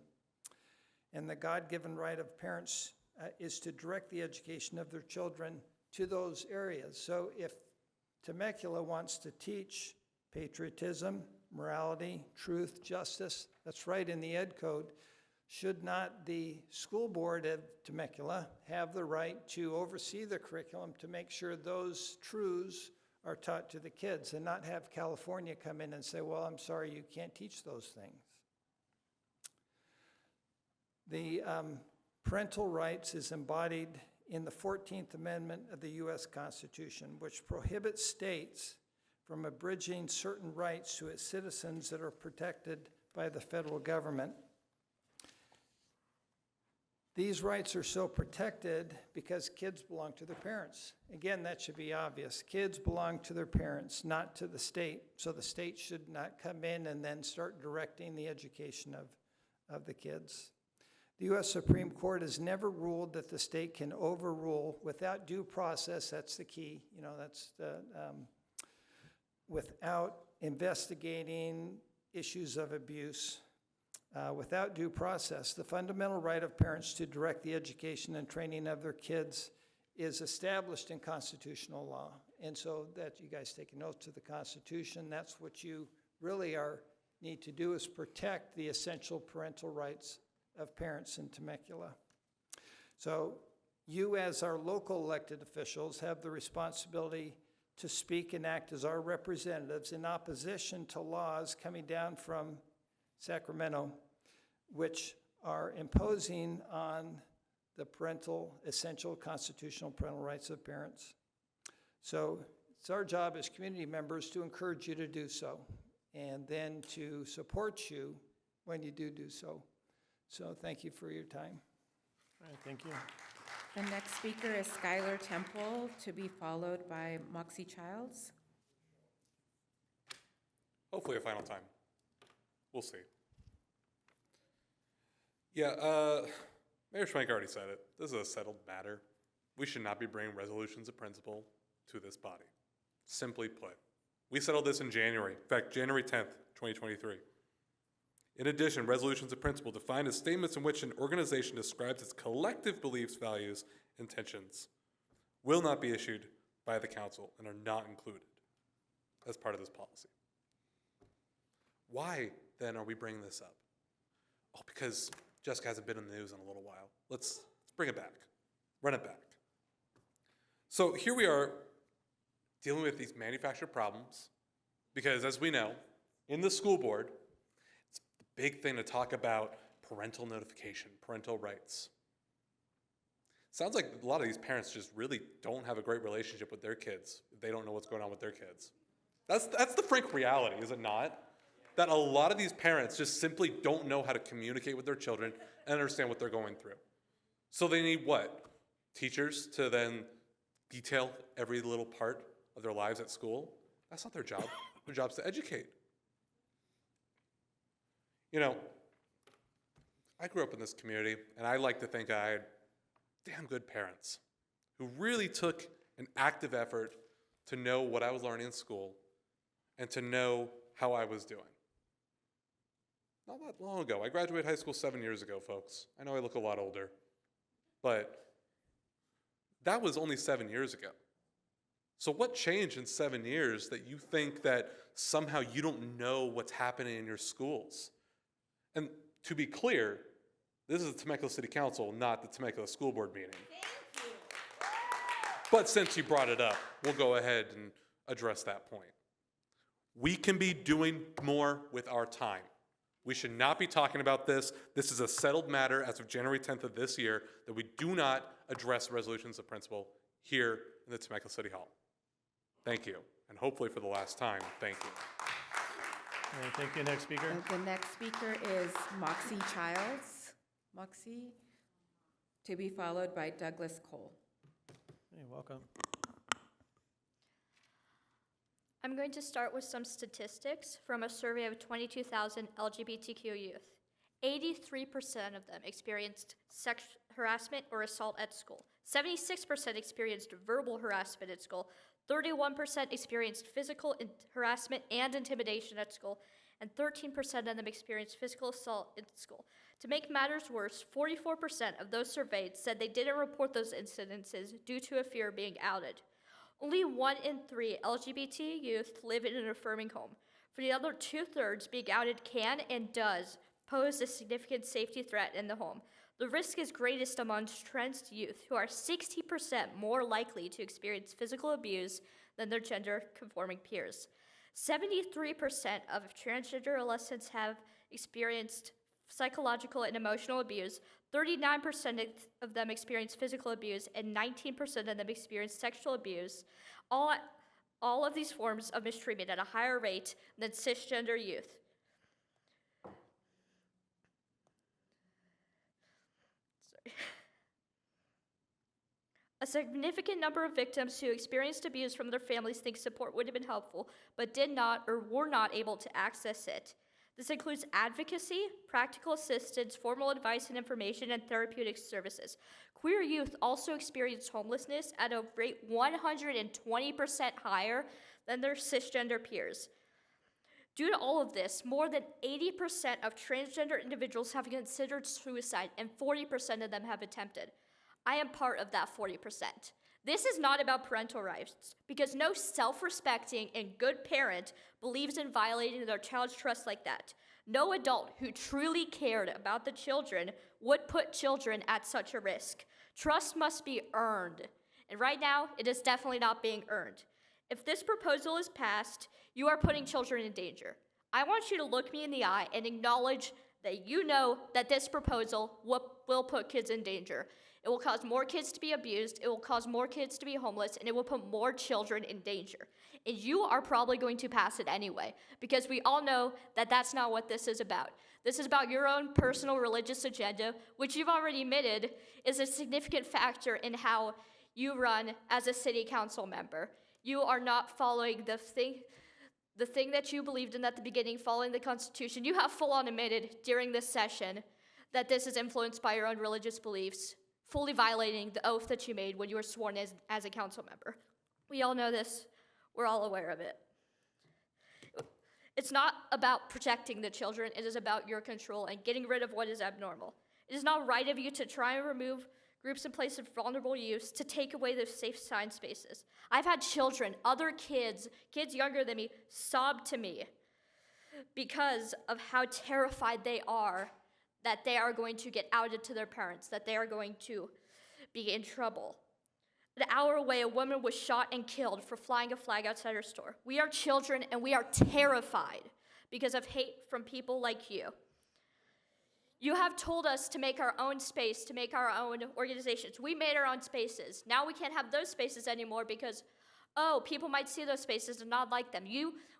And the God-given right of parents is to direct the education of their children to those areas. So if Temecula wants to teach patriotism, morality, truth, justice, that's right in the Ed Code, should not the school board of Temecula have the right to oversee the curriculum to make sure those truths are taught to the kids and not have California come in and say, well, I'm sorry, you can't teach those things. The parental rights is embodied in the 14th Amendment of the U.S. Constitution, which prohibits states from abridging certain rights to its citizens that are protected by the federal government. These rights are so protected because kids belong to their parents. Again, that should be obvious. Kids belong to their parents, not to the state. So the state should not come in and then start directing the education of the kids. The U.S. Supreme Court has never ruled that the state can overrule without due process. That's the key. You know, that's the, without investigating issues of abuse. Without due process, the fundamental right of parents to direct the education and training of their kids is established in constitutional law. And so that you guys take an oath to the Constitution, that's what you really need to do, is protect the essential parental rights of parents in Temecula. So you, as our local elected officials, have the responsibility to speak and act as our representatives in opposition to laws coming down from Sacramento, which are imposing on the essential constitutional parental rights of parents. So it's our job as community members to encourage you to do so, and then to support you when you do so. So thank you for your time. All right, thank you. The next speaker is Skylar Temple, to be followed by Moxie Childs. Hopefully a final time. We'll see. Yeah, Mayor Schwenk already said it. This is a settled matter. We should not be bringing resolutions of principle to this body. Simply put, we settled this in January. In fact, January 10th, 2023. In addition, resolutions of principle define as statements in which an organization describes its collective beliefs, values, and intentions will not be issued by the council and are not included as part of this policy. Why, then, are we bringing this up? Oh, because Jessica hasn't been in the news in a little while. Let's bring it back, run it back. So here we are dealing with these manufactured problems because, as we know, in the school board, it's the big thing to talk about parental notification, parental rights. Sounds like a lot of these parents just really don't have a great relationship with their kids if they don't know what's going on with their kids. That's the frank reality, is it not? That a lot of these parents just simply don't know how to communicate with their children and understand what they're going through. So they need what? Teachers to then detail every little part of their lives at school? That's not their job. Their job's to educate. You know, I grew up in this community, and I like to think I had damn good parents who really took an active effort to know what I was learning in school and to know how I was doing. Not that long ago. I graduated high school 7 years ago, folks. I know I look a lot older, but that was only 7 years ago. So what changed in 7 years that you think that somehow you don't know what's happening in your schools? And to be clear, this is the Temecula City Council, not the Temecula School Board meeting. Thank you. But since you brought it up, we'll go ahead and address that point. We can be doing more with our time. We should not be talking about this. This is a settled matter as of January 10th of this year that we do not address resolutions of principle here in the Temecula City Hall. Thank you. And hopefully for the last time, thank you. All right, thank you. Next speaker. The next speaker is Moxie Childs. Moxie, to be followed by Douglas Cole. Hey, welcome. I'm going to start with some statistics from a survey of 22,000 LGBTQ youth. 83% of them experienced sex harassment or assault at school. 76% experienced verbal harassment at school. 31% experienced physical harassment and intimidation at school. And 13% of them experienced physical assault at school. To make matters worse, 44% of those surveyed said they didn't report those incidences due to a fear of being outed. Only 1 in 3 LGBT youth live in an affirming home. For the other 2/3, being outed can and does pose a significant safety threat in the home. The risk is greatest amongst trans youth, who are 60% more likely to experience physical abuse than their gender-conforming peers. 73% of transgender adolescents have experienced psychological and emotional abuse, 39% of them experienced physical abuse, and 19% of them experienced sexual abuse, all of these forms of mistreatment at a higher rate than cisgender youth. Sorry. A significant number of victims who experienced abuse from their families think support would have been helpful, but did not or were not able to access it. This includes advocacy, practical assistance, formal advice and information, and therapeutic services. Queer youth also experience homelessness at a rate 120% higher than their cisgender peers. Due to all of this, more than 80% of transgender individuals have considered suicide, and 40% of them have attempted. I am part of that 40%. This is not about parental rights, because no self-respecting and good parent believes in violating their child's trust like that. No adult who truly cared about the children would put children at such a risk. Trust must be earned, and right now, it is definitely not being earned. If this proposal is passed, you are putting children in danger. I want you to look me in the eye and acknowledge that you know that this proposal will put kids in danger. It will cause more kids to be abused, it will cause more kids to be homeless, and it will put more children in danger. And you are probably going to pass it anyway, because we all know that that's not what this is about. This is about your own personal religious agenda, which you've already admitted is a significant factor in how you run as a city council member. You are not following the thing that you believed in at the beginning, following the Constitution. You have full-on admitted during this session that this is influenced by your own religious beliefs, fully violating the oath that you made when you were sworn as a council member. We all know this. We're all aware of it. It's not about protecting the children. It is about your control and getting rid of what is abnormal. It is not right of you to try and remove groups in place of vulnerable youth, to take away those safe sign spaces. I've had children, other kids younger than me, sob to me because of how terrified they are that they are going to get outed to their parents, that they are going to be in trouble. An hour away, a woman was shot and killed for flying a flag outside her store. We are children, and we are terrified because of hate from people like you. You have told us to make our own space, to make our own organizations. We made our own spaces. Now we can't have those spaces anymore because, people might see those spaces and not like them.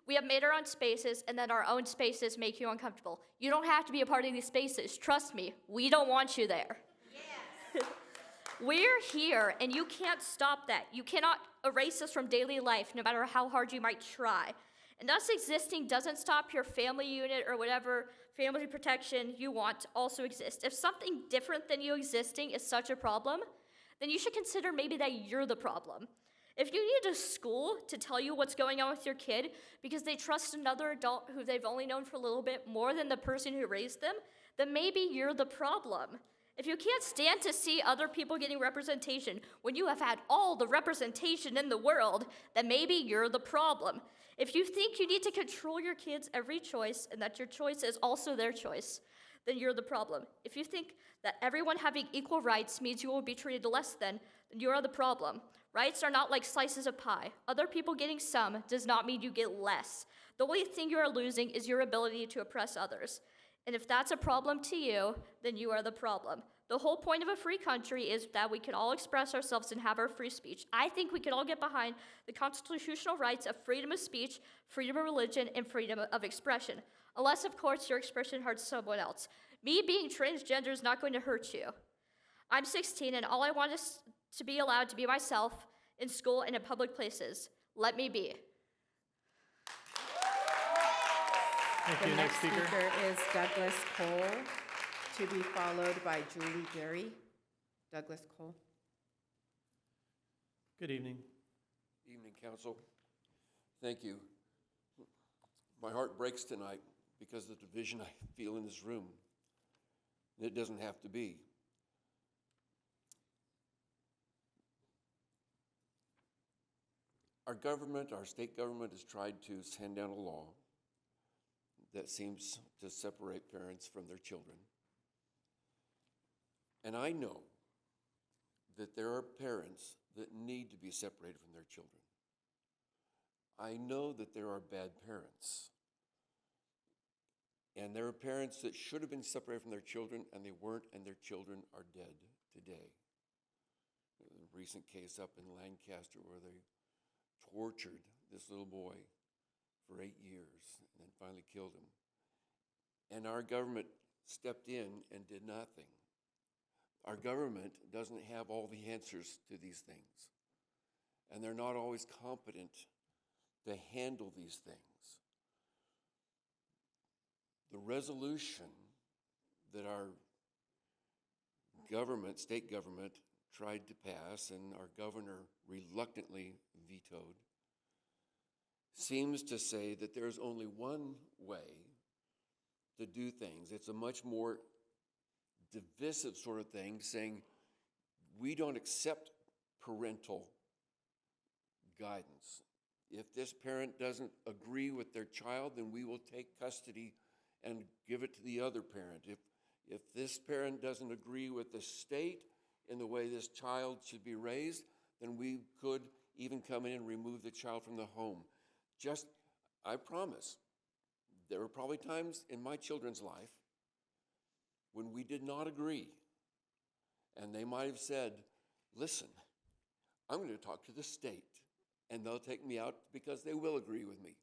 We have made our own spaces, and then our own spaces make you uncomfortable. You don't have to be a part of these spaces. Trust me, we don't want you there. Yes. We're here, and you can't stop that. You cannot erase us from daily life, no matter how hard you might try. And us existing doesn't stop your family unit or whatever family protection you want to also exist. If something different than you existing is such a problem, then you should consider maybe that you're the problem. If you need a school to tell you what's going on with your kid because they trust another adult who they've only known for a little bit more than the person who raised them, then maybe you're the problem. If you can't stand to see other people getting representation when you have had all the representation in the world, then maybe you're the problem. If you think you need to control your kids' every choice and that your choice is also their choice, then you're the problem. If you think that everyone having equal rights means you will be treated less than you are the problem. Rights are not like slices of pie. Other people getting some does not mean you get less. The only thing you are losing is your ability to oppress others. And if that's a problem to you, then you are the problem. The whole point of a free country is that we can all express ourselves and have our free speech. I think we can all get behind the constitutional rights of freedom of speech, freedom of religion, and freedom of expression. Unless, of course, your expression hurts someone else. Me being transgender is not going to hurt you. I'm 16, and all I want is to be allowed to be myself in school and in public places. Let me be. Thank you. The Next speaker is Douglas Cole, to be followed by Julie Berry. Douglas Cole. Good evening. Evening, Council. Thank you. My heart breaks tonight because of the division I feel in this room. It doesn't have to be. Our government, our state government, has tried to send down a law that seems to separate parents from their children. And I know that there are parents that need to be separated from their children. I know that there are bad parents. And there are parents that should have been separated from their children, and they weren't, and their children are dead today. A recent case up in Lancaster where they tortured this little boy for 8 years and then finally killed him. And our government stepped in and did nothing. Our government doesn't have all the answers to these things. And they're not always competent to handle these things. The resolution that our government, state government, tried to pass and our governor reluctantly vetoed seems to say that there's only one way to do things. It's a much more divisive sort of thing, saying we don't accept parental guidance. If this parent doesn't agree with their child, then we will take custody and give it to the other parent. If this parent doesn't agree with the state in the way this child should be raised, then we could even come in and remove the child from the home. Just, I promise, there were probably times in my children's life when we did not agree. And they might have said, listen, I'm going to talk to the state and they'll take me out because they will agree with me.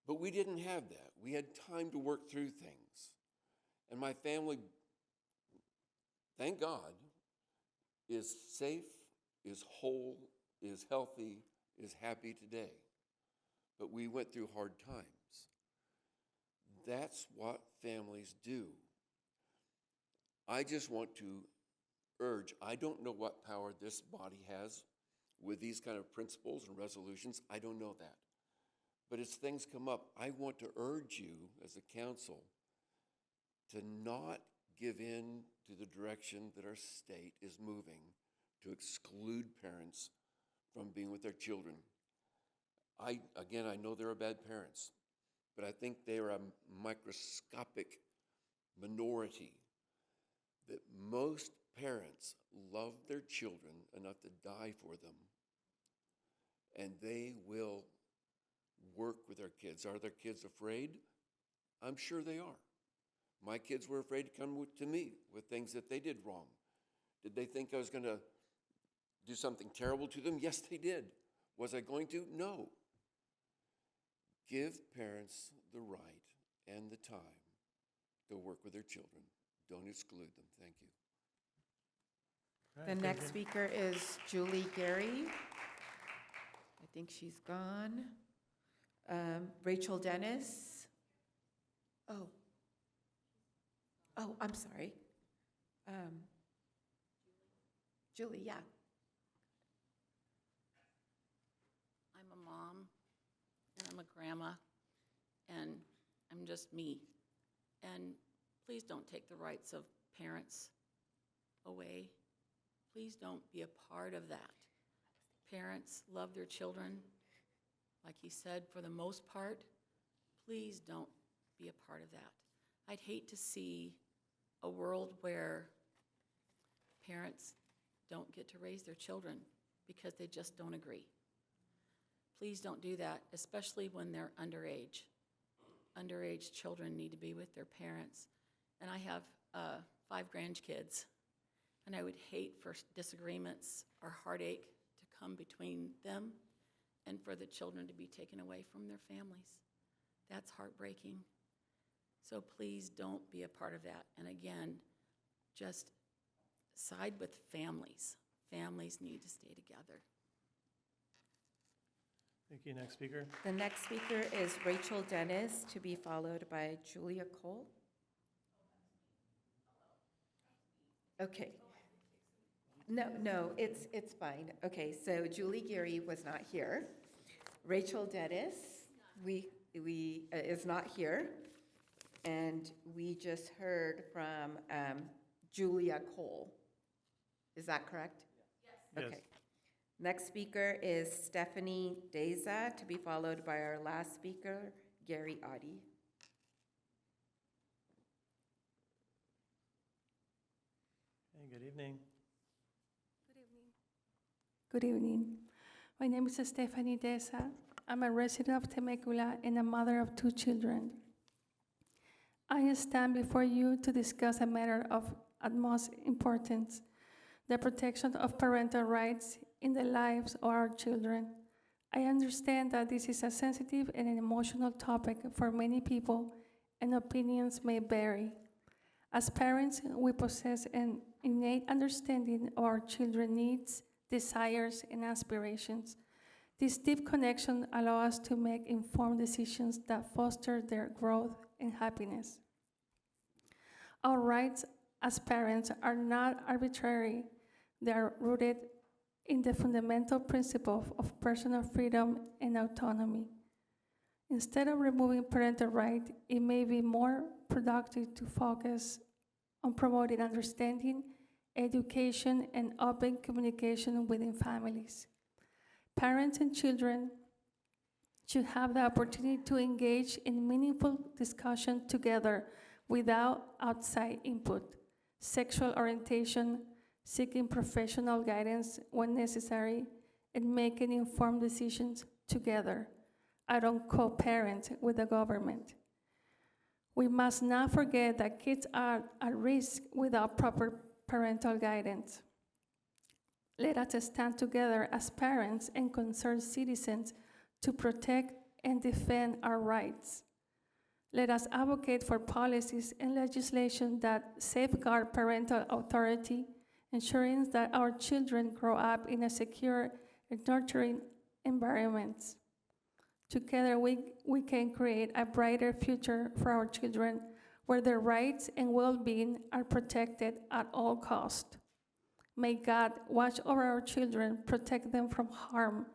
But we didn't have that. We had time to work through things. And my family, thank God, is safe, is whole, is healthy, is happy today. But we went through hard times. That's what families do. I just want to urge, I don't know what power this body has with these kind of principles and resolutions. I don't know that. But as things come up, I want to urge you as a council to not give in to the direction that our state is moving to exclude parents from being with their children. I know there are bad parents, but I think they are a microscopic minority. That most parents love their children enough to die for them, and they will work with their kids. Are their kids afraid? I'm sure they are. My kids were afraid to come to me with things that they did wrong. Did they think I was going to do something terrible to them? Yes, they did. Was I going to? No. Give parents the right and the time to work with their children. Don't exclude them. Thank you. The next speaker is Julie Gary. I think she's gone. Rachel Dennis. Oh, I'm sorry. Julie, yeah. I'm a mom, and I'm a grandma, and I'm just me. And please don't take the rights of parents away. Please don't be a part of that. Parents love their children. Like he said, for the most part, please don't be a part of that. I'd hate to see a world where parents don't get to raise their children because they just don't agree. Please don't do that, especially when they're underage. Underage children need to be with their parents. And I have 5 grandkids, and I would hate for disagreements or heartache to come between them and for the children to be taken away from their families. That's heartbreaking. So please don't be a part of that. And again, just side with families. Families need to stay together. Thank you. Next speaker. The next speaker is Rachel Dennis, to be followed by Julia Cole. Okay. No, it's fine. Okay, so Julie Geary was not here. Rachel Dennis, is not here. And we just heard from Julia Cole. Is that correct? Yes. Okay. Next speaker is Stephanie Deza, to be followed by our last speaker, Gary Audi. Hey, good evening. Good evening. My name is Stephanie Deza. I'm a resident of Temecula and a mother of 2 children. I stand before you to discuss a matter of utmost importance, the protection of parental rights in the lives of our children. I understand that this is a sensitive and an emotional topic for many people, and opinions may vary. As parents, we possess an innate understanding of our children's needs, desires, and aspirations. This deep connection allows us to make informed decisions that foster their growth and happiness. Our rights as parents are not arbitrary. They are rooted in the fundamental principle of personal freedom and autonomy. Instead of removing parental rights, it may be more productive to focus on promoting understanding, education, and open communication within families. Parents and children should have the opportunity to engage in meaningful discussion together without outside input, sexual orientation, seeking professional guidance when necessary, and making informed decisions together. I don't co-parent with the government. We must not forget that kids are at risk without proper parental guidance. Let us stand together as parents and concerned citizens to protect and defend our rights. Let us advocate for policies and legislation that safeguard parental authority, ensuring that our children grow up in a secure and nurturing environment. Together, we can create a brighter future for our children where their rights and well-being are protected at all costs. May God watch over our children, protect them from harm,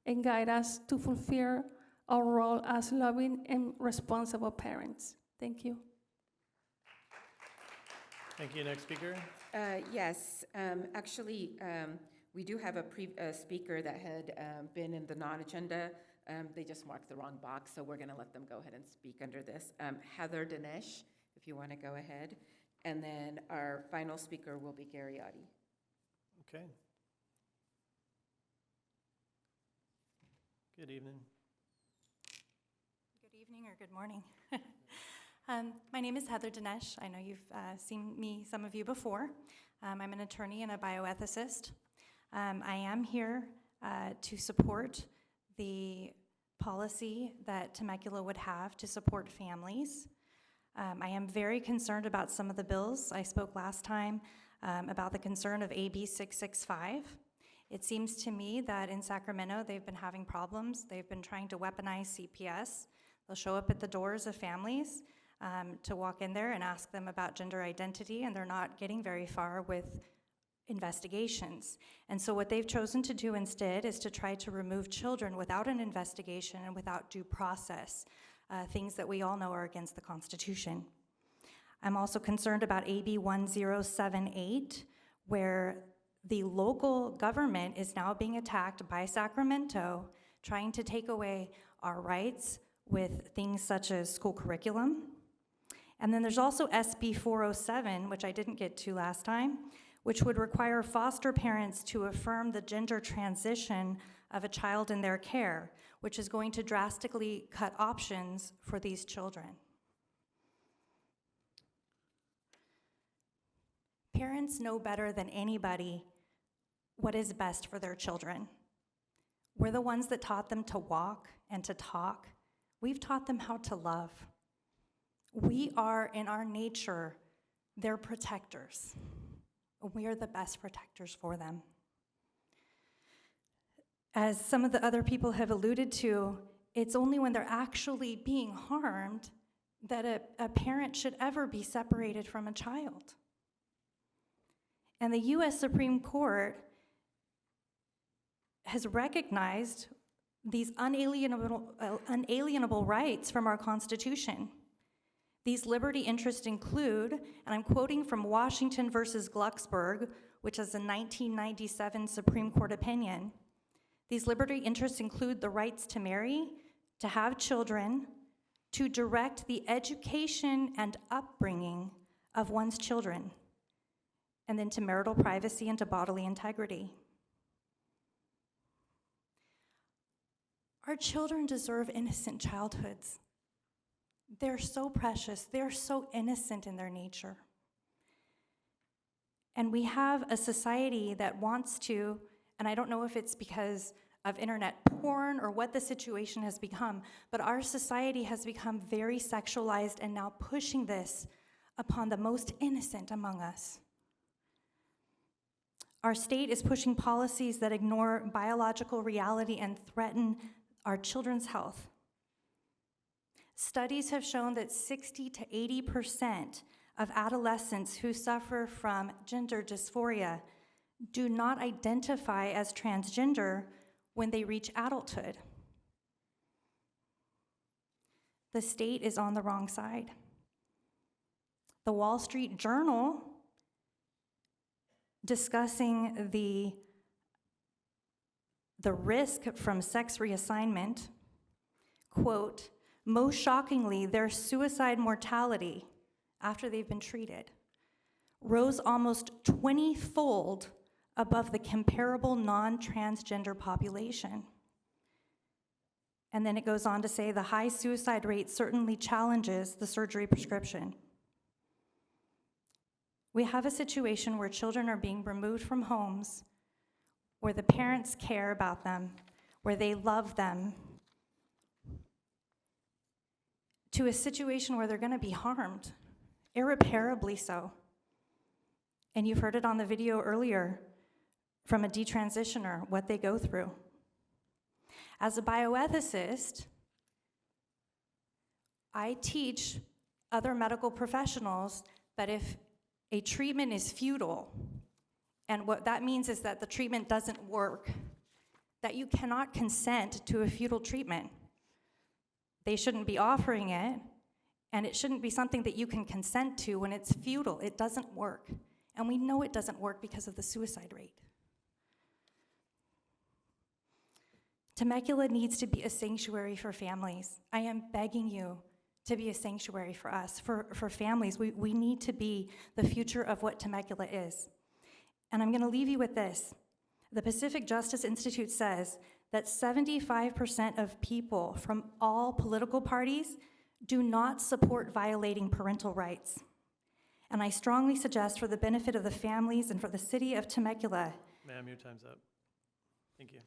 and guide us to fulfill our role as loving and responsible parents. Thank you. Thank you. Next speaker. Yes, actually, we do have a speaker that had been in the non-agenda. They just marked the wrong box, so we're going to let them go ahead and speak under this. Heather Dinesh, if you want to go ahead. And then our final speaker will be Gary Oddie. Okay. Good evening. Good evening or good morning. My name is Heather Dinesh. I know you've seen me, some of you, before. I'm an attorney and a bioethicist. I am here to support the policy that Temecula would have to support families. I am very concerned about some of the bills. I spoke last time about the concern of AB 665. It seems to me that in Sacramento, they've been having problems. They've been trying to weaponize CPS. They'll show up at the doors of families to walk in there and ask them about gender identity, and they're not getting very far with investigations. And so what they've chosen to do instead is to try to remove children without an investigation and without due process, things that we all know are against the Constitution. I'm also concerned about AB 1078, where the local government is now being attacked by Sacramento, trying to take away our rights with things such as school curriculum. And then there's also SB 407, which I didn't get to last time, which would require foster parents to affirm the gender transition of a child in their care, which is going to drastically cut options for these children. Parents know better than anybody what is best for their children. We're the ones that taught them to walk and to talk. We've taught them how to love. We are, in our nature, their protectors. We are the best protectors for them. As some of the other people have alluded to, it's only when they're actually being harmed that a parent should ever be separated from a child. And the US Supreme Court has recognized these unalienable rights from our Constitution. These liberty interests include, and I'm quoting from Washington versus Glucksberg, which is a 1997 Supreme Court opinion. These liberty interests include the rights to marry, to have children, to direct the education and upbringing of one's children, and then to marital privacy and to bodily integrity. Our children deserve innocent childhoods. They're so precious. They're so innocent in their nature. And we have a society that wants to, and I don't know if it's because of internet porn or what the situation has become, but our society has become very sexualized and now pushing this upon the most innocent among us. Our state is pushing policies that ignore biological reality and threaten our children's health. Studies have shown that 60 to 80% of adolescents who suffer from gender dysphoria do not identify as transgender when they reach adulthood. The state is on the wrong side. The Wall Street Journal, discussing the risk from sex reassignment, quote, most shockingly, their suicide mortality after they've been treated rose almost 20-fold above the comparable non-transgender population. And then it goes on to say the high suicide rate certainly challenges the surgery prescription. We have a situation where children are being removed from homes where the parents care about them, where they love them, to a situation where they're going to be harmed, irreparably so. And you've heard it on the video earlier from a detransitioner, what they go through. As a bioethicist, I teach other medical professionals that if a treatment is futile, and what that means is that the treatment doesn't work, that you cannot consent to a futile treatment. They shouldn't be offering it, and it shouldn't be something that you can consent to when it's futile. It doesn't work. And we know it doesn't work because of the suicide rate. Temecula needs to be a sanctuary for families. I am begging you to be a sanctuary for us, for families. We need to be the future of what Temecula is. And I'm going to leave you with this. The Pacific Justice Institute says that 75% of people from all political parties do not support violating parental rights. And I strongly suggest, for the benefit of the families and for the city of Temecula. Ma'am, your time's up. Thank you.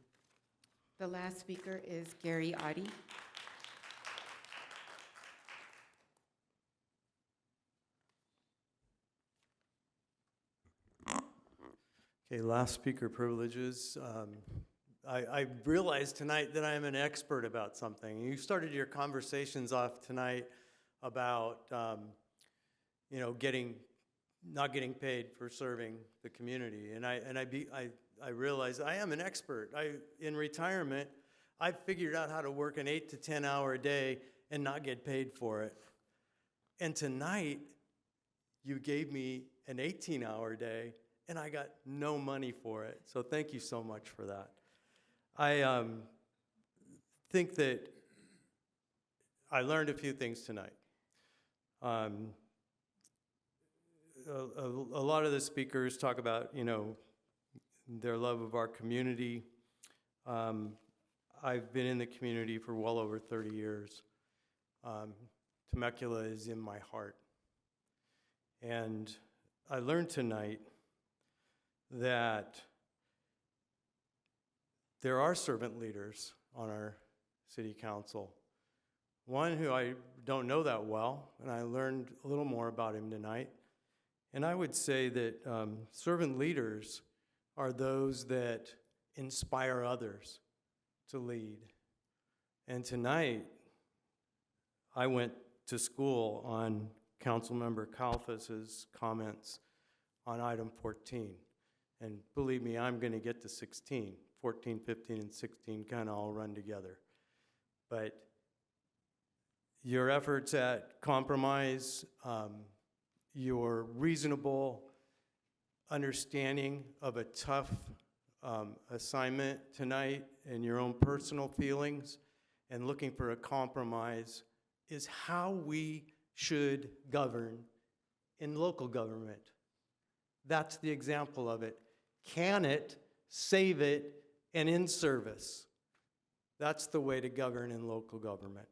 The last speaker is Gary Oddie. Okay, last speaker privileges. I realized tonight that I am an expert about something. You started your conversations off tonight about, not getting paid for serving the community, and I realized I am an expert. In retirement, I figured out how to work an 8 to 10 hour a day and not get paid for it. And tonight, you gave me an 18-hour day, and I got no money for it. So thank you so much for that. I think that I learned a few things tonight. A lot of the speakers talk about, their love of our community. I've been in the community for well over 30 years. Temecula is in my heart. And I learned tonight that there are servant leaders on our city council. One who I don't know that well, and I learned a little more about him tonight. And I would say that servant leaders are those that inspire others to lead. And tonight, I went to school on Councilmember Kalfas's comments on item 14. And believe me, I'm going to get to 16. 14, 15, and 16 kind of all run together. But your efforts at compromise, your reasonable understanding of a tough assignment tonight and your own personal feelings and looking for a compromise is how we should govern in local government. That's the example of it. Can it, save it, and in service. That's the way to govern in local government.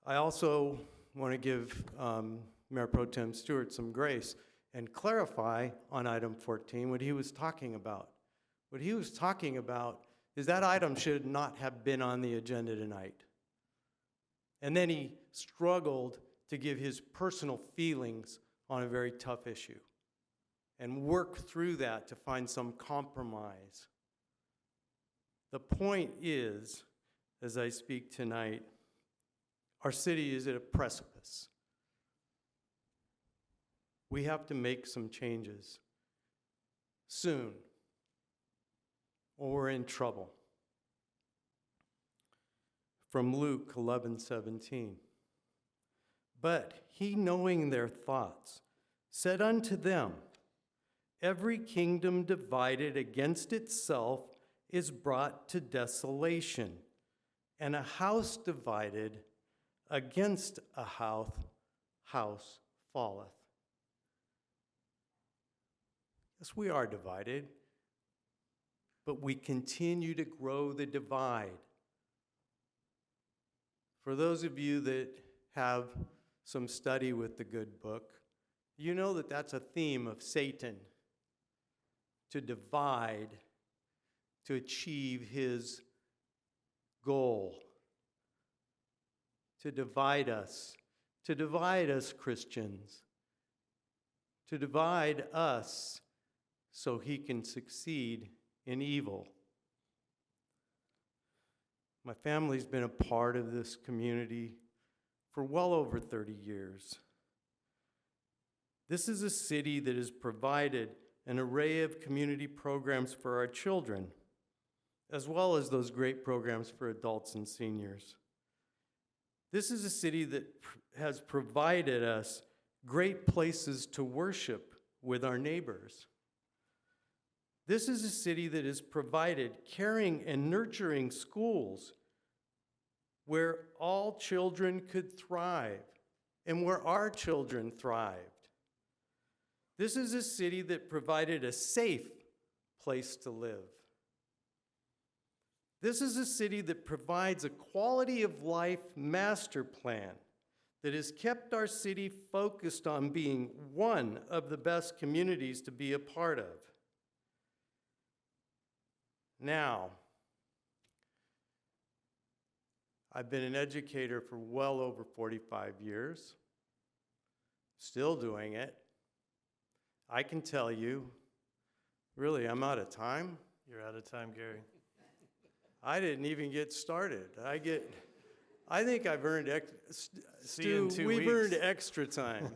I also want to give Mayor Pro Tem Stewart some grace and clarify on item 14 what he was talking about. What he was talking about is that item should not have been on the agenda tonight. And then he struggled to give his personal feelings on a very tough issue and work through that to find some compromise. The point is, as I speak tonight, our city is at a precipice. We have to make some changes soon, or we're in trouble. From Luke 11:17. But he, knowing their thoughts, said unto them, every kingdom divided against itself is brought to desolation, and a house divided against a house falleth. Yes, we are divided, but we continue to grow the divide. For those of you that have some study with the good book, you know that that's a theme of Satan, to divide, to achieve his goal, to divide us Christians, to divide us so he can succeed in evil. My family's been a part of this community for well over 30 years. This is a city that has provided an array of community programs for our children, as well as those great programs for adults and seniors. This is a city that has provided us great places to worship with our neighbors. This is a city that has provided caring and nurturing schools where all children could thrive and where our children thrived. This is a city that provided a safe place to live. This is a city that provides a quality of life master plan that has kept our city focused on being one of the best communities to be a part of. Now, I've been an educator for well over 45 years, still doing it. I can tell you, really, I'm out of time. You're out of time, Gary. I didn't even get started. I think I've earned, See you in 2 we've weeks. earned extra time.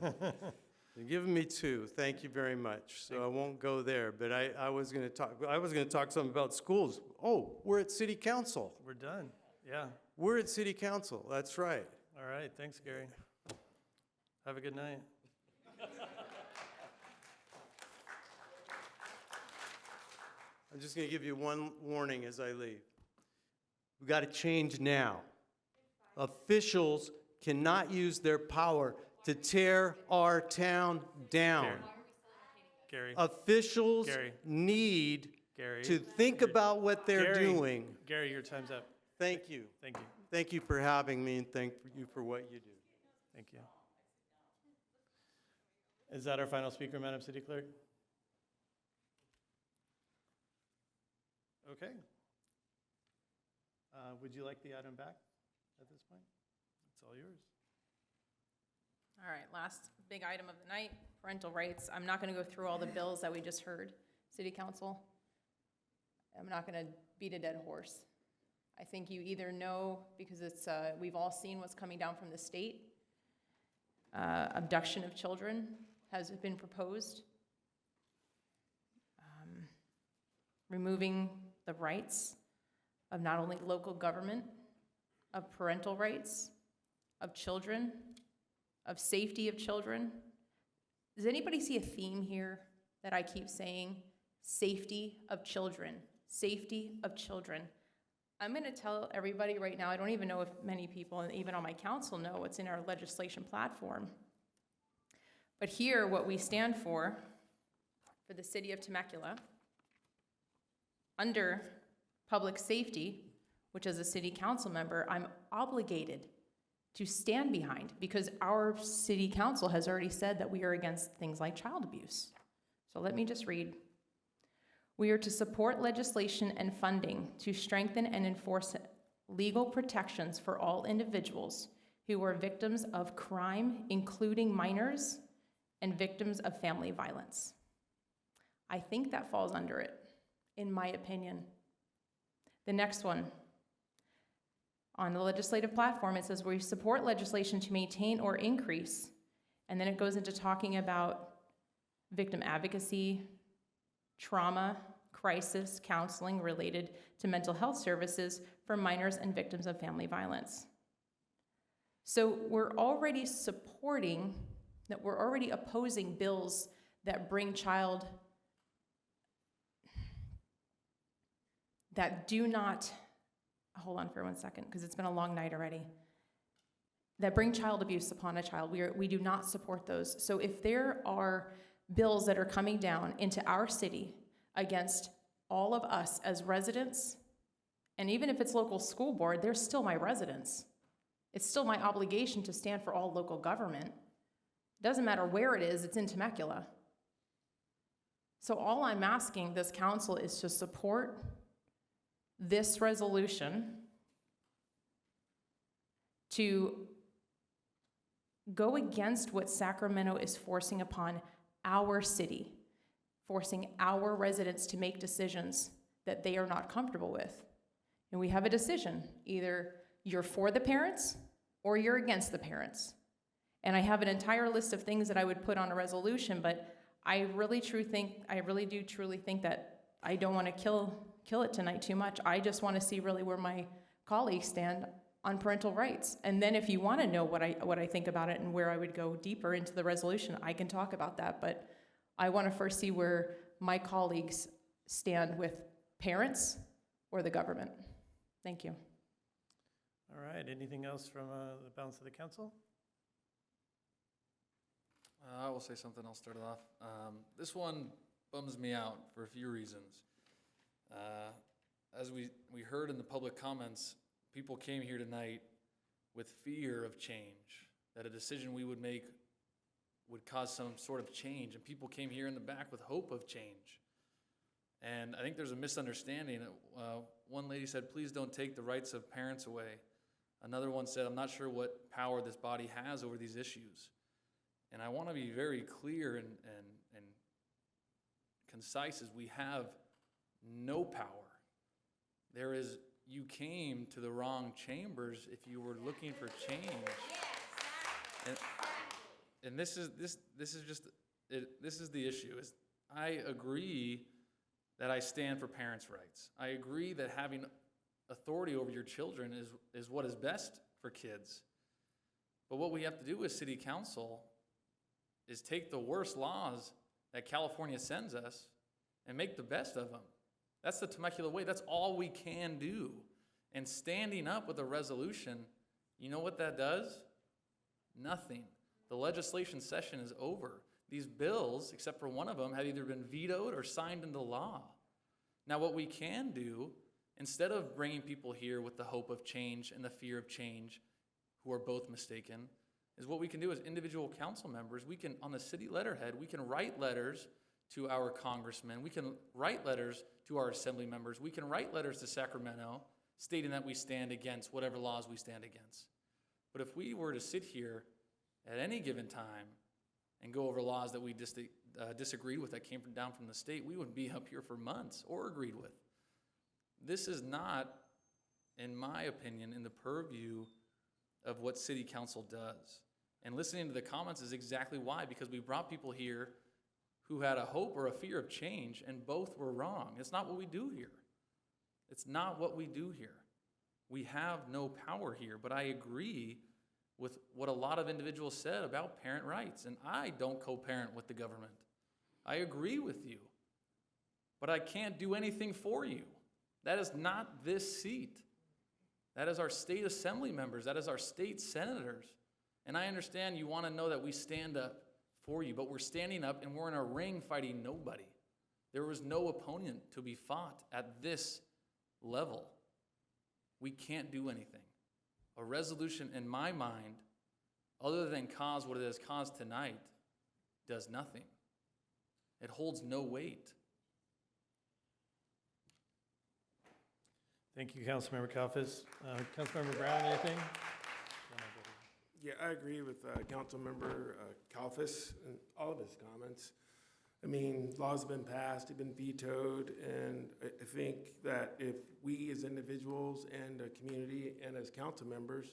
You're giving me 2. Thank you very much. So I won't go there, but I was going to talk something about schools. Oh, we're at City Council. We're done. Yeah. We're at City Council. That's right. All right. Thanks, Gary. Have a good night. I'm just going to give you one warning as I leave. We've got to change now. Officials cannot use their power to tear our town down. Gary. Officials Gary. need Gary. to think about what they're Gary. doing. Gary, your time's up. Thank you. Thank you. Thank you for having me, and thank you for what you do. Thank you. Is that our final speaker, Madam City Clerk? Okay. Would you like the item back at this point? It's all yours. All right, last big item of the night, parental rights. I'm not going to go through all the bills that we just heard, City Council. I'm not going to beat a dead horse. I think you either know, because it's we've all seen what's coming down from the state. Abduction of children has been proposed. Removing the rights of not only local government, of parental rights, of children, of safety of children. Does anybody see a theme here that I keep saying? Safety of children, safety of children. I'm going to tell everybody right now, I don't even know if many people, and even on my council, know what's in our legislation platform. But here, what we stand for the city of Temecula, under public safety, which as a city council member, I'm obligated to stand behind, because our city council has already said that we are against things like child abuse. So let me just read. We are to support legislation and funding to strengthen and enforce legal protections for all individuals who are victims of crime, including minors and victims of family violence. I think that falls under it, in my opinion. The next one. On the legislative platform, it says we support legislation to maintain or increase, and then it goes into talking about victim advocacy, trauma, crisis, counseling related to mental health services for minors and victims of family violence. So we're already opposing bills that bring that do not, hold on for 1 second, because it's been a long night already, that bring child abuse upon a child. We do not support those. So if there are bills that are coming down into our city against all of us as residents, and even if it's local school board, they're still my residents. It's still my obligation to stand for all local government. It doesn't matter where it is, it's in Temecula. So all I'm asking this council is to support this resolution to go against what Sacramento is forcing upon our city, forcing our residents to make decisions that they are not comfortable with. And we have a decision. Either you're for the parents or you're against the parents. And I have an entire list of things that I would put on a resolution, but I really do truly think that I don't want to kill it tonight too much. I just want to see really where my colleagues stand on parental rights. And then if you want to know what I think about it and where I would go deeper into the resolution, I can talk about that. But I want to first see where my colleagues stand with parents or the government. Thank you. All right, anything else from the balance of the council? I will say something, I'll start it off. This one bums me out for a few reasons. As we heard in the public comments, people came here tonight with fear of change, that a decision we would make would cause some sort of change, and people came here in the back with hope of change. And I think there's a misunderstanding. One lady said, please don't take the rights of parents away. Another one said, I'm not sure what power this body has over these issues. And I want to be very clear and concise as we have no power. You came to the wrong chambers if you were looking for change. And this is the issue. Is I agree that I stand for parents' rights. I agree that having authority over your children is what is best for kids. But what we have to do as city council is take the worst laws that California sends us and make the best of them. That's the Temecula way. That's all we can do. And standing up with a resolution, you know what that does? Nothing. The legislation session is over. These bills, except for one of them, have either been vetoed or signed into law. Now, what we can do, instead of bringing people here with the hope of change and the fear of change, who are both mistaken, is what we can do as individual council members. We can, on the city letterhead, we can write letters to our congressmen. We can write letters to our assembly members. We can write letters to Sacramento stating that we stand against whatever laws we stand against. But if we were to sit here at any given time and go over laws that we disagreed with that came down from the state, we would be up here for months or agreed with. This is not, in my opinion, in the purview of what city council does. And listening to the comments is exactly why, because we brought people here who had a hope or a fear of change, and both were wrong. It's not what we do here. It's not what we do here. We have no power here, but I agree with what a lot of individuals said about parent rights, and I don't co-parent with the government. I agree with you, but I can't do anything for you. That is not this seat. That is our state assembly members. That is our state senators. And I understand you want to know that we stand up for you, but we're standing up and we're in a ring fighting nobody. There was no opponent to be fought at this level. We can't do anything. A resolution, in my mind, other than cause what it has caused tonight, does nothing. It holds no weight. Thank you, Councilmember Kalfas. Councilmember Brown, anything? Yeah, I agree with Councilmember Kalfas and all of his comments. I mean, laws have been passed, they've been vetoed, and I think that if we as individuals and a community and as council members,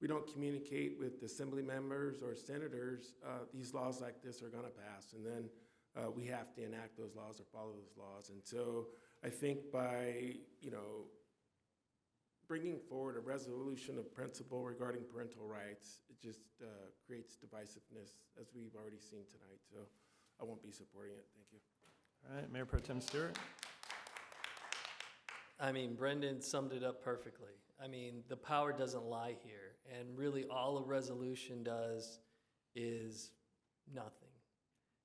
we don't communicate with assembly members or senators, these laws like this are gonna pass. And then we have to enact those laws or follow those laws. And so I think by, bringing forward a resolution of principle regarding parental rights, it just creates divisiveness, as we've already seen tonight. So I won't be supporting it. Thank you. All right, Mayor Pro Tem Stewart. I mean, Brendan summed it up perfectly. I mean, the power doesn't lie here, and really all a resolution does is nothing.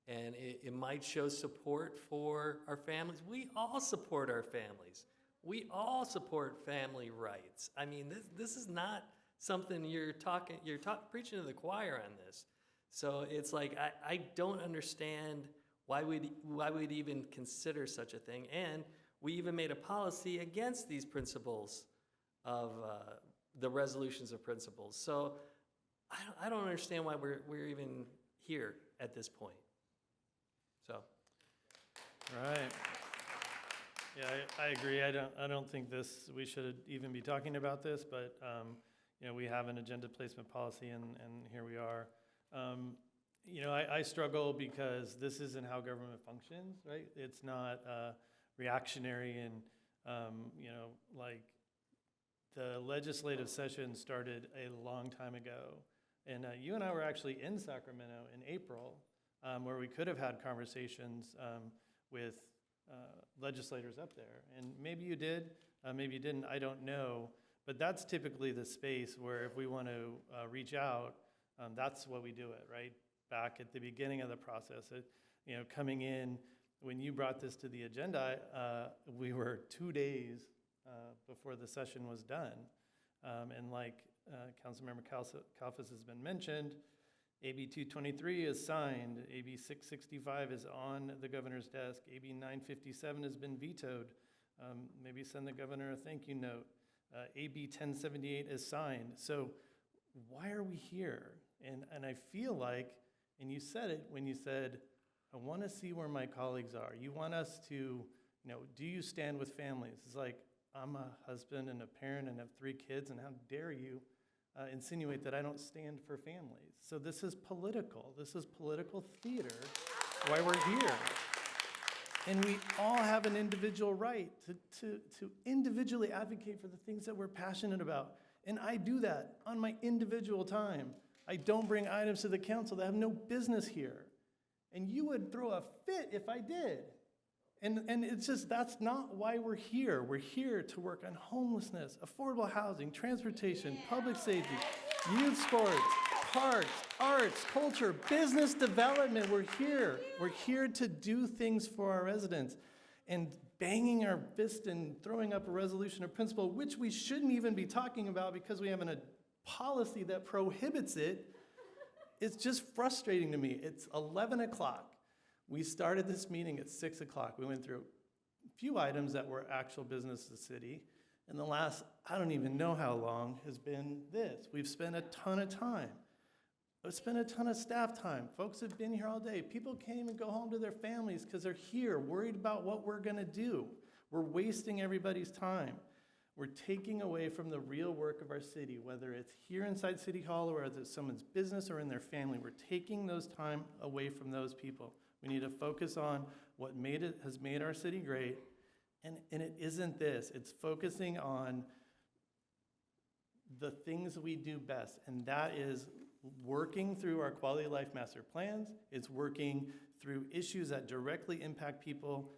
And it might show support for our families. We all support our families. We all support family rights. I mean, this is not something you're preaching to the choir on this. So it's like, I don't understand why we'd even consider such a thing. And we even made a policy against these principles of the resolutions of principles. So I don't understand why we're even here at this point. So. All right. Yeah, I agree. I don't think we should even be talking about this, but we have an agenda placement policy, and here we are. I struggle because this isn't how government functions, right? It's not reactionary and, like the legislative session started a long time ago. And you and I were actually in Sacramento in April, where we could have had conversations with legislators up there. And maybe you did, maybe you didn't, I don't know. But that's typically the space where if we want to reach out, that's what we do it, right? Back at the beginning of the process, coming in, when you brought this to the agenda, we were 2 days before the session was done. And like Councilmember Kalfas has been mentioned, AB 223 is signed, AB 665 is on the governor's desk, AB 957 has been vetoed. Maybe send the governor a thank you note. AB 1078 is signed. So why are we here? And I feel like, and you said it when you said, I want to see where my colleagues are. You want us to, do you stand with families? It's like, I'm a husband and a parent and have 3 kids, and how dare you insinuate that I don't stand for families? So this is political. This is political theater, why we're here. And we all have an individual right to individually advocate for the things that we're passionate about. And I do that on my individual time. I don't bring items to the council that have no business here. And you would throw a fit if I did. And it's just, that's not why we're here. We're here to work on homelessness, affordable housing, transportation, public safety, youth sports, parks, arts, culture, business development. We're here. We're here to do things for our residents. And banging our fist and throwing up a resolution of principle, which we shouldn't even be talking about because we have a policy that prohibits it, it's just frustrating to me. It's 11 o'clock. We started this meeting at 6 o'clock. We went through a few items that were actual business of the city. And the last, I don't even know how long, has been this. We've spent a ton of time. We've spent a ton of staff time. Folks have been here all day. People came and go home to their families because they're here, worried about what we're going to do. We're wasting everybody's time. We're taking away from the real work of our city, whether it's here inside City Hall or whether it's someone's business or in their family. We're taking those time away from those people. We need to focus on what has made our city great, and it isn't this. It's focusing on the things we do best, and that is working through our quality of life master plans. It's working through issues that directly impact people.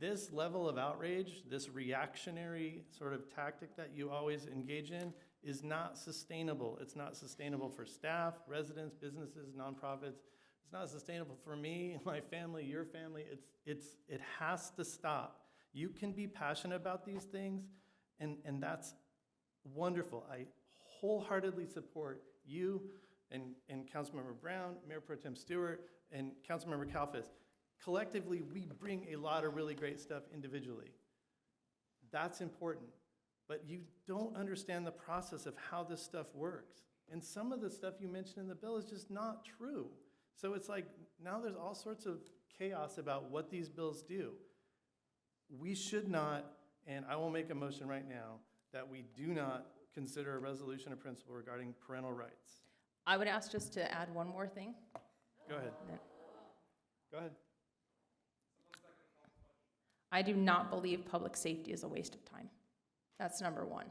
This level of outrage, this reactionary sort of tactic that you always engage in, is not sustainable. It's not sustainable for staff, residents, businesses, nonprofits. It's not sustainable for me, my family, your family. It has to stop. You can be passionate about these things, and that's wonderful. I wholeheartedly support you and Councilmember Brown, Mayor Pro Tem Stewart, and Councilmember Kalfas. Collectively, we bring a lot of really great stuff individually. That's important. But you don't understand the process of how this stuff works. And some of the stuff you mentioned in the bill is just not true. So it's like, now there's all sorts of chaos about what these bills do. We should not, and I will make a motion right now, that we do not consider a resolution of principle regarding parental rights. I would ask just to add one more thing. Go ahead. Go ahead. I do not believe public safety is a waste of time. That's number one.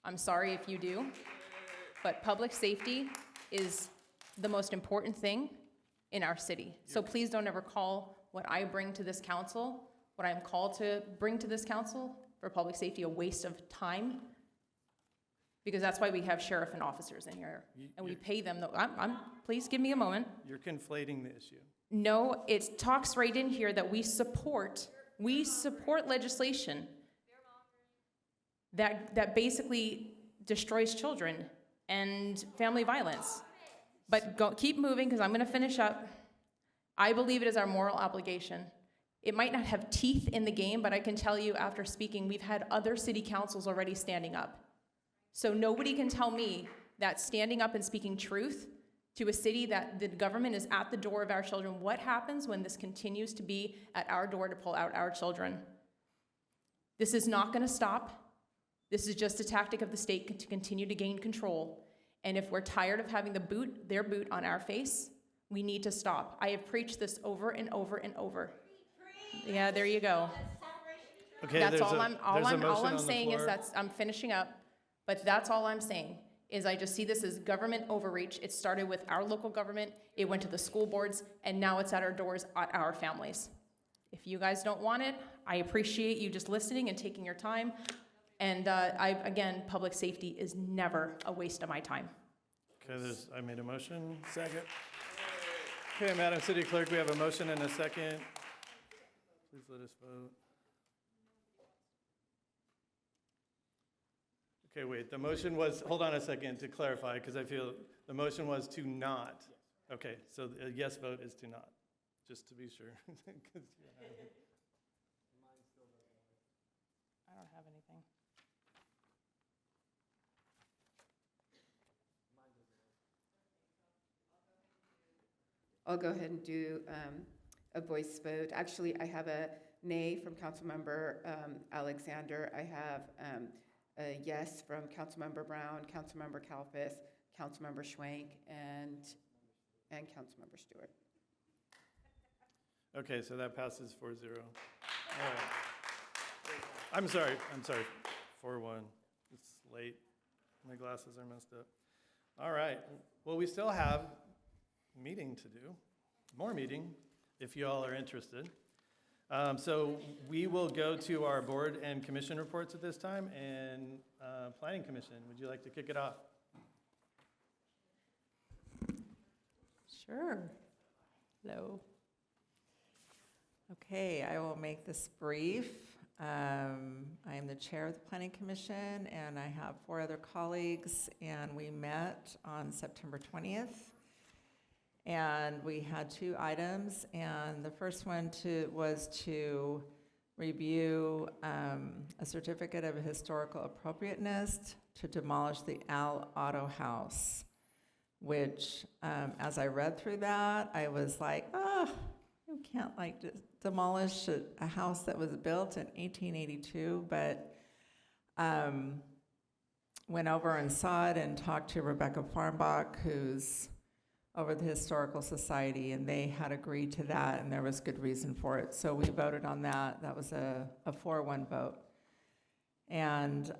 I'm sorry if you do, but public safety is the most important thing in our city. So please don't ever call what I bring to this council, what I'm called to bring to this council for public safety, a waste of time, because that's why we have sheriff and officers in here, and we pay them. Please give me a moment. You're conflating the issue. No, it talks right in here that we support legislation that basically destroys children and family violence. But keep moving, because I'm going to finish up. I believe it is our moral obligation. It might not have teeth in the game, but I can tell you after speaking, we've had other city councils already standing up. So nobody can tell me that standing up and speaking truth to a city that the government is at the door of our children. What happens when this continues to be at our door to pull out our children? This is not going to stop. This is just a tactic of the state to continue to gain control. And if we're tired of having their boot on our face, we need to stop. I have preached this over and over and over. Yeah, there you go. Okay, that's all I'm saying is I'm finishing up, but that's all I'm saying is I just see this as government overreach. It started with our local government, it went to the school boards, and now it's at our doors at our families. If you guys don't want it, I appreciate you just listening and taking your time. And again, public safety is never a waste of my time. Okay, I made a motion. Second. Okay, Madam City Clerk, we have a motion and a second. Please let us vote. Okay, wait, the motion was, hold on a second to clarify, because I feel the motion was to not. Okay, so a yes vote is to not, just to be sure. I don't have anything. I'll go ahead and do a voice vote. Actually, I have a nay from Councilmember Alexander. I have a yes from Councilmember Brown, Councilmember Kalfas, Councilmember Schwank, and Councilmember Stewart. Okay, so that passes 4-0. All right. I'm sorry, 4-1. It's late. My glasses are messed up. All right, well, we still have meeting to do, more meeting, if you all are interested. So we will go to our board and commission reports at this time, and Planning Commission, would you like to kick it off? Sure. Hello. Okay, I will make this brief. I am the chair of the Planning Commission, and I have 4 other colleagues, and we met on September 20th. And we had 2 items, and the first one was to review a certificate of historical appropriateness to demolish the Al Auto House, which, as I read through that, I was like, you can't demolish a house that was built in 1882, but went over and saw it and talked to Rebecca Farmbach, who's over the Historical Society, and they had agreed to that, and there was good reason for it. So we voted on that. That was a 4-1 vote. And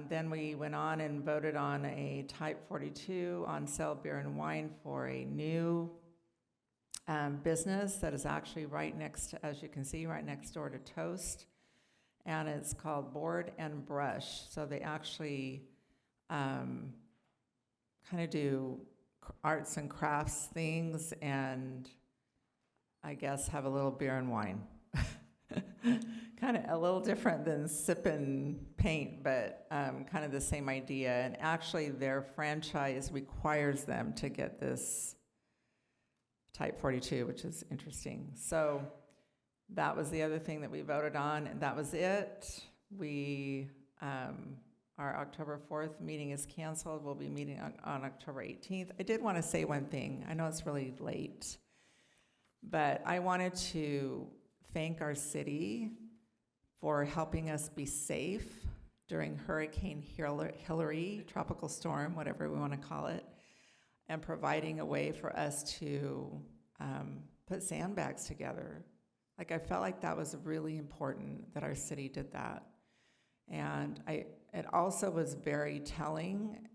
then we went on and voted on a Type 42 on sale beer and wine for a new business that is actually right next to, as you can see, right next door to Toast. And it's called Board and Brush. So they actually kind of do arts and crafts things, and I guess have a little beer and wine. kind of a little different than sipping paint, but kind of the same idea. And actually, their franchise requires them to get this Type 42, which is interesting. So that was the other thing that we voted on, and that was it. We, our October 4th meeting is canceled. We'll be meeting on October 18th. I did want to say one thing. I know it's really late, but I wanted to thank our city for helping us be safe during Hurricane Hillary, tropical storm, whatever we want to call it, and providing a way for us to put sandbags together. Like, I felt like that was really important that our city did that. And it also was very telling.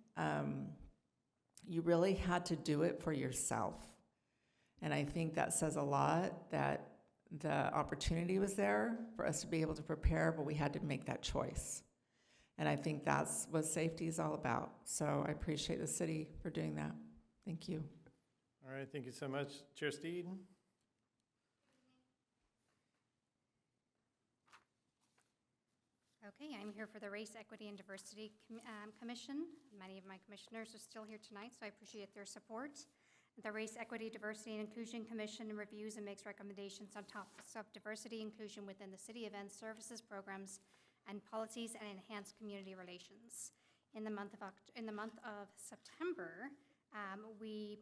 You really had to do it for yourself. And I think that says a lot, that the opportunity was there for us to be able to prepare, but we had to make that choice. And I think that's what safety is all about. So I appreciate the city for doing that. Thank you. All right, thank you so much. Chair Steed? Okay, I'm here for the Race, Equity, and Diversity Commission. Many of my commissioners are still here tonight, so I appreciate their support. The Race, Equity, Diversity, and Inclusion Commission reviews and makes recommendations on topics of diversity inclusion within the city events, services, programs, and policies, and enhance community relations. In the month of September, we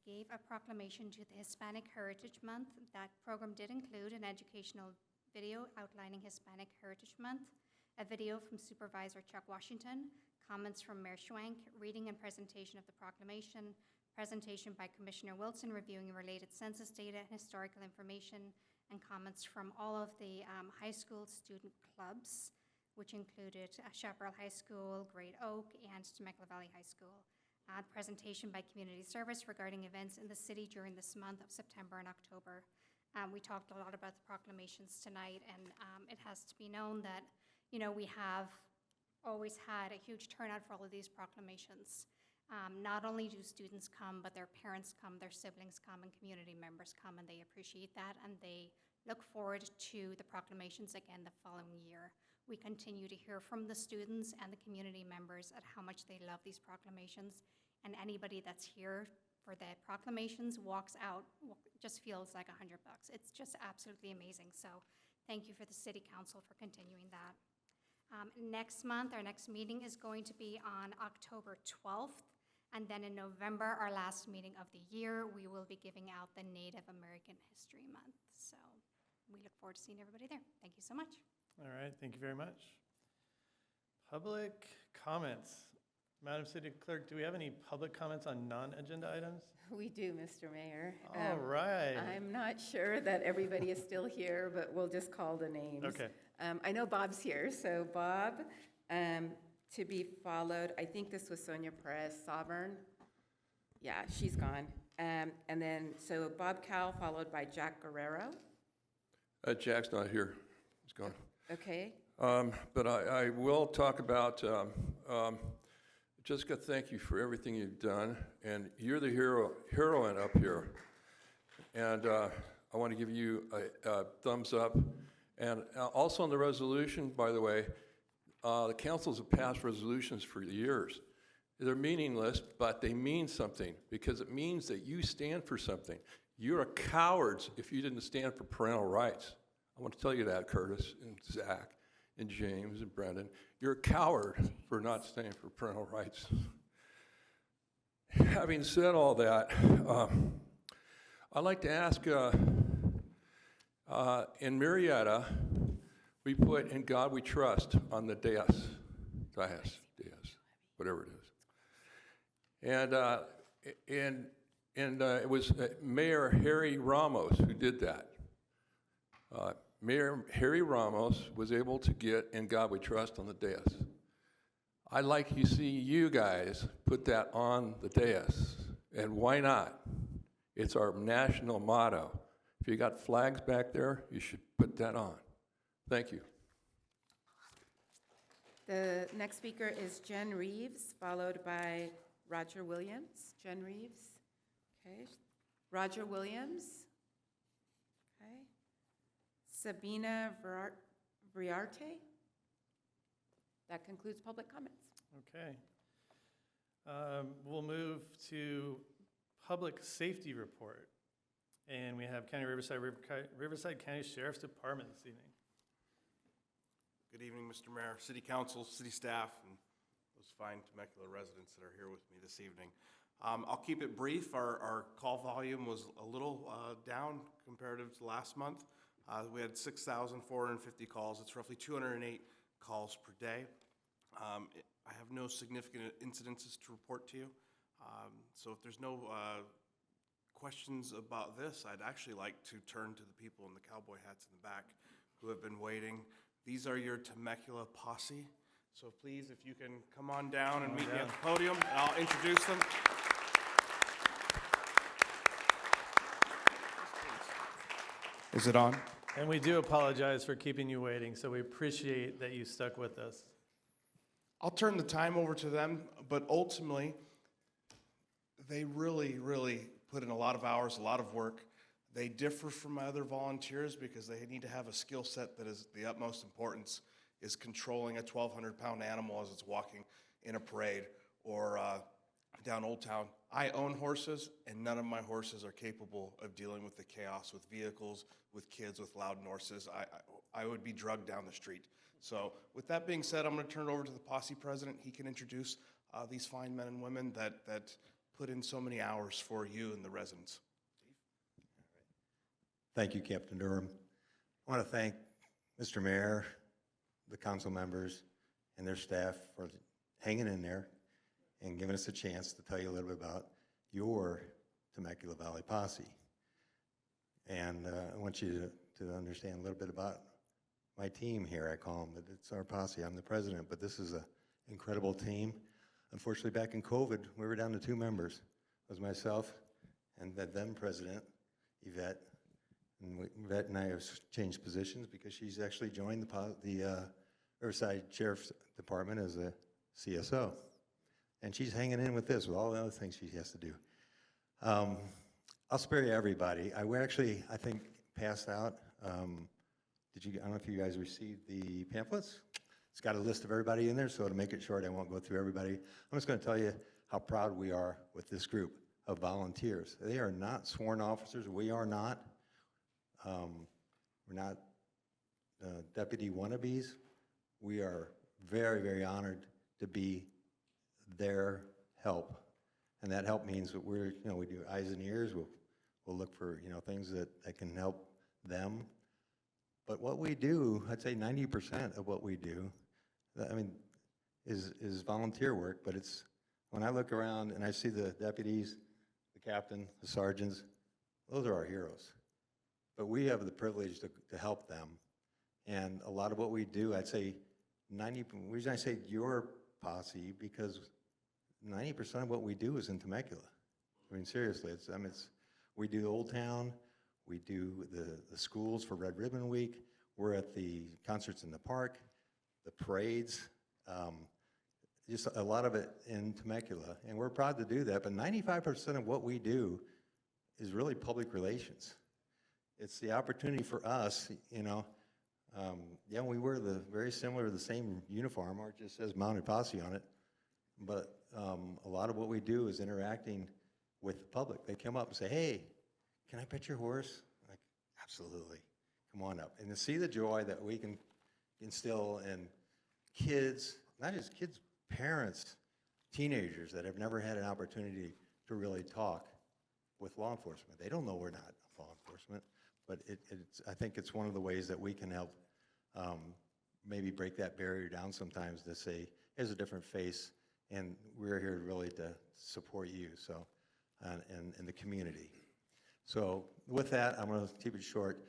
gave a proclamation to the Hispanic Heritage Month. That program did include an educational video outlining Hispanic Heritage Month, a video from Supervisor Chuck Washington, comments from Mayor Schwank, reading and presentation of the proclamation, presentation by Commissioner Wilson reviewing related census data and historical information, and comments from all of the high school student clubs, which included Chaparral High School, Great Oak, and Temecula Valley High School. Presentation by Community Service regarding events in the city during this month of September and October. We talked a lot about the proclamations tonight, and it has to be known that, you know, we have always had a huge turnout for all of these proclamations. Not only do students come, but their parents come, their siblings come, and community members come, and they appreciate that, and they look forward to the proclamations again the following year. We continue to hear from the students and the community members at how much they love these proclamations, and anybody that's here for the proclamations walks out, just feels like $100. It's just absolutely amazing. So thank you for the City Council for continuing that. Next month, our next meeting is going to be on October 12th. And then in November, our last meeting of the year, we will be giving out the Native American History Month. So we look forward to seeing everybody there. Thank you so much. All right, thank you very much. Public comments. Madam City Clerk, do we have any public comments on non-agenda items? We do, Mr. Mayor. All right. I'm not sure that everybody is still here, but we'll just call the names. Okay. I know Bob's here, so Bob, to be followed, I think this was Sonia Perez Sovereign. Yeah, she's gone. And then, so Bob Cowell, followed by Jack Guerrero. Jack's not here. He's gone. Okay. But I will talk about, Jessica, thank you for everything you've done. And you're the heroine up here. And I want to give you a thumbs up. And also on the resolution, by the way, the councils have passed resolutions for years. They're meaningless, but they mean something because it means that you stand for something. You're cowards if you didn't stand for parental rights. I want to tell you that, Curtis and Zach and James and Brendan. You're a coward for not standing for parental rights. Having said all that, I'd like to ask, in Marietta, we put "In God We Trust" on the dais, whatever it is. And it was Mayor Harry Ramos who did that. Mayor Harry Ramos was able to get "In God We Trust" on the dais. I'd like to see you guys put that on the dais. And why not? It's our national motto. If you got flags back there, you should put that on. Thank you. The next speaker is Jen Reeves, followed by Roger Williams. Jen Reeves. Okay. Roger Williams. Okay. Sabina Vriarte. That concludes public comments. Okay. We'll move to public safety report. And we have Riverside County Sheriff's Department this evening. Good evening, Mr. Mayor, City Council, city staff, and those fine Temecula residents that are here with me this evening. I'll keep it brief. Our call volume was a little down comparative to last month. We had 6,450 calls. It's roughly 208 calls per day. I have no significant incidences to report to you. So if there's no questions about this, I'd actually like to turn to the people in the cowboy hats in the back who have been waiting. These are your Temecula posse. So please, if you can come on down and meet me at the podium, and I'll introduce them. Is it on? And we do apologize for keeping you waiting, so we appreciate that you stuck with us. I'll turn the time over to them, but ultimately, they really, really put in a lot of hours, a lot of work. They differ from my other volunteers because they need to have a skill set that is the utmost importance, is controlling a 1,200-pound animal as it's walking in a parade or down Old Town. I own horses, and none of my horses are capable of dealing with the chaos, with vehicles, with kids, with loud noises. I would be drugged down the street. So with that being said, I'm going to turn it over to the posse president. He can introduce these fine men and women that put in so many hours for you and the residents. Thank you, Captain Durham. I want to thank Mr. Mayor, the council members, and their staff for hanging in there and giving us a chance to tell you a little bit about your Temecula Valley Posse. And I want you to understand a little bit about my team here. I call them, it's our posse. I'm the president, but this is an incredible team. Unfortunately, back in COVID, we were down to 2 members. It was myself and the then president, Yvette. And Yvette and I have changed positions because she's actually joined the Riverside Sheriff's Department as a CSO. And she's hanging in with this, with all the other things she has to do. I'll spare you everybody. I think, passed out. I don't know if you guys received the pamphlets. It's got a list of everybody in there, so to make it short, I won't go through everybody. I'm just going to tell you how proud we are with this group of volunteers. They are not sworn officers. We are not. We're not deputy wannabes. We are very, very honored to be their help. And that help means that we do eyes and ears. We'll look for, things that can help them. But what we do, I'd say 90% of what we do, is volunteer work. But it's, when I look around and I see the deputies, the captain, the sergeants, those are our heroes. But we have the privilege to help them. And a lot of what we do, I'd say the reason I say your posse, because 90% of what we do is in Temecula. Seriously, we do Old Town, we do the schools for Red Ribbon Week, we're at the concerts in the park, the parades, just a lot of it in Temecula. And we're proud to do that, but 95% of what we do is really public relations. It's the opportunity for us, we wear very similar, the same uniform, or it just says Mounted Posse on it, but a lot of what we do is interacting with the public. They come up and say, hey, can I pet your horse? Like, absolutely, come on up. And to see the joy that we can instill in kids, not just kids, parents, teenagers that have never had an opportunity to really talk with law enforcement. They don't know we're not law enforcement, but I think it's one of the ways that we can help maybe break that barrier down sometimes to say, here's a different face, and we're here really to support you, so, and the community. So with that, I'm going to keep it short.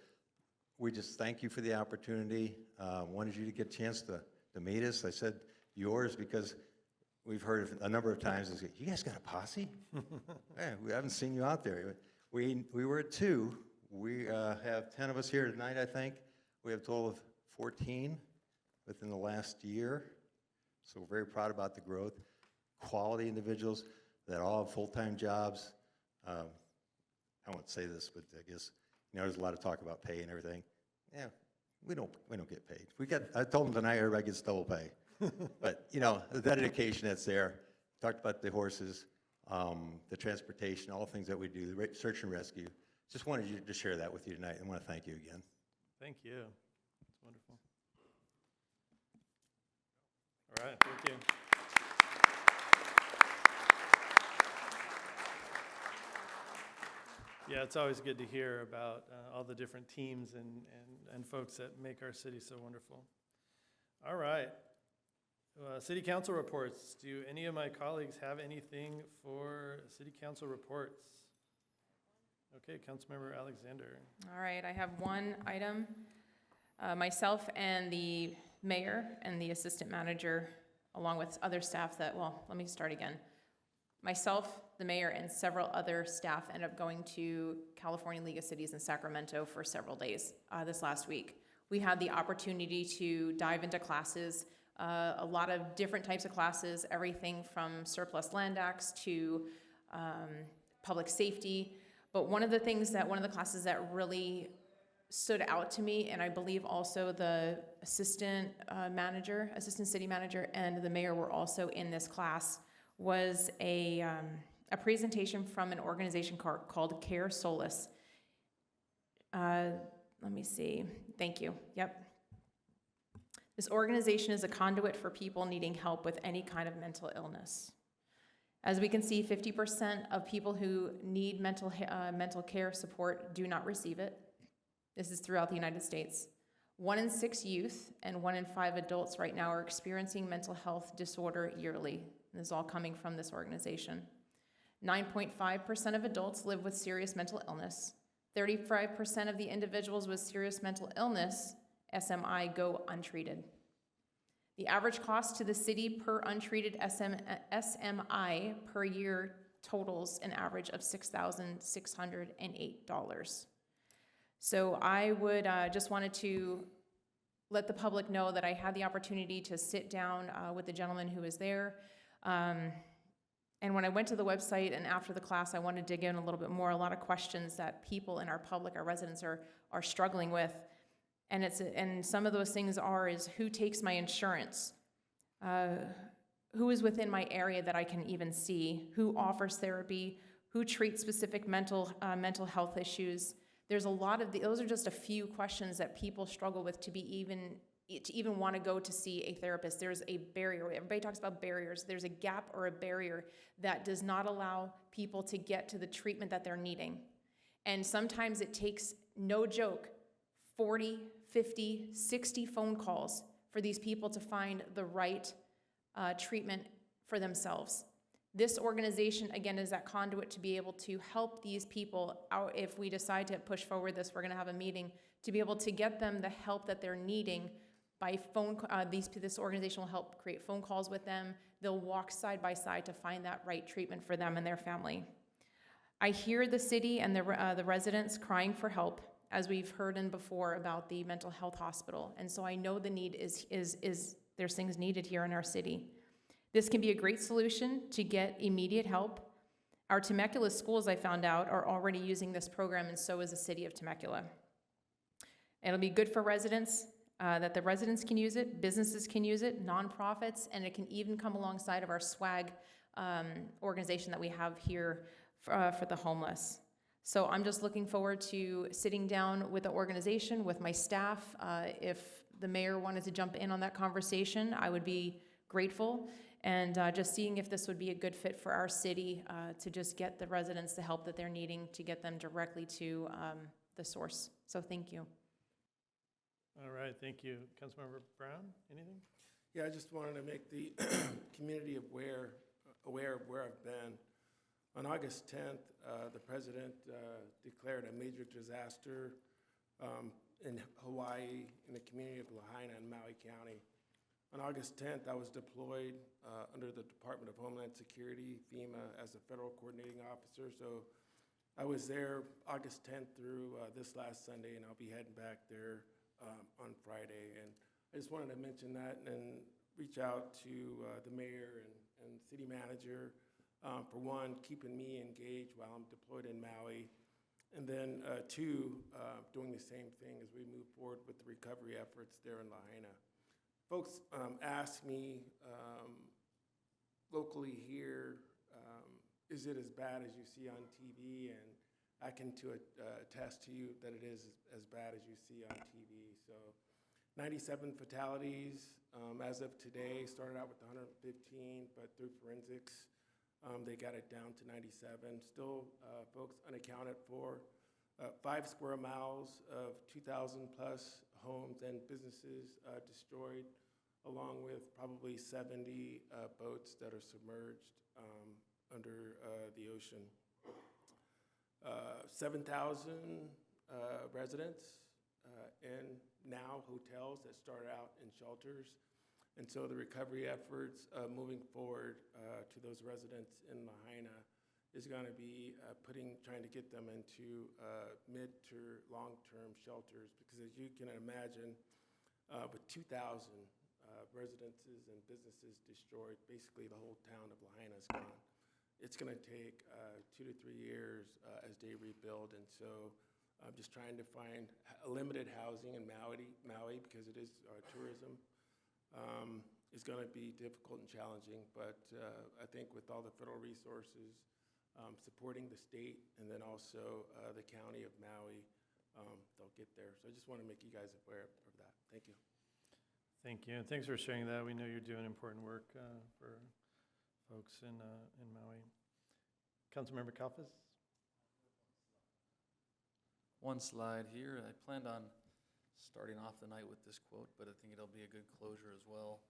We just thank you for the opportunity. Wanted you to get a chance to meet us. I said yours because we've heard a number of times, you guys got a posse? Yeah, we haven't seen you out there. We were at 2. We have 10 of us here tonight, I think. We have a total of 14 within the last year. So we're very proud about the growth. Quality individuals that all have full-time jobs. I won't say this, but I guess, there's a lot of talk about pay and everything. Yeah, we don't get paid. I told them tonight everybody gets double pay. But, you know, the dedication that's there, talked about the horses, the transportation, all the things that we do, the search and rescue. Just wanted you to share that with you tonight, and I want to thank you again. Thank you. That's wonderful. All right, thank you. Yeah, it's always good to hear about all the different teams and folks that make our city so wonderful. All right. City council reports. Do any of my colleagues have anything for city council reports? Okay, Councilmember Alexander. All right, I have one item. Myself and the mayor and the assistant manager, along with other staff let me start again. Myself, the mayor, and several other staff ended up going to California League of Cities in Sacramento for several days this last week. We had the opportunity to dive into classes, a lot of different types of classes, everything from surplus land acts to public safety. But one of the classes that really stood out to me, and I believe also the assistant city manager, and the mayor were also in this class, was a presentation from an organization called Care Solace. Let me see. Thank you. Yep. This organization is a conduit for people needing help with any kind of mental illness. As we can see, 50% of people who need mental care support do not receive it. This is throughout the United States. 1 in 6 youth and 1 in 5 adults right now are experiencing mental health disorder yearly. This is all coming from this organization. 9.5% of adults live with serious mental illness. 35% of the individuals with serious mental illness, SMI, go untreated. The average cost to the city per untreated SMI per year totals an average of $6,608. So I would just wanted to let the public know that I had the opportunity to sit down with the gentleman who was there. And when I went to the website and after the class, I wanted to dig in a little bit more, a lot of questions that people in our public, our residents are struggling with. And some of those things is who takes my insurance? Who is within my area that I can even see? Who offers therapy? Who treats specific mental health issues? There's a lot of those are just a few questions that people struggle with to even want to go to see a therapist. There's a barrier. Everybody talks about barriers. There's a gap or a barrier that does not allow people to get to the treatment that they're needing. And sometimes it takes, no joke, 40, 50, 60 phone calls for these people to find the right treatment for themselves. This organization, again, is that conduit to be able to help these people out. If we decide to push forward this, we're going to have a meeting to be able to get them the help that they're needing by phone. This organization will help create phone calls with them. They'll walk side by side to find that right treatment for them and their family. I hear the city and the residents crying for help, as we've heard in before about the mental health hospital. And so I know the need is there's things needed here in our city. This can be a great solution to get immediate help. Our Temecula schools, I found out, are already using this program, and so is the city of Temecula. It'll be good for residents, that the residents can use it, businesses can use it, nonprofits, and it can even come alongside of our SWAG organization that we have here for the homeless. So I'm just looking forward to sitting down with the organization, with my staff. If the mayor wanted to jump in on that conversation, I would be grateful. And just seeing if this would be a good fit for our city to just get the residents the help that they're needing to get them directly to the source. So thank you. All right, thank you. Councilmember Brown, anything? Yeah, I just wanted to make the community aware of where I've been. On August 10th, the president declared a major disaster in Hawaii, in the community of Lahaina in Maui County. On August 10th, I was deployed under the Department of Homeland Security, FEMA, as a federal coordinating officer. So I was there August 10th through this last Sunday, and I'll be heading back there on Friday. And I just wanted to mention that and reach out to the mayor and city manager for one, keeping me engaged while I'm deployed in Maui, And then two, doing the same thing as we move forward with the recovery efforts there in Lahaina. Folks ask me locally here, is it as bad as you see on TV? And I can attest to you that it is as bad as you see on TV. So 97 fatalities as of today, started out with 115, but through forensics, they got it down to 97. Still, folks unaccounted for. 5 square miles of 2,000 plus homes and businesses destroyed, along with probably 70 boats that are submerged under the ocean. 7,000 residents and now hotels that started out in shelters. And so the recovery efforts moving forward to those residents in Lahaina is going to be trying to get them into mid to long-term shelters, because as you can imagine, with 2,000 residences and businesses destroyed, basically the whole town of Lahaina is gone. It's going to take 2 to 3 years as they rebuild, and so I'm just trying to find limited housing in Maui because it is tourism. Is going to be difficult and challenging, but I think with all the federal resources, supporting the state and then also the county of Maui, they'll get there. So I just want to make you guys aware of that. Thank you. Thank you, and thanks for sharing that. We know you're doing important work for folks in Maui. Councilmember Kalfas? One slide here. I planned on starting off the night with this quote, but I think it'll be a good closure as well.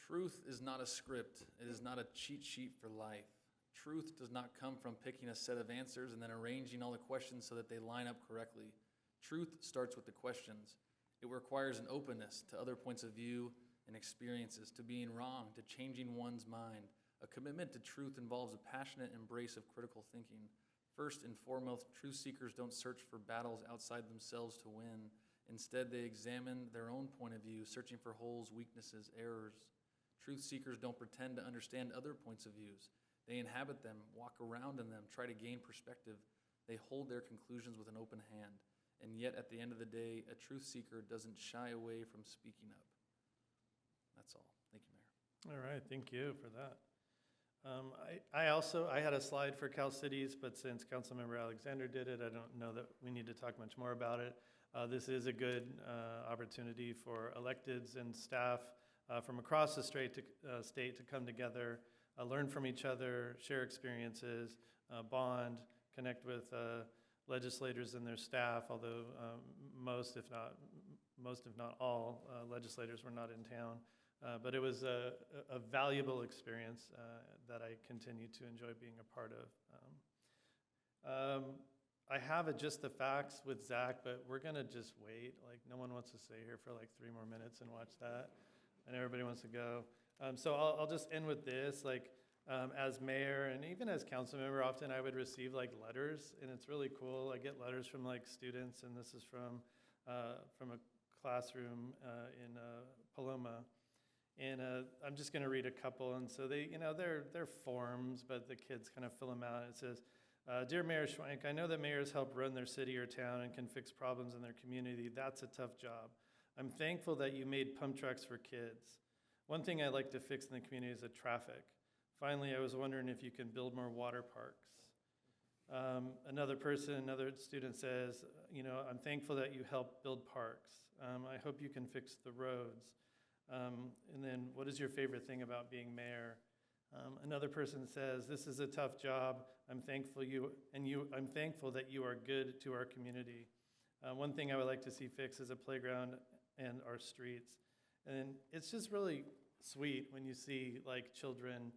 Truth is not a script. It is not a cheat sheet for life. Truth does not come from picking a set of answers and then arranging all the questions so that they line up correctly. Truth starts with the questions. It requires an openness to other points of view and experiences, to being wrong, to changing one's mind. A commitment to truth involves a passionate embrace of critical thinking. First and foremost, truth seekers don't search for battles outside themselves to win. Instead, they examine their own point of view, searching for holes, weaknesses, errors. Truth seekers don't pretend to understand other points of views. They inhabit them, walk around in them, try to gain perspective. They hold their conclusions with an open hand. And yet, at the end of the day, a truth seeker doesn't shy away from speaking up. That's all. Thank you, Mayor. All right, thank you for that. I had a slide for Cal Cities, but since Councilmember Alexander did it, I don't know that we need to talk much more about it. This is a good opportunity for electeds and staff from across the state to come together, learn from each other, share experiences, bond, connect with legislators and their staff, although most, if not all, legislators were not in town. But it was a valuable experience that I continue to enjoy being a part of. I have just the facts with Zach, but we're gonna just wait. Like, no one wants to stay here for like 3 more minutes and watch that, and everybody wants to go. So I'll just end with this. Like, as mayor and even as council member, often I would receive like letters, and it's really cool. I get letters from like students, and this is from a classroom in Paloma. And I'm just going to read a couple. And so they're forms, but the kids kind of fill them out. It says, Dear Mayor Schwank, I know that mayors help run their city or town and can fix problems in their community. That's a tough job. I'm thankful that you made pump trucks for kids. One thing I'd like to fix in the community is the traffic. Finally, I was wondering if you can build more water parks. Another student says, I'm thankful that you helped build parks. I hope you can fix the roads. And then, what is your favorite thing about being mayor? Another person says, this is a tough job. I'm thankful that you are good to our community. One thing I would like to see fixed is a playground and our streets. And it's just really sweet when you see like children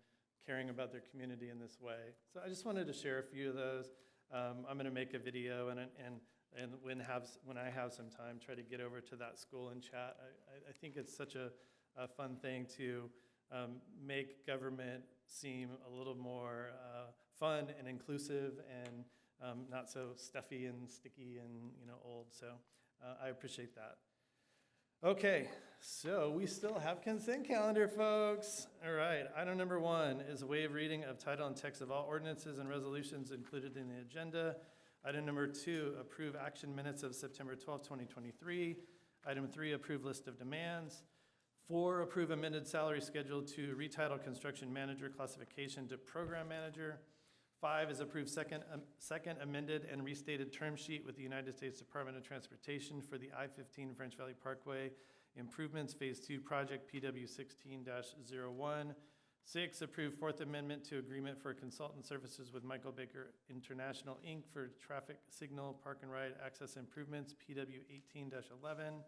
caring about their community in this way. So I just wanted to share a few of those. I'm going to make a video and when I have some time, try to get over to that school and chat. I think it's such a fun thing to make government seem a little more fun and inclusive and not so stuffy and sticky and old. So I appreciate that. Okay, so we still have consent calendar, folks. All right, item number 1 is a waive reading of title and text of all ordinances and resolutions included in the agenda. Item number 2, approve action minutes of September 12, 2023. Item 3, approve list of demands. 4, approve amended salary schedule to retitle construction manager classification to program manager. 5 is approve second amended and restated term sheet with the United States Department of Transportation for the I-15 French Valley Parkway Improvements Phase 2 Project PW 16-01. 6, approve Fourth Amendment to Agreement for Consultant Services with Michael Baker International, Inc. for Traffic Signal Park and Ride Access Improvements PW 18-11.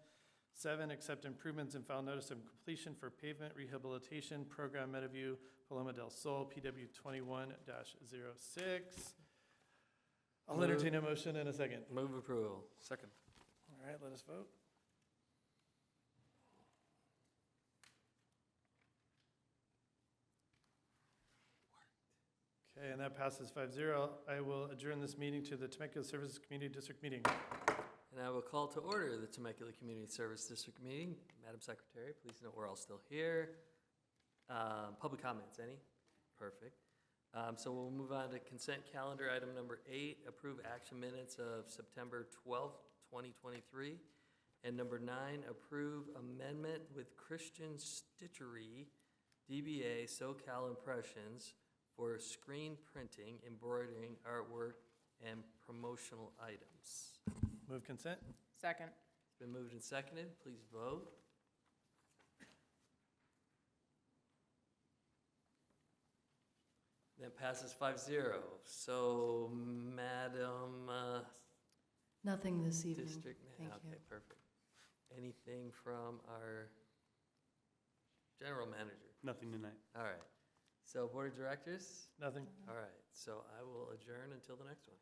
7, accept improvements and file notice of completion for pavement rehabilitation program Metaview Paloma del Sol PW 21-06. I'll entertain a motion in a second. Move approval. Second. All right, let us vote. Okay, and that passes 5-0. I will adjourn this meeting to the Temecula Services Community District meeting. And I will call to order the Temecula Community Service District meeting. Madam Secretary, please note we're all still here. Public comments, any? Perfect. So we'll move on to consent calendar. Item number 8, approve action minutes of September 12th, 2023. And number 9, approve amendment with Christian Stitchery, DBA SoCal Impressions for screen printing, embroidering, artwork, and promotional items. Move consent. Second. It's been moved and seconded. Please vote. That passes 5-0. So, Madam Nothing this evening. District, Thank you. okay, perfect. Anything from our general manager? Nothing tonight. All right. So, Board of Directors? Nothing. All right. So I will adjourn until the next one.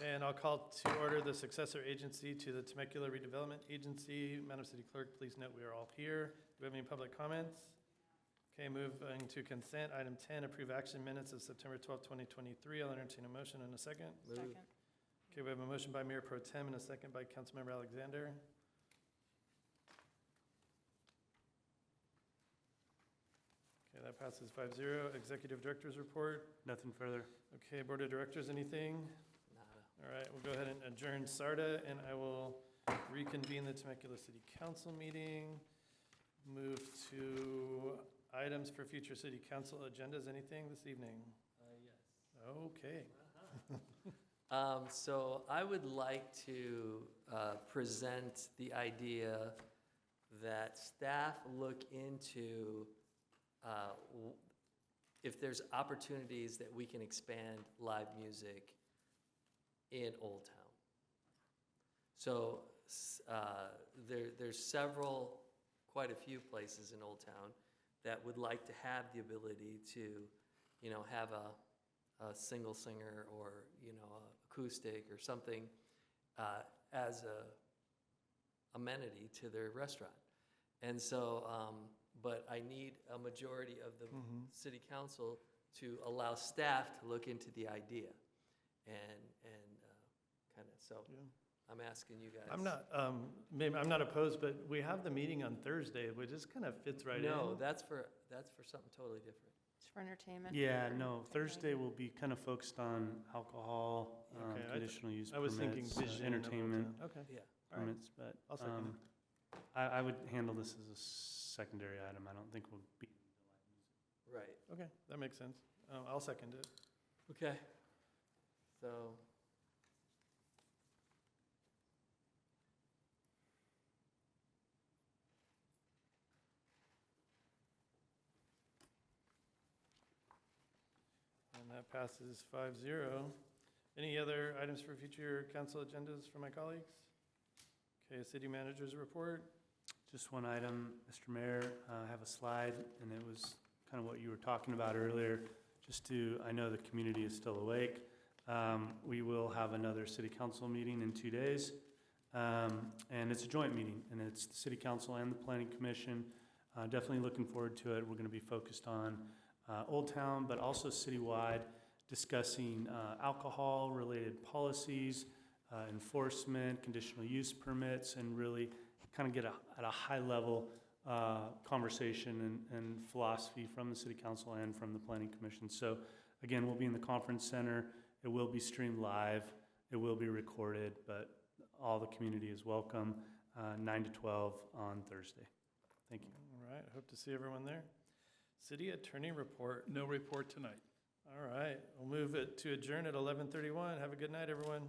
And I'll call to order the successor agency to the Temecula Redevelopment Agency. Madam City Clerk, please note we are all here. Do we have any public comments? Okay, moving to consent. Item 10, approve action minutes of September 12, 2023. I'll entertain a motion in a second. Second. Okay, we have a motion by Mayor Pro Tem and a second by Councilmember Alexander. Okay, that passes 5-0. Executive Director's report. Nothing further. Okay, Board of Directors, anything? Nada. All right, we'll go ahead and adjourn SARTA, and I will reconvene the Temecula City Council meeting. Move to items for future City Council agendas. Anything this evening? Yes. Okay. So I would like to present the idea that staff look into if there's opportunities that we can expand live music in Old Town. So there's quite a few places in Old Town that would like to have the ability to, have a single singer or, acoustic or something as a amenity to their restaurant. And so, but I need a majority of the city council to allow staff to look into the idea and kind of, so I'm asking you guys. I'm not opposed, but we have the meeting on Thursday, which just kind of fits right in. No, that's for something totally different. It's for entertainment. Yeah, no, Thursday will be kind of focused on alcohol, Okay, conditional use I was thinking permits, vision of Old entertainment Town. Okay. Yeah. All right. permits, but I'll second it. I would handle this as a secondary item. I don't think we'll be. Right. Okay, that makes sense. I'll second it. Okay. So. And that passes 5-0. Any other items for future council agendas for my colleagues? Okay, city manager's report. Just one item, Mr. Mayor, I have a slide, and it was kind of what you were talking about earlier. I know the community is still awake. We will have another city council meeting in 2 days. And it's a joint meeting, and it's the city council and the planning commission. Definitely looking forward to it. We're going to be focused on Old Town, but also citywide, discussing alcohol-related policies, enforcement, conditional use permits, and really kind of get at a high-level conversation and philosophy from the City Council and from the Planning Commission. So again, we'll be in the conference center. It will be streamed live, It will be recorded, but all the community is welcome, 9 to 12 on Thursday. Thank you. All right, hope to see everyone there. City Attorney report. No report tonight. All right, we'll move it to adjourn at 11:31. Have a good night, everyone.